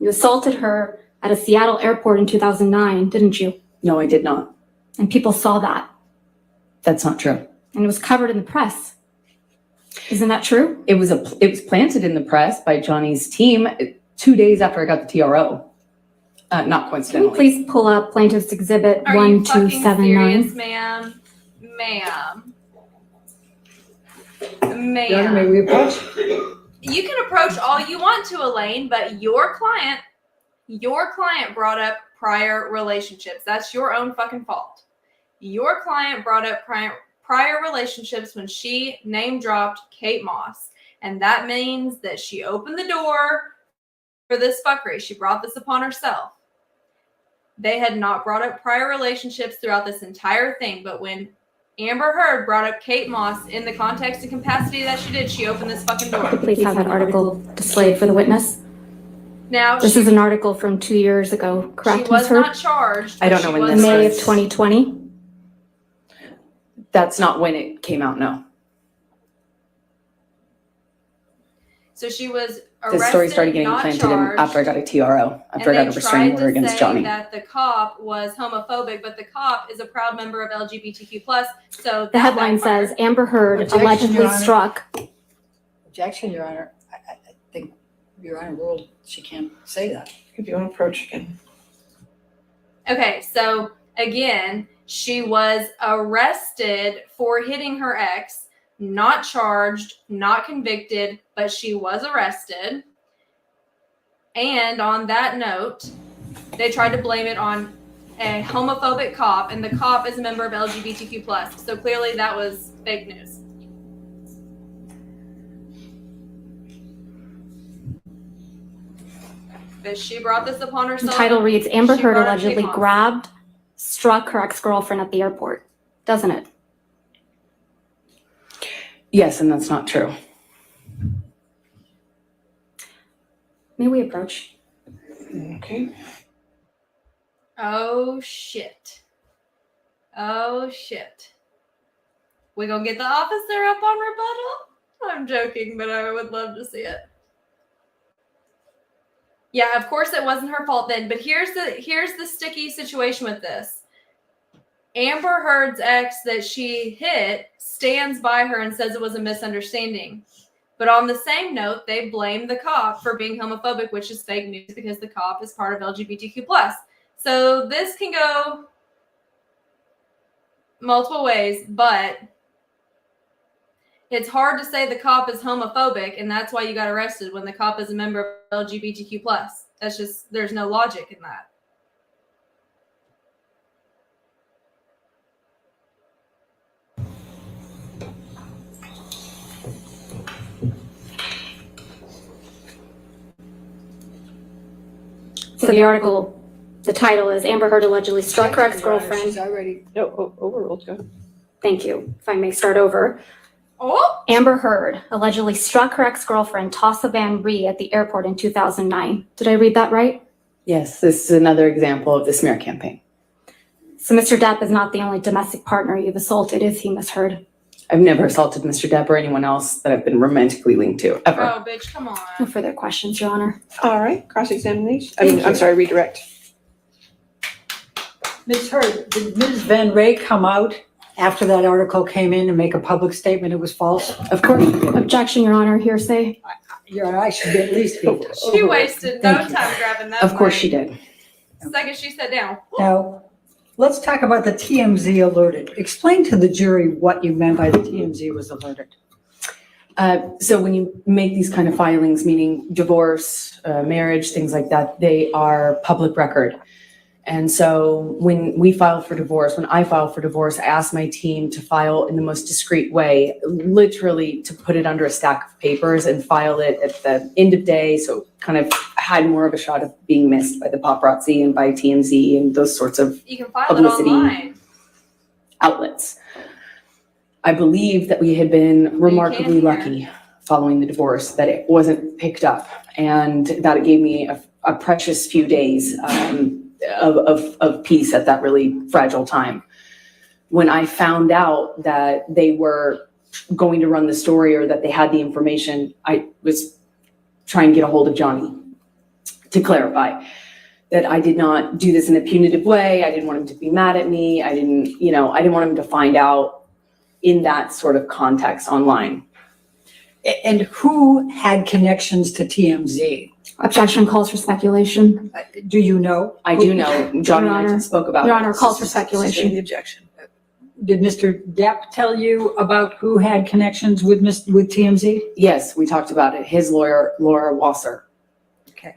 You assaulted her at a Seattle airport in 2009, didn't you? No, I did not. And people saw that. That's not true. And it was covered in the press. Isn't that true? It was planted in the press by Johnny's team 2 days after I got the TRO. Not Can you coincidentally. please pull up Plaintiff's Exhibit Are you fucking 1279? serious, ma'am? Ma'am. Your Honor, may we approach? You can approach all you want to, Elaine, but your client brought up prior relationships. That's your own fucking fault. Your client brought up prior relationships when she name dropped Kate Moss. And that means that she opened the door for this fuckery. She brought this upon herself. They had not brought up prior relationships throughout this entire thing, but when Amber Heard brought up Kate Moss in the context and capacity that she did, she opened this fucking door. Please have that article displayed for the witness. Now, This is an article from 2 years ago, correct, she was Ms. Heard? not charged. I don't but know she when was- this May was. of 2020. That's not when it came out, no. So she was The story started arrested, getting not planted in charged. after I got a TRO, after I And got a they restraining tried order to against say Johnny. that the cop was homophobic, but the cop is a proud member of LGBTQ+. So The headline says Amber Heard Objection, allegedly Your Honor. struck. Objection, Your Honor. I think Your Honor ruled she can't say that. If you want to approach again. Okay, so again, she was arrested for hitting her ex, not charged, not convicted, but she was arrested. And on that note, they tried to blame it on a homophobic cop, and the cop is a member of LGBTQ+. So clearly that was fake news. But she brought this upon The herself. title reads, Amber She Heard brought up allegedly Kate Moss. grabbed, struck her ex-girlfriend at the airport. Doesn't it? Yes, and that's not true. May we approach? Okay. Oh shit. Oh shit. We gonna get the officer up on rebuttal? I'm joking, but I would love to see it. Yeah, of course it wasn't her fault then, but here's the sticky situation with this. Amber Heard's ex that she hit stands by her and says it was a misunderstanding. But on the same note, they blame the cop for being homophobic, which is fake news because the cop is part of LGBTQ+. So this can go multiple ways, but it's hard to say the cop is homophobic, and that's why you got arrested when the cop is a member of LGBTQ+. That's just, there's no logic in that. So the article, the title is Amber Heard allegedly struck her ex-girlfriend. She's already. No, overruled, go. Thank you. If I may start over. Oh! Amber Heard allegedly struck her ex-girlfriend Tassa Van Ree at the airport in 2009. Did I read that right? Yes, this is another example of the smear campaign. So Mr. Depp is not the only domestic partner you've assaulted, is he, Ms. Heard? I've never assaulted Mr. Depp or anyone else that I've been romantically linked to, ever. Oh, bitch, come on. No further questions, Your Honor. All right, cross-examination. Thank you. Redirect. Ms. Heard, did Ms. Van Ray come out after that article came in and make a public statement it was false? Of course. Objection, Your Honor, hearsay. Your Honor, I should at least be. She wasted no Thank you. time grabbing that. Of course mic. she did. The second she sat down. Now, let's talk about the TMZ alerted. Explain to the jury what you meant by the TMZ was alerted. So when you make these kind of filings, meaning divorce, marriage, things like that, they are public record. And so when we file for divorce, when I file for divorce, I ask my team to file in the most discreet way, literally to put it under a stack of papers and file it at the end of day. So kind of had more of a shot of being missed by the paparazzi and by TMZ and those sorts of You can file publicity it online. outlets. I believe that we had been remarkably here. lucky following the divorce, that it wasn't picked up and that it gave me a precious few days of peace at that really fragile time. When I found out that they were going to run the story or that they had the information, I was trying to get a hold of Johnny to clarify that I did not do this in a punitive way. I didn't want him to be mad at me. I didn't want him to find out in that sort of context online. And who had connections to TMZ? Objection calls for speculation. Do you know? I do know. Johnny and I Honor. just spoke about Your it. Honor, calls for Sustain speculation. the objection. Did Mr. Depp tell you about who had connections with TMZ? Yes, we talked about it. His lawyer, Laura Wasser. Okay.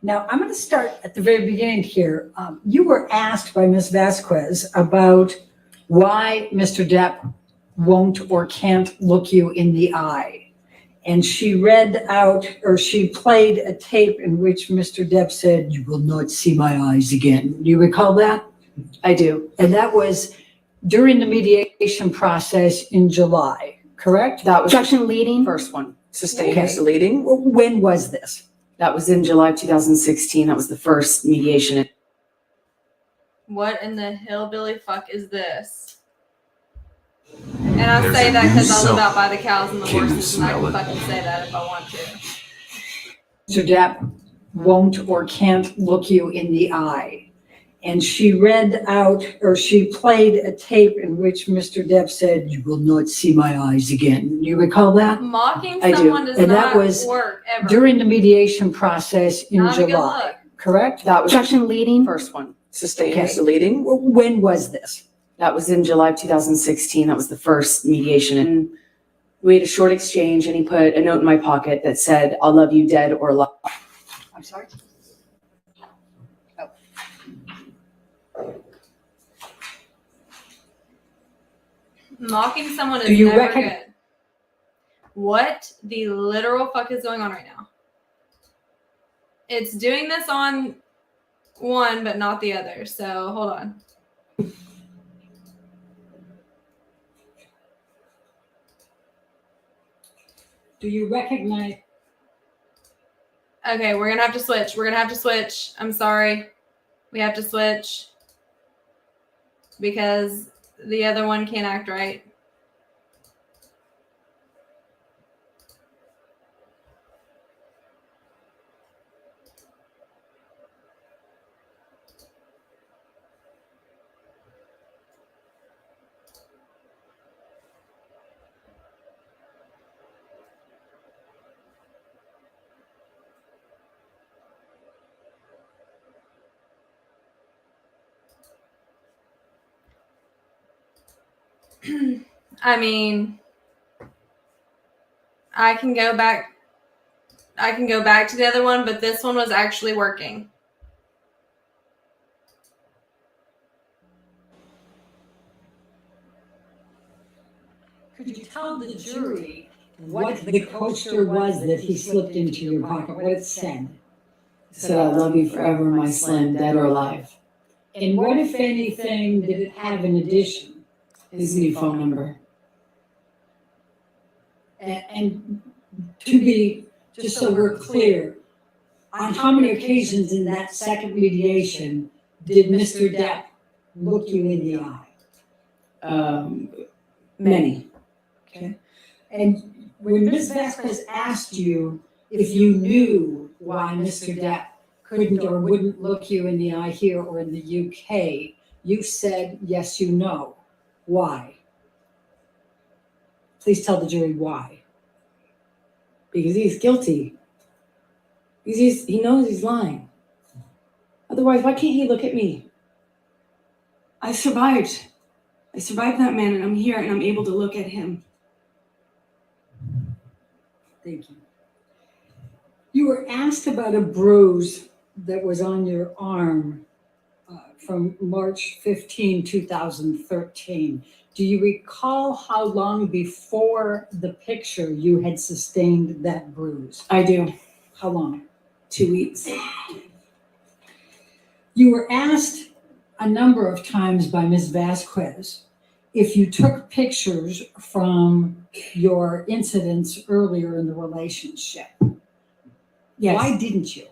Now, I'm going to start at the very beginning here. You were asked by Ms. Vasquez about why Mr. Depp won't or can't look you in the eye. And she read out, or she played a tape in which Mr. Depp said, "You will not see my eyes again." Do you recall that? I do. And that was during the mediation process in July, correct? That was Objection leading. the first one. Sustained Okay. misleading. When was this? That was in July of 2016. That was the first mediation. What in the hillbilly fuck is this? And I There's say a that new because I live soap. out by the cows and the Can you horses, and I smell can it? fucking say that if I want to. Mr. Depp won't or can't look you in the eye. And she read out, or she played a tape in which Mr. Depp said, "You will not see my eyes again." You recall that? Mocking I do. someone does And that not was work ever. during the mediation process in Not a good July, look. correct? That was Objection leading. the first one. Sustained Okay. as the leading. When was this? That was in July of 2016. That was the first mediation. And we had a short exchange, and he put a note in my pocket that said, "I'll love you dead or alive." I'm sorry? Mocking someone is Do you never reckon- good. What the literal fuck is going on right now? It's doing this on one, but not the other. So hold on. Do you recognize? Okay, we're gonna have to switch. We're gonna have to switch. I'm sorry. We have to switch because the other one can't act right. I mean, I can go back to the other one, but this one was actually working. Could you tell the jury what the coaster was that he slipped into your pocket, what it said? It said, "I love you forever, my slim, dead or alive." And what, if anything, did it have in addition? His new phone number. And to be, just so we're clear, on how many occasions in that second mediation did Mr. Depp look you in the eye? Many. Okay. And when Ms. Vasquez asked you if you knew why Mr. Depp couldn't or wouldn't look you in the eye here or in the UK, you said, yes, you know. Why? Please tell the jury why. Because he's guilty. He knows he's lying. Otherwise, why can't he look at me? I survived. I survived that man, and I'm here, and I'm able to look at him. Thank you. You were asked about a bruise that was on your arm from March 15, 2013. Do you recall how long before the picture you had sustained that bruise? I do. How long? 2 weeks. You were asked a number of times by Ms. Vasquez if you took pictures from your incidents earlier in the relationship. Yes. Why didn't you?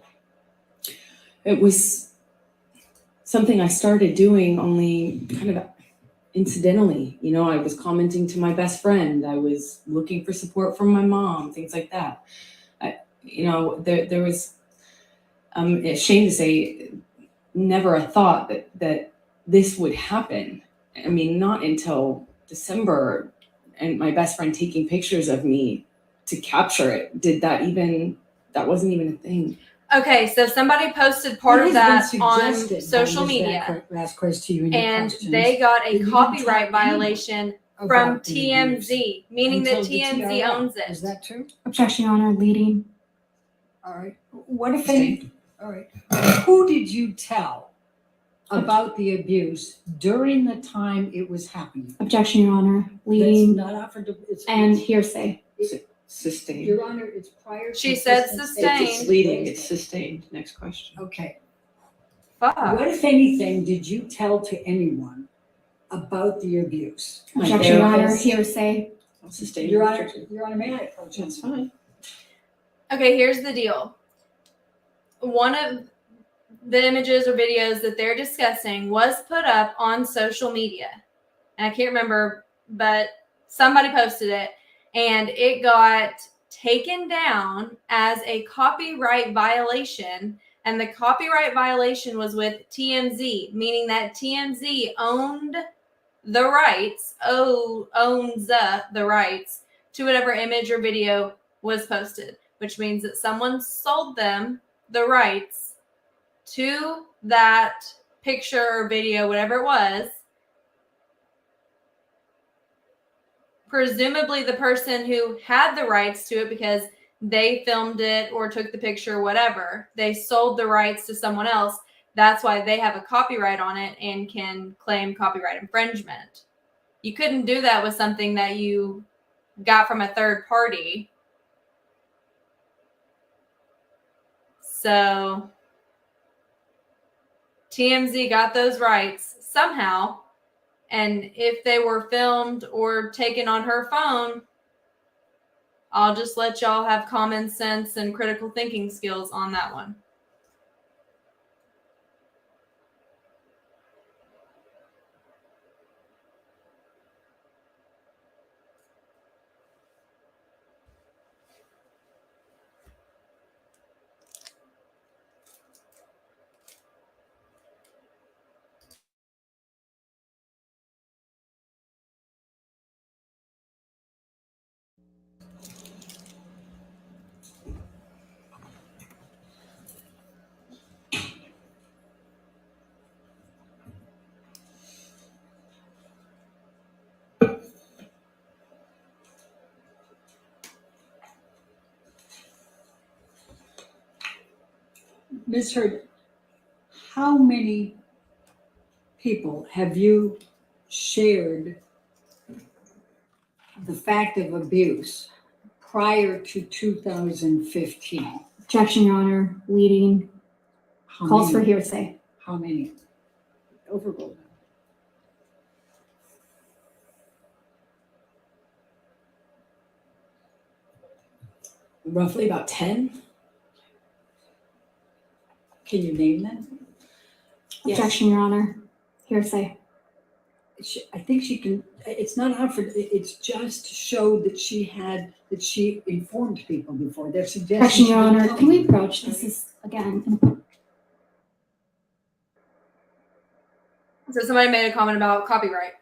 It was something I started doing only kind of incidentally. You know, I was commenting to my best friend. I was looking for support from my mom, things like that. There was, I'm ashamed to say, never a thought that this would happen. I mean, not until December and my best friend taking pictures of me to capture it. That wasn't even a thing. Okay, so somebody posted part It of has that been on suggested social by Ms. media, Vasquez to you in your and questions. they got that a you didn't copyright tell anyone violation about from the abuse TMZ, meaning that until the TMZ TRO. owns it. Is that true? Objection, Your Honor, leading. All right. What if any? All right. Who did you tell about the abuse during the time it was happening? Objection, Your Honor, That's leading not offered to, it's. and hearsay. Sustained. Your Honor, it's prior. She said consistent sustained. It's leading, it's sustained. Next question. Okay. Fuck. What, if anything, did you tell to anyone about the abuse? My Objection, Your Honor, therapist. hearsay. Sustained. Your Honor, may I approach? That's fine. Okay, here's the deal. One of the images or videos that they're discussing was put up on social media. And I can't remember but somebody posted it and it got taken down as a copyright violation. And the copyright violation was with TMZ, meaning that TMZ owned the rights, owns the rights to whatever image or video was posted, which means that someone sold them the rights to that picture or video, whatever it was. Presumably the person who had the rights to it because they filmed it or took the picture or whatever, they sold the rights to someone else. That's why they have a copyright on it and can claim copyright infringement. You couldn't do that with something that you got from a third party. So TMZ got those rights somehow. And if they were filmed or taken on her phone, I'll just let y'all have common sense and critical thinking skills on that one. Ms. Hurd, how many people have you shared the fact of abuse prior to 2015? Objection, Your Honor. Leading How calls for many? hearsay. How many? Overruled. Roughly about 10. Can you name them? Objection, Your Honor. Hearsay. I think she can, it's not out for, it's just to show that she informed people before. They're suggesting. Objection, she Your didn't Honor. tell Can we them. approach? This is, again, So somebody made a comment about copyright.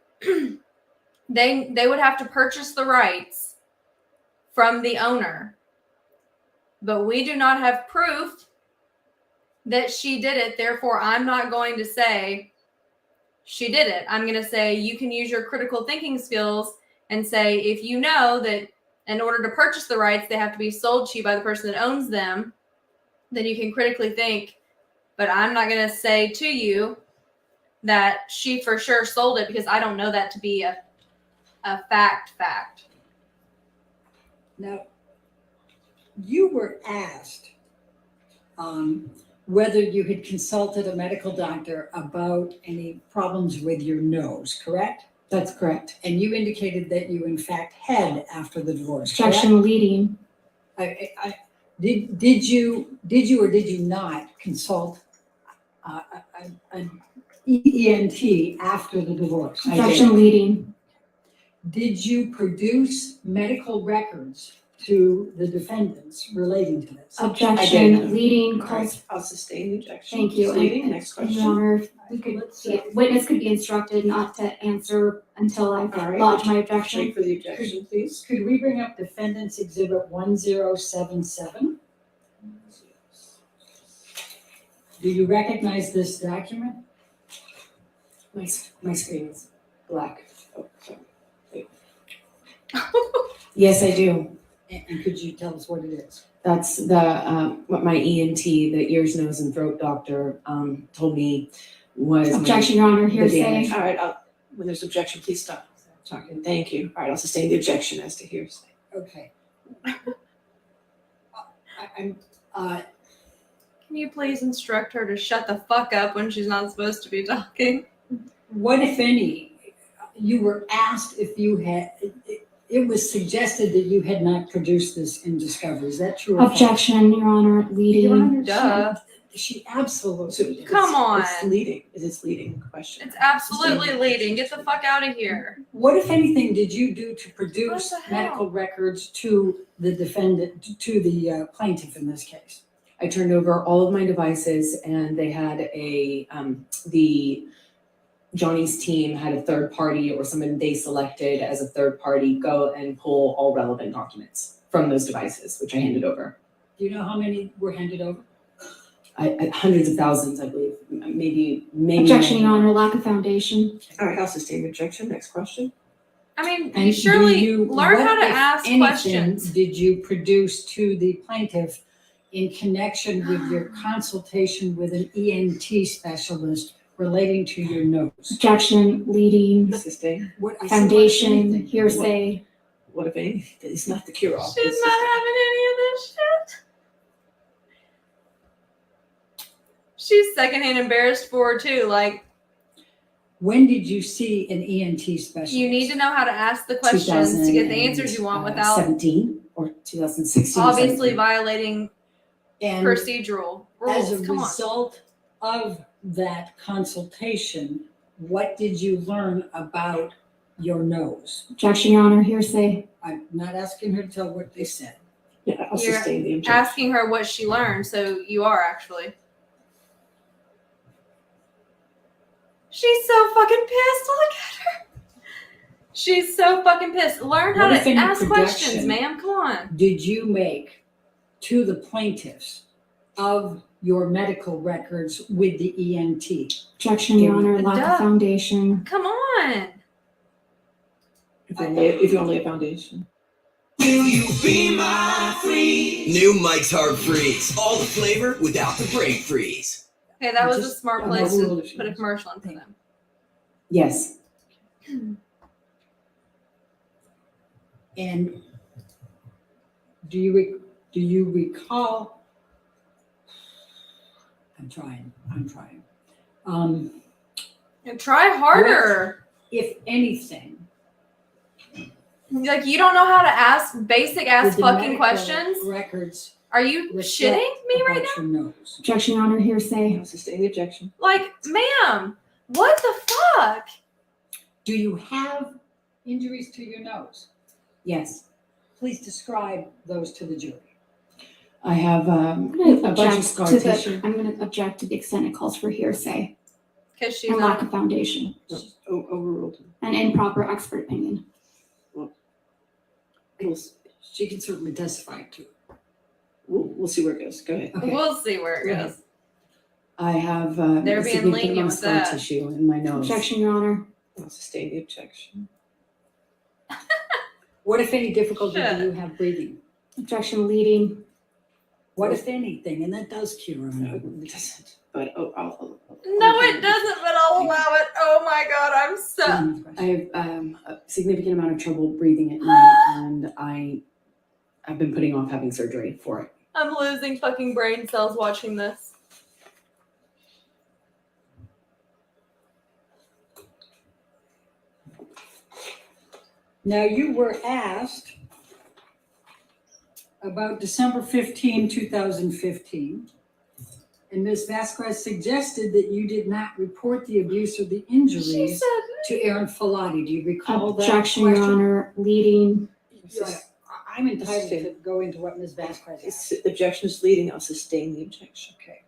They would have to purchase the rights from the owner. But we do not have proof that she did it. Therefore, I'm not going to say she did it. I'm going to say you can use your critical thinking skills and say, if you know that in order to purchase the rights, they have to be sold to you by the person that owns them, then you can critically think. But I'm not going to say to you that she for sure sold it because I don't know that to be a fact. Now, you were asked whether you had consulted a medical doctor about any problems with your nose, correct? that's correct. And you indicated that you in fact had after the divorce, correct? Objection, leading. Did you or did you not consult an ENT after the divorce? Objection, leading. Did you produce medical records to the defendants relating to this? Objection, leading All right, calls. I'll sustain the objection. Thank you. Proceeding, next Your question. Honor, we could, witness could be instructed not to answer until I All right. lodge my objection. Wait for the objection, please. Could we bring up Defendant's Exhibit 1077? Do you recognize this document? My screen is black. Oh, sorry. Yes, I do. And could you tell us what it is? That's the what my ENT, the ears, nose, and throat doctor, told me was Objection, Your Honor. the Hearsay. damage. All right, when there's objection, please stop talking. Thank you. All right, I'll sustain the objection as to hearsay. Okay. I'm, Can you please instruct her to shut the fuck up when she's not supposed to be talking? what, if any, you were asked if you had, it was suggested that you had not produced this in discovery. Is that true? or false? Objection, Your Honor. Your Leading. Honor, Duh. She absolutely did. Come on. It's leading, it's leading question. It's absolutely leading. Get the fuck out of here. What, if anything, did you do to What produce the hell? medical records to the defendant, to the plaintiff in this case? I turned over all of my devices and they had the Johnny's team had a third party or someone they selected as a third party go and pull all relevant documents from those devices, which I handed over. Do you know how many were handed over? Hundreds of thousands, I believe, maybe. Objection, Your Honor, lack of foundation. All right, I'll sustain the objection. Next question. I mean, And you surely do you- learn how what, to if ask anything, questions. Did you produce to the plaintiff in connection with your consultation with an ENT specialist relating to your nose? Objection, leading, Sustain. What, I said, what, if foundation, anything? hearsay. What if any? It's not the cure-all. She's It's not having any of this shit. She's secondhand embarrassed for her too. Like, When did you see an ENT specialist? you need to know how to ask the questions to get the answers you want without 2017 or 2016. obviously 17. violating And procedural as rules. a Come on. result of that consultation, what did you learn about your nose? Objection, Your Honor, hearsay. I'm not asking her to tell what they said. Yeah, I'll You're sustain the objection. asking her what she learned, so you are actually. She's so fucking pissed. Look at her. She's so fucking pissed. Learn how What if to any ask questions, production ma'am. Come on. Did you make to the plaintiffs of your medical records with the ENT? Objection, Your Honor, lack Duh. of foundation. Come on. If you only have foundation. New Mike's Hard Freeze. All the flavor without the brain freeze. Okay, that was a Just smart a place rule to if you put a want. commercial in for them. Yes. And do you recall? I'm trying. And try harder. If anything, Like, you don't know how to ask basic ass did the fucking medical questions? records Are you reflect shitting me right about now? your nose? Objection, Your Honor, hearsay. I'll sustain the objection. Like, ma'am, what the fuck? Do you have injuries to your nose? Yes. Please describe those to the jury. I have I'm going to a bunch of object scar to tissue. I'm going to object to the extent it calls for hearsay Because she's and lack not. of foundation Overruled. and improper expert opinion. She can certainly testify to it. We'll see where it goes. Go ahead. Okay. We'll see where it Go ahead. goes. I have They're a being significant lenient amount of with scar that. tissue in my nose. Objection, Your Honor. I'll sustain the objection. What, if any, difficulty Shit. do you have breathing? Objection, leading. What, if anything? And that does cure No, them. it doesn't. But I'll No, it doesn't, but I'll allow it. Oh my god, I'm so. I have a significant amount of trouble breathing at night, and I've been putting off having surgery for it. I'm losing fucking brain cells watching this. Now, you were asked about December 15, 2015. And Ms. Vasquez suggested that you did not report the abuse or the She injuries said, to Aaron Filati. Do you recall that Objection, Your question? Honor, leading. Yeah, I'm entitled to go into what Ms. Vasquez asked. the objection is leading. I'll sustain the objection. Okay.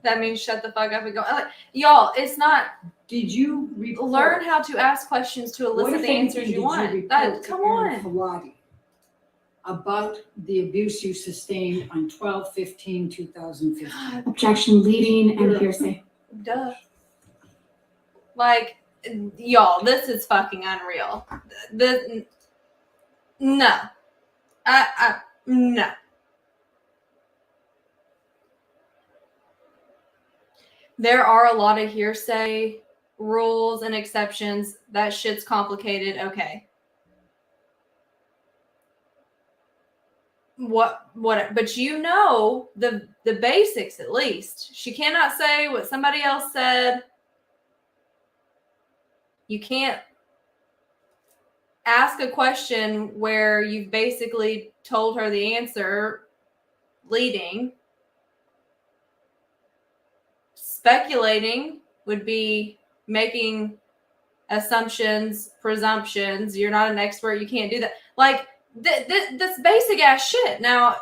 that means shut the fuck up and go. Like, y'all, it's not. Did you report? Learn how to ask questions to What, elicit if the answers anything, you did want. report That, to come Aaron on. Filati about the abuse you sustained on 12/15/2015? Objection, leading and hearsay. Duh. Like, y'all, this is fucking unreal. No. No. There are a lot of hearsay rules and exceptions. That shit's complicated. Okay. What, but you know the basics at least. She cannot say what somebody else said. You can't ask a question where you've basically told her the answer leading. Speculating would be making assumptions, presumptions. You're not an expert. You can't do that. Like, that's basic ass shit. Now,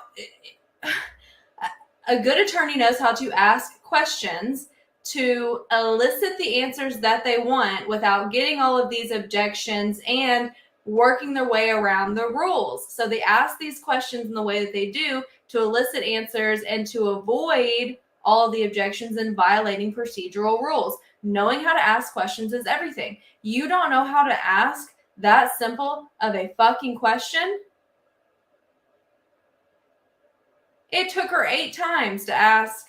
a good attorney knows how to ask questions to elicit the answers that they want without getting all of these objections and working their way around the rules. So they ask these questions in the way that they do to elicit answers and to avoid all of the objections and violating procedural rules. Knowing how to ask questions is everything. You don't know how to ask that simple of a fucking question? It took her 8 times to ask,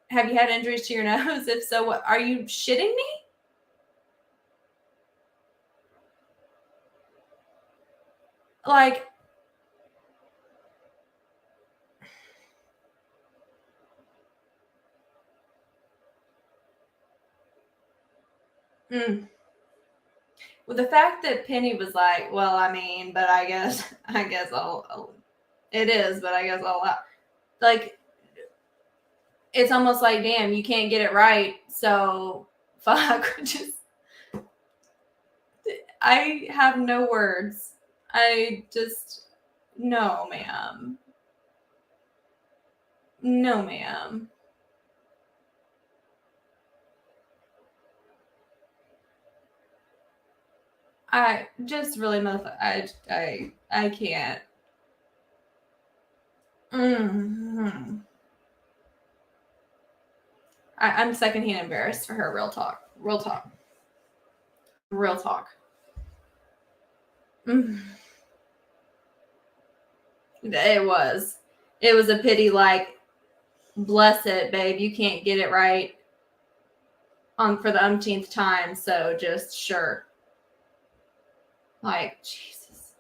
have you had injuries to your nose? If so, what? Are you shitting me? Like, well, the fact that Penny was like, well, I mean, but I guess I'll it is, but I guess I'll, like, it's almost like, damn, you can't get it right. So fuck, just, I have no words. I just, no, ma'am. No, ma'am. I just really, I can't. I'm secondhand embarrassed for her. Real talk. Real talk. Real talk. It was a pity. Like, bless it, babe. You can't get it right for the umpteenth time. So just sure. Like, Jesus.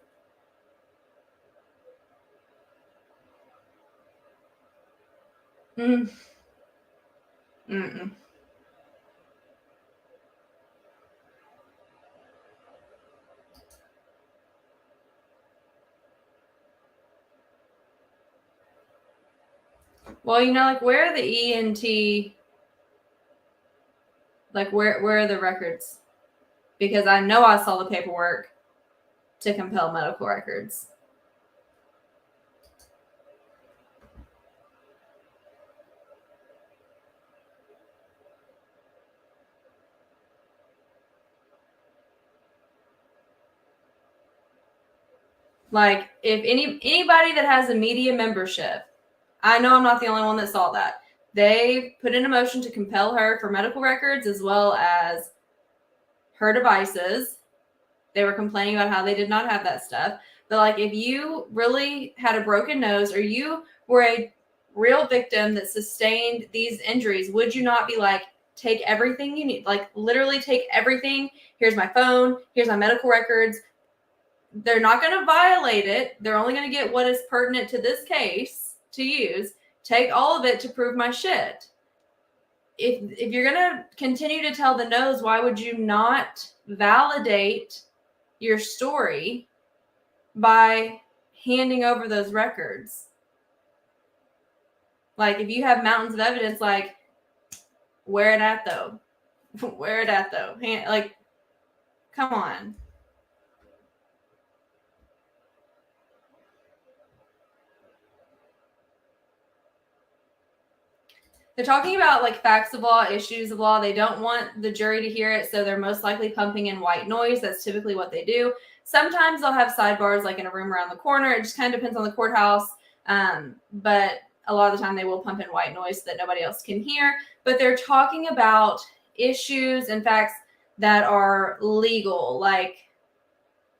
Well, you know, like, where are the ENT? Like, where are the records? Because I know I saw the paperwork to compel medical records. Like, if anybody that has a media membership, I know I'm not the only one that saw that. They put in a motion to compel her for medical records as well as her devices. They were complaining about how they did not have that stuff. But, like, if you really had a broken nose or you were a real victim that sustained these injuries, would you not be like, take everything you need? Like, literally take everything. Here's my phone. Here's my medical records. They're not going to violate it. They're only going to get what is pertinent to this case to use. Take all of it to prove my shit. If you're going to continue to tell the nose, why would you not validate your story by handing over those records? Like, if you have mountains of evidence, like, where it at though? Where it at though? Like, come on. They're talking about, like, facts of law, issues of law. They don't want the jury to hear it, so they're most likely pumping in white noise. That's typically what they do. Sometimes they'll have sidebars, like, in a room around the corner. It just kind of depends on the courthouse. But a lot of the time they will pump in white noise so that nobody else can hear. But they're talking about issues and facts that are legal, like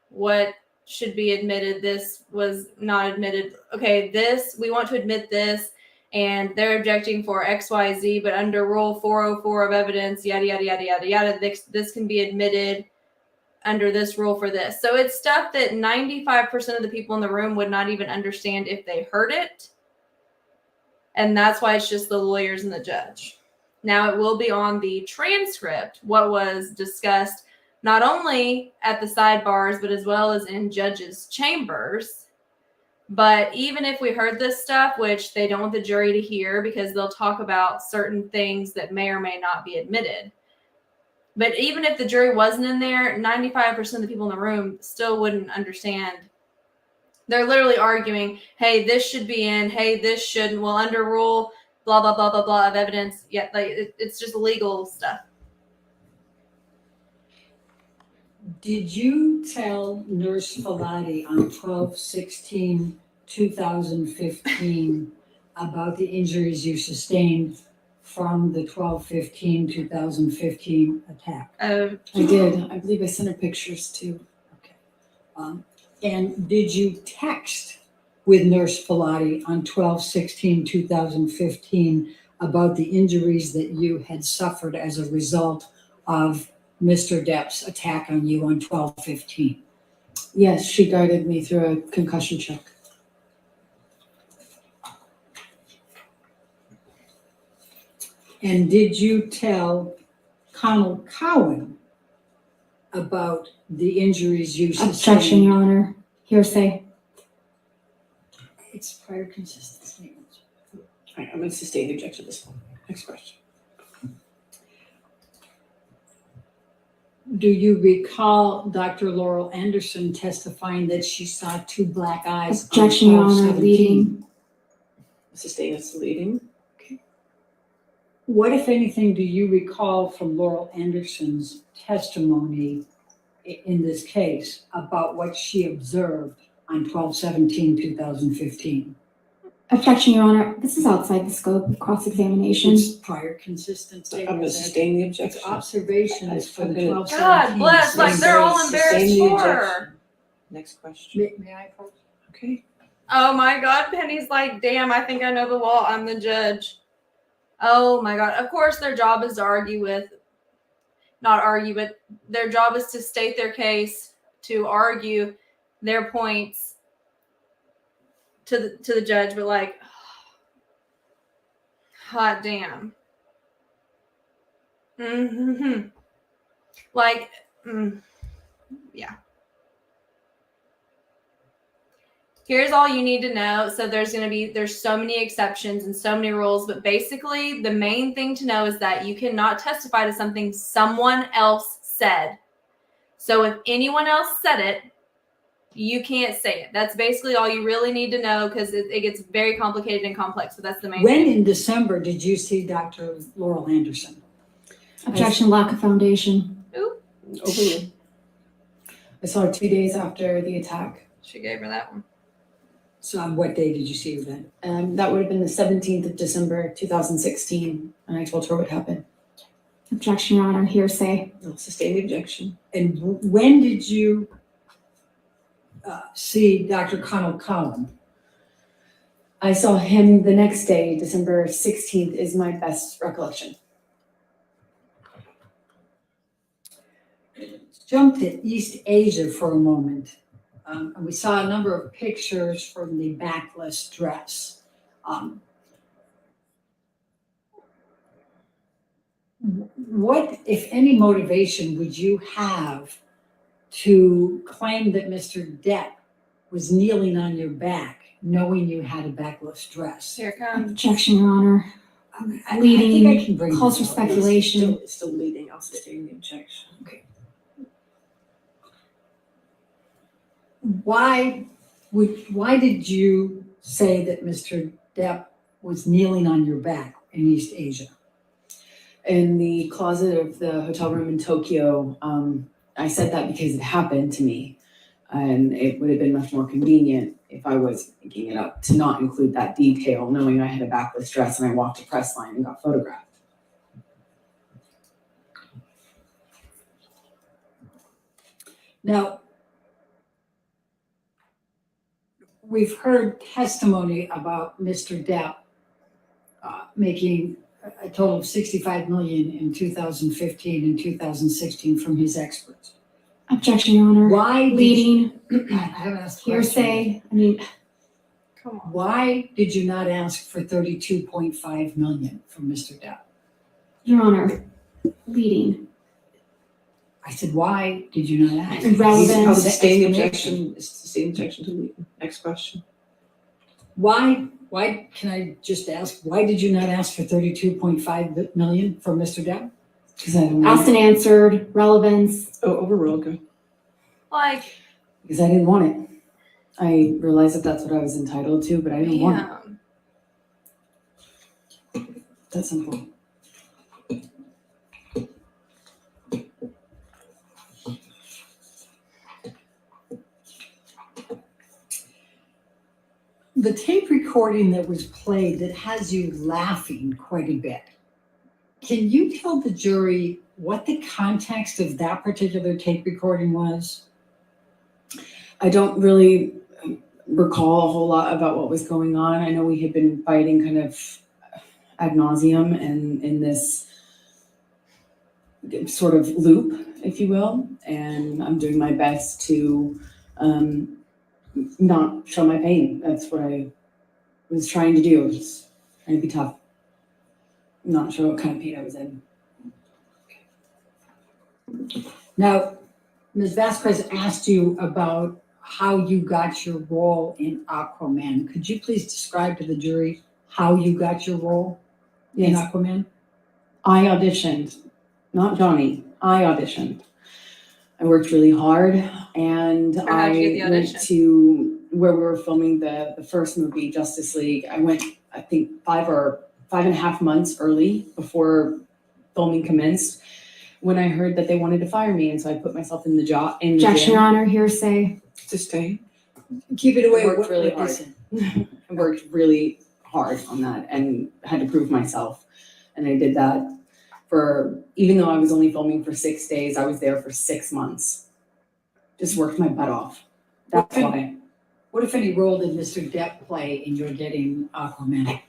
what should be admitted. This was not admitted. Okay, this, we want to admit this. And they're objecting for XYZ, but under Rule 404 of evidence, yada, yada, yada, yada, yada, this can be admitted under this rule for this. So it's stuff that 95% of the people in the room would not even understand if they heard it. And that's why it's just the lawyers and the judge. Now, it will be on the transcript what was discussed, not only at the sidebars, but as well as in judges' chambers. But even if we heard this stuff, which they don't want the jury to hear because they'll talk about certain things that may or may not be admitted. But even if the jury wasn't in there, 95% of the people in the room still wouldn't understand. They're literally arguing, hey, this should be in, hey, this shouldn't. Well, under rule, blah, blah, blah, blah, blah of evidence. Yeah, like it's just legal stuff. Did you tell Nurse Filati on 12/16/2015 about the injuries you sustained from the 12/15/2015 attack? I did. I believe I sent her pictures too. And did you text with Nurse Filati on 12/16/2015 about the injuries that you had suffered as a result of Mr. Depp's attack on you on 12/15? Yes, she guided me through a concussion check. And did you tell Connell Cowan about the injuries you sustained? Objection, Your Honor. Hearsay. It's prior consistent statements. All right, I'm going to sustain the objection to this one. Next question. Do you recall Dr. Laurel Anderson testifying that she saw two black eyes? Objection, Your Honor. 12/17? Leading. Sustain its leading. What, if anything, do you recall from Laurel Anderson's testimony in this case about what she observed on 12/17/2015? Objection, Your Honor. This is outside the scope of cross-examination. It's prior consistent I'm going to statements. sustain the objection. It's observations for the I'm gonna- 12/17. God bless, like they're all embarrassed Sustain the for her. objection. Next question. May I approach? Okay. Oh my God, Penny's like, damn, I think I know the law. I'm the judge. Oh my God. Of course, their job is to not argue, but their job is to state their case, to argue their points to the judge. But like, hot damn. Mm-hmm. Like, yeah. Here's all you need to know. So there's so many exceptions and so many rules, but basically the main thing to know is that you cannot testify to something someone else said. So if anyone else said it, you can't say it. That's basically all you really need to know, because it gets very complicated and complex. So that's the main When thing. in December did you see Dr. Laurel Anderson? Objection, lack of foundation. Overruled. I saw her 2 days after the attack. She gave her that one. So on what day did you see her then? That would have been the 17th of December, 2016, and I told her what happened. Objection, Your Honor. Hearsay. I'll sustain the objection. And when did you see Dr. Connell Cowan? I saw him the next day, December 16th is my best recollection. Jump to East Asia for a moment. And we saw a number of pictures from the backless dress. What, if any, motivation would you have to claim that Mr. Depp was kneeling on your back, knowing you had a backless dress? Here it comes. Objection, Your Honor. I think I Leading, can bring calls for this up. speculation. It's still leading. I'll sustain the objection. Okay. Why did you say that Mr. Depp was kneeling on your back in East Asia? In the closet of the hotel room in Tokyo, I said that because it happened to me, and it would have been much more convenient if I was making it up to not include that detail, knowing I had a backless dress and I walked a press line and got photographed. Now, we've heard testimony about Mr. Depp making a total of $65 million in 2015 and 2016 from his experts. Objection, Your Honor. Why did Leading. I haven't asked the question. Hearsay. I mean, Come on. Why did you not ask for $32.5 million from Mr. Depp? Your Honor. Leading. I said, why did you not ask? Irrelevant. I'll sustain the Explanation. objection. Sustain the objection to leading. Next question. Why, can I just ask, why did you not ask for 32.5 million from Mr. Depp? Because I don't Asked and answered, relevance. Oh, overruled, good. Like, because I didn't want it. I realized that that's what I was entitled to, but I didn't want it. That's simple. The tape recording that was played that has you laughing quite a bit. Can you tell the jury what the context of that particular tape recording was? I don't really recall a whole lot about what was going on. I know we had been fighting kind of ad nauseum and in this sort of loop, if you will. And I'm doing my best to not show my pain. That's what I was trying to do. Just trying to be tough. Not sure what kind of pain I was in. Now, Ms. Vasquez asked you about how you got your role in Aquaman. Could you please describe to the jury how you got your role in Yes. Aquaman? I auditioned, not Johnny. I auditioned. I worked really hard, and how'd you get the I went audition? to where we were filming the first movie, Justice League. I went, I think, 5.5 months early before filming commenced, when I heard that they wanted to fire me, and so I put myself in the job. Objection, Your Honor, hearsay. Sustain. Keep it away. I worked What- really what hard. is I worked really hard on that and had to prove myself. And I did that for, even though I was only filming for 6 days, I was there for 6 months. Just worked my butt off. That's why. What, if any, role did Mr. Depp play in your getting Aquaman?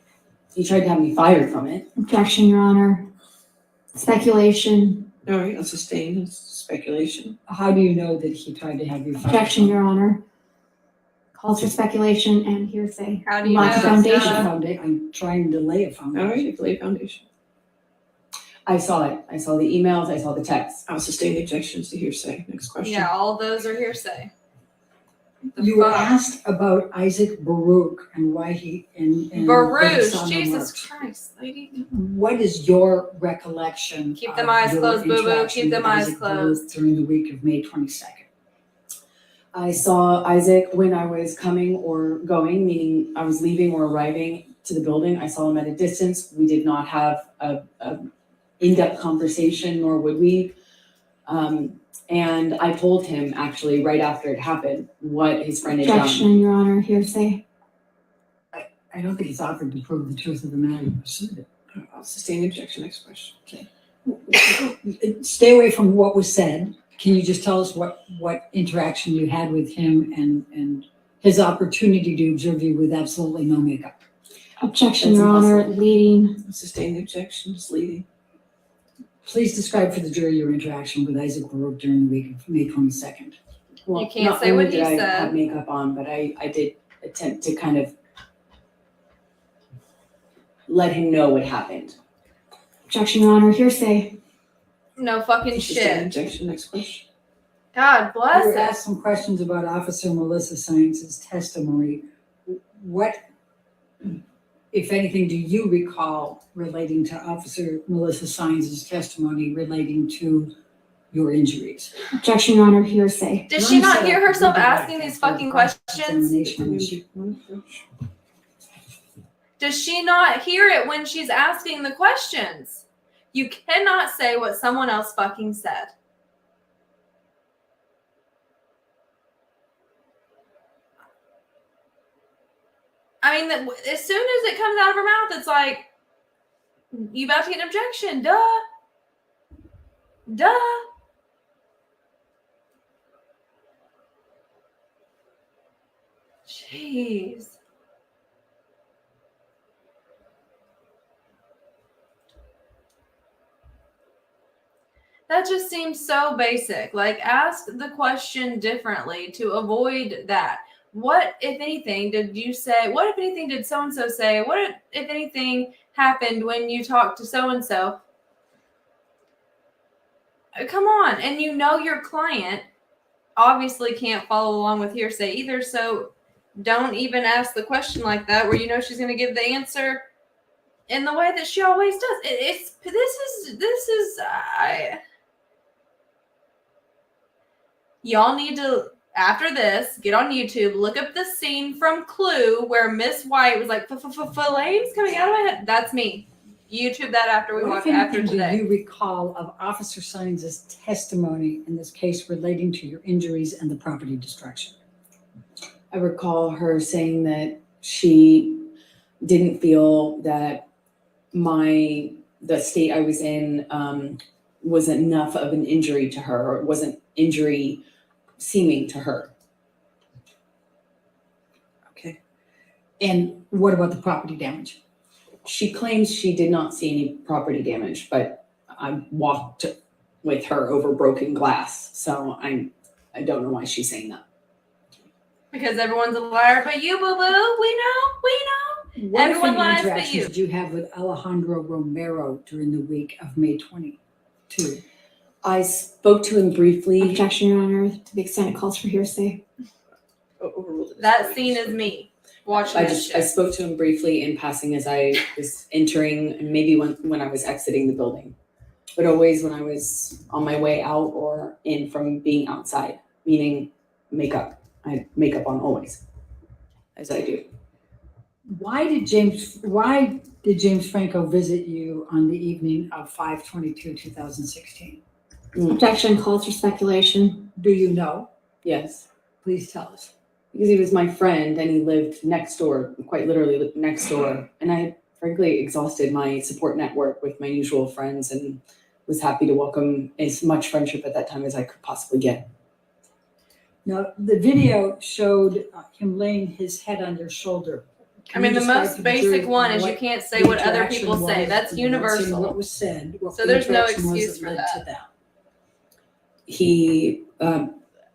He tried to have me fired from it. Objection, Your Honor. Speculation. All right, I'll sustain. It's speculation. How do you know that he tried to have you fired? Objection, Your Honor. Calls for speculation and hearsay. How do you Lack of know it's foundation. I'm trying to lay a foundation. All right, you lay foundation. I saw it. I saw the emails. I saw the texts. I'll sustain the objections to hearsay. Next question. yeah, all those are hearsay. The You were fuck? asked about Isaac Baruch and why he and Baruch, Son of Jesus Merch. Christ, lady. What is your recollection? Keep them of eyes your closed, boo-boo. interaction Keep them with eyes Isaac Baruch closed. during the week of May 22nd? I saw Isaac when I was coming or going, meaning I was leaving or arriving to the building. I saw him at a distance. We did not have a in-depth conversation, nor would we. And I told him actually right after it happened what his friend had done. Objection, Your Honor, hearsay. I don't think he's offered to prove the truth of the matter. You pursued it. I'll sustain the objection. Next question. Stay away from what was said. Can you just tell us what interaction you had with him and his opportunity to observe you with absolutely no makeup? Objection, That's Your Honor, impossible. leading. I'll sustain the objection. It's leading. Please describe for the jury your interaction with Isaac Baruch during the week of May 22nd. Well, You can't not say only what he did I said. have makeup on, but I did attempt to kind of let him know what happened. Objection, Your Honor, hearsay. No fucking Sustain shit. objection. Next question. God You bless were it. asked some questions about Officer Melissa Science's testimony. What, if anything, do you recall relating to Officer Melissa Science's testimony relating to your injuries? Objection, Your Honor, hearsay. Does she not hear herself asking these fucking questions? Examination. Does she not hear it when she's asking the questions? You cannot say what someone else fucking said. I mean, as soon as it comes out of her mouth, it's like, you about to get an objection. Duh. Duh. Jeez. That just seems so basic. Like, ask the question differently to avoid that. What, if anything, did you say? What, if anything, did so-and-so say? What, if anything, happened when you talked to so-and-so? Come on. And you know your client obviously can't follow along with hearsay either. So don't even ask the question like that, where you know she's going to give the answer in the way that she always does. Y'all need to, after this, get on YouTube, look up the scene from Clue where Miss White was like, flames coming out of my head. That's me. YouTube that after we watch after today. Do you recall of Officer Sines' testimony in this case relating to your injuries and the property destruction? I recall her saying that she didn't feel that the state I was in was enough of an injury to her, or it wasn't injury seeming to her. Okay. And what about the property damage? She claims she did not see any property damage, but I walked with her over broken glass, so I don't know why she's saying that. Because everyone's a liar but you, boo-boo. We know. What Everyone if any lies but interactions you. did you have with Alejandro Romero during the week of May 22? I spoke to him briefly. Objection, Your Honor, to the extent it calls for hearsay. That scene is me watching I this shit. spoke to him briefly in passing as I was entering, and maybe when I was exiting the building, but always when I was on my way out or in from being outside, meaning makeup. I had makeup on always, as I do. Why did James Franco visit you on the evening of 5/22/2016? Objection calls for speculation. Do you know? Yes. Please tell us. Because he was my friend and he lived next door, quite literally lived next door. And I frankly exhausted my support network with my usual friends and was happy to welcome as much friendship at that time as I could possibly get. Now, the video showed him laying his head on your shoulder. I mean, the most basic one is you can't say what other people say. That's universal. What was said. So there's no excuse for that. He,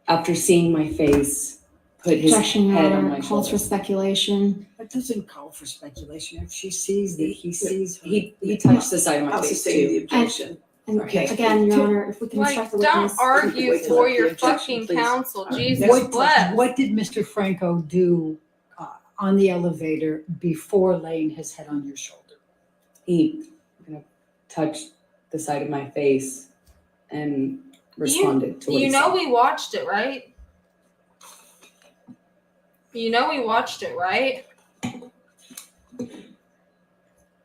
after seeing my face, put his Objection, Your head on Honor, my calls for shoulder. speculation. That doesn't call for speculation. If she sees that he sees her. He touched the side of my I'll face sustain the too. objection. And Okay. again, Your Honor, if we can instruct the Don't witness. argue Wait till for after your the objection, fucking please. counsel. All right. Jesus bless. What did Mr. Franco do on the elevator before laying his head on your shoulder? He touched the side of my face and responded to what You he know said. we watched it, right? You know we watched it, right?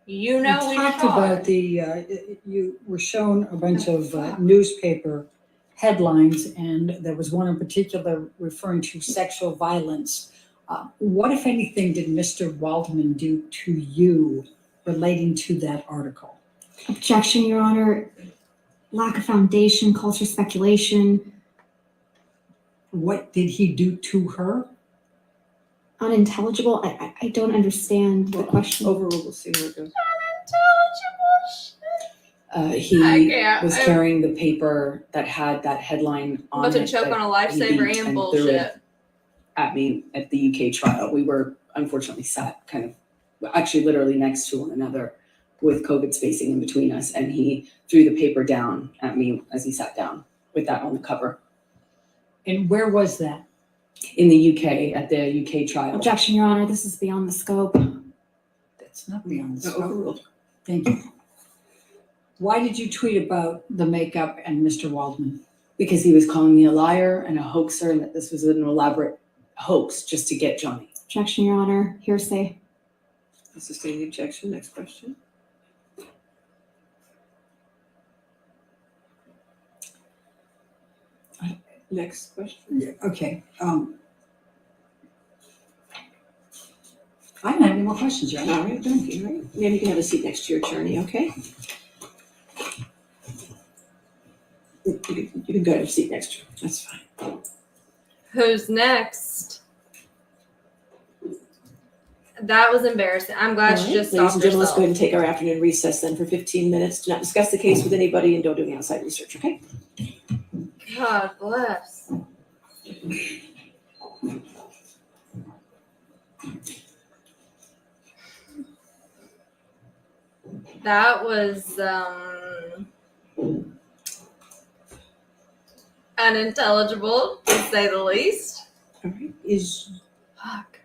You know we talked saw about it. you were shown a bunch of newspaper headlines, and there was one in particular referring to sexual violence. What, if anything, did Mr. Waldman do to you relating to that article? Objection, Your Honor. Lack of foundation calls for speculation. What did he do to her? Unintelligible. I don't understand the question. Overruled, we'll see how it goes. He can't. was carrying the paper that had that headline on About to it choke that on a he lifesaver beat and threw bullshit. it at me at the UK trial. We were unfortunately sat kind of, actually literally next to one another with COVID spacing in between us, and he threw the paper down at me as he sat down with that on the cover. And where was that? In the UK, at the UK trial. Objection, Your Honor. This is beyond the scope. That's not beyond the No, scope. overruled. Thank you. Why did you tweet about the makeup and Mr. Waldman? Because he was calling me a liar and a hoaxer, and that this was an elaborate hoax just to get Johnny. Objection, Your Honor. Hearsay. I'll sustain the objection. Next question. Next question. Okay. I don't have any more questions, Your Honor. All right, thank you. All right. Ma'am, you can have a seat next to your attorney, okay? You can go to a seat next to her. That's fine. Who's next? That was embarrassing. I'm glad All she right, just ladies stopped and gentlemen, let's herself. go ahead and take our afternoon recess then for 15 minutes. Do not discuss the case with anybody and don't do any outside research, okay? God bless. That was unintelligible, to say the least. All right. Is Fuck.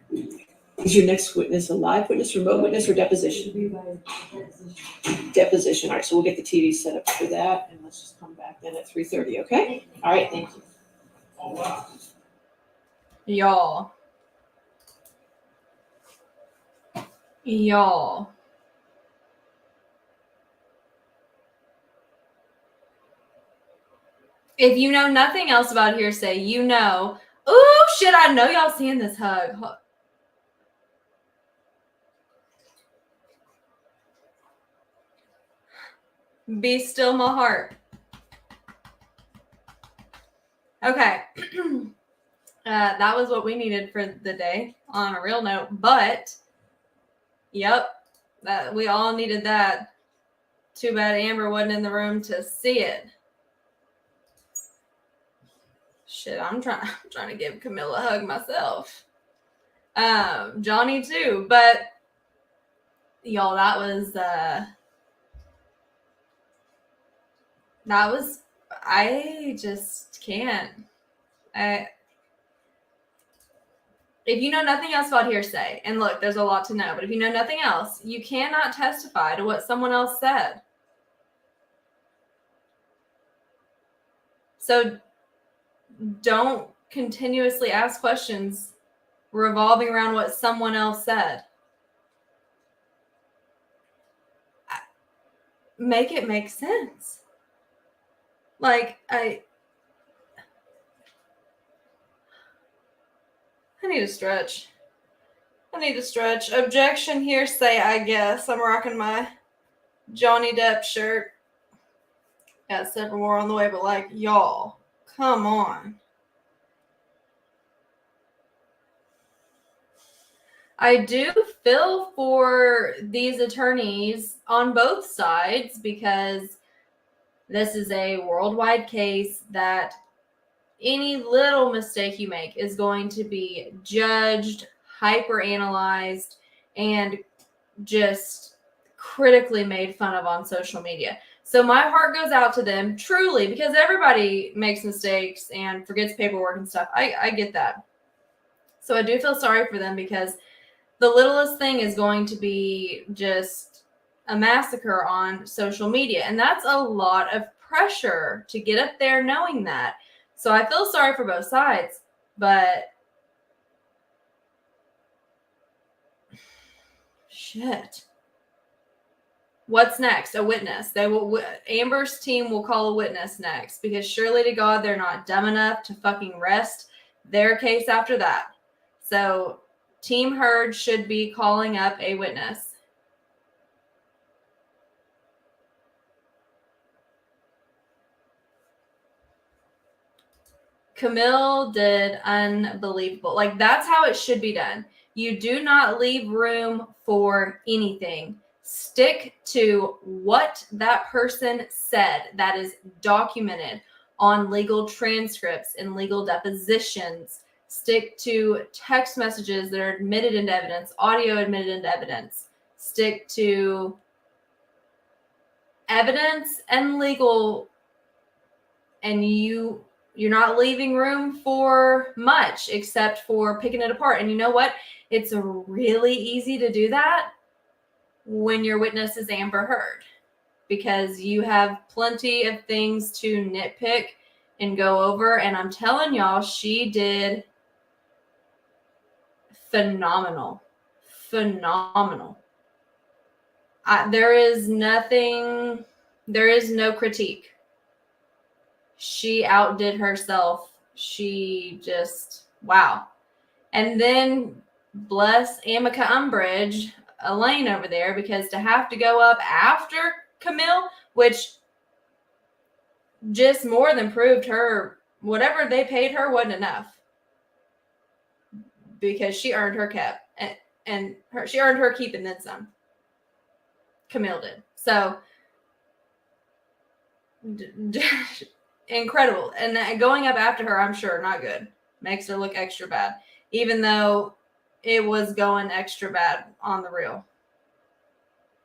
Is your next witness a live witness, remote witness, or deposition? Deposition. All right, so we'll get the TV set up for that, and let's just come back then at 3:30, okay? All right, thank you. Y'all. If you know nothing else about hearsay, you know. Ooh, shit, I know y'all seeing this hug. Be still my heart. Okay. That was what we needed for the day on a real note. But, yep, that we all needed that. Too bad Amber wasn't in the room to see it. Shit, I'm trying to give Camilla a hug myself. Johnny too, but y'all, that was I just can't. If you know nothing else about hearsay, and look, there's a lot to know, but if you know nothing else, you cannot testify to what someone else said. So don't continuously ask questions revolving around what someone else said. Make it make sense. Like, I need to stretch. Objection, hearsay, I guess. I'm rocking my Johnny Depp shirt. Got several more on the way, but like, y'all, come on. I do feel for these attorneys on both sides because this is a worldwide case that any little mistake you make is going to be judged, hyper-analyzed, and just critically made fun of on social media. So my heart goes out to them, truly, because everybody makes mistakes and forgets paperwork and stuff. I get that. So I do feel sorry for them because the littlest thing is going to be just a massacre on social media. And that's a lot of pressure to get up there knowing that. So I feel sorry for both sides, but shit. What's next? A witness. Amber's team will call a witness next because surely to God, they're not dumb enough to fucking rest their case after that. So Team Heard should be calling up a witness. Camille did unbelievable. Like, that's how it should be done. You do not leave room for anything. Stick to what that person said. That is documented on legal transcripts and legal depositions. Stick to text messages that are admitted into evidence, audio admitted into evidence. Stick to evidence and legal, and you're not leaving room for much except for picking it apart. And you know what? It's really easy to do that when your witness is Amber Heard, because you have plenty of things to nitpick and go over. And I'm telling y'all, she did phenomenal. There is no critique. She outdid herself. She just, wow. And then bless Amica Umbridge, Elaine over there, because to have to go up after Camille, which just more than proved her, whatever they paid her wasn't enough. Because she earned her keep, and she earned her keep and then some. Camille did. So, incredible. And going up after her, I'm sure, not good. Makes her look extra bad. Even though it was going extra bad on the real.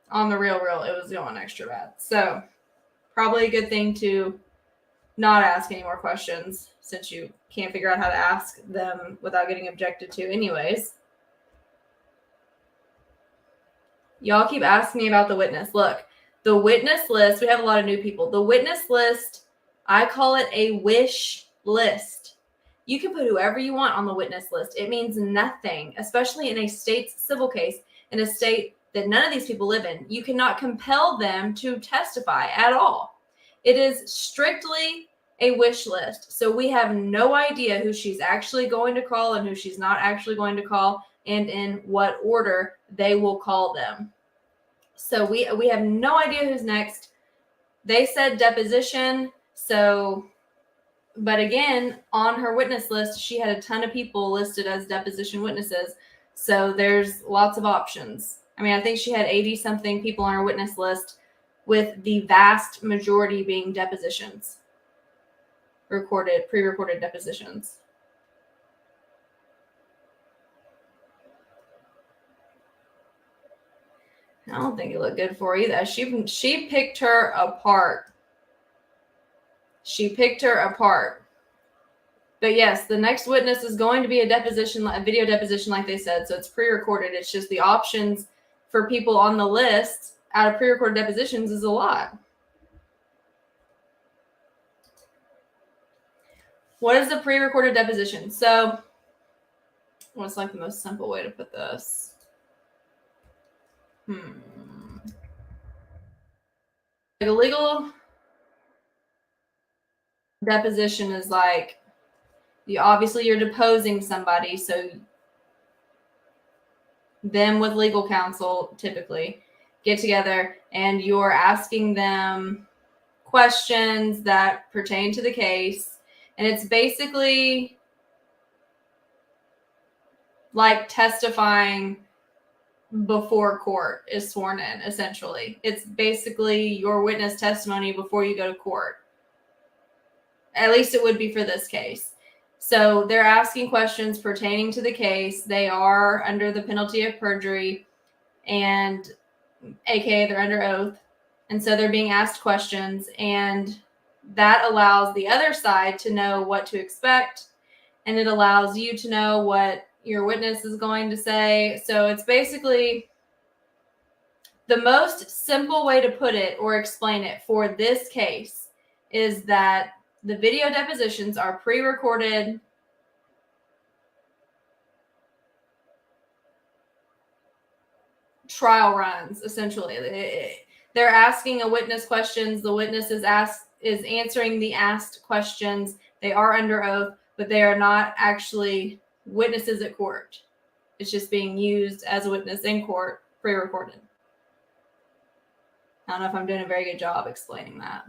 On the real, it was going extra bad. So, probably a good thing to not ask any more questions since you can't figure out how to ask them without getting objected to anyways. Y'all keep asking me about the witness. Look, the witness list, we have a lot of new people. The witness list, I call it a wish list. You can put whoever you want on the witness list. It means nothing, especially in a state's civil case, in a state that none of these people live in. You cannot compel them to testify at all. It is strictly a wish list. So we have no idea who she's actually going to call and who she's not actually going to call, and in what order they will call them. So we have no idea who's next. They said deposition. So, but again, on her witness list, she had a ton of people listed as deposition witnesses. So there's lots of options. I mean, I think she had 80 something people on her witness list, with the vast majority being depositions. Pre-recorded depositions. I don't think it looked good for her either. She picked her apart. She picked her apart. But yes, the next witness is going to be a deposition, a video deposition, like they said. So it's pre-recorded. It's just the options for people on the list out of pre-recorded depositions is a lot. What is a pre-recorded deposition? So what's like the most simple way to put this? Like a legal deposition is like, you're deposing somebody, so them with legal counsel typically get together and you're asking them questions that pertain to the case, and it's basically like testifying before court is sworn in. Essentially, it's basically your witness testimony before you go to court. At least it would be for this case. So they're asking questions pertaining to the case. They are under the penalty of perjury, and aka they're under oath. And so they're being asked questions, and that allows the other side to know what to expect, and it allows you to know what your witness is going to say. So it's basically the most simple way to put it or explain it for this case is that the video depositions are pre-recorded trial runs, essentially. They're asking a witness questions. The witness is answering the asked questions. They are under oath, but they are not actually witnesses at court. It's just being used as a witness in court, pre-recorded. I don't know if I'm doing a very good job explaining that.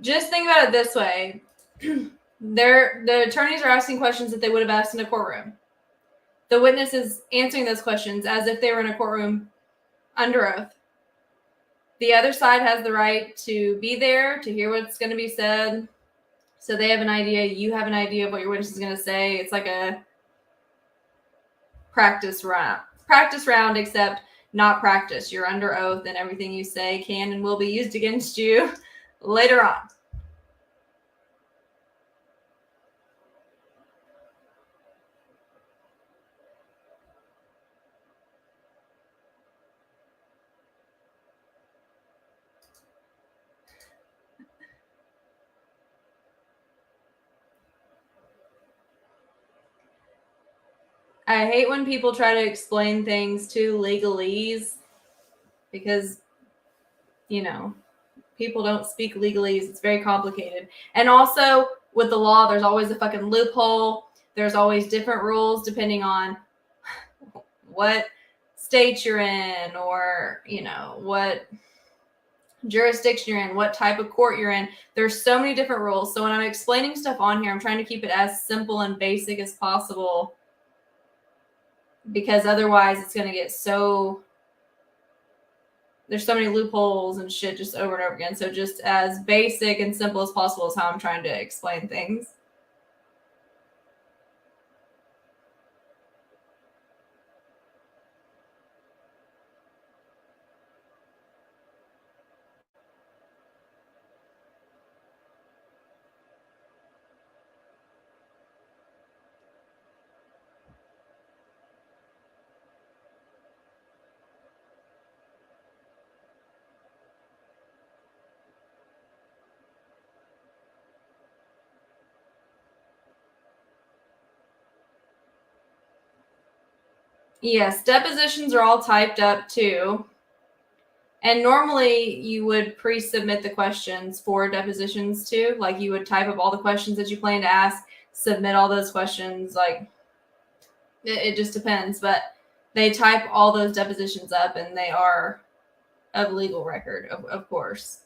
Just think about it this way. The attorneys are asking questions that they would have asked in a courtroom. The witness is answering those questions as if they were in a courtroom under oath. The other side has the right to be there, to hear what's going to be said. So they have an idea. You have an idea of what your witness is going to say. It's like a practice round, except not practice. You're under oath, and everything you say can and will be used against you later on. I hate when people try to explain things to legalese because, people don't speak legalese. It's very complicated. And also with the law, there's always a fucking loophole. There's always different rules depending on what state you're in, or, what jurisdiction you're in, what type of court you're in. There's so many different rules. So when I'm explaining stuff on here, I'm trying to keep it as simple and basic as possible, because otherwise it's going to get there's so many loopholes and shit just over and over again. So just as basic and simple as possible is how I'm trying to explain things. Yes, depositions are all typed up too. And normally you would pre-submit the questions for depositions too. Like you would type up all the questions that you plan to ask, submit all those questions. Like it just depends. But they type all those depositions up and they are of legal record, of course.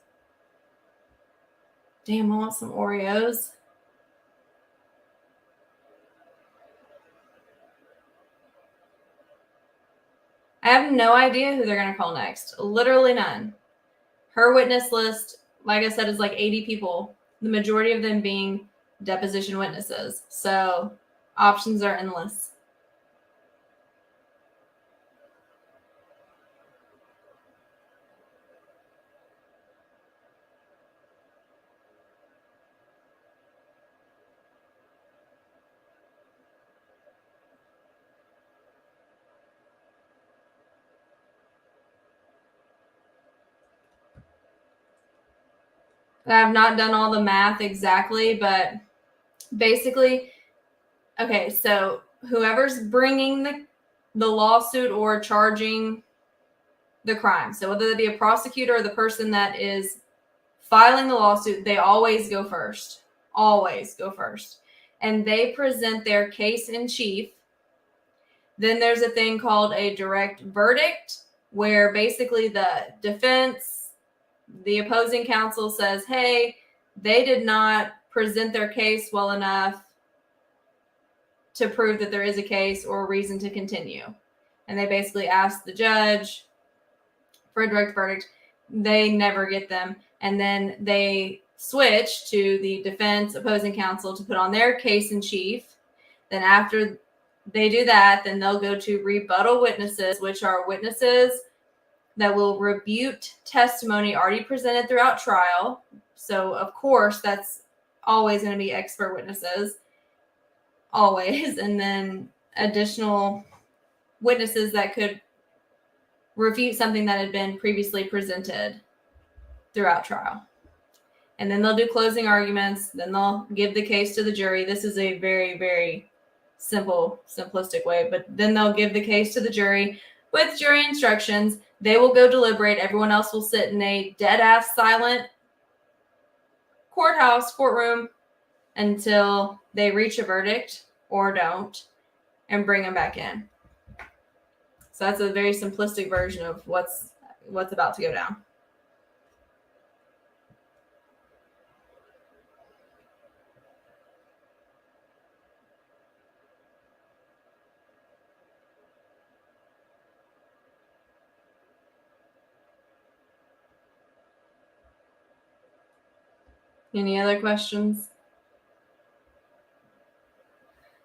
Damn, I want some Oreos. I have no idea who they're going to call next. Literally none. Her witness list, like I said, is like 80 people. The majority of them being deposition witnesses. So options are endless. I have not done all the math exactly, but basically, okay, so whoever's bringing the lawsuit or charging the crime, so whether it be a prosecutor or the person that is filing the lawsuit, they always go first. Always go first. And they present their case in chief. Then there's a thing called a direct verdict, where basically the defense, the opposing counsel says, hey, they did not present their case well enough to prove that there is a case or a reason to continue. And they basically ask the judge for a direct verdict. They never get them. And then they switch to the defense opposing counsel to put on their case in chief. Then after they do that, then they'll go to rebuttal witnesses, which are witnesses that will rebut testimony already presented throughout trial. So, of course, that's always going to be expert witnesses. Always. And then additional witnesses that could refute something that had been previously presented throughout trial. And then they'll do closing arguments. Then they'll give the case to the jury. This is a very, very simplistic way. But then they'll give the case to the jury with jury instructions. They will go deliberate. Everyone else will sit in a dead-ass silent courtroom until they reach a verdict or don't and bring them back in. So that's a very simplistic version of what's about to go down. Any other questions?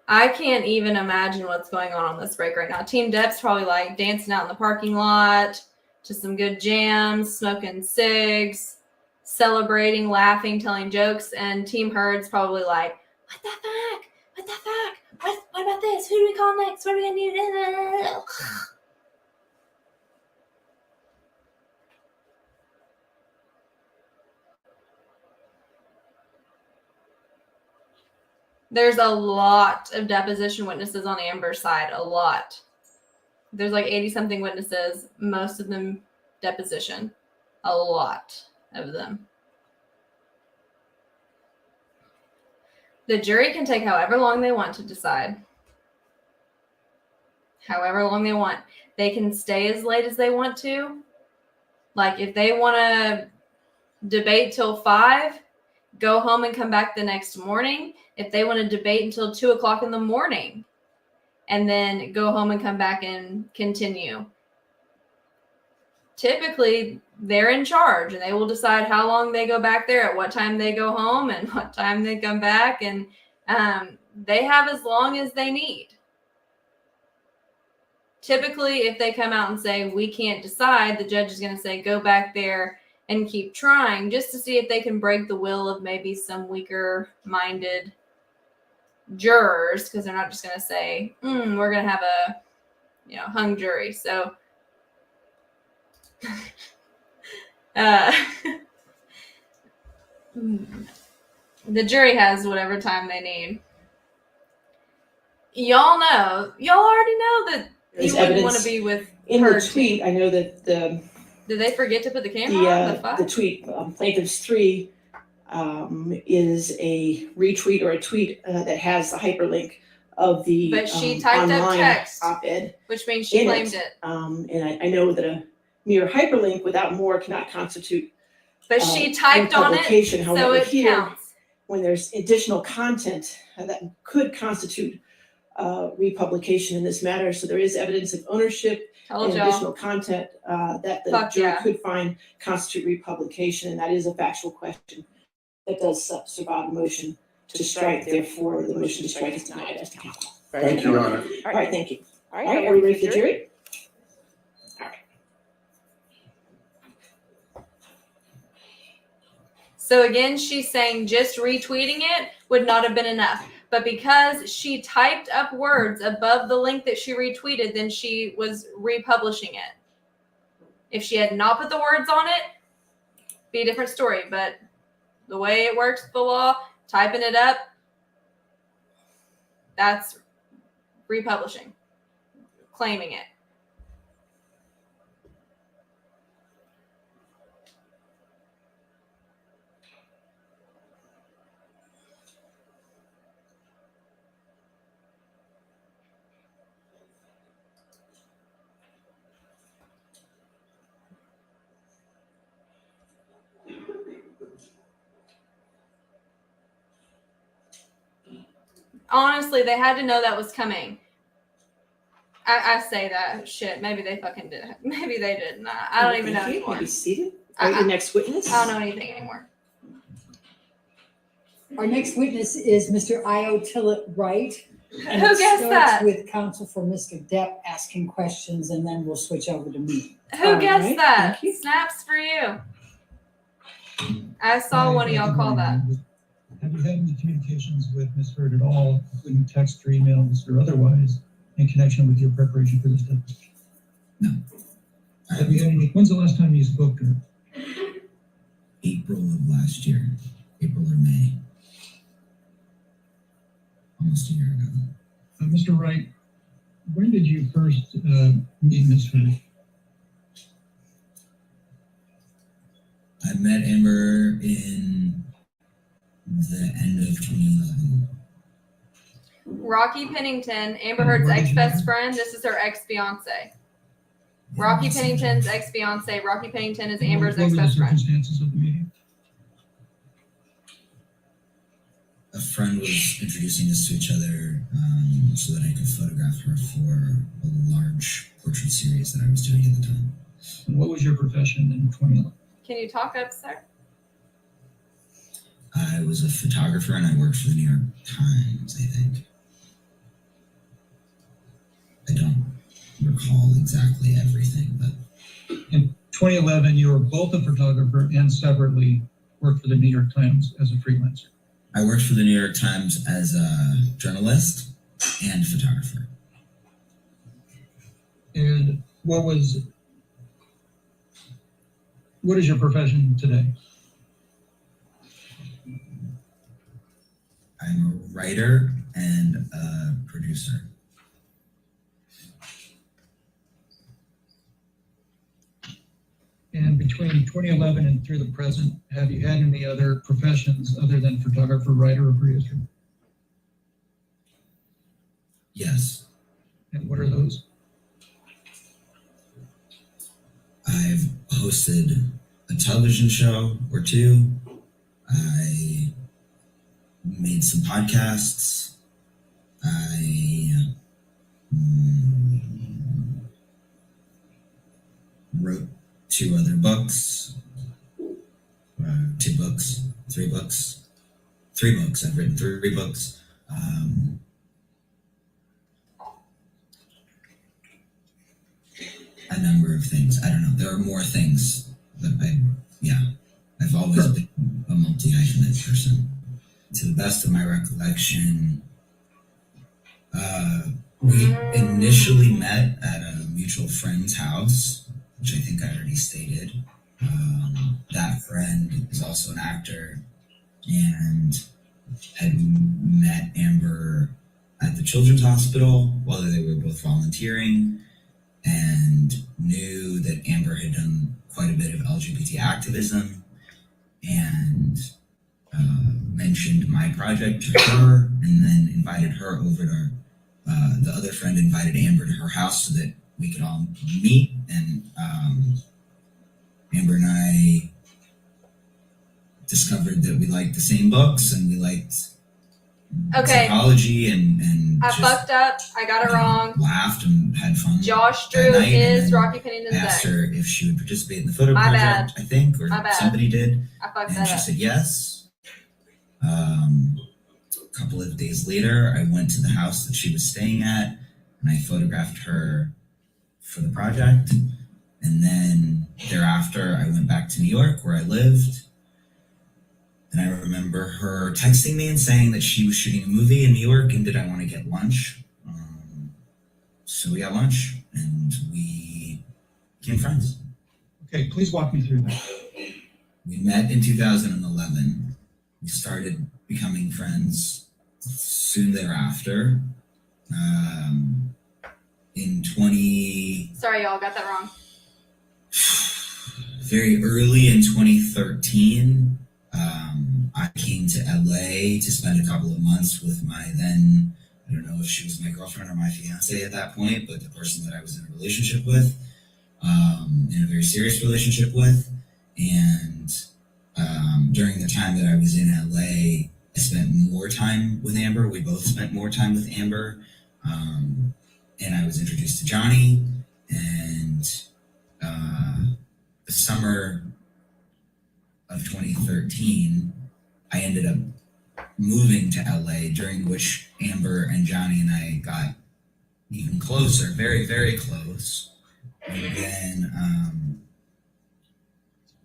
I can't even imagine what's going on this break right now. Team Deb's probably like dancing out in the parking lot to some good jams, smoking cigs, celebrating, laughing, telling jokes. And Team Herd's probably like, what the fuck? What the fuck? What about this? Who do we call next? What are we going to do? There's a lot of deposition witnesses on Amber's side. A lot. There's like 80-something witnesses, most of them deposition. A lot of them. The jury can take however long they want to decide. However long they want. They can stay as late as they want to. Like if they want to debate till 5, go home and come back the next morning. If they want to debate until 2 o'clock in the morning and then go home and come back and continue. Typically, they're in charge and they will decide how long they go back there, at what time they go home and what time they come back. And they have as long as they need. Typically, if they come out and say, we can't decide, the judge is going to say, go back there and keep trying just to see if they can break the will of maybe some weaker-minded jurors, because they're not just going to say, we're going to have a hung jury. So the jury has whatever time they need. Y'all already know that There's He wouldn't want evidence to be with in her. the tweet. I know that the Did they forget to put the camera on? The fuck? the tweet plaintiffs 3 is a retweet or a tweet that has the hyperlink of the But she typed up online text, op-ed. which means she in claimed it. And I know that a mere hyperlink without more cannot constitute But she typed on it, republication. so However, it here, counts. when there's additional content that could constitute republication in this matter, so there is evidence of ownership Told and y'all. additional content that the Fuck jury yeah. could find constitute republication, and that is a factual question that does survive a motion to strike. Therefore, the motion to strike is denied as to counsel. Thank you, Your Honor. All right, thank you. All All right, right, are we ready for the jury? So again, she's saying just retweeting it would not have been enough. But because she typed up words above the link that she retweeted, then she was republishing it. If she had not put the words on it, be a different story. But the way it works with the law, typing it up, that's republishing, claiming it. Honestly, they had to know that was coming. I say that shit. Maybe they fucking did. Maybe they didn't. I don't even know Thank you. anymore. Be seated. All right, the next witness. I don't know anything anymore. Our next witness is Mr. Tillett Wright. And Who it guessed starts that? with counsel for Mr. Depp asking questions, and then we'll switch over to me. Who guessed right, that? thank you. Snaps for you. I saw one of y'all call that. Have you had any communications with Ms. Heard at all, including text or emails or otherwise, in connection with your preparation for this deposition? No. Have you had any, when's the last time you spoke to her? April of last year, April or May. Almost a year ago. Mr. Wright, when did you first meet Ms. Heard? I met Amber in the end of 2011. Rocky Pennington, Amber Heard's ex-best friend. This is her ex-fiance. Rocky Pennington's ex-fiance. Rocky Pennington is Amber's What were the ex-best friend. circumstances of the meeting? A friend was introducing us to each other so that I could photograph her for a large portrait series that I was doing at the time. And what was your profession in 2011? Can you talk up, sir? I was a photographer and I worked for the New York Times, I think. I don't recall exactly everything, but In 2011, you were both a photographer and separately worked for the New York Times as a freelancer. I worked for the New York Times as a journalist and photographer. And what is your profession today? I'm a writer and a producer. And between 2011 and through the present, have you had any other professions other than photographer, writer, or producer? Yes. And what are those? I've hosted a television show or two. I made some podcasts. I wrote 2 other books. 2 books, 3 books. 3 books. I've written 3 books. A number of things. I don't know. There are more things that I've always been a multi-hyphenate person. To the best of my recollection, we initially met at a mutual friend's house, which I think I already stated. That friend is also an actor and had met Amber at the Children's Hospital while they were both volunteering, and knew that Amber had done quite a bit of LGBT activism, and mentioned my project to her, and then invited her over to the other friend invited Amber to her house so that we could all meet. And Amber and I discovered that we liked the same books, and we liked psychology, and I just, fucked up. I got it wrong. Laughed and had fun. Josh that Drew night, and is then Rocky Pennington's asked ex. her if she would participate in the photo My project, bad. I think, or My bad. somebody did. I fucked And that she up. said yes. A couple of days later, I went to the house that she was staying at, and I photographed her for the project. And then thereafter, I went back to New York where I lived. And I remember her texting me and saying that she was shooting a movie in New York and did I want to get lunch. So we got lunch and we became friends. Okay, please walk me through that. We met in 2011. We started becoming friends soon thereafter. Sorry, y'all, got that wrong. Very early in 2013, I came to LA to spend a couple of months with my then, I don't know if she was my girlfriend or my fiance at that point, but the person that I was in a relationship with, in a very serious relationship with. And during the time that I was in LA, I spent more time with Amber. We both spent more time with Amber. And I was introduced to Johnny. And the summer of 2013, I ended up moving to LA, during which Amber and Johnny and I got even closer, very, very close. And then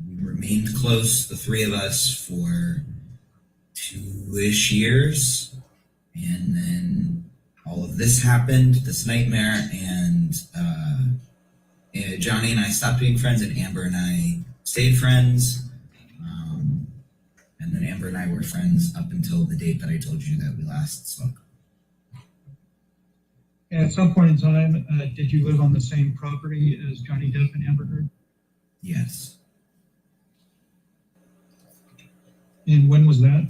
we remained close, the three of us, for 2-ish years. And then all of this happened, this nightmare, and Johnny and I stopped being friends, and Amber and I stayed friends. And then Amber and I were friends up until the date that I told you that we last spoke. And at some point in time, did you live on the same property as Johnny Depp and Amber Heard? Yes. And when was that?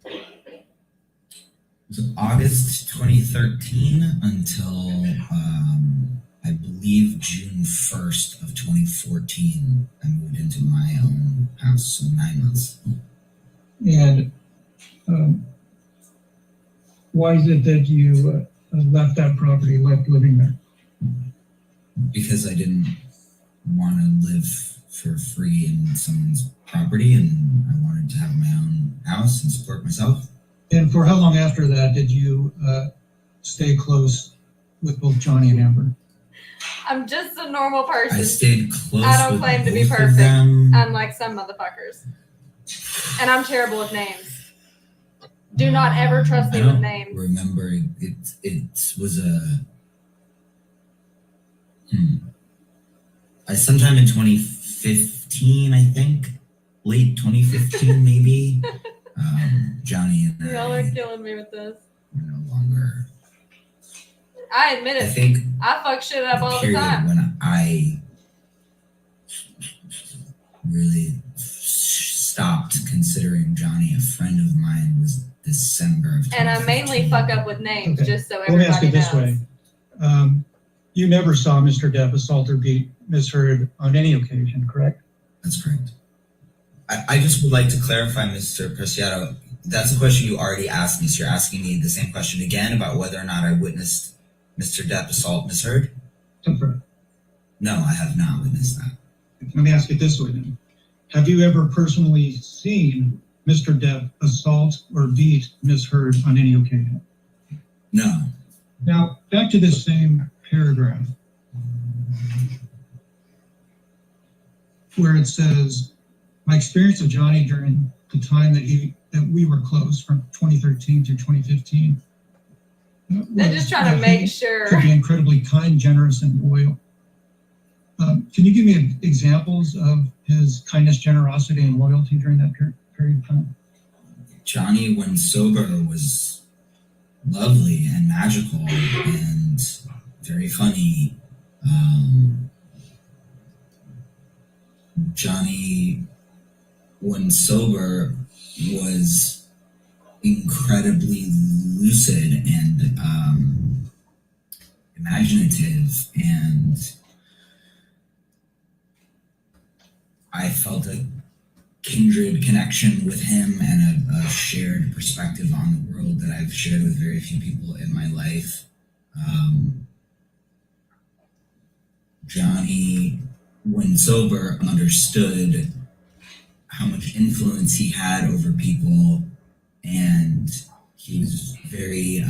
It was August 2013 until I believe June 1st of 2014. I moved into my own house, so 9 months. And why is it that you left that property, left living there? Because I didn't want to live for free in someone's property, and I wanted to have my own house and support myself. And for how long after that did you stay close with both Johnny and Amber? I'm just a normal person. I stayed close. I don't with claim to be both of perfect, them. unlike some motherfuckers. And I'm terrible with names. Do not ever trust me I with don't names. remember. It was sometime in 2015, I think, late 2015 maybe. Johnny and Y'all are I killing me with this. were no longer. I admit it. I think I fuck shit up all the period time. when I really stopped considering Johnny a friend of mine was December of 2015. And I mainly fuck up with names, Okay. just so Let me ask everybody it this knows. way. You never saw Mr. Depp assault or beat Ms. Heard on any occasion, correct? That's correct. I just would like to clarify, Mr. Preciado, that's a question you already asked me, so you're asking me the same question again about whether or not I witnessed Mr. Depp assault Ms. Heard? Confirm. No, I have not witnessed that. Let me ask it this way then. Have you ever personally seen Mr. Depp assault or beat Ms. Heard on any occasion? No. Now, back to this same paragraph where it says, my experience of Johnny during the time that we were close from 2013 to 2015. They're just trying to make sure. Could be incredibly kind, generous, and loyal. Can you give me examples of his kindness, generosity, and loyalty during that period of time? Johnny, when sober, was lovely and magical and very funny. Johnny, when sober, was incredibly lucid and imaginative, and I felt a kindred connection with him and a shared perspective on the world that I've shared with very few people in my life. Johnny, when sober, understood how much influence he had over people, and he was very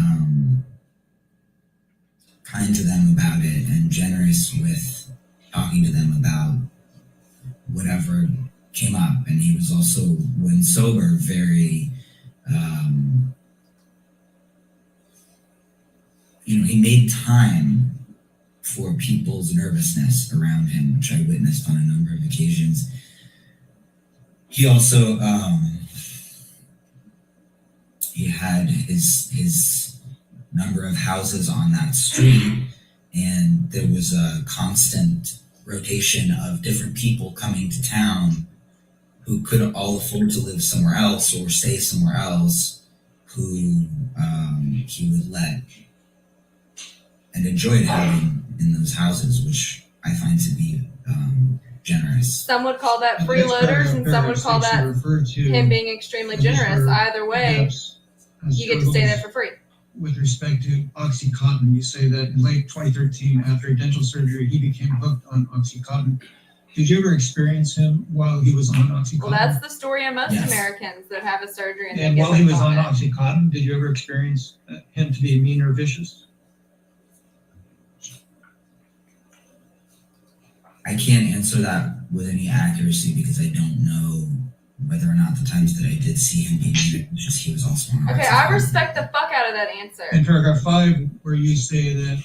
kind to them about it and generous with talking to them about whatever came up. And he was also, when sober, very he made time for people's nervousness around him, which I witnessed on a number of occasions. He also he had his number of houses on that street, and there was a constant rotation of different people coming to town who couldn't all afford to live somewhere else or stay somewhere else, who he would let and enjoyed having in those houses, which I find to be generous. Some would call that freeloaders, and some would call that him being extremely generous. Either way, you get to stay there for free. With respect to OxyContin, you say that in late 2013, after a dental surgery, he became hooked on OxyContin. Did you ever experience him while he was on OxyContin? Well, that's the story of most Americans that have a surgery. And while he was on OxyContin, did you ever experience him to be mean or vicious? I can't answer that with any accuracy because I don't know whether or not the times that I did see him be mean or vicious, he was also on Okay, I respect the fuck out of that answer. In paragraph 5, where you say that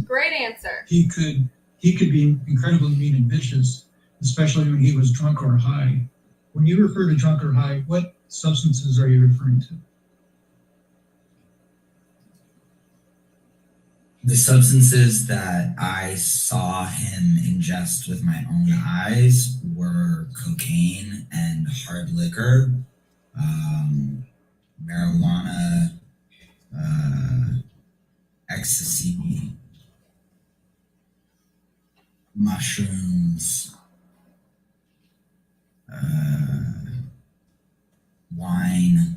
great answer. He could be incredibly mean and vicious, especially when he was drunk or high. When you refer to drunk or high, what substances are you referring to? The substances that I saw him ingest with my own eyes were cocaine and hard liquor, marijuana, ecstasy, mushrooms, wine.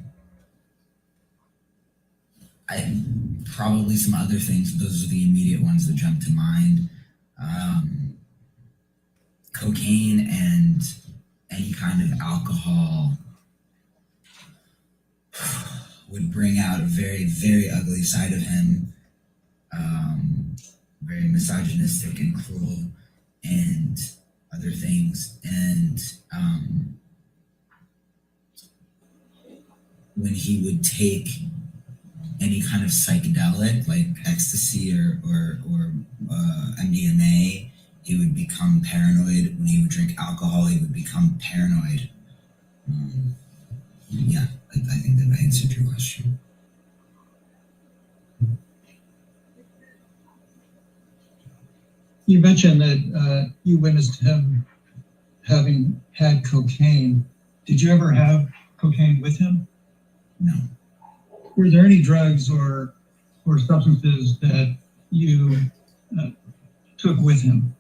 Probably some other things. Those are the immediate ones that jump to mind. Cocaine and any kind of alcohol would bring out a very, very ugly side of him. Very misogynistic and cruel and other things. And when he would take any kind of psychedelic like ecstasy or MDMA, he would become paranoid. When he would drink alcohol, he would become paranoid. Yeah, I think that I answered your question. You mentioned that you witnessed him having had cocaine. Did you ever have cocaine with him? No. Were there any drugs or substances that you took with him?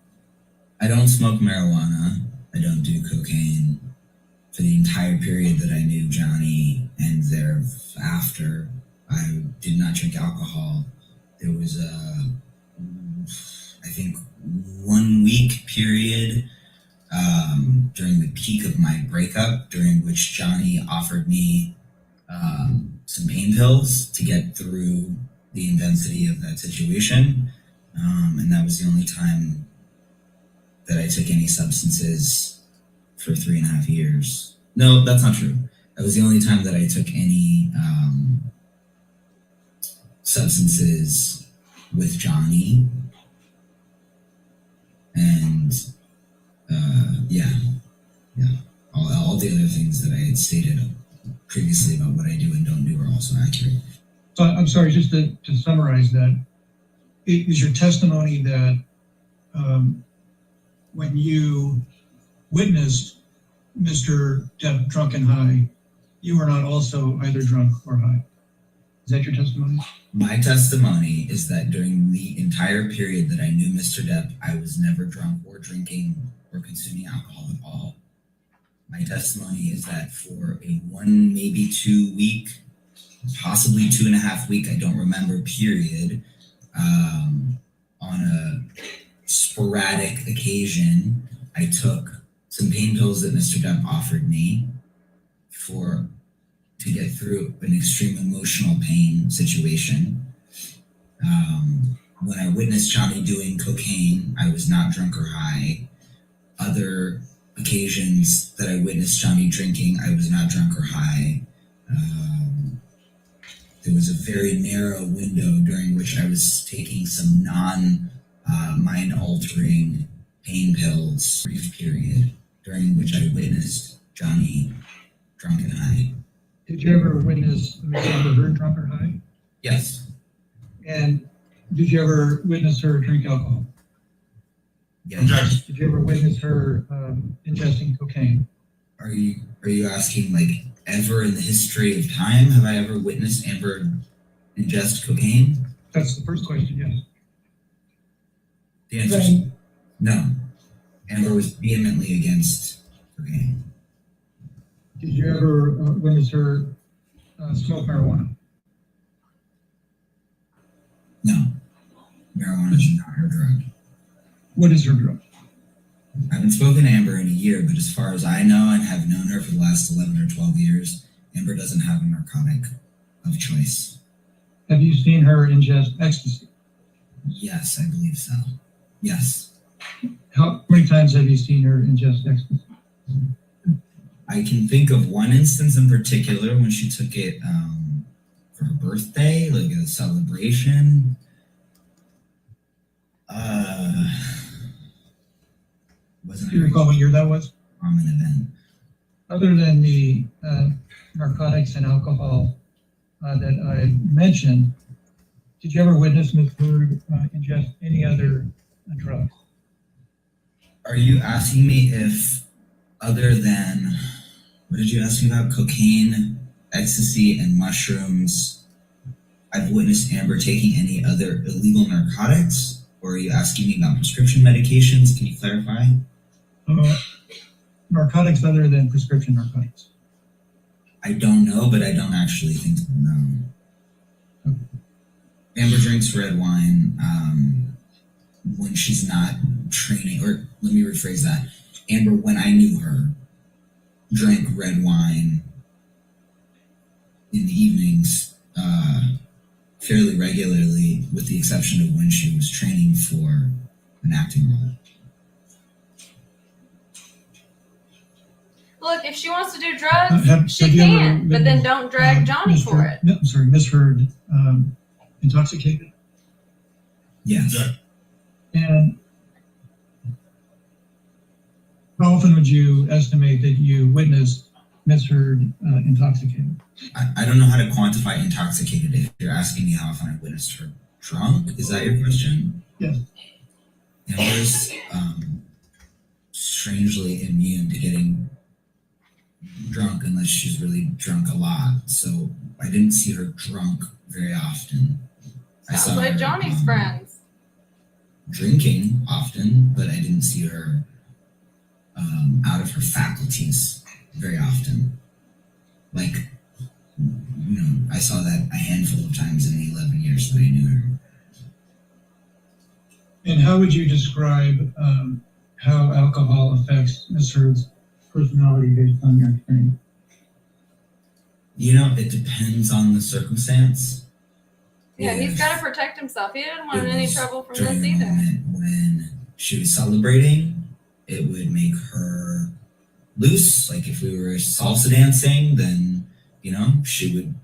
I don't smoke marijuana. I don't do cocaine. For the entire period that I knew Johnny and thereafter, I did not drink alcohol. There was I think 1 week period during the peak of my breakup, during which Johnny offered me some pain pills to get through the intensity of that situation. And that was the only time that I took any substances for 3.5 years. No, that's not true. That was the only time that I took any substances with Johnny. And yeah. All the other things that I had stated previously about what I do and don't do are also accurate. So I'm sorry, just to summarize that, is your testimony that when you witnessed Mr. Depp drunk and high, you were not also either drunk or high? Is that your testimony? My testimony is that during the entire period that I knew Mr. Depp, I was never drunk or drinking or consuming alcohol at all. My testimony is that for a 1, maybe 2 week, possibly 2.5 week, I don't remember, period, on a sporadic occasion, I took some pain pills that Mr. Depp offered me to get through an extreme emotional pain situation. When I witnessed Johnny doing cocaine, I was not drunk or high. Other occasions that I witnessed Johnny drinking, I was not drunk or high. There was a very narrow window during which I was taking some mind-altering pain pills, brief period, during which I witnessed Johnny drunk and high. Did you ever witness Ms. Amber Heard drunk or high? Yes. And did you ever witness her drink alcohol? Yes. Did you ever witness her ingesting cocaine? Are you asking, like, ever in the history of time have I ever witnessed Amber ingest cocaine? That's the first question, yes. The answer is no. Amber was vehemently against cocaine. Did you ever witness her smoke marijuana? No. Marijuana is not her drug. What is her drug? I haven't spoken to Amber in a year, but as far as I know and have known her for the last 11 or 12 years, Amber doesn't have a narcotic of choice. Have you seen her ingest ecstasy? Yes, I believe so. Yes. How many times have you seen her ingest ecstasy? I can think of one instance in particular when she took it for her birthday, like a celebration. Do you recall what year that was? An event. Other than the narcotics and alcohol that I mentioned, did you ever witness Ms. Heard ingest any other drugs? Are you asking me if, other than, what did you ask me about? Cocaine, ecstasy, and mushrooms, I've witnessed Amber taking any other illegal narcotics? Or are you asking me about prescription medications? Can you clarify? Narcotics other than prescription narcotics. I don't know, but I don't actually think so, no. Okay. Amber drinks red wine when she's not training, or let me rephrase that. Amber, when I knew her, drank red wine in the evenings fairly regularly, with the exception of when she was training for an acting role. Look, if she wants to do drugs, she can, but then don't drag Johnny for it. No, I'm sorry, Ms. Heard intoxicated? Yes. And how often would you estimate that you witnessed Ms. Heard intoxicated? I don't know how to quantify intoxicated. If you're asking me how often I witnessed her drunk, is that your question? Yes. Amber's strangely immune to getting drunk unless she's really drunk a lot. So I didn't see her drunk very often. Sounds like Johnny's friends. Drinking often, but I didn't see her out of her faculties very often. Like, you know, I saw that a handful of times in the 11 years that I knew her. And how would you describe how alcohol affects Ms. Heard's personality based on your experience? You know, it depends on the circumstance. Yeah, If he's got to protect himself. He didn't want it any was trouble from during this a either. moment when she was celebrating, it would make her loose. Like if we were salsa dancing, then, you know, she would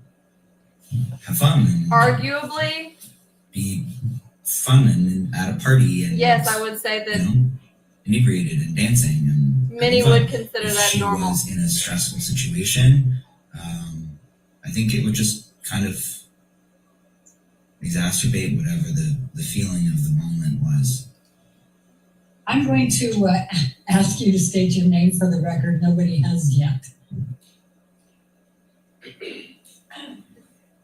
have fun and Arguably, be fun and at a party. And yes, I would say that you know, inebriated and dancing and many having fun. would consider If that she normal. was in a stressful situation, I think it would just kind of exacerbate whatever the feeling of the moment was. I'm going to ask you to state your name for the record. Nobody has yet.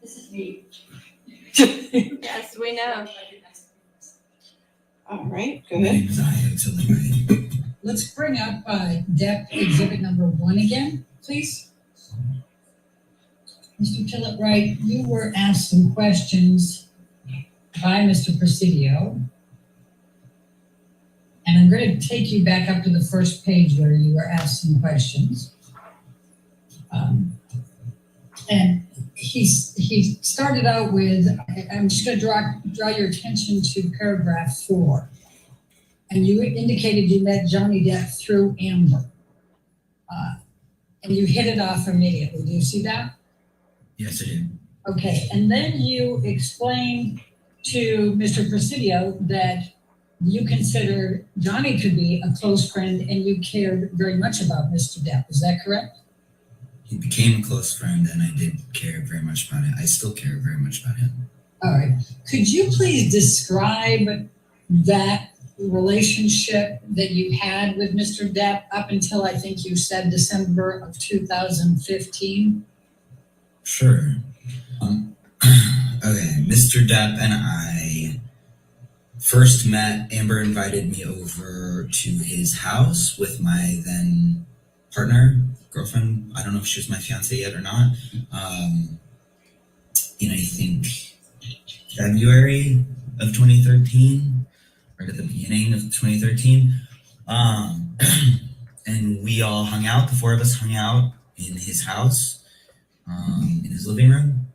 This is me. Yes, we know. All right, go My ahead. name is Tillett Wright. Let's bring up DEP exhibit number 1 again, please. Mr. Tillett Wright, you were asked some questions by Mr. Presidio. And I'm going to take you back up to the first page where you were asked some questions. And he started out with, I'm just going to draw your attention to paragraph 4. And you indicated you met Johnny Depp through Amber. And you hit it off immediately. Do you see that? Yes, I did. Okay, and then you explained to Mr. Presidio that you considered Johnny to be a close friend and you cared very much about Mr. Depp. Is that correct? He became a close friend, and I did care very much about it. I still care very much about him. All right. Could you please describe that relationship that you had with Mr. Depp up until I think you said December of 2015? Sure. Okay, Mr. Depp and I first met. Amber invited me over to his house with my then girlfriend. I don't know if she was my fiance yet or not. In I think February of 2013, right at the beginning of 2013. And we all hung out, the 4 of us hung out in his house, in his living room,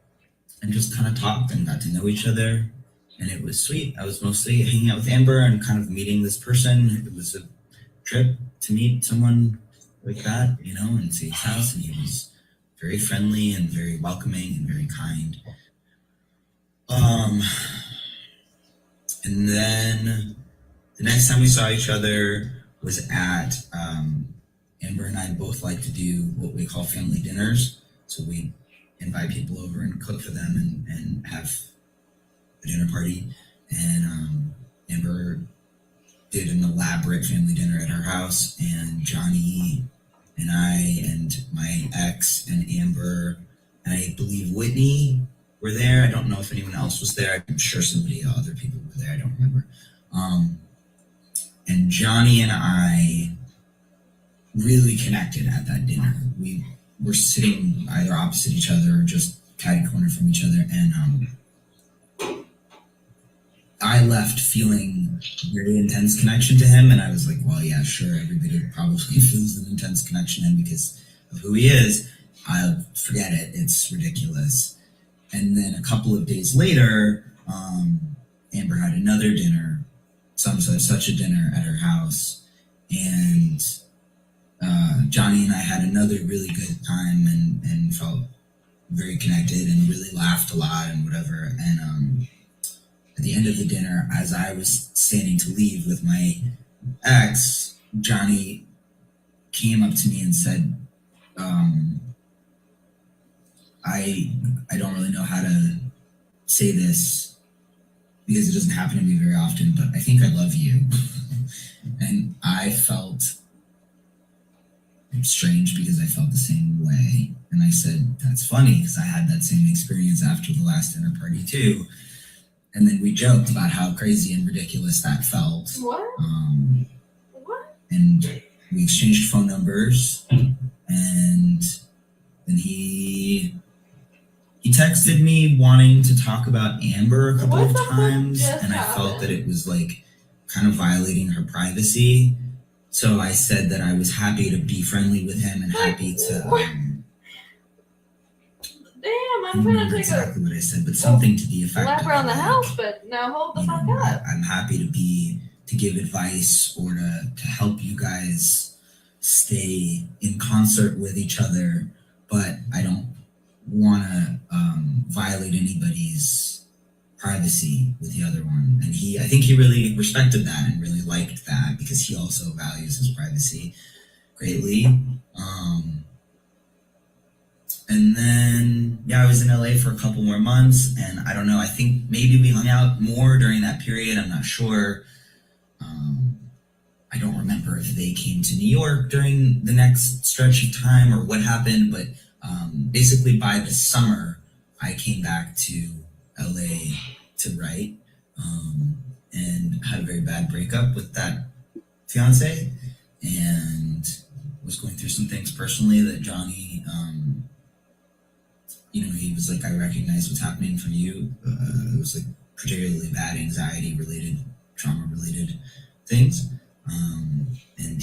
and just kind of talked and got to know each other. And it was sweet. I was mostly hanging out with Amber and kind of meeting this person. It was a trip to meet someone like that, you know, and see his house. And he was very friendly and very welcoming and very kind. And then the next time we saw each other was at, Amber and I both like to do what we call family dinners. So we invite people over and cook for them and have a dinner party. And Amber did an elaborate family dinner at her house, and Johnny and I and my ex and Amber, and I believe Whitney were there. I don't know if anyone else was there. I'm sure other people were there. I don't remember. And Johnny and I really connected at that dinner. We were sitting either opposite each other or just catty-corner from each other. And I left feeling very intense connection to him. And I was like, well, yeah, sure. Everybody probably feels an intense connection to him because of who he is. I'll forget it. It's ridiculous. And then a couple of days later, Amber had another dinner, such a dinner at her house. And Johnny and I had another really good time and felt very connected and really laughed a lot and whatever. And at the end of the dinner, as I was standing to leave with my ex, Johnny came up to me and said, I don't really know how to say this because it doesn't happen to me very often, but I think I love you. And I felt strange because I felt the same way. And I said, that's funny because I had that same experience after the last dinner party too. And then we joked about how crazy and ridiculous that felt. What? And we exchanged phone numbers, and then he texted me wanting to talk about Amber a couple of times, and I felt that it was like kind of violating her privacy. So I said that I was happy to be friendly with him and happy to. Damn, I I'm don't trying remember to take exactly what I said, but something to the a effect lap of around the like, house, but now hold the fuck up. I'm happy to give advice or to help you guys stay in concert with each other, but I don't want to violate anybody's privacy with the other one. And I think he really respected that and really liked that because he also values his privacy greatly. And then yeah, I was in LA for a couple more months, and I don't know, I think maybe we hung out more during that period. I'm not sure. I don't remember if they came to New York during the next stretch of time or what happened, but basically by the summer, I came back to LA to write, and had a very bad breakup with that fiance, and was going through some things personally that Johnny, he was like, I recognize what's happening for you. It was like particularly bad anxiety related, trauma related things. And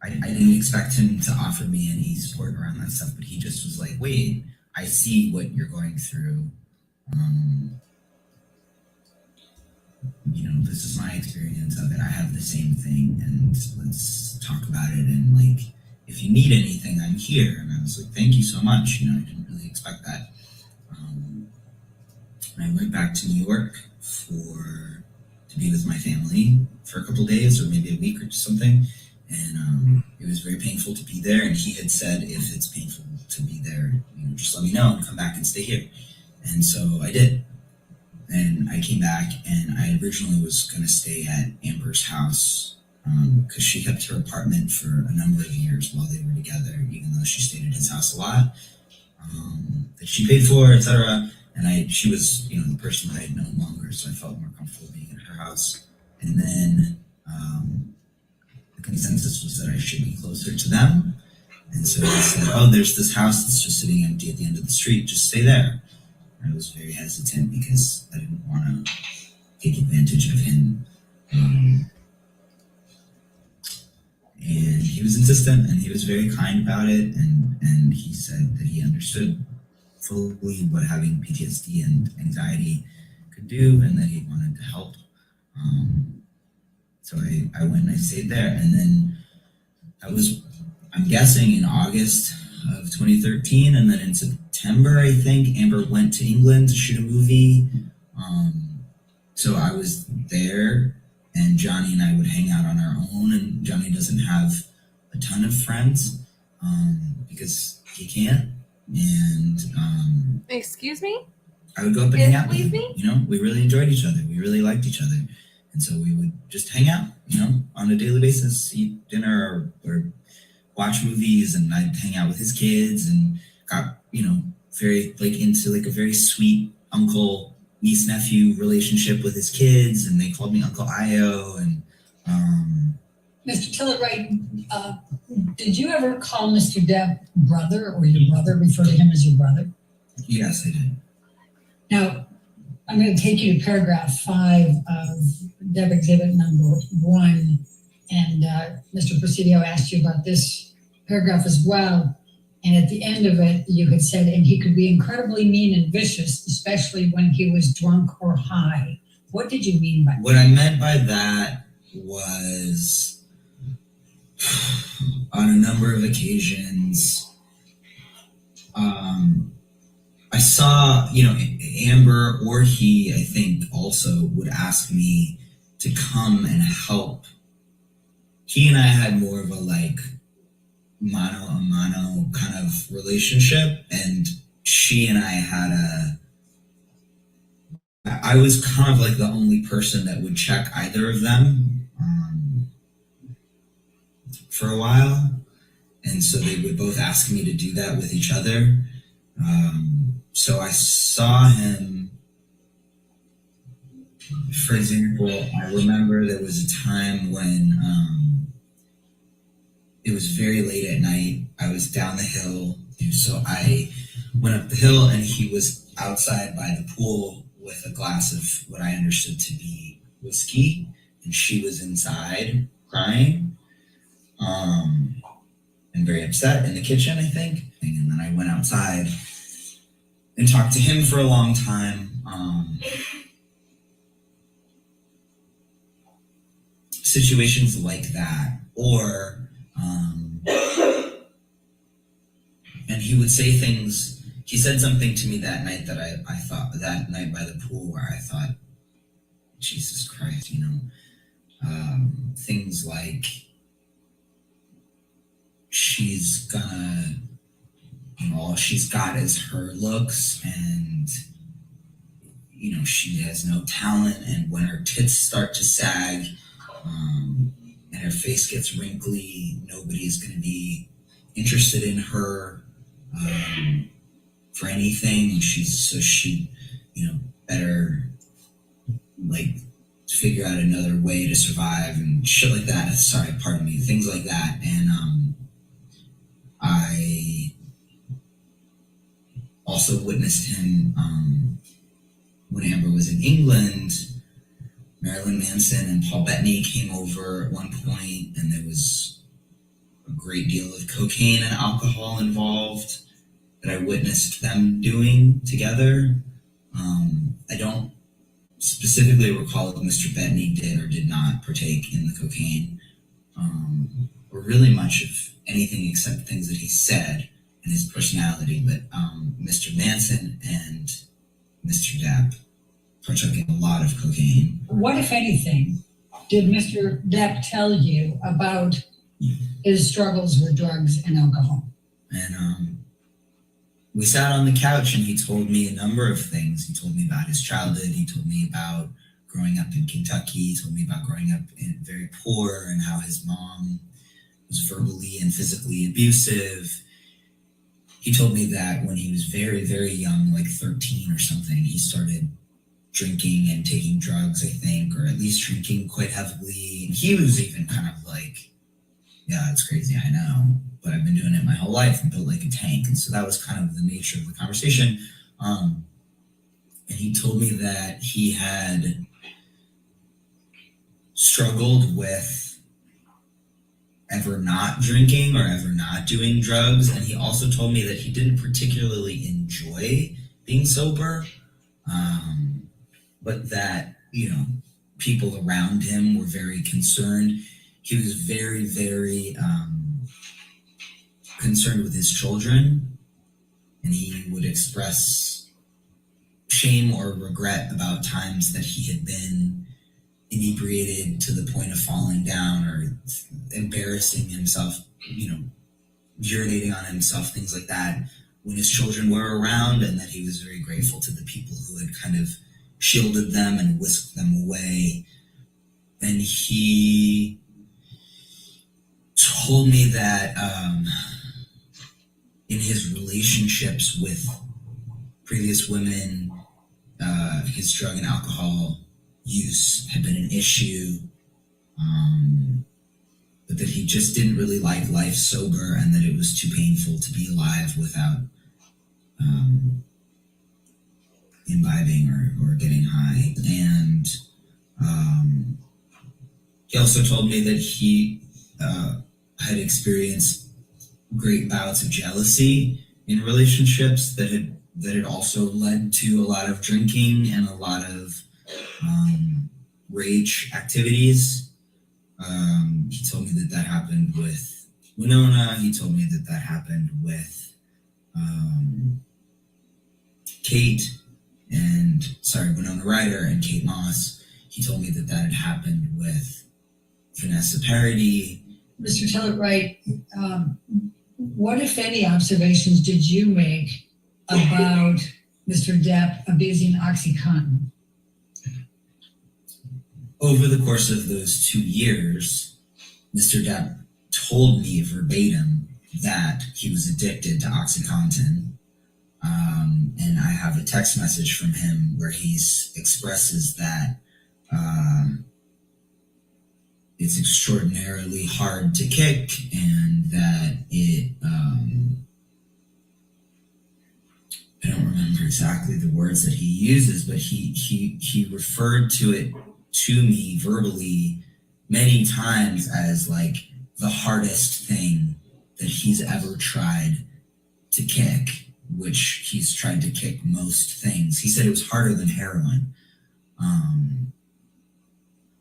I didn't expect him to offer me any support around that stuff, but he just was like, wait, I see what you're going through. This is my experience of it. I have the same thing, and let's talk about it. And like, if you need anything, I'm here. And I was like, thank you so much. I didn't really expect that. I went back to New York to be with my family for a couple of days, or maybe a week or something. And it was very painful to be there. And he had said, if it's painful to be there, just let me know and come back and stay here. And so I did. And I came back, and I originally was going to stay at Amber's house because she kept her apartment for a number of years while they were together, even though she stayed at his house a lot, that she paid for, etc. And she was, the person that I had known longer, so I felt more comfortable being at her house. And then the consensus was that I should be closer to them. And so he said, oh, there's this house that's just sitting empty at the end of the street. Just stay there. I was very hesitant because I didn't want to take advantage of him. And he was insistent, and he was very kind about it. And he said that he understood fully what having PTSD and anxiety could do, and that he wanted to help. So I went and I stayed there. And then that was, I'm guessing, in August of 2013, and then in September, I think, Amber went to England to shoot a movie. So I was there, and Johnny and I would hang out on our own, and Johnny doesn't have a ton of friends because he can't. And Excuse me? I would go up and hang out with him. We really enjoyed each other. We really liked each other. And so we would just hang out, on a daily basis, eat dinner or watch movies, and I'd hang out with his kids, and got, very into a very sweet uncle niece nephew relationship with his kids, and they called me Uncle Io. And Mr. Tillett Wright, did you ever call Mr. Deb brother, or your brother, refer to him as your brother? Yes, I did. Now, I'm going to take you to paragraph 5 of Deb Exhibit number 1, and Mr. Presidio asked you about this paragraph as well. And at the end of it, you had said, and he could be incredibly mean and vicious, especially when he was drunk or high. What did you mean by that? What I meant by that was, on a number of occasions, I saw, Amber or he, I think, also would ask me to come and help. He and I had more of a mano a mano kind of relationship, and she and I had I was kind of the only person that would check either of them for a while, and so they would both ask me to do that with each other. So I saw him, for example, I remember there was a time when it was very late at night. I was down the hill, so I went up the hill, and he was outside by the pool with a glass of what I understood to be whiskey, and she was inside crying, and very upset in the kitchen, I think. And then I went outside and talked to him for a long time. Situations like that, or and he would say things. He said something to me that night that I thought, that night by the pool, where I thought, Jesus Christ, things like, she's gonna she's got is her looks, and you know, she has no talent, and when her tits start to sag, and her face gets wrinkly, nobody's going to be interested in her for anything. And she, you know, better like figure out another way to survive and shit like that. Sorry, pardon me, things like that. And I also witnessed him when Amber was in England. Marilyn Manson and Paul Bettany came over at one point, and there was a great deal of cocaine and alcohol involved that I witnessed them doing together. I don't specifically recall if Mr. Bettany did or did not partake in the cocaine, or really much of anything except things that he said and his personality. But Mr. Manson and Mr. Depp partook in a lot of cocaine. What, if anything, did Mr. Depp tell you about his struggles with drugs and alcohol? And we sat on the couch and he told me a number of things. He told me about his childhood. He told me about growing up in Kentucky. He told me about growing up very poor and how his mom was verbally and physically abusive. He told me that when he was very, very young, like 13 or something, he started drinking and taking drugs, I think, or at least drinking quite heavily. And he was even kind of like, yeah, it's crazy, I know, but I've been doing it my whole life and built like a tank. And so that was kind of the nature of the conversation. And he told me that he had struggled with ever not drinking or ever not doing drugs. And he also told me that he didn't particularly enjoy being sober, but that, you know, people around him were very concerned. He was very, very concerned with his children, and he would express shame or regret about times that he had been inebriated to the point of falling down or embarrassing himself, you know, urinating on himself, things like that, when his children were around, and that he was very grateful to the people who had kind of shielded them and whisked them away. And he told me that in his relationships with previous women, his drug and alcohol use had been an issue, but that he just didn't really like life sober, and that it was too painful to be alive without imbibing or getting high. And he also told me that he had experienced great bouts of jealousy in relationships that had also led to a lot of drinking and a lot of rage activities. He told me that happened with Winona. He told me that happened with Winona Ryder and Kate Moss. He told me that had happened with Vanessa Paradis. Mr. Tillett Wright, what, if any, observations did you make about Mr. Depp abusing OxyContin? Over the course of those 2 years, Mr. Depp told me verbatim that he was addicted to OxyContin. And I have a text message from him where he expresses that it's extraordinarily hard to kick, and that it, I don't remember exactly the words that he uses, but he referred to it to me verbally many times as like the hardest thing that he's ever tried to kick, which he's tried to kick most things. He said it was harder than heroin.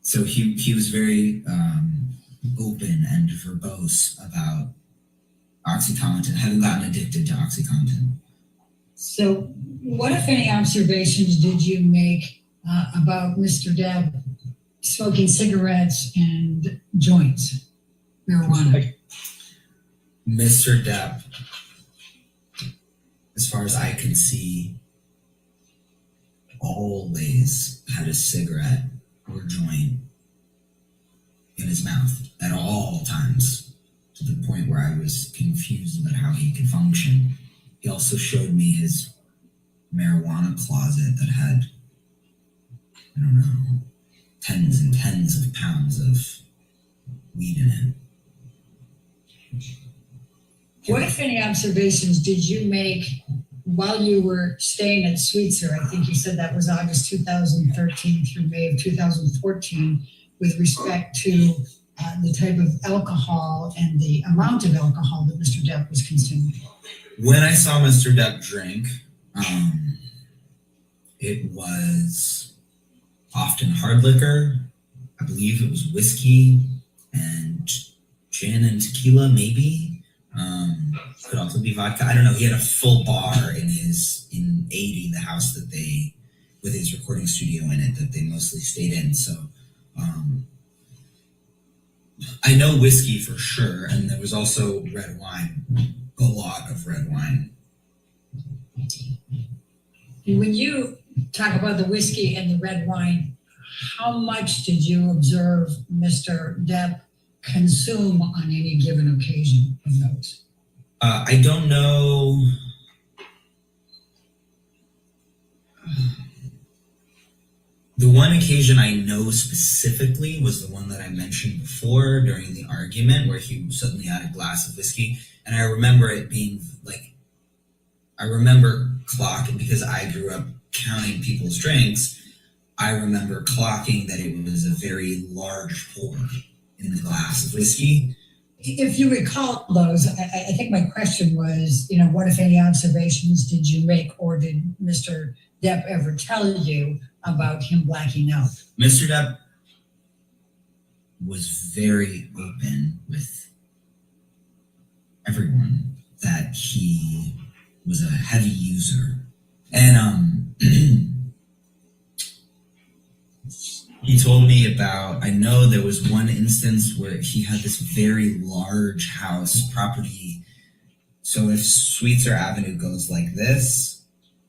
So he was very open and verbose about OxyContin, having gotten addicted to OxyContin. So what, if any, observations did you make about Mr. Depp smoking cigarettes and joints, marijuana? Mr. Depp as far as I could see, always had a cigarette or joint in his mouth at all times, to the point where I was confused about how he could function. He also showed me his marijuana closet that had, I don't know, tens and tens of pounds of weed in it. What, if any, observations did you make while you were staying at Sweetser? I think you said that was August 2013 through May of 2014, with respect to the type of alcohol and the amount of alcohol that Mr. Depp was consuming. When I saw Mr. Depp drink, it was often hard liquor. I believe it was whiskey and gin and tequila, maybe. Could also be vodka. I don't know. He had a full bar in 80, the house that they, with his recording studio in it, that they mostly stayed in. So I know whiskey for sure, and there was also red wine, a lot of red wine. And when you talk about the whiskey and the red wine, how much did you observe Mr. Depp consume on any given occasion of those? I don't know. The one occasion I know specifically was the one that I mentioned before during the argument, where he suddenly had a glass of whiskey. And I remember it being like, I remember clocking, because I grew up counting people's drinks. I remember clocking that it was a very large pour in the glass of whiskey. If you recall those, I think my question was, what, if any, observations did you make, or did Mr. Depp ever tell you about him blacking out? Mr. Depp was very open with everyone that he was a heavy user. And he told me about, I know there was one instance where he had this very large house property. So if Sweetser Avenue goes like this,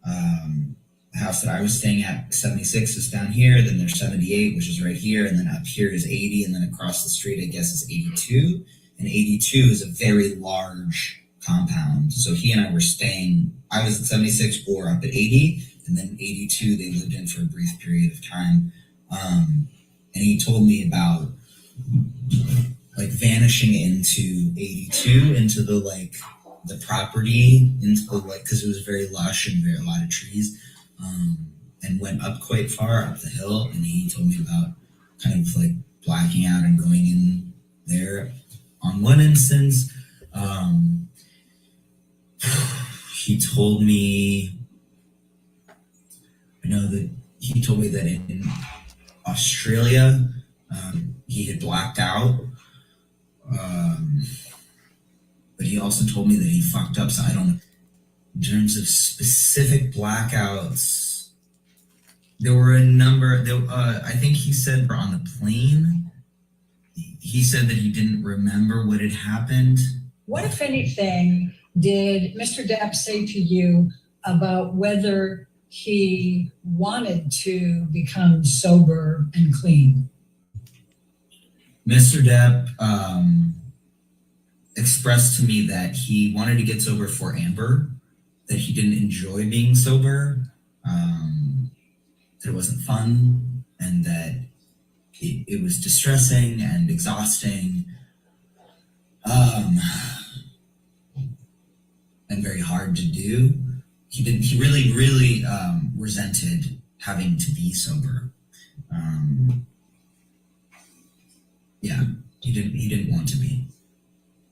the house that I was staying at, 76, is down here, then there's 78, which is right here, and then up here is 80, and then across the street, I guess, is 82. And 82 is a very large compound. So he and I were staying, I was at 76 or up at 80, and then 82 they lived in for a brief period of time. And he told me about like vanishing into 82, into the property, into the because it was very lush and a lot of trees, and went up quite far up the hill. And he told me about kind of like blacking out and going in there. On one instance, he told me, he told me that in Australia, he had blacked out, but he also told me that he fucked up. So I don't know. In terms of specific blackouts, there were a number. I think he said on the plane, he said that he didn't remember what had happened. What, if anything, did Mr. Depp say to you about whether he wanted to become sober and clean? Mr. Depp expressed to me that he wanted to get sober for Amber, that he didn't enjoy being sober, that it wasn't fun, and that it was distressing and exhausting, and very hard to do. He really resented having to be sober. He didn't want to be.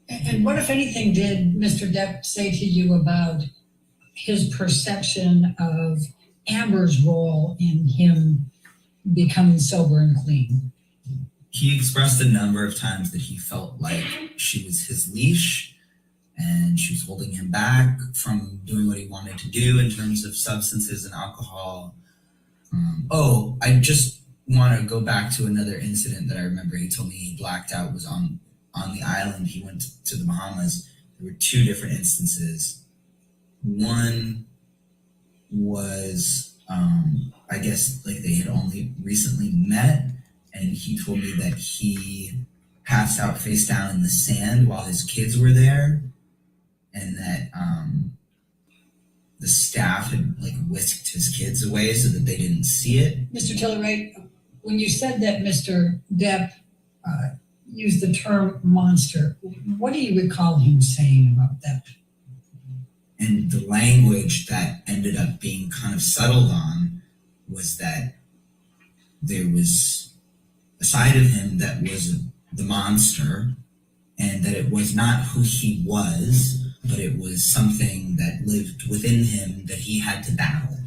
And what, if anything, did Mr. Depp say to you about his perception of Amber's role in him becoming sober and clean? He expressed a number of times that he felt like she was his leash and she was holding him back from doing what he wanted to do in terms of substances and alcohol. I just want to go back to another incident that I remember he told me he blacked out was on the island. He went to the Bahamas. There were two different instances One was, I guess, like they had only recently met, and he told me that he passed out face down in the sand while his kids were there, and that the staff had like whisked his kids away so that they didn't see it. Mr. Tillett Wright, when you said that Mr. Depp used the term monster, what do you recall him saying about that? And the language that ended up being kind of settled on was that there was a side of him that was the monster, and that it was not who he was, but it was something that lived within him that he had to battle.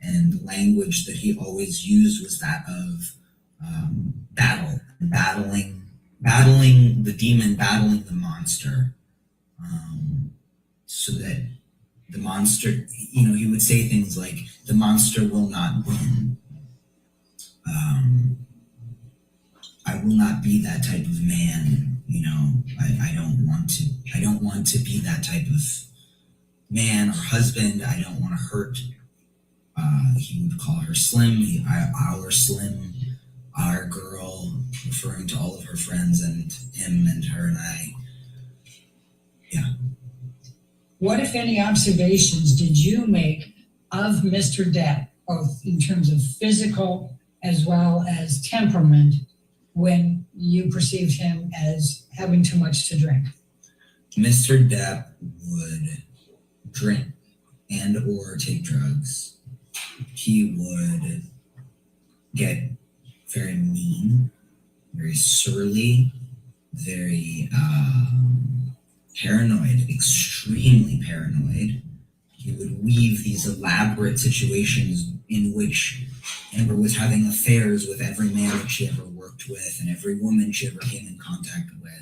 And the language that he always used was that of battling the demon, battling the monster. So that the monster, he would say things like, the monster will not win. I will not be that type of man, I don't want to be that type of man or husband. I don't want to hurt. He would call her Slim, our Slim, our girl, referring to all of her friends and him and her and I. Yeah. What, if any, observations did you make of Mr. Depp, both in terms of physical as well as temperament, when you perceived him as having too much to drink? Mr. Depp would drink and or take drugs. He would get very mean, very surly, very paranoid, extremely paranoid. He would weave these elaborate situations in which Amber was having affairs with every man that she ever worked with and every woman she ever came in contact with.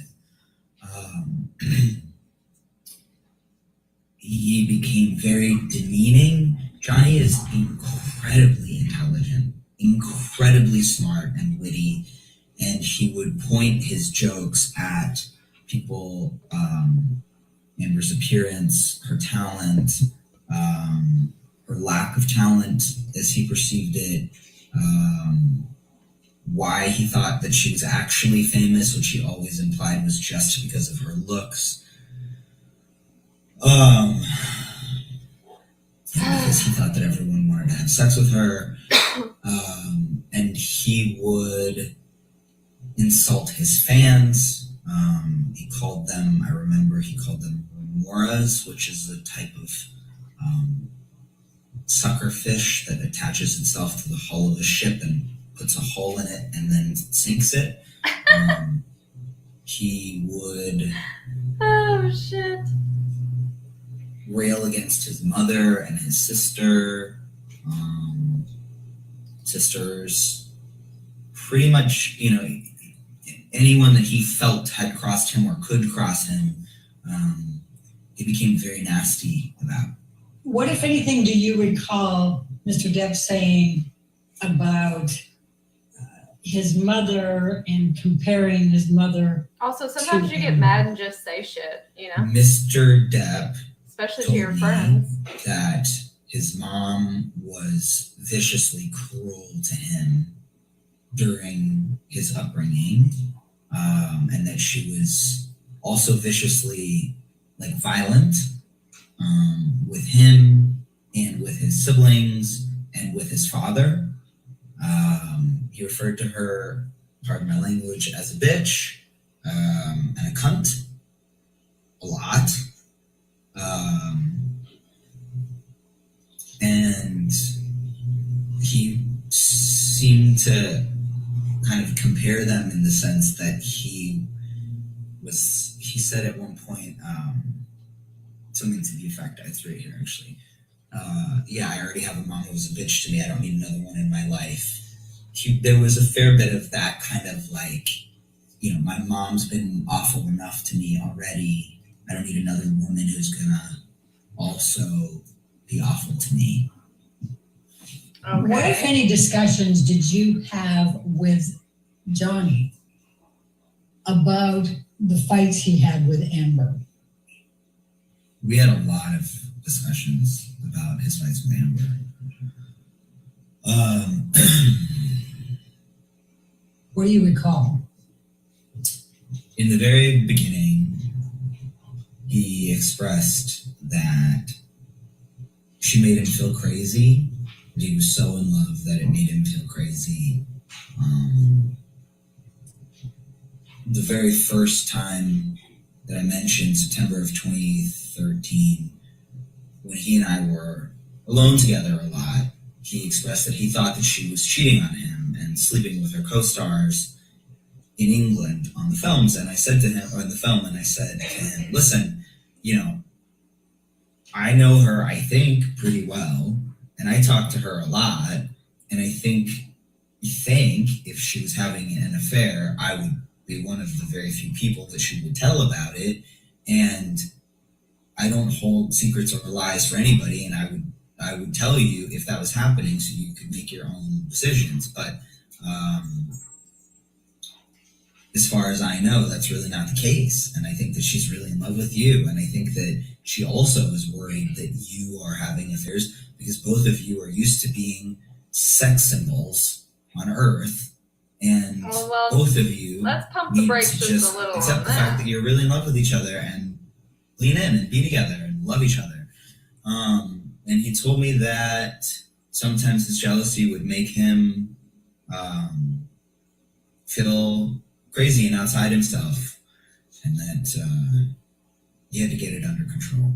He became very demeaning. Johnny is incredibly intelligent, incredibly smart and witty, and he would point his jokes at people, Amber's appearance, her talent, her lack of talent as he perceived it, why he thought that she was actually famous, which he always implied was just because of her looks. Because he thought that everyone wanted to have sex with her. And he would insult his fans. He called them remoras, which is a type of sucker fish that attaches itself to the hull of a ship and puts a hole in it and then sinks it. He would rail against his mother and his sisters, pretty much, anyone that he felt had crossed him or could cross him, he became very nasty about. What, if anything, do you recall Mr. Depp saying about his mother and comparing his mother? Also, sometimes you get mad and just say shit, Mr. Depp, especially to your friends, that his mom was viciously cruel to him during his upbringing, and that she was also viciously violent with him and with his siblings and with his father. He referred to her, pardon my language, as a bitch and a cunt a lot. And he seemed to kind of compare them in the sense that he said at one point, something to the effect, I threw it here actually. I already have a mom who was a bitch to me. I don't need another one in my life. There was a fair bit of that kind of my mom's been awful enough to me already. I don't need another woman who's gonna also be awful to me. Okay. What, if any, discussions did you have with Johnny about the fights he had with Amber? we had a lot of discussions about his fights with Amber. What do you recall? In the very beginning, he expressed that she made him feel crazy, that he was so in love that it made him feel crazy. The very first time that I mentioned September of 2013, when he and I were alone together a lot, he expressed that he thought that she was cheating on him and sleeping with her co-stars in England on the films. And I said to him, or in the film, and I said to him, listen, you know, I know her, I think, pretty well, and I talk to her a lot, and I think if she was having an affair, I would be one of the very few people that she would tell about it, and I don't hold secrets or lies for anybody, and I would tell you if that was happening so you could make your own decisions. But as far as I know, that's really not the case. And I think that she's really in love with you. And I think that she also is worried that you are having affairs because both of you are used to being sex symbols on Earth. And both of you let's pump need the brakes to just a little accept on the fact that. that you're really in love with each other and lean in and be together and love each other. And he told me that sometimes his jealousy would make him feel crazy and outside himself, and that he had to get it under control,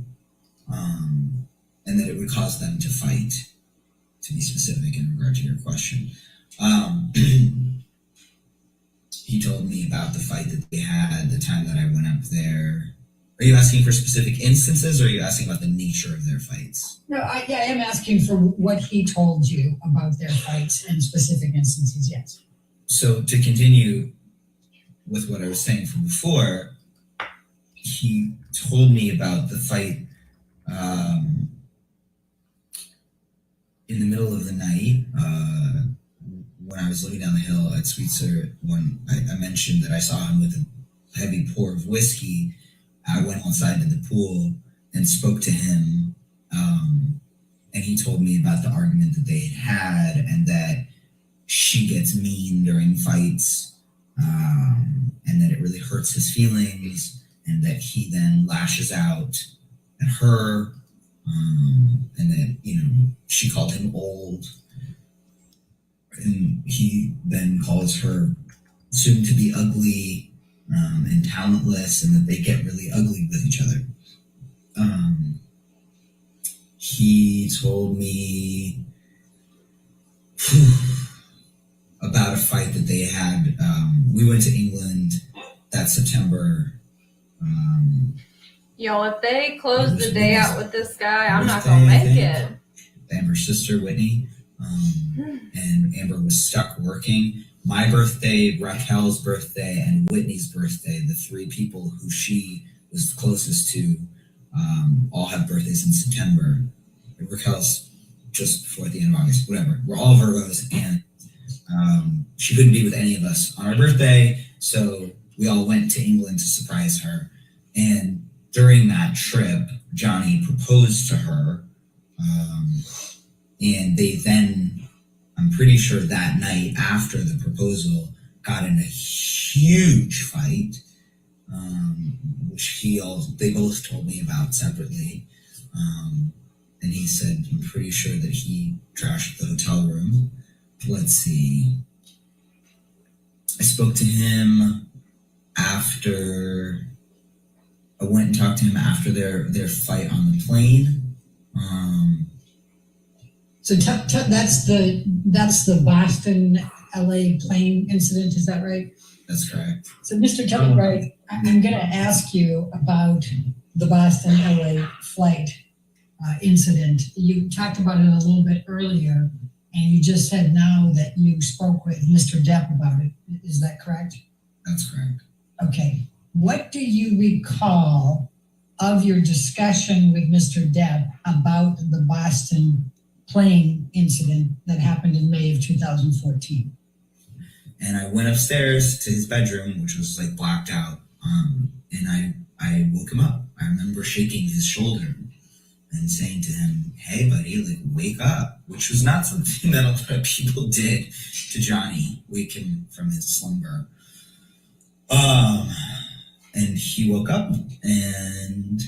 and that it would cause them to fight, to be specific in regard to your question. He told me about the fight that they had the time that I went up there. Are you asking for specific instances, or are you asking about the nature of their fights? No, I am asking for what he told you about their fights and specific instances, yes. So to continue with what I was saying from before, he told me about the fight in the middle of the night when I was living down the hill at Sweetser. When I mentioned that I saw him with a heavy pour of whiskey, I went outside to the pool and spoke to him, and he told me about the argument that they had and that she gets mean during fights, and that it really hurts his feelings, and that he then lashes out at her, and that, you know, she called him old, and he then calls her soon to be ugly and talentless, and that they get really ugly with each other. He told me about a fight that they had. We went to England that September. Yo, if they close the day out with this guy, I'm not gonna make it. Amber's sister, Whitney, and Amber was stuck working. My birthday, Raquel's birthday, and Whitney's birthday, the three people who she was closest to, all have birthdays in September. Raquel's just before the end of August, whatever. We're all Virgos, and she couldn't be with any of us on our birthday, so we all went to England to surprise her. And during that trip, Johnny proposed to her, and they then, I'm pretty sure that night after the proposal, got in a huge fight, which they both told me about separately. And he said, I'm pretty sure that he trashed the hotel room. Let's see. I spoke to him after, I went and talked to him after their fight on the plane. So that's the Boston, LA plane incident, is that right? That's correct. So Mr. Tillett Wright, I'm gonna ask you about the Boston, LA flight incident. You talked about it a little bit earlier, and you just said now that you spoke with Mr. Depp about it. Is that correct? That's correct. Okay. What do you recall of your discussion with Mr. Depp about the Boston plane incident that happened in May of 2014? And I went upstairs to his bedroom, which was like blacked out. And I woke him up. I remember shaking his shoulder and saying to him, "Hey, buddy, like, wake up," which was not something that a lot of people did to Johnny, wake him from his slumber. And he woke up and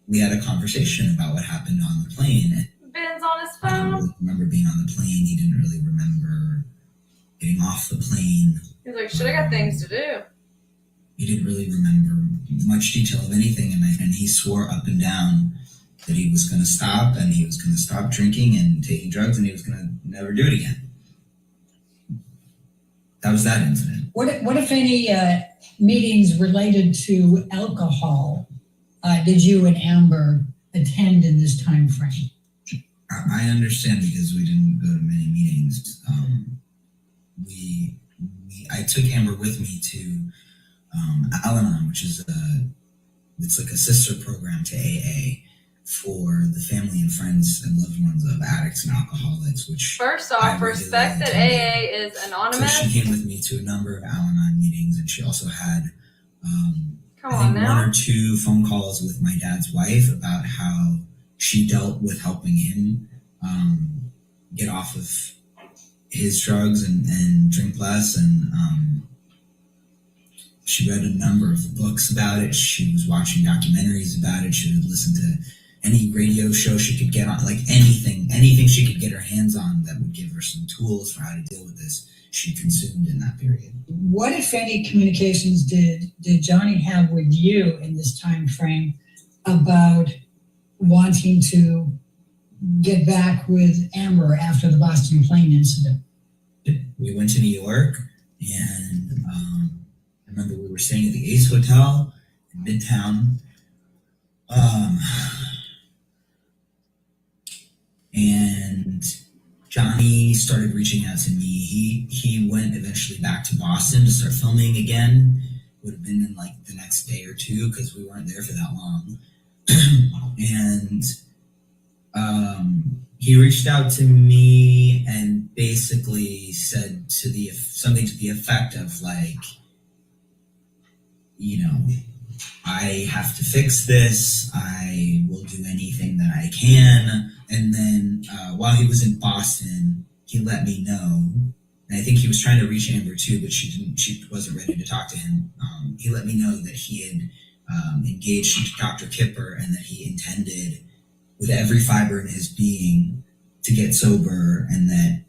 we had a conversation about what happened on the plane. Ben's on his I don't phone. really remember being on the plane. He didn't really remember getting off the plane. He's like, shit, I got things to do. He didn't really remember much detail of anything, and he swore up and down that he was going to stop, and he was going to stop drinking and taking drugs, and he was going to never do it again. That was that incident. What if any meetings related to alcohol did you and Amber attend in this time frame? I understand because we didn't go to many meetings. I took Amber with me to Al-Anon, which is it's like a sister program to AA for the family and friends and loved ones of addicts and alcoholics. Which First off, respect that AA is anonymous. So she came with me to a number of Al-Anon meetings, and she also had Come I on think now. one or two phone calls with my dad's wife about how she dealt with helping him get off of his drugs and drink less. And she read a number of books about it. She was watching documentaries about it. She would listen to any radio show she could get on, like anything she could get her hands on that would give her some tools for how to deal with this. She consumed in that period. What, if any, communications did Johnny have with you in this time frame about wanting to get back with Amber after the Boston plane incident? We went to New York, and I remember we were staying at the Ace Hotel in Midtown. And Johnny started reaching out to me. He went eventually back to Boston to start filming again. Would have been in like the next day or two because we weren't there for that long. And he reached out to me and basically said something to the effect of like, you know, I have to fix this. I will do anything that I can. And then while he was in Boston, he let me know. And I think he was trying to reach Amber too, but she wasn't ready to talk to him. He let me know that he had engaged Dr. Kipper and that he intended with every fiber in his being to get sober, and that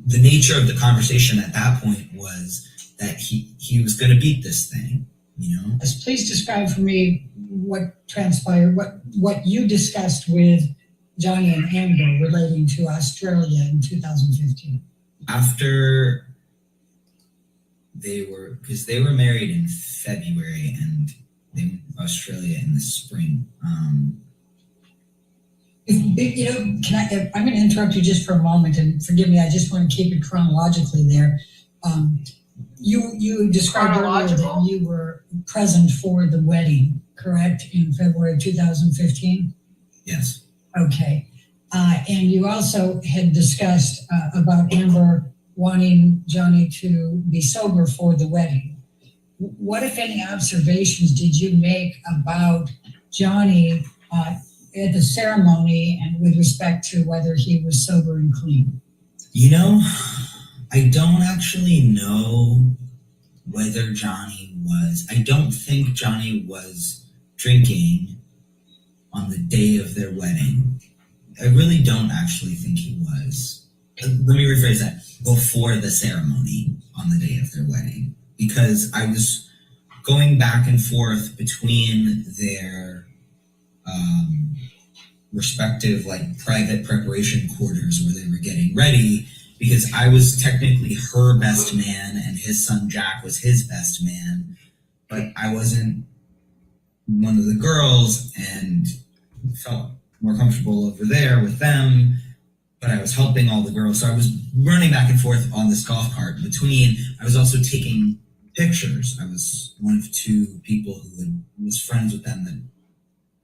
the nature of the conversation at that point was that he was going to beat this thing, you know? Please describe for me what transpired, what you discussed with Johnny and Amber relating to Australia in 2015. After because they were married in February and they went to Australia in the spring. You know, I'm going to interrupt you just for a moment, and forgive me, I just want to keep it chronologically there. You described earlier that you were present for the wedding, correct, in February 2015? Yes. Okay. And you also had discussed about Amber wanting Johnny to be sober for the wedding. What, if any, observations did you make about Johnny at the ceremony and with respect to whether he was sober and clean? You know, I don't actually know whether Johnny was. I don't think Johnny was drinking on the day of their wedding. I really don't actually think he was. Let me rephrase that. Before the ceremony on the day of their wedding. Because I was going back and forth between their respective like private preparation quarters where they were getting ready, because I was technically her best man and his son Jack was his best man, but I wasn't one of the girls and felt more comfortable over there with them, but I was helping all the girls. So I was running back and forth on this golf cart I was also taking pictures. I was one of two people who was friends with them that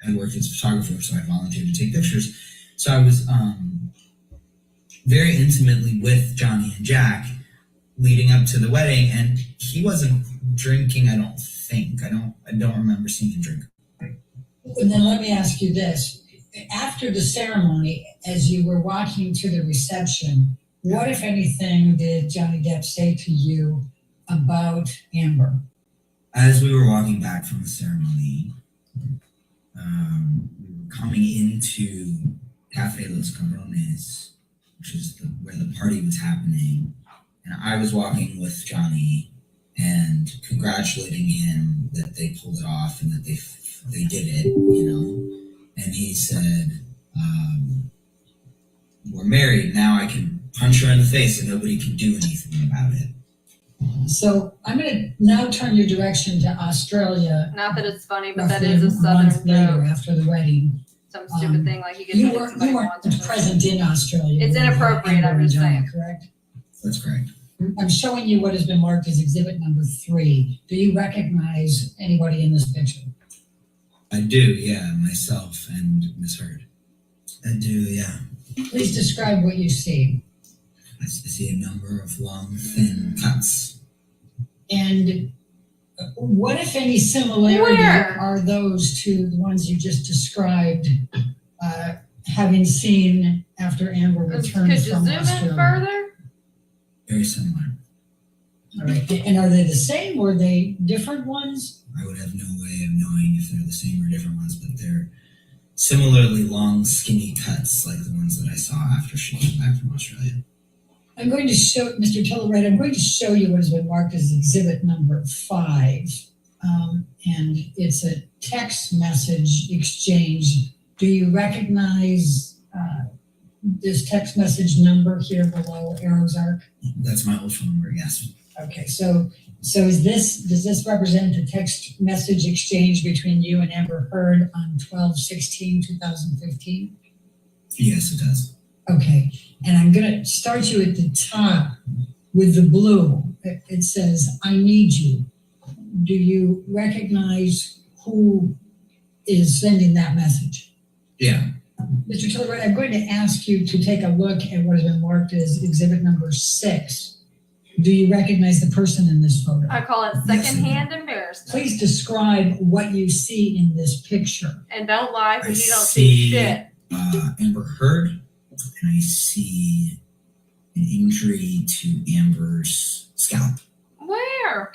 I worked as a photographer, so I volunteered to take pictures. So I was very intimately with Johnny and Jack leading up to the wedding, and he wasn't drinking, I don't think. I don't remember seeing him drink. And then let me ask you this. After the ceremony, as you were walking to the reception, what, if anything, did Johnny Depp say to you about Amber? As we were walking back from the ceremony, we were coming into Cafe Los Cabrones, which is where the party was happening. And I was walking with Johnny and congratulating him that they pulled it off and that they did it, you know. And he said, we're married, now I can punch her in the face and nobody can do anything about it. So I'm going to now turn your direction to Australia. Not that it's funny, but that roughly is a a month southern later joke. after the wedding. Some stupid thing like he gets You hit weren't somebody once or something. present in Australia. It's when inappropriate, Amber I'm and just Johnny, saying. correct? That's correct. I'm showing you what has been marked as exhibit number 3. Do you recognize anybody in this picture? I do, yeah, myself and Miss Heard. I do, yeah. Please describe what you see. I see a number of long, thin cuts. And what, if any, similarity Where? are those to the ones you just described, having seen after Amber returned Could you from zoom Australia? in further? Very similar. All right. And are they the same or are they different ones? I would have no way of knowing if they're the same or different ones, but they're similarly long, skinny cuts like the ones that I saw after she came back from Australia. I'm going to show, Mr. Tillett Wright, I'm going to show you what has been marked as exhibit number 5. And it's a text message exchange. Do you recognize this text message number here below Arrow's Arc? That's my old phone number, yes. Okay, so does this represent the text message exchange between you and Amber Heard on 12/16/2015? Yes, it does. Okay, and I'm gonna start you at the top with the blue. It says, I need you. Do you recognize who is sending that message? Yeah. Mr. Tillett Wright, I'm going to ask you to take a look at what has been marked as exhibit number 6. Do you recognize the person in this photo? I call it secondhand embarrassment. Please describe what you see in this picture. And don't lie I because you don't see see shit. Amber Heard, and I see an injury to Amber's scalp. Where?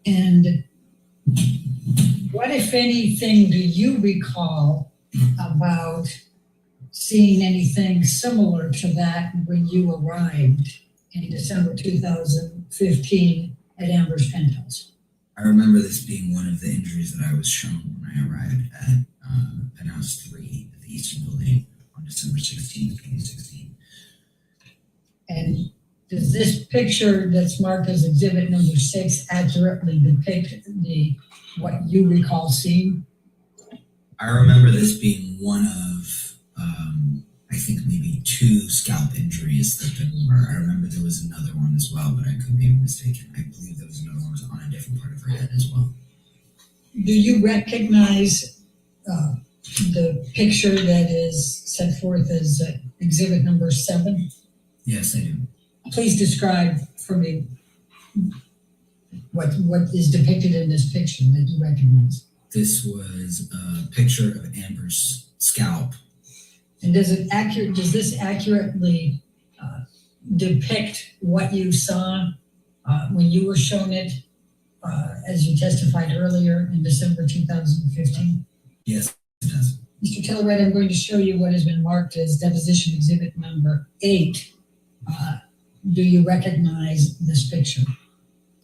And what, if anything, do you recall about seeing anything similar to that when you arrived in December 2015 at Amber's penthouse? I remember this being one of the injuries that I was shown when I arrived at penthouse 3 at the Eastern Building on December 16, 2016. And does this picture that's marked as exhibit number 6 accurately depict what you recall seeing? I remember this being one of, I think maybe 2 scalp injuries that there were. I remember there was another one as well, but I could be mistaken. I believe there was another one on a different part of her head as well. Do you recognize the picture that is set forth as exhibit number 7? Yes, I do. Please describe for me what is depicted in this picture that you recognize. This was a picture of Amber's scalp. And does this accurately depict what you saw when you were shown it, as you testified earlier in December 2015? Yes, it does. Mr. Tillett Wright, I'm going to show you what has been marked as deposition exhibit number 8. Do you recognize this picture?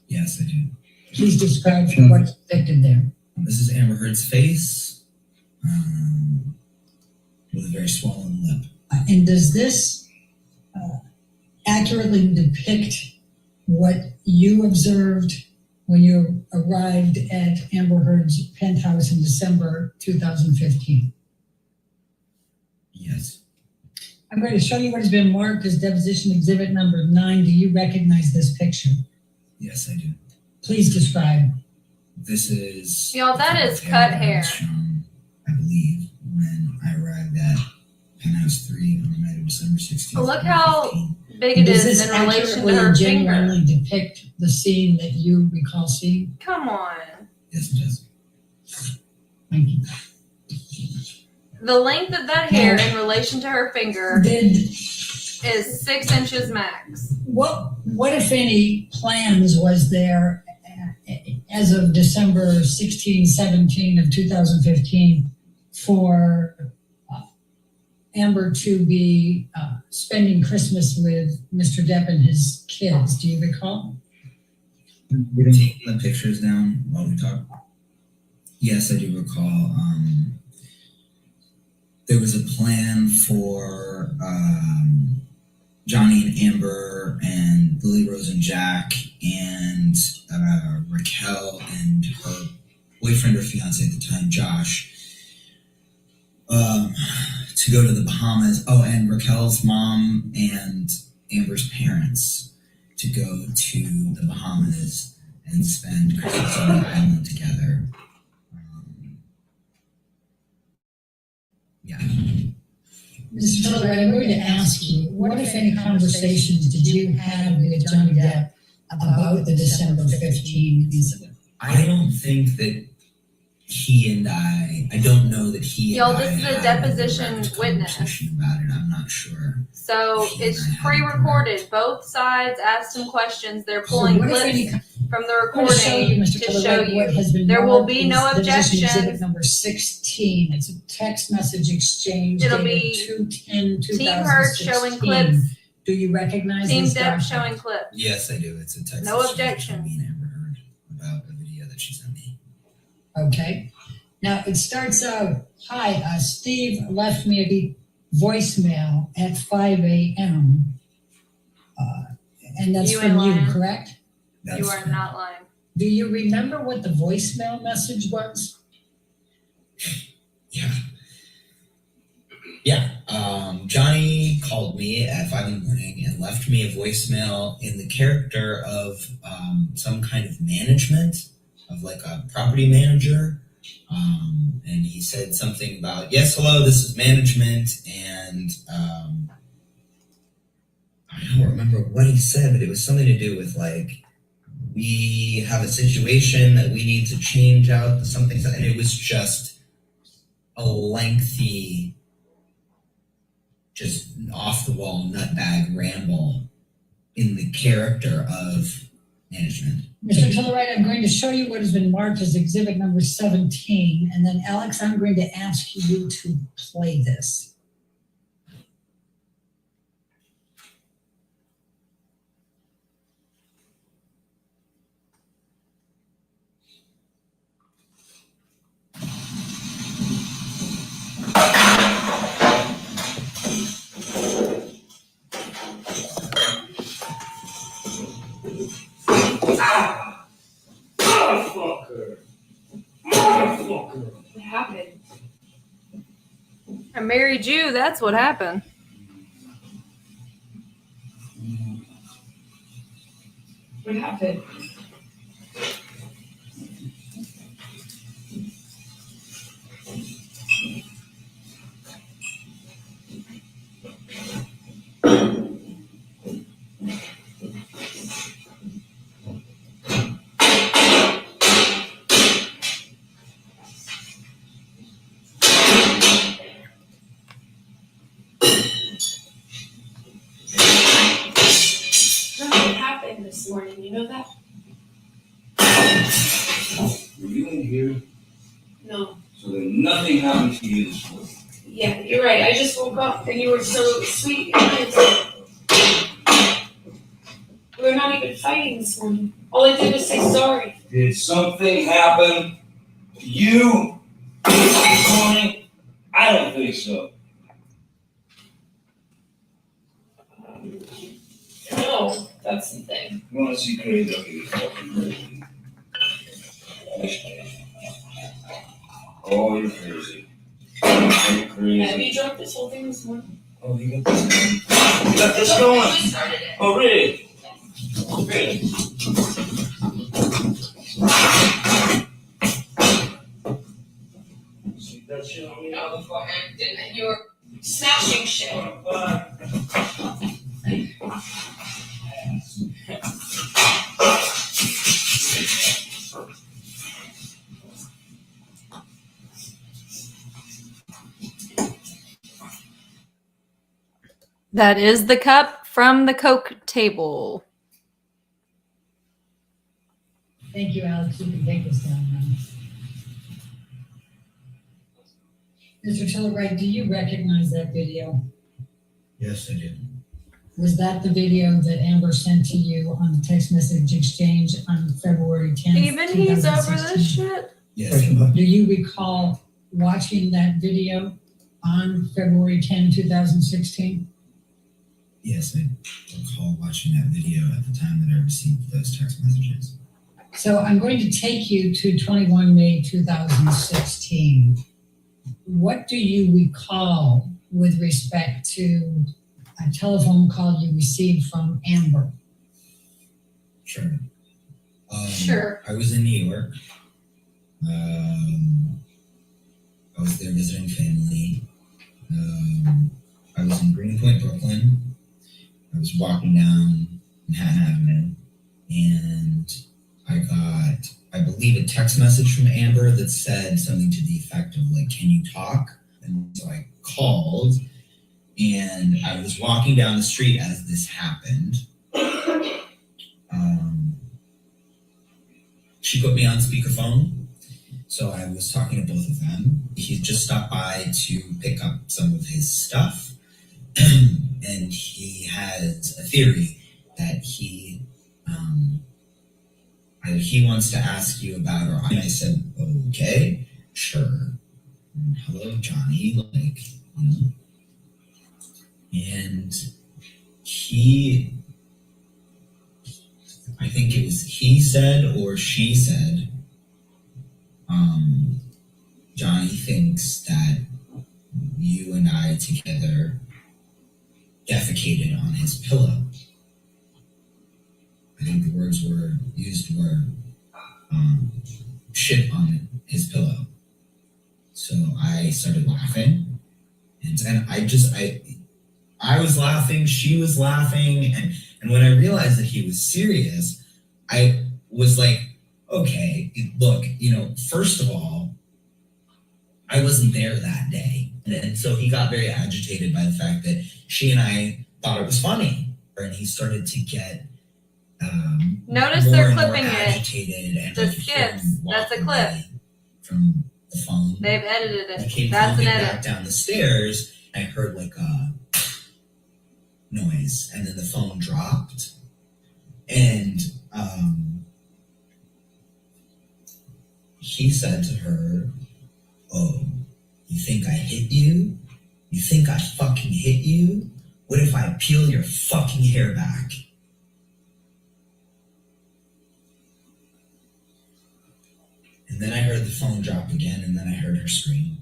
Yes, I do. Please describe what's depicted there. This is Amber Heard's face with a very swollen lip. And does this accurately depict what you observed when you arrived at Amber Heard's penthouse in December 2015? Yes. I'm going to show you what has been marked as deposition exhibit number 9. Do you recognize this picture? Yes, I do. Please describe. This is... Y'all, that is cut hair. Shown, I believe, when I arrived at penthouse 3 on the night of December 16th. Look how big it Does is this in relation to accurately her and finger. genuinely depict the scene that you recall seeing? Come on. Yes, Jess. Thank you. The length of that hair in relation to her finger Did, is 6 inches max. what if any plans was there as of December 16, 17 of 2015 for Amber to be spending Christmas with Mr. Depp and his kids? Do you recall? Taking the pictures down while we talk. Yes, I do recall. There was a plan for Johnny and Amber and Lily Rose and Jack and Raquel and her boyfriend or fiance at the time, Josh, to go to the Bahamas. Oh, and Raquel's mom and Amber's parents to go to the Bahamas and spend Christmas on the island together. Yeah. Mr. Tillett, I'm going to ask you, what if any conversations did you have with Johnny Depp about the December 15 incident? I don't think that he and I don't know that he Y'all, and I this is a had deposition direct witness. conversation about it. I'm not sure. So it's pre-recorded. Both sides asked him questions. They're So pulling what if clips any- from the I'm going to show you, recording Mr. to Tillett, show what has you. been There will marked be no as deposition objections. Exhibit number 16. It's a text message exchange It'll dated be 2/10/2016. Team Hurt showing clips. Do you recognize Team this Depp document? showing clips. Yes, I do. It's a text. No exchange objection. Me and Amber heard about the video that she sent me. Okay. Now it starts out, hi, Steve left me a voicemail at 5 a.m. And that's You from ain't you, lying. correct? You are not lying. Do you remember what the voicemail message was? Yeah. Johnny called me at 5 in the morning and left me a voicemail in the character of some kind of management, of like a property manager. And he said something about, yes, hello, this is management. And I don't remember what he said, but it was something to do with like, we have a situation that we need to change out something. And it was just a lengthy, just off the wall nutbag ramble in the character of management. Mr. Tillett Wright, I'm going to show you what has been marked as exhibit number 17. And then Alex, I'm going to ask you to play this. Motherfucker. Motherfucker. What happened? I married you. That's what happened. What happened? What happened this morning? You know that? Were you in here? No. So that nothing happened to you this morning. Yeah, you're right. I just woke up and you were so sweet and nice. We were not even fighting this morning. All I did was say sorry. Did something happen to you this morning? I don't think so. No, that's the thing. You want to see crazy? I'll give you fucking crazy. Oh, you're crazy. You're Have crazy. you drunk this whole thing this morning? Oh, you got this going? You got this going? You started it. Oh, really? Really? See that shit on me now? Beforehand, didn't it? You were smashing shit. That is the cup from the Coke table. Thank you, Alex. You can take this down now. Mr. Tillett Wright, do you recognize that video? Yes, I do. Was that the video that Amber sent to you on the text message exchange on February 10th? Even he's over 2016? this shit. Yes. Do you recall watching that video on February 10, 2016? Yes, I recall watching that video at the time that I received those text messages. So I'm going to take you to 21 May 2016. What do you recall with respect to a telephone call you received from Amber? Sure. Sure. I was in New York. I was there visiting family. I was in Greenpoint, Brooklyn. I was walking down Manhattan Avenue, and I got, I believe, a text message from Amber that said something to the effect of like, "Can you talk?" And so I called, and I was walking down the street as this happened. She put me on speakerphone, so I was talking to both of them. He just stopped by to pick up some of his stuff, and he has a theory that he wants to ask you about her. And I said, "Okay, sure. Hello, Johnny," like, you know. And he, I think it was he said or she said, Johnny thinks that you and I together defecated on his pillow. I think the words were used were shit on his pillow. So I started laughing, and I was laughing, she was laughing, and when I realized that he was serious, I was like, okay, look, you know, first of all, I wasn't there that day. And so he got very agitated by the fact that she and I thought it was funny. And he started to get Notice more they're and more clipping it. agitated, and The I could hear him skips. walk That's a clip. away from the phone. They've edited He it. came That's an coming back edit. down the stairs, and I heard like a noise, and then the phone dropped. And he said to her, "Oh, you think I hit you? You think I fucking hit you? What if I peel your fucking hair back?" And then I heard the phone drop again, and then I heard her scream.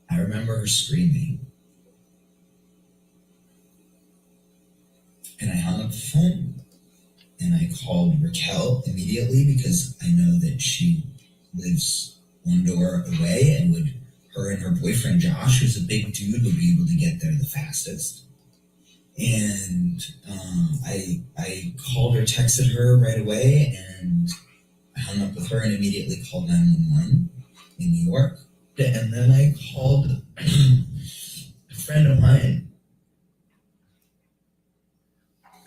I remember her screaming. And I hung up the phone, and I called Raquel immediately because I know that she lives one door away, and her and her boyfriend Josh, who's a big dude, would be able to get there the fastest. And I called her, texted her right away, and I hung up with her and immediately called 911 in New York. And then I called a friend of mine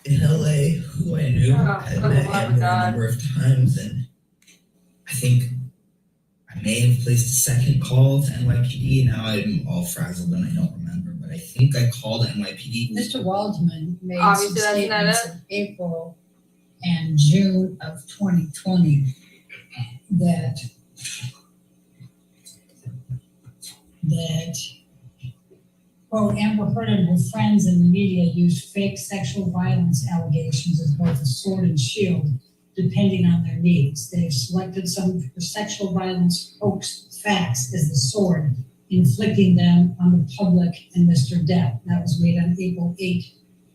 in LA who I knew had met Amber a number of times, and I think I may have placed a second call to NYPD. Now I'm all frazzled and I don't remember, but I think I called NYPD. Mr. Waldman made some Obviously, that's not statements it. in April and June of 2020 that quote, Amber Heard and her friends in the media used fake sexual violence allegations as both a sword and shield, depending on their needs. They have selected some of the sexual violence hoax facts as the sword, inflicting them on the public and Mr. Depp. That was made on April 8,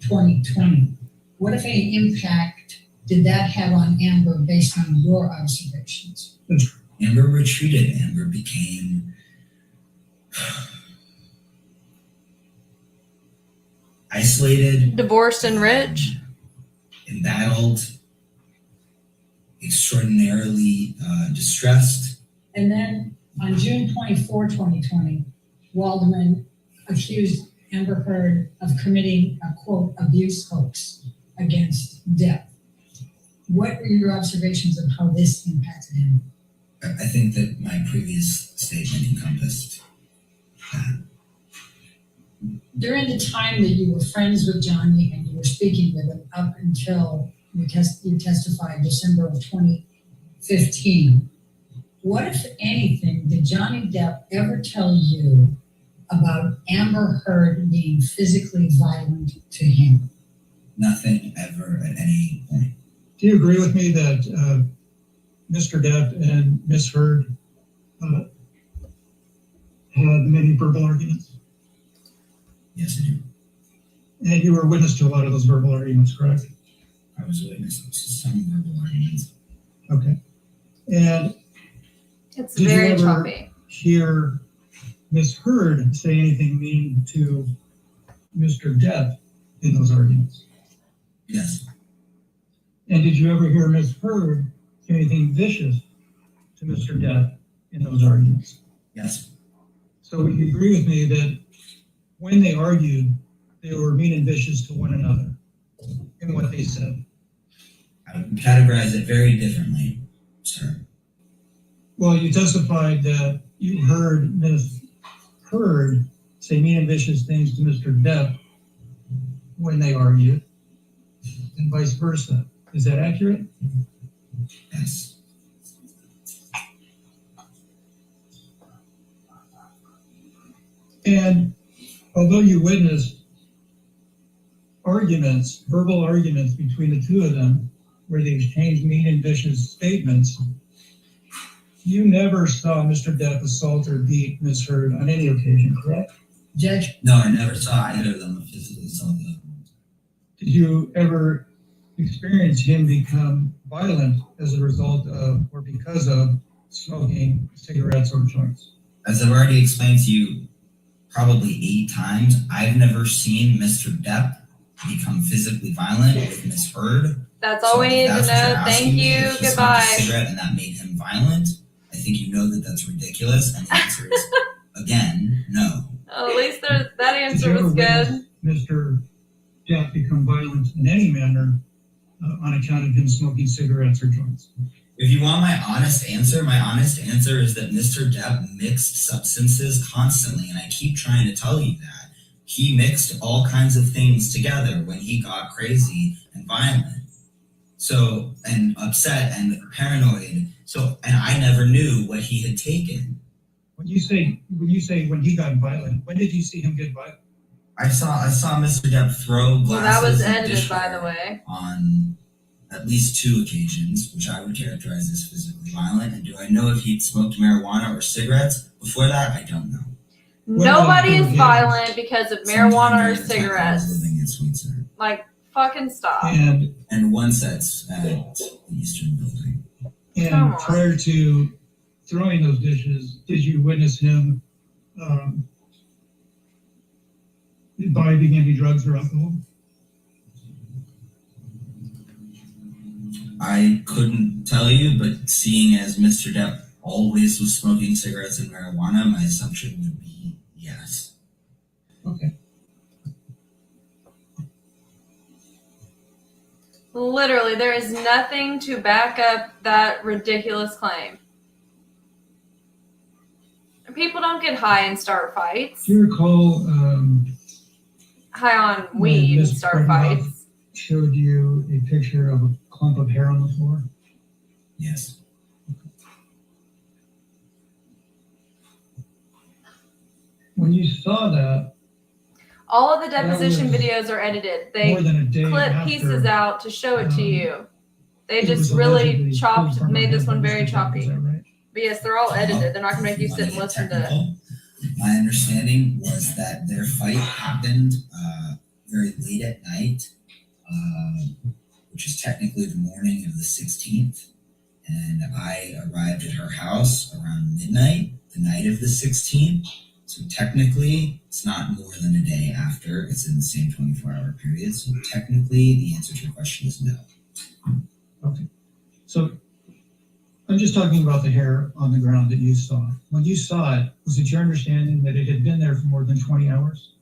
2020. What, if any, impact did that have on Amber based on your observations? Amber retreated. Amber became isolated, Divorced and rich. embattled, extraordinarily distressed. And then on June 24, 2020, Waldman accused Amber Heard of committing a quote abuse hoax against Depp. What are your observations of how this impacted him? I think that my previous statement encompassed that. During the time that you were friends with Johnny and you were speaking with him up until you testified December of 2015, what, if anything, did Johnny Depp ever tell you about Amber Heard being physically violent to him? Nothing ever at any point. Do you agree with me that Mr. Depp and Ms. Heard had many verbal arguments? Yes, I do. And you were witness to a lot of those verbal arguments, correct? I was a witness to some verbal arguments. Okay. And It's did very you ever choppy. hear Ms. Heard say anything mean to Mr. Depp in those arguments? Yes. And did you ever hear Ms. Heard say anything vicious to Mr. Depp in those arguments? Yes. So you agree with me that when they argued, they were mean and vicious to one another in what they said? I would categorize it very differently, sir. Well, you testified that you heard Ms. Heard say mean and vicious things to Mr. Depp when they argued, and vice versa. Is that accurate? Yes. And although you witnessed arguments, verbal arguments between the two of them, where they exchanged mean and vicious statements, you never saw Mr. Depp assault or beat Ms. Heard on any occasion, correct? Judge? No, I never saw either of them physically assault the other one. Did you ever experience him become violent as a result of or because of smoking cigarettes or joints? As I've already explained to you probably 8 times, I've never seen Mr. Depp become physically violent with Ms. Heard. That's all we need to know. Thank you. If he smoked a Goodbye. cigarette and that made him violent, I think you know that that's ridiculous. And the answer is, again, no. Oh, at least that Did answer you ever was witness good. Mr. Depp become violent in any manner on account of him smoking cigarettes or joints? If you want my honest answer is that Mr. Depp mixed substances constantly, and I keep trying to tell you that. He mixed all kinds of things together when he got crazy and violent. So, and upset and paranoid. So, and I never knew what he had taken. When you say when he got violent, when did you see him get violent? I saw Mr. Depp throw glasses Well, that was and edited, by dishware the way. on at least 2 occasions, which I would characterize as physically violent. And do I know if he'd smoked marijuana or cigarettes before that? I don't know. Nobody is violent because of marijuana or Sometime during the time I was cigarettes. living in Sweetser. Like, fucking stop. And once at the Eastern Building. Come And on. prior to throwing those dishes, did you witness him imbibing any drugs or alcohol? I couldn't tell you, but seeing as Mr. Depp always was smoking cigarettes and marijuana, my assumption would be yes. Okay. Literally, there is nothing to back up that ridiculous claim. People don't get high and start fights. Do you recall High on when weed and Ms. start Prelude fights. showed you a picture of a clump of hair on the floor? Yes. When you saw that, All of the That deposition was videos are edited. more They than a day clip after, pieces out to show it to you. They it just was really allegedly chopped, pulled from made her this head one by very Mr. Depp, choppy. is that right? But yes, they're all edited. They're not gonna make you sit and listen to. My understanding was that their fight happened very late at night, which is technically the morning of the 16th. And I arrived at her house around midnight, the night of the 16th. So technically, it's not more than a day after. It's in the same 24-hour period. So technically, the answer to your question is no. Okay. So I'm just talking about the hair on the ground that you saw. When you saw it, was it your understanding that it had been there for more than 20 hours?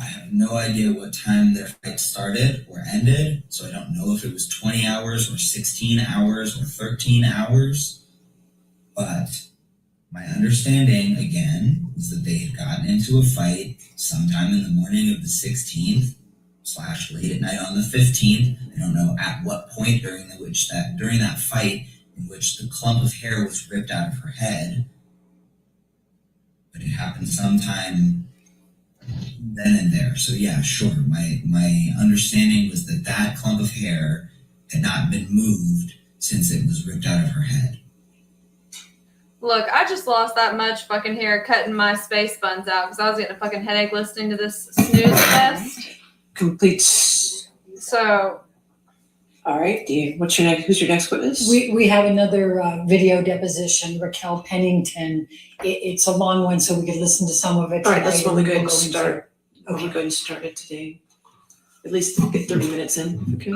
I have no idea what time their fight started or ended, so I don't know if it was 20 hours or 16 hours or 13 hours. But my understanding, again, was that they had gotten into a fight sometime in the morning of the 16th / late at night on the 15th. I don't know at what point during that fight in which the clump of hair was ripped out of her head, but it happened sometime then and there. So yeah, sure. My understanding was that clump of hair had not been moved since it was ripped out of her head. Look, I just lost that much fucking hair cutting my space buns out because I was getting a fucking headache listening to this snooze fest. Complete. So, All right, who's your next witness? We have another video deposition, Raquel Pennington. It's a long one, so we could listen to some of it. All right, let's tonight, go ahead and and we'll go into- start. We'll go ahead and start it today. At least get 30 minutes in, okay?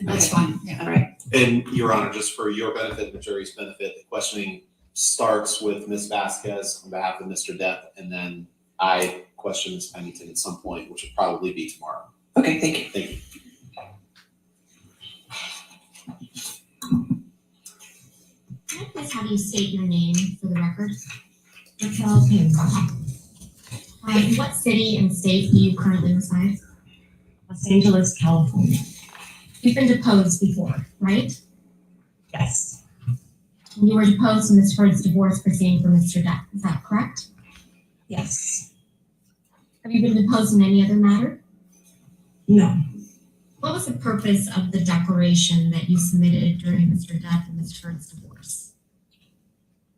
That's fine, yeah. All right. And Your Honor, just for your benefit, the jury's benefit, the questioning starts with Ms. Vasquez on behalf of Mr. Depp, and then I question Ms. Pennington at some point, which will probably be tomorrow. Okay, thank you. Thank you. Can I please have you state your name for the record? Raquel Pennington. In what city and state do you currently reside? Los Angeles, California. You've been deposed before, right? Yes. You were deposed in Ms. Heard's divorce proceeding for Mr. Depp, is that correct? Yes. Have you been deposed in any other matter? No. What was the purpose of the declaration that you submitted during Mr. Depp and Ms. Heard's divorce?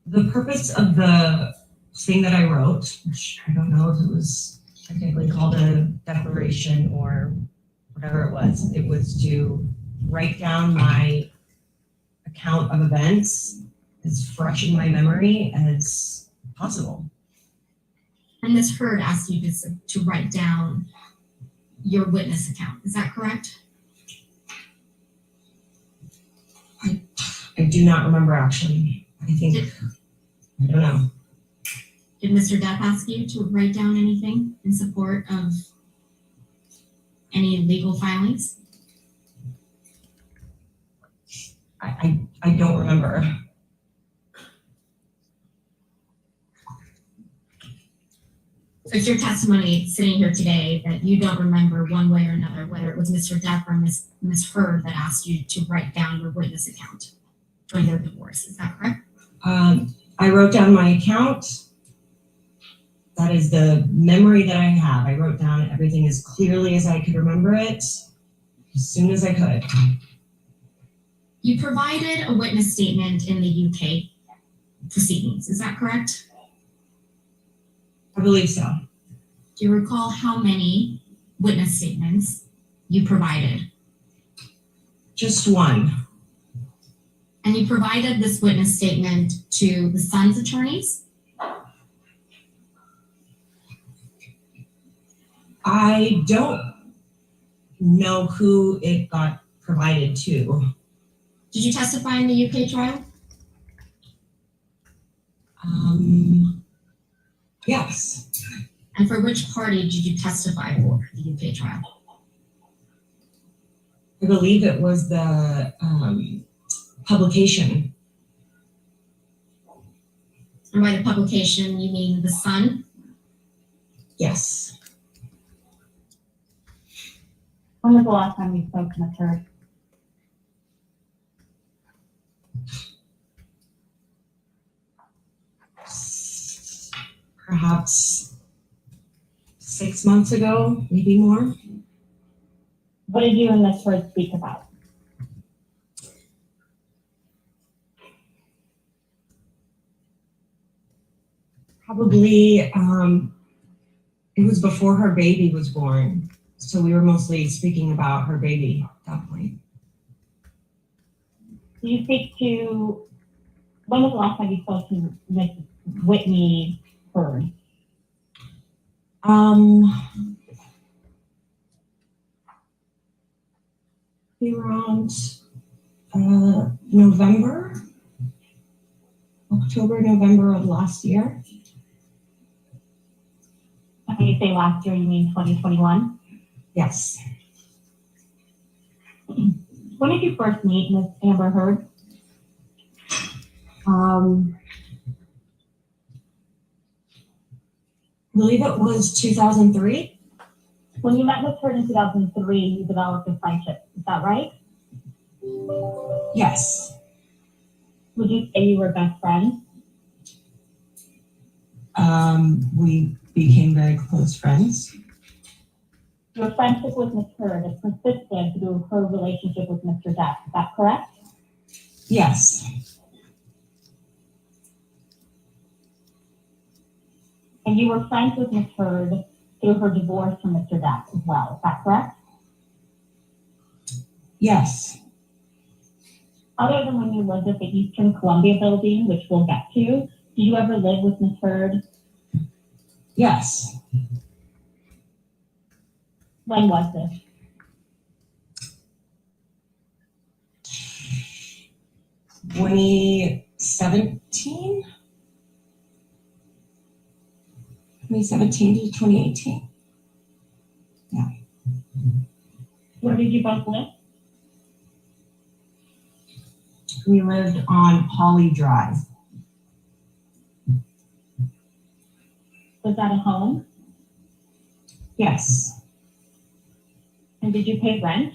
The purpose of the thing that I wrote, which I don't know if it was technically called a declaration or whatever it was to write down my account of events as fresh in my memory as possible. And Ms. Heard asked you to write down your witness account, is that correct? I do not remember actually. I don't know. Did Mr. Depp ask you to write down anything in support of any legal filings? I don't remember. So it's your testimony sitting here today that you don't remember one way or another, whether it was Mr. Depp or Ms. Heard that asked you to write down your witness account during their divorce, is that correct? I wrote down my account. That is the memory that I have. I wrote down everything as clearly as I could remember it, as soon as I could. You provided a witness statement in the UK proceedings, is that correct? I believe so. Do you recall how many witness statements you provided? Just one. And you provided this witness statement to the son's attorneys? I don't know who it got provided to. Did you testify in the UK trial? Yes. And for which party did you testify for the UK trial? I believe it was the publication. And by the publication, you mean the Sun? Yes. When was the last time you spoke to Ms. Heard? Perhaps 6 months ago, maybe more. What did you and Ms. Heard speak about? Probably, it was before her baby was born. So we were mostly speaking about her baby at that point. Did you speak to, when was the last time you spoke to Ms. Whitney Heard? Around October, November of last year. When you say last year, you mean 2021? Yes. When did you first meet Ms. Amber Heard? I believe it was 2003. When you met Ms. Heard in 2003, you developed a friendship. Is that right? Yes. Would you say you were best friends? We became very close friends. Your friendship with Ms. Heard is consistent through her relationship with Mr. Depp. Is that correct? Yes. And you were friends with Ms. Heard through her divorce from Mr. Depp as well. Is that correct? Yes. Other than when you lived at the Eastern Columbia building, which we'll get to, did you ever live with Ms. Heard? Yes. When was this? Twenty 2017 to 2018. Yeah. Where did you both live? We lived on Holly Drive. Was that a home? Yes. And did you pay rent?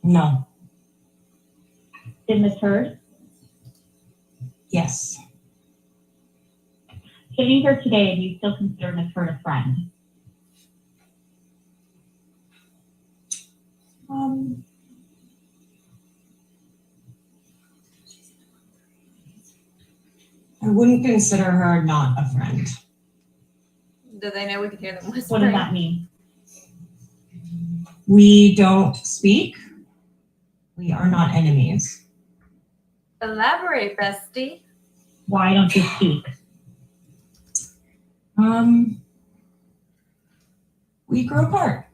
No. Did Ms. Heard? Yes. Sitting here today, do you still consider Ms. Heard a friend? I wouldn't consider her not a friend. Do they know we can hear them whispering? What does that mean? We don't speak. We are not enemies. Elaborate, bestie. Why don't you speak? We grew apart.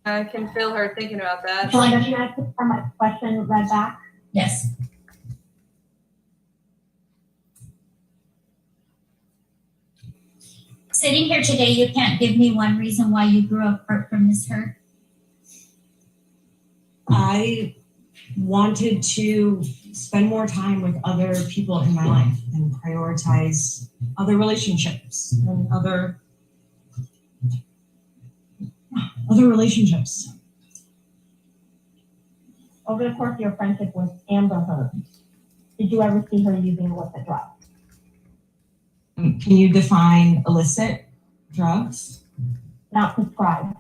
I can feel her thinking about that. Shall I get you guys to my question read back? Yes. Sitting here today, you can't give me one reason why you grew apart from Ms. Heard. I wanted to spend more time with other people in my life and prioritize other relationships and other relationships. Over the course of your friendship with Amber Heard, did you ever see her using illicit drugs? Can you define illicit drugs? Not prescribed.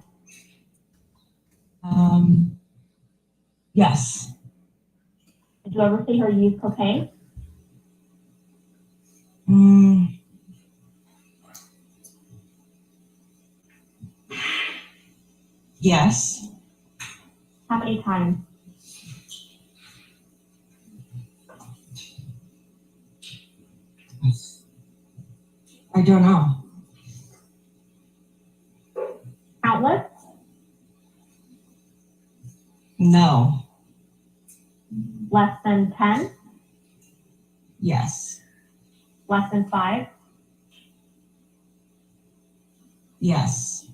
Yes. Did you ever see her use cocaine? Yes. How many times? I don't know. Countless? No. Less than 10? Yes. Less than 5? Yes.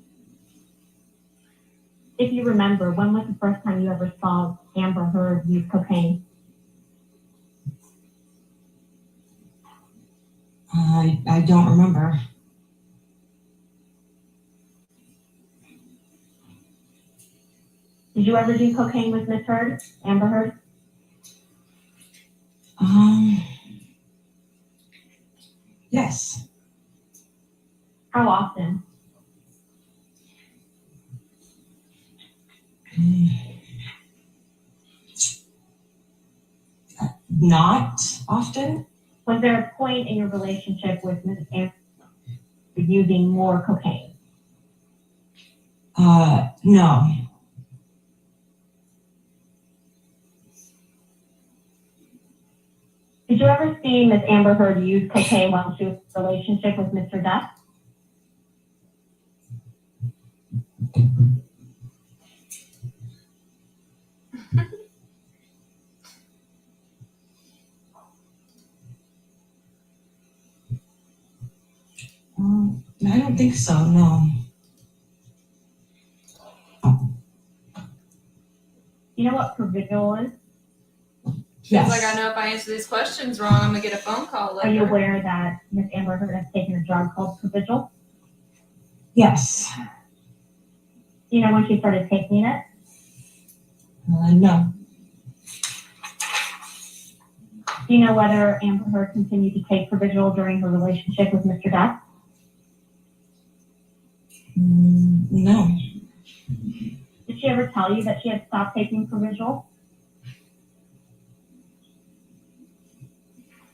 If you remember, when was the first time you ever saw Amber Heard use cocaine? I don't remember. Did you ever do cocaine with Ms. Heard, Amber Heard? Yes. How often? Not often. Was there a point in your relationship with Ms. Amber using more cocaine? No. Did you ever see Ms. Amber Heard use cocaine while she was in a relationship with Mr. Depp? I don't think so, no. You know what provisional is? Feels like I know if I answer these questions wrong, I'm gonna get a phone call later. Are you aware that Miss Amber Heard has taken a drug called Provigil? Yes. Do you know when she started taking it? No. Do you know whether Amber Heard continued to take Provigil during her relationship with Mr. Depp? No. Did she ever tell you that she had stopped taking Provigil?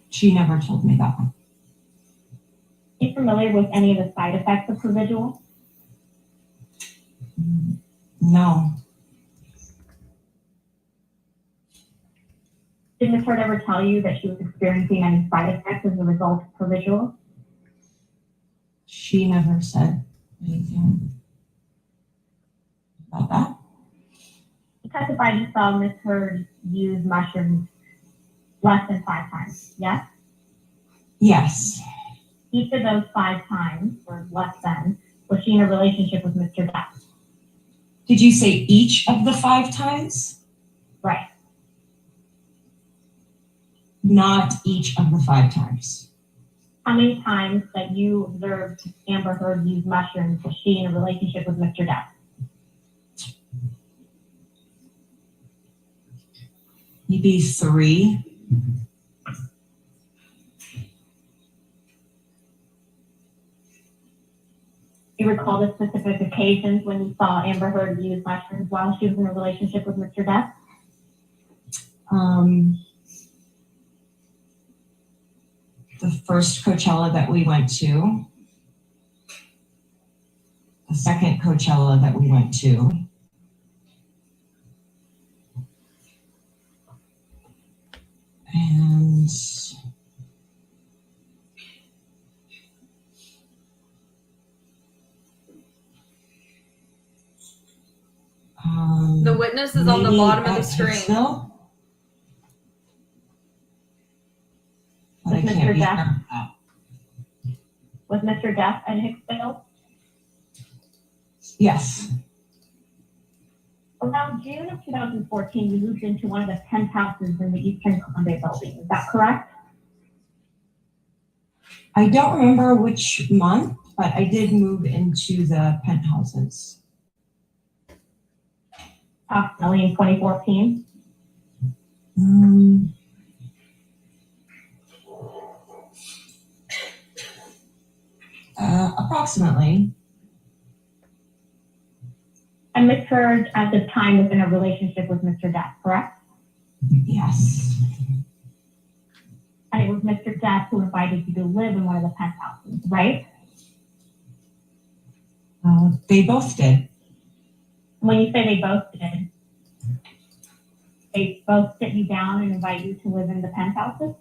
She never told me that one. Are you familiar with any of the side effects of Provigil? No. Did Ms. Heard ever tell you that she was experiencing any side effects as a result of Provigil? She never said anything about that. You testified you saw Ms. Heard use mushrooms less than 5 times, yes? Yes. Each of those 5 times, or less than, was she in a relationship with Mr. Depp? Did you say each of the 5 times? Right. Not each of the 5 times. How many times that you observed Amber Heard use mushrooms was she in a relationship with Mr. Depp? Maybe 3. Do you recall the specific occasions when you saw Amber Heard use mushrooms while she was in a relationship with Mr. Depp? The first Coachella that we went to, the second Coachella that we went to, and The witness is on the maybe bottom of the at screen. Hicksville? But I Was can't Mr. be Depp sure of that. was Mr. Depp at Hicksville? Yes. Around June of 2014, you moved into one of the penthouses in the Eastern Columbia building. Is that correct? I don't remember which month, but I did move into the penthouses. Approximately in 2014. Approximately. And Ms. Heard at the time was in a relationship with Mr. Depp, correct? Yes. And it was Mr. Depp who invited you to live in one of the penthouses, right? They both did. When you say they both did, they both sit you down and invite you to live in the penthouses?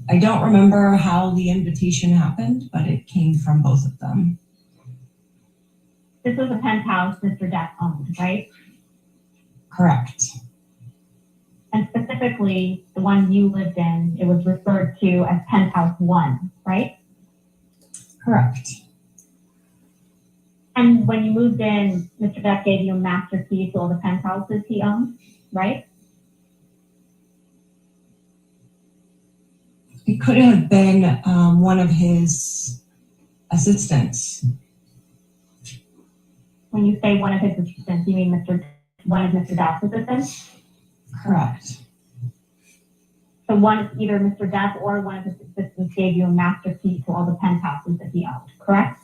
I don't remember how the invitation happened, but it came from both of them. This was a penthouse Mr. Depp owned, right? Correct. And specifically, the one you lived in, it was referred to as Penthouse 1, right? Correct. And when you moved in, Mr. Depp gave you a master key to all the penthouses he owned, right? It could have been one of his assistants. When you say one of his assistants, you mean one of Mr. Depp's assistants? Correct. So either Mr. Depp or one of his assistants gave you a master key to all the penthouses that he owned, correct?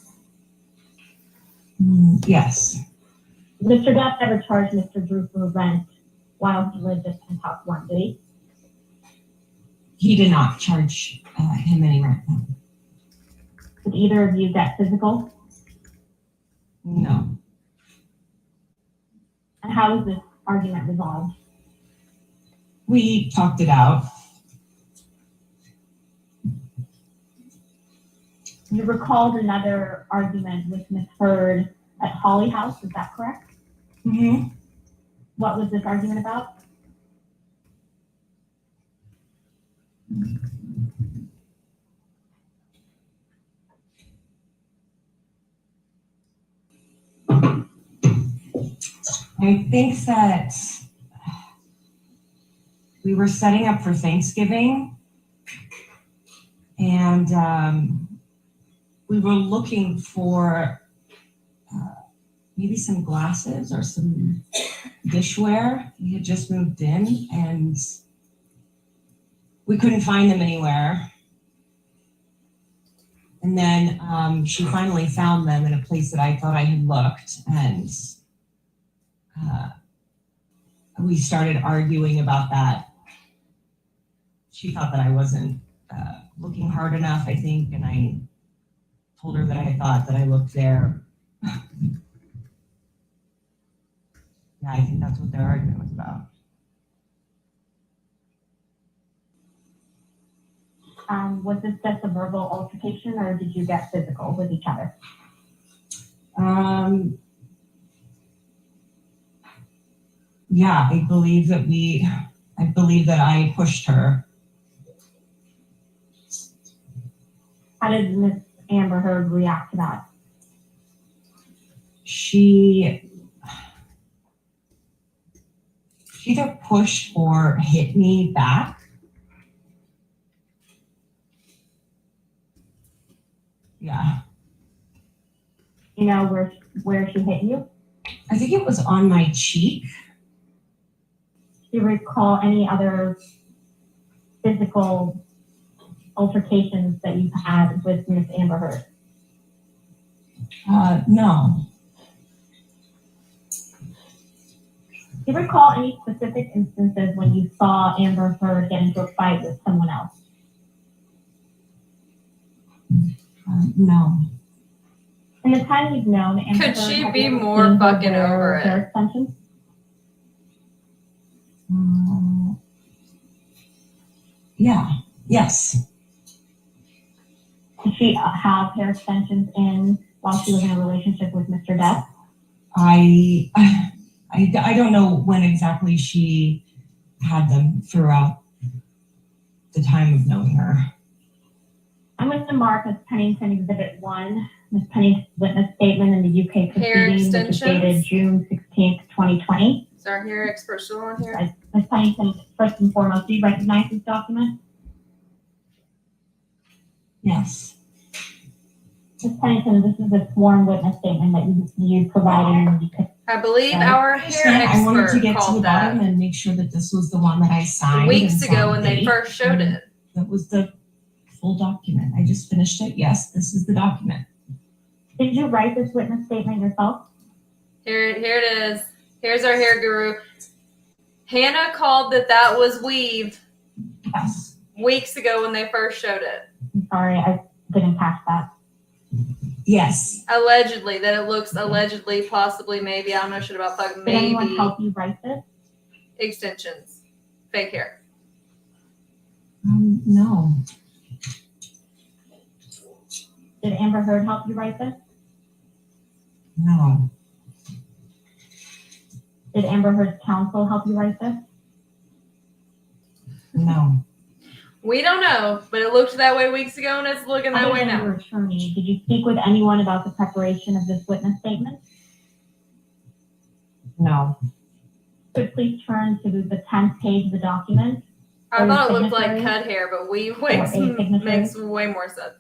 Yes. Mr. Depp never charged Mr. Drew for rent while he lived at Penthouse 1, did he? He did not charge him any rent. Did either of you get physical? No. And how was this argument resolved? We talked it out. You recalled another argument with Ms. Heard at Holly House, is that correct? Mm-hmm. What was this argument about? I think that we were setting up for Thanksgiving, and we were looking for maybe some glasses or some dishware. We had just moved in, and we couldn't find them anywhere. And then she finally found them in a place that I thought I had looked, and we started arguing about that. She thought that I wasn't looking hard enough, I think, and I told her that I thought that I looked there. Yeah, I think that's what their argument was about. Was this just a verbal altercation, or did you get physical with each other? Yeah, I believe that I pushed her. How did Miss Amber Heard react to that? She either pushed or hit me back. Yeah. You know where she hit you? I think it was on my cheek. Do you recall any other physical altercations that you've had with Miss Amber Heard? No. Do you recall any specific instances when you saw Amber Heard get into a fight with someone else? No. In the time you've known Amber Heard, Could she have be you ever more seen her fucking wear over it? hair extensions? Yeah. Yes. Did she have hair extensions in while she was in a relationship with Mr. Depp? I don't know when exactly she had them throughout the time of knowing her. I'm going to mark as Pennington Exhibit 1, Ms. Pennington's witness statement in the UK Hair proceeding, which is dated extensions? June 16th, 2020. Is our hair expert still on here? Ms. Pennington, first and foremost, do you recognize this document? Yes. Ms. Pennington, this is a sworn witness statement that you provided in the UK. I believe Right. our hair I wanted to expert get to the called that bottom and make sure that this was the one that I signed. weeks and ago saw when the they date. first showed it. That was the full document. I just finished it. Yes, this is the document. Did you write this witness statement yourself? Here it is. Here's our hair guru. Hannah called that was weave Yes. weeks ago when they first showed it. I'm sorry, I didn't catch that. Yes. Allegedly, that it looks allegedly, possibly, maybe. I don't know shit about fucking Did anyone maybe help you write this? extensions. Fake hair. No. Did Amber Heard help you write this? No. Did Amber Heard's counsel help you write this? No. We don't know, but it looked that way weeks ago and it's looking that Other way than now. your attorney, did you speak with anyone about the preparation of this witness statement? No. Could please turn to the 10th page of the document. I or thought it your looked like signatory, cut hair, but weave or a signature. makes way more sense.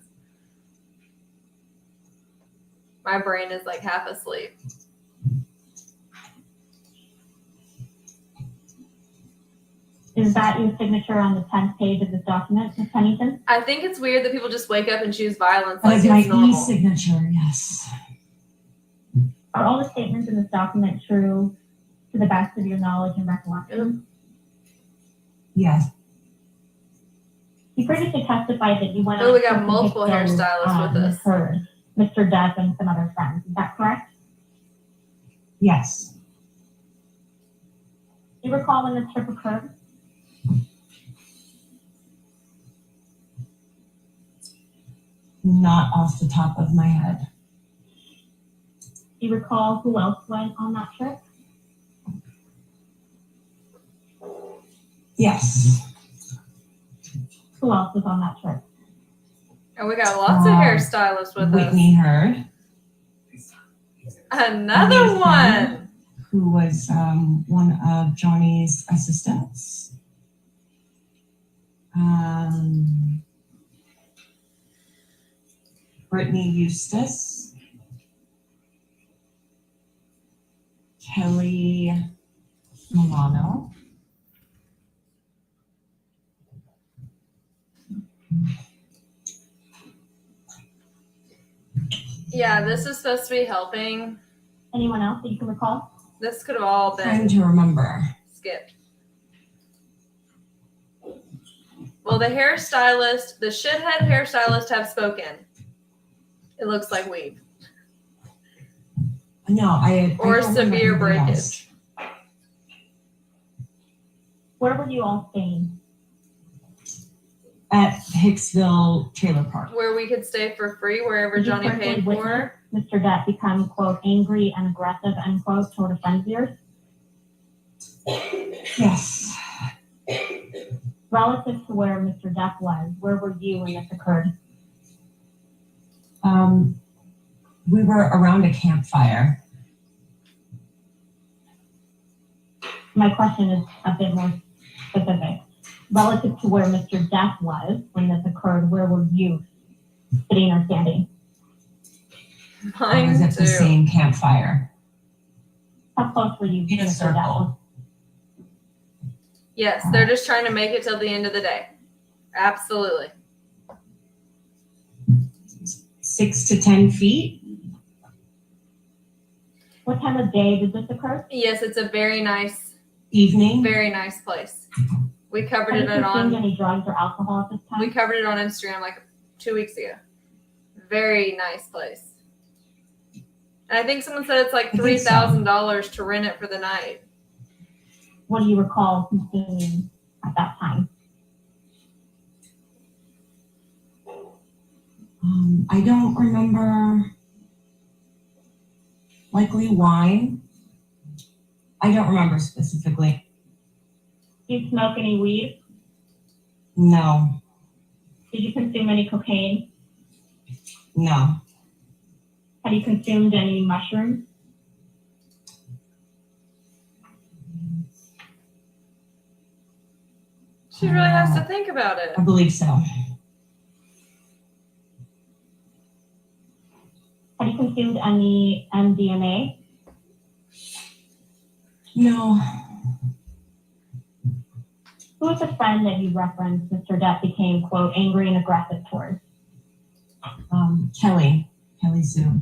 My brain is like half asleep. Is that your signature on the 10th page of this document, Ms. Pennington? I think it's weird that people just wake up and choose violence That like is my it's normal. e-signature. Yes. Are all the statements in this document true to the best of your knowledge and recollection? Yes. You previously testified that you went Oh, on we got trips and multiple picked those, hairstylists with Ms. us. Heard, Mr. Depp, and some other friends. Is that correct? Yes. Do you recall when this trip occurred? Not off the top of my head. Do you recall who else went on that trip? Yes. Who else was on that trip? And we got lots of hairstylists with Whitney Heard. us. Another Nathan. one. who was one of Johnny's assistants. Brittany Eustace. Kelly Milano. Yeah, this is supposed to be helping. Anyone else that you can recall? This could have all been Trying to remember. skipped. Well, the hairstylist, the shithead hairstylist have spoken. It looks like weave. No, I Or don't severe remember anybody else. breakage. Where were you all staying? At Hicksville Trailer Park. Where we could stay for free wherever Did you Johnny personally paid for. witness Mr. Depp become, quote, angry and aggressive, end quote, toward a friend of yours? Yes. Relative to where Mr. Depp was, where were you when this occurred? We were around a campfire. My question is a bit more specific. Relative to where Mr. Depp was when this occurred, where were you sitting or standing? I was at the same campfire. How close were you to In a Mr. Depp? circle. Yes, they're just trying to make it till the end of the day. Absolutely. 6 to 10 feet. What time of day did this occur? Yes, it's a very nice Evening. Very nice place. We covered Have it you consumed on. any drugs or alcohol at this time? We covered it on Instagram like 2 weeks ago. Very nice place. And I think someone said it's like $3,000 to rent it for the night. What do you recall consuming at that time? I don't remember. Likely wine. I don't remember specifically. Do you smoke any weed? No. Did you consume any cocaine? No. Have you consumed any mushrooms? She really has to think about it. I believe so. Have you consumed any MDMA? No. Who was the friend that you referenced Mr. Depp became, quote, angry and aggressive towards? Kelly Sue.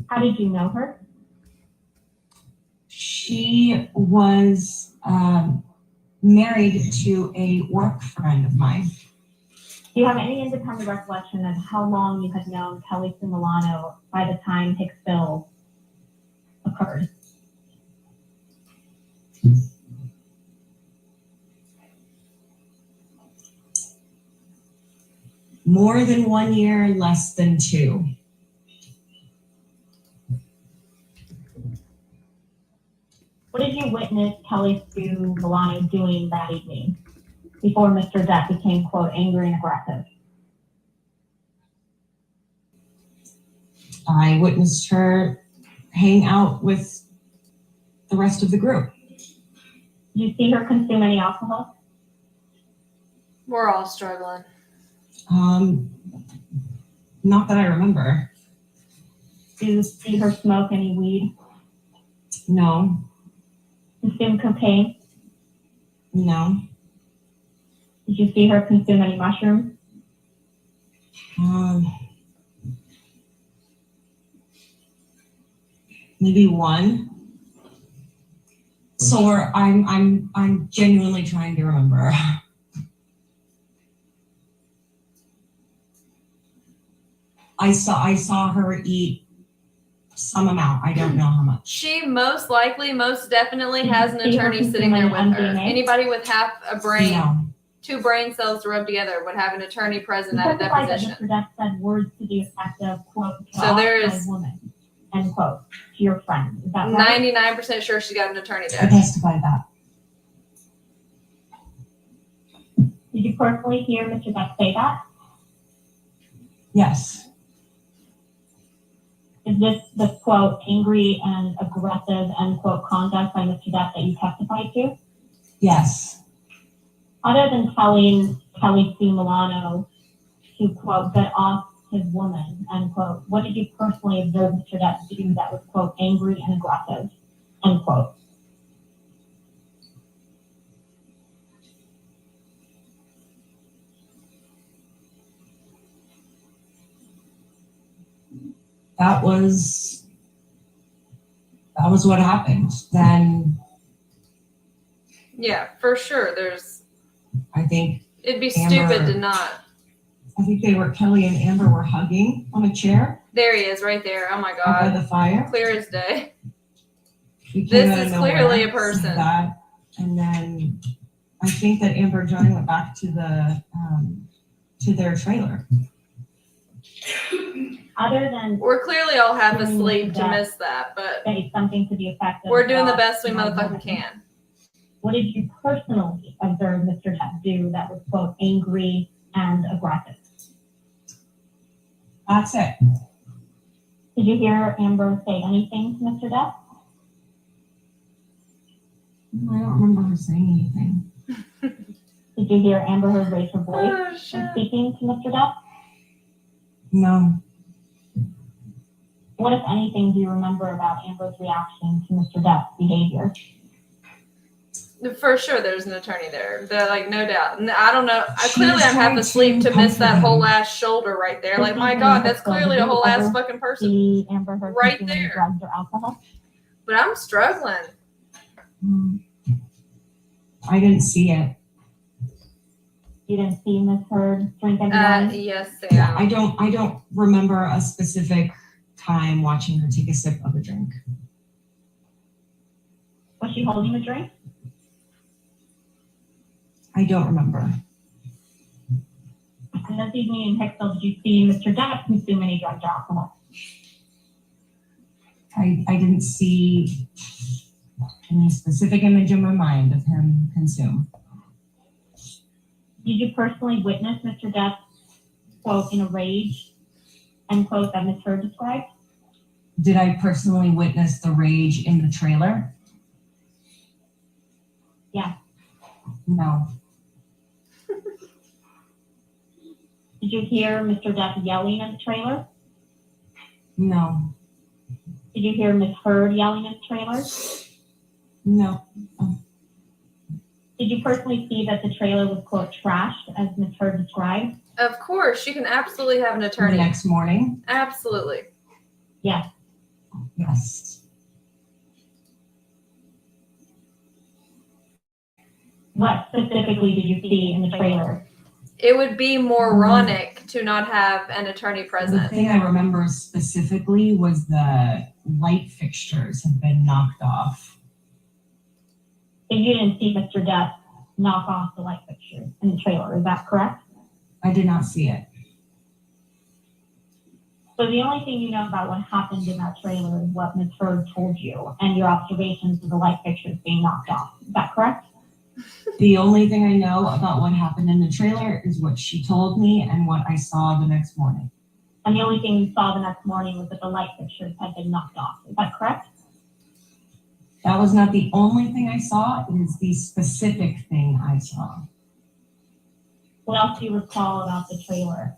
How did you know her? She was married to a work friend of mine. Do you have any independent recollection of how long you had known Kelly Sue Milano by the time Hicksville occurred? More than 1 year, less than 2. What did you witness Kelly Sue Milano doing that evening before Mr. Depp became, quote, angry and aggressive? I witnessed her hang out with the rest of the group. Did you see her consume any alcohol? We're all struggling. Not that I remember. Did you see her smoke any weed? No. Consume cocaine? No. Did you see her consume any mushrooms? Maybe 1. So I'm genuinely trying to remember. I saw her eat some amount. I don't know how much. She most likely, most definitely has an attorney sitting there with her. Anybody with half a brain, No. 2 brain cells to rub together would have an attorney present You at a testified that deposition. Mr. Depp said words to the effect of, quote, So there "Get off is- my woman," end quote, to your friend. Is that right? 99% sure she got an attorney I there. testified that. Did you personally hear Mr. Depp say that? Yes. Did Is this the quote angry and aggressive end quote conduct by Mr. Depp that you testified to? Yes. Other than telling Kelly C. Milano to quote get off his woman, end quote, what did you personally observe Mr. Depp do that was quote angry and aggressive, end quote? That was what happened. Then Yeah, for sure. I think It'd be Amber- stupid to not. I think Kelly and Amber were hugging on a chair There he is, right there. Oh my out by God. the fire. Clear as day. We came This out of is nowhere, clearly a said person. That, and then I think that Amber and Johnny went back to their trailer. Other than We're clearly all half hearing asleep Mr. to Depp miss that, but say something to the effect of we're doing the "Well, best we my motherfucking woman." can. What did you personally observe Mr. Depp do that was quote angry and aggressive? That's it. Did you hear Amber say anything to Mr. Depp? I don't remember her saying anything. Did you hear Amber raise her voice Oh, when shit. speaking to Mr. Depp? No. What, if anything, do you remember about Amber's reaction to Mr. Depp's behavior? For sure, there's an attorney there. Like, no doubt. And I don't know. Clearly, was I'm half trying asleep to to miss that comfort whole him. ass shoulder right there. Like, my Did God, you that's clearly a whole ass fucking person. see Amber Heard Right consuming there. drugs or alcohol? But I'm struggling. I didn't see it. You didn't see Miss Heard drink any wine? Yes, Sam. Yeah, I don't remember a specific time watching her take a sip of a drink. Was she holding a drink? I don't remember. And this evening in Hicksville, did you see Mr. Depp consume any drugs or alcohol? I didn't see any specific image in my mind of him consume. Did you personally witness Mr. Depp, quote, in a rage, end quote, that Ms. Heard described? Did I personally witness the rage in the trailer? Yeah. No. Did you hear Mr. Depp yelling at the trailer? No. Did you hear Ms. Heard yelling at the trailer? No. Did you personally see that the trailer was, quote, trashed, as Ms. Heard described? Of course, you can absolutely have an The attorney. next morning? Absolutely. Yes. Yes. What specifically did you see in the trailer? It would be moronic to not have an attorney The present. thing I remember specifically was the light fixtures had been knocked off. But you didn't see Mr. Depp knock off the light fixtures in the trailer, is that correct? I did not see it. So the only thing you know about what happened in that trailer is what Ms. Heard told you and your observations of the light fixtures being knocked off. Is that correct? The only thing I know about what happened in the trailer is what she told me and what I saw the next morning. And the only thing you saw the next morning was that the light fixtures had been knocked off. Is that correct? That was not the only thing I saw. It is the specific thing I saw. What else do you recall about the trailer?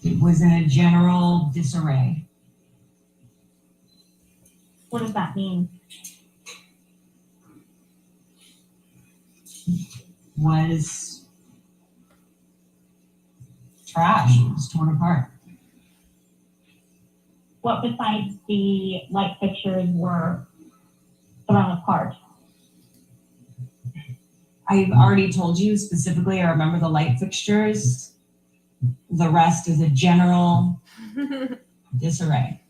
It was in a general disarray. What does that mean? Was trash. It was torn apart. What besides the light fixtures were thrown apart? I've already told you specifically, I remember the light fixtures. The rest is a general disarray.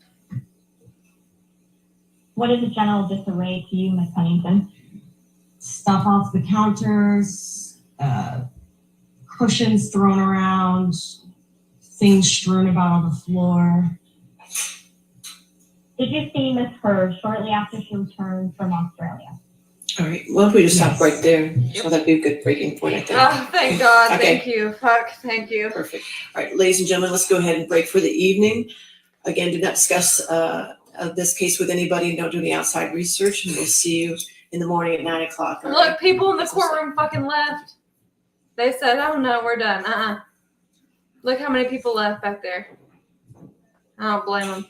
What is a general disarray to you, Ms. Huntington? Stuff off the counters, cushions thrown around, things strewn about on the floor. Did you see Ms. Heard shortly after she returned from Australia? All right, well, if we just stop right there, so that'd be a good breaking point, I think. Oh, thank God. Okay. Thank you. Fuck. Thank you. Perfect. All right, ladies and gentlemen, let's go ahead and break for the evening. Again, do not discuss this case with anybody and don't do any outside research. And we'll see you in the morning at 9 o'clock. all right? Look, people in the courtroom fucking left. They said, oh no, we're done. Look how many people left back there. I don't blame them.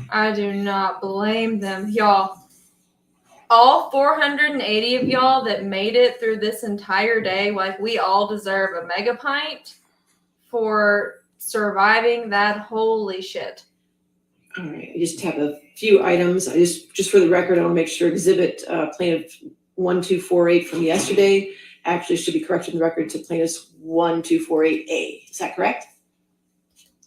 I do not blame them. Y'all, all 480 of y'all that made it through this entire day, like, we all deserve a mega pint for surviving that. Holy shit. All right, I just have a few items. I just for the record, I want to make sure exhibit plaintiff 1248 from yesterday actually should be corrected in the record to plaintiff 1248A. Is that correct?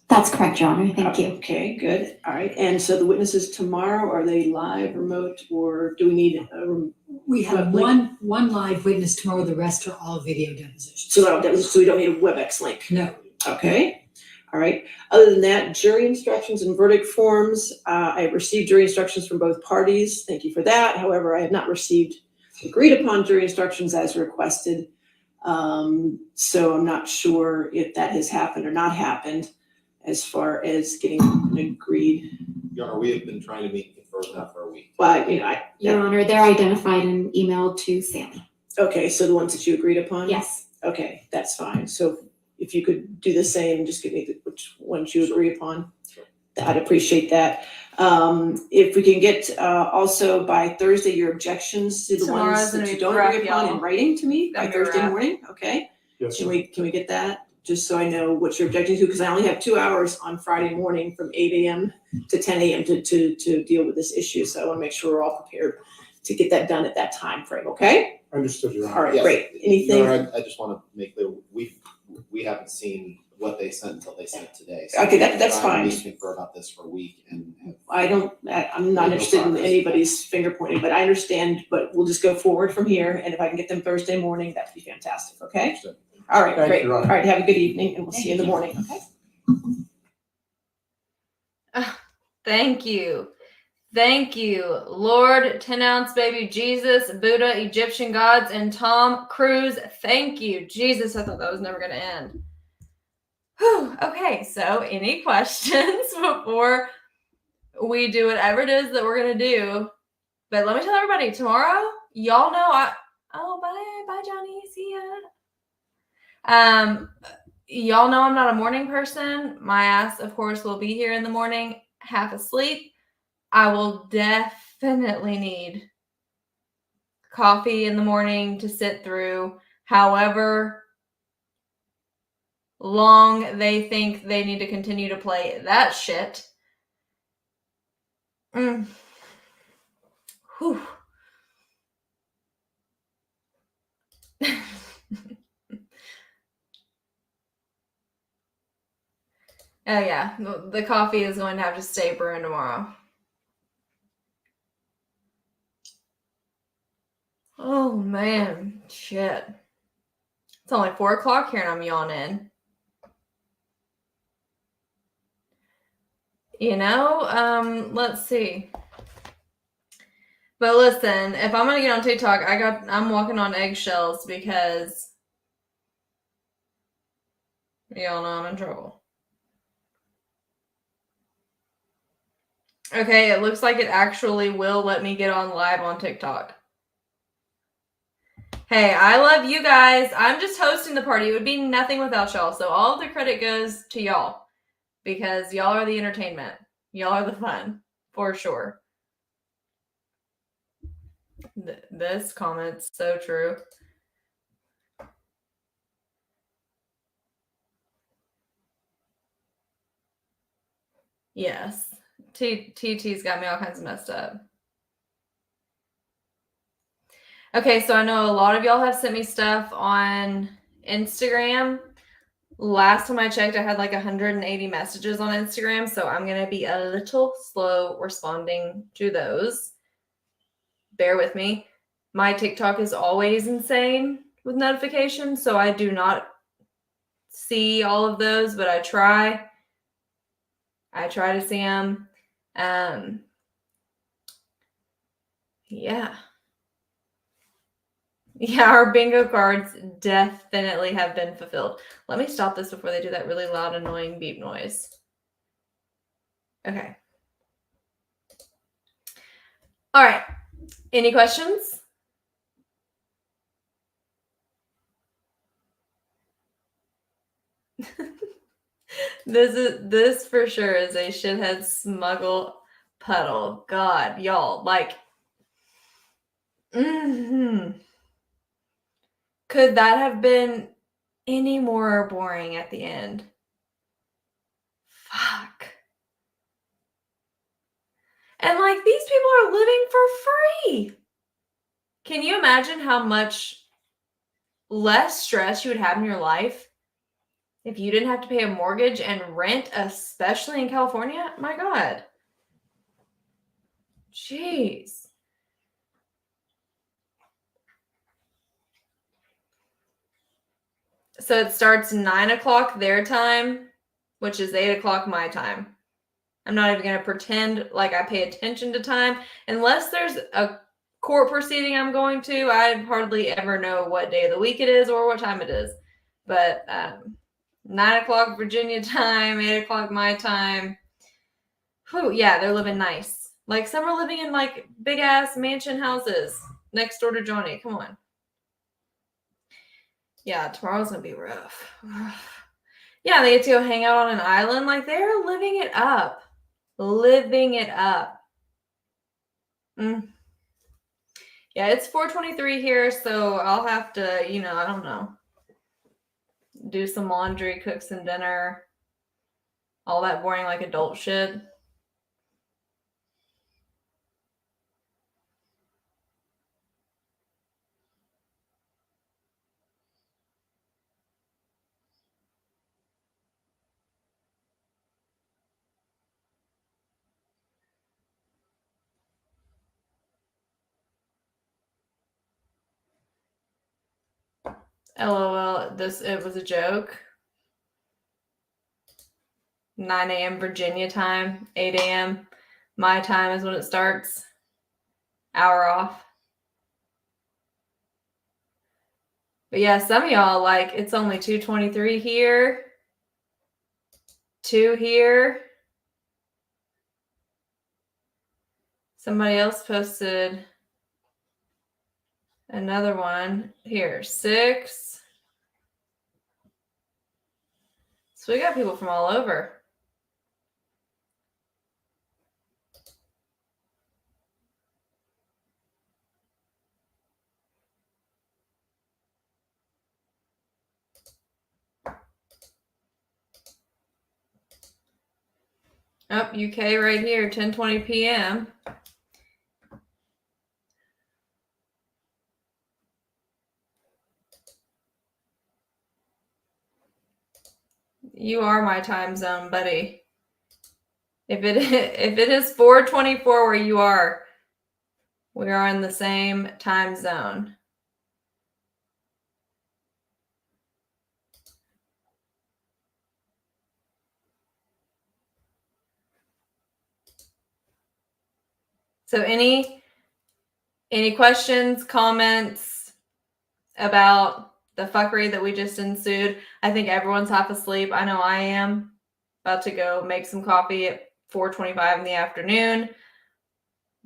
That's correct, Your Honor. Thank you. Okay, good. All right. And so the witnesses tomorrow, are they live, remote, or do we need We have link? one live witness tomorrow, the rest are all video depositions. So we don't need a WebEx link? No. Okay. All right. Other than that, jury instructions and verdict forms. I received jury instructions from both parties. Thank you for that. However, I have not received agreed upon jury instructions as requested. So I'm not sure if that has happened or not happened as far as getting an agreed. Your Honor, we have been trying to meet for that for a week. But, Your Honor, they're identified and emailed to Sally. Okay, so the ones that you agreed upon? Yes. Okay, that's fine. So if you could do the same, just give me which ones you agree upon. I'd appreciate that. If we can get also by Thursday, your objections to the Tomorrow's ones gonna that you be don't rough, agree upon y'all. in writing to me by Gonna be Thursday rough. morning, okay? Yes, Can we get that? Just so I know what you're objecting to, because I only have 2 hours on Friday morning from 8 a.m. to 10 a.m. to deal with this issue. So I want to make sure we're all prepared to get that done at that time frame, okay? Understood, Your Honor. All right, Yes. great. Anything? Your Honor, I just want to make clear, we haven't seen what they sent until they sent it today. So Okay, we've been that's trying to fine. meet for about this for a week and I'm not interested in anybody's finger pointing, but I understand, but we'll just go forward from here. And if I can get them Thursday morning, that'd be fantastic, okay? Understood. All right, Thank you, great. Your All Honor. right, have a good evening and we'll see you in the morning, okay? Thank you. Thank you, Lord, 10-ounce baby Jesus, Buddha, Egyptian gods, and Tom Cruise. Thank you, Jesus. I thought that was never going to end. Whew. Okay, so any questions before we do whatever it is that we're going to do? But let me tell everybody, tomorrow, y'all know bye, Johnny. See ya. Y'all know I'm not a morning person. My ass, of course, will be here in the morning, half asleep. I will definitely need coffee in the morning to sit through however long they think they need to continue to play that shit. Whew. Oh yeah, the coffee is going to have to stay brewing tomorrow. Oh man, shit. It's only 4 o'clock here and I'm yawning. Let's see. But listen, if I'm gonna get on TikTok, I'm walking on eggshells because y'all know I'm in trouble. Okay, it looks like it actually will let me get on live on TikTok. Hey, I love you guys. I'm just hosting the party. It would be nothing without y'all. So all of the credit goes to y'all because y'all are the entertainment. Y'all are the fun, for sure. This comment's so true. Yes. TT's got me all kinds of messed up. Okay, so I know a lot of y'all have sent me stuff on Instagram. Last time I checked, I had like 180 messages on Instagram, so I'm going to be a little slow responding to those. Bear with me. My TikTok is always insane with notifications, so I do not see all of those, but I try. I try to see them. Yeah. Yeah, our bingo cards definitely have been fulfilled. Let me stop this before they do that really loud, annoying beep noise. Okay. All right. Any questions? This for sure is a shithead smuggle puddle. God, y'all, like, could that have been any more boring at the end? Fuck. And like, these people are living for free. Can you imagine how much less stress you would have in your life if you didn't have to pay a mortgage and rent, especially in California? My God. Jeez. So it starts 9 o'clock their time, which is 8 o'clock my time. I'm not even going to pretend like I pay attention to time. Unless there's a court proceeding I'm going to, I hardly ever know what day of the week it is or what time it is. But 9 o'clock Virginia time, 8 o'clock my time. Whew, yeah, they're living nice. Like, some are living in like big ass mansion houses next door to Johnny. Come on. Yeah, tomorrow's gonna be rough. Yeah, they get to go hang out on an island. Like, they're living it up. Living it up. Yeah, it's 4:23 here, so I'll have to, I don't know, do some laundry, cook some dinner, all that boring, like, adult shit. LOL, it was a joke. 9 a.m. Virginia time, 8 a.m. my time is when it starts. Hour off. But yeah, some of y'all, like, it's only 2:23 here. 2 here. Somebody else posted another one here. 6. So we got people from all over. Oh, UK right here, 10:20 p.m. You are my time zone, buddy. If it is 4:24 where you are, we are in the same time zone. So any questions, comments about the fuckery that we just ensued? I think everyone's half asleep. I know I am. About to go make some coffee at 4:25 in the afternoon.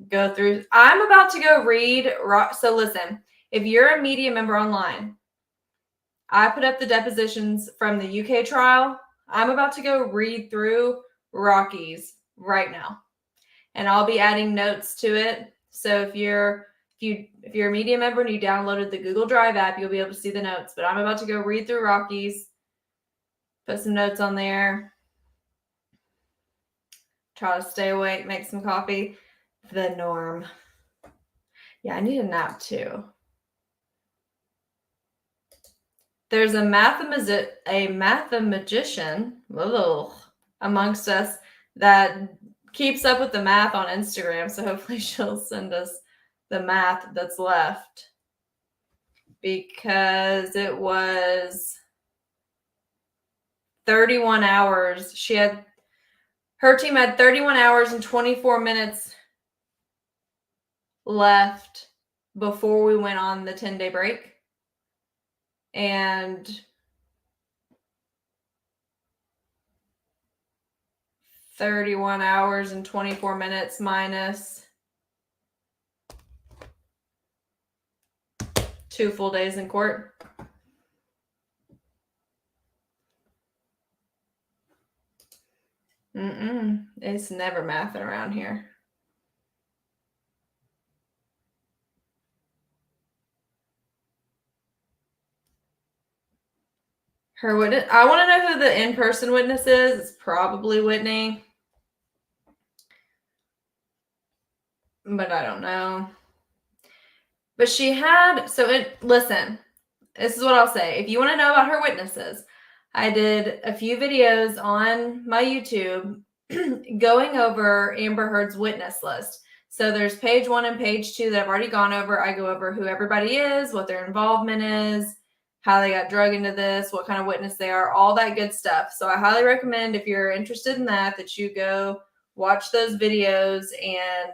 Go through. I'm about to go read. So listen, if you're a media member online, I put up the depositions from the UK trial. I'm about to go read through Rocky's right now, and I'll be adding notes to it. So if you're a media member and you downloaded the Google Drive app, you'll be able to see the notes. But I'm about to go read through Rocky's, put some notes on there, try to stay awake, make some coffee. The norm. Yeah, I need a nap too. There's a mathematician amongst us that keeps up with the math on Instagram. So hopefully she'll send us the math that's left, because it was 31 hours. Her team had 31 hours and 24 minutes left before we went on the 10-day break. And 31 hours and 24 minutes minus 2 full days in court. It's never mathing around here. Her witness. I want to know who the in-person witness is. It's probably Whitney. But I don't know. But she had, listen, this is what I'll say. If you want to know about her witnesses, I did a few videos on my YouTube going over Amber Heard's witness list. So there's page 1 and page 2 that I've already gone over. I go over who everybody is, what their involvement is, how they got drug into this, what kind of witness they are, all that good stuff. So I highly recommend, if you're interested in that you go watch those videos and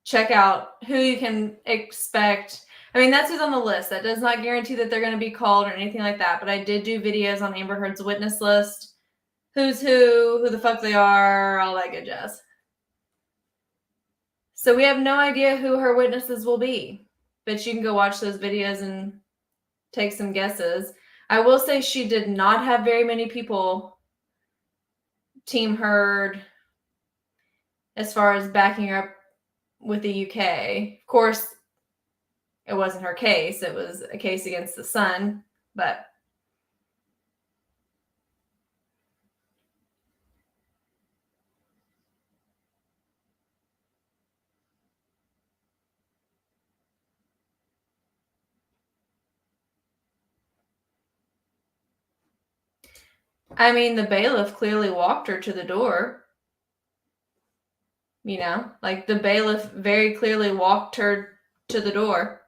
check out who you can expect. I mean, that's who's on the list. That does not guarantee that they're going to be called or anything like that. But I did do videos on Amber Heard's witness list. Who's who the fuck they are, all that good jazz. So we have no idea who her witnesses will be. But you can go watch those videos and take some guesses. I will say she did not have very many people team Heard as far as backing her up with the UK. Of course, it wasn't her case. It was a case against the Sun, but I mean, the bailiff clearly walked her to the door. You know, like the bailiff very clearly walked her to the door.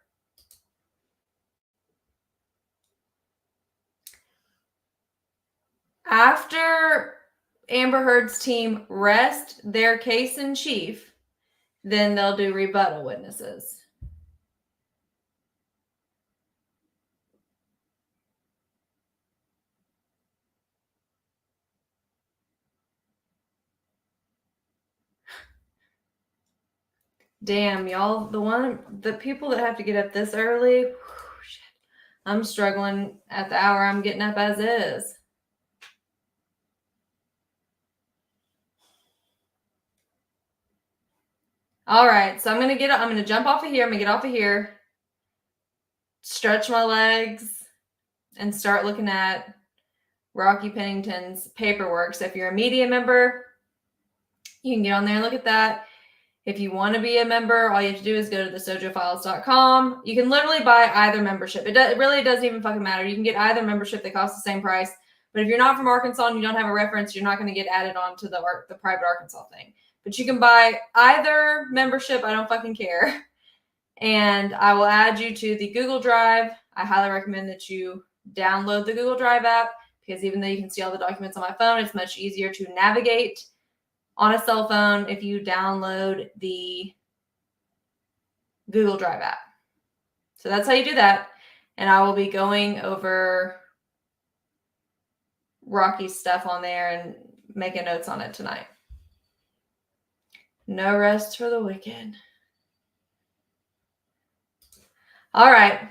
After Amber Heard's team rest their case in chief, then they'll do rebuttal witnesses. Damn, y'all, the people that have to get up this early, shit, I'm struggling at the hour I'm getting up as is. All right, so I'm going to jump off of here. I'm going to get off of here, stretch my legs, and start looking at Rocky Pennington's paperwork. So if you're a media member, you can get on there and look at that. If you want to be a member, all you have to do is go to the SoJofiles.com. You can literally buy either membership. It really doesn't even fucking matter. You can get either membership. They cost the same price. But if you're not from Arkansas and you don't have a reference, you're not going to get added on to the private Arkansas thing. But you can buy either membership. I don't fucking care. And I will add you to the Google Drive. I highly recommend that you download the Google Drive app, because even though you can see all the documents on my phone, it's much easier to navigate on a cell phone if you download the Google Drive app. So that's how you do that. And I will be going over Rocky's stuff on there and making notes on it tonight. No rest for the wicked. All right.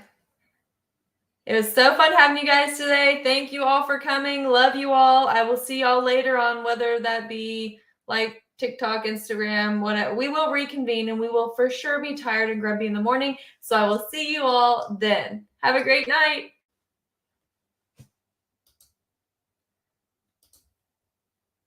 It was so fun having you guys today. Thank you all for coming. Love you all. I will see y'all later on, whether that be like TikTok, Instagram, whatever. We will reconvene and we will for sure be tired and grumpy in the morning. So I will see you all then. Have a great night.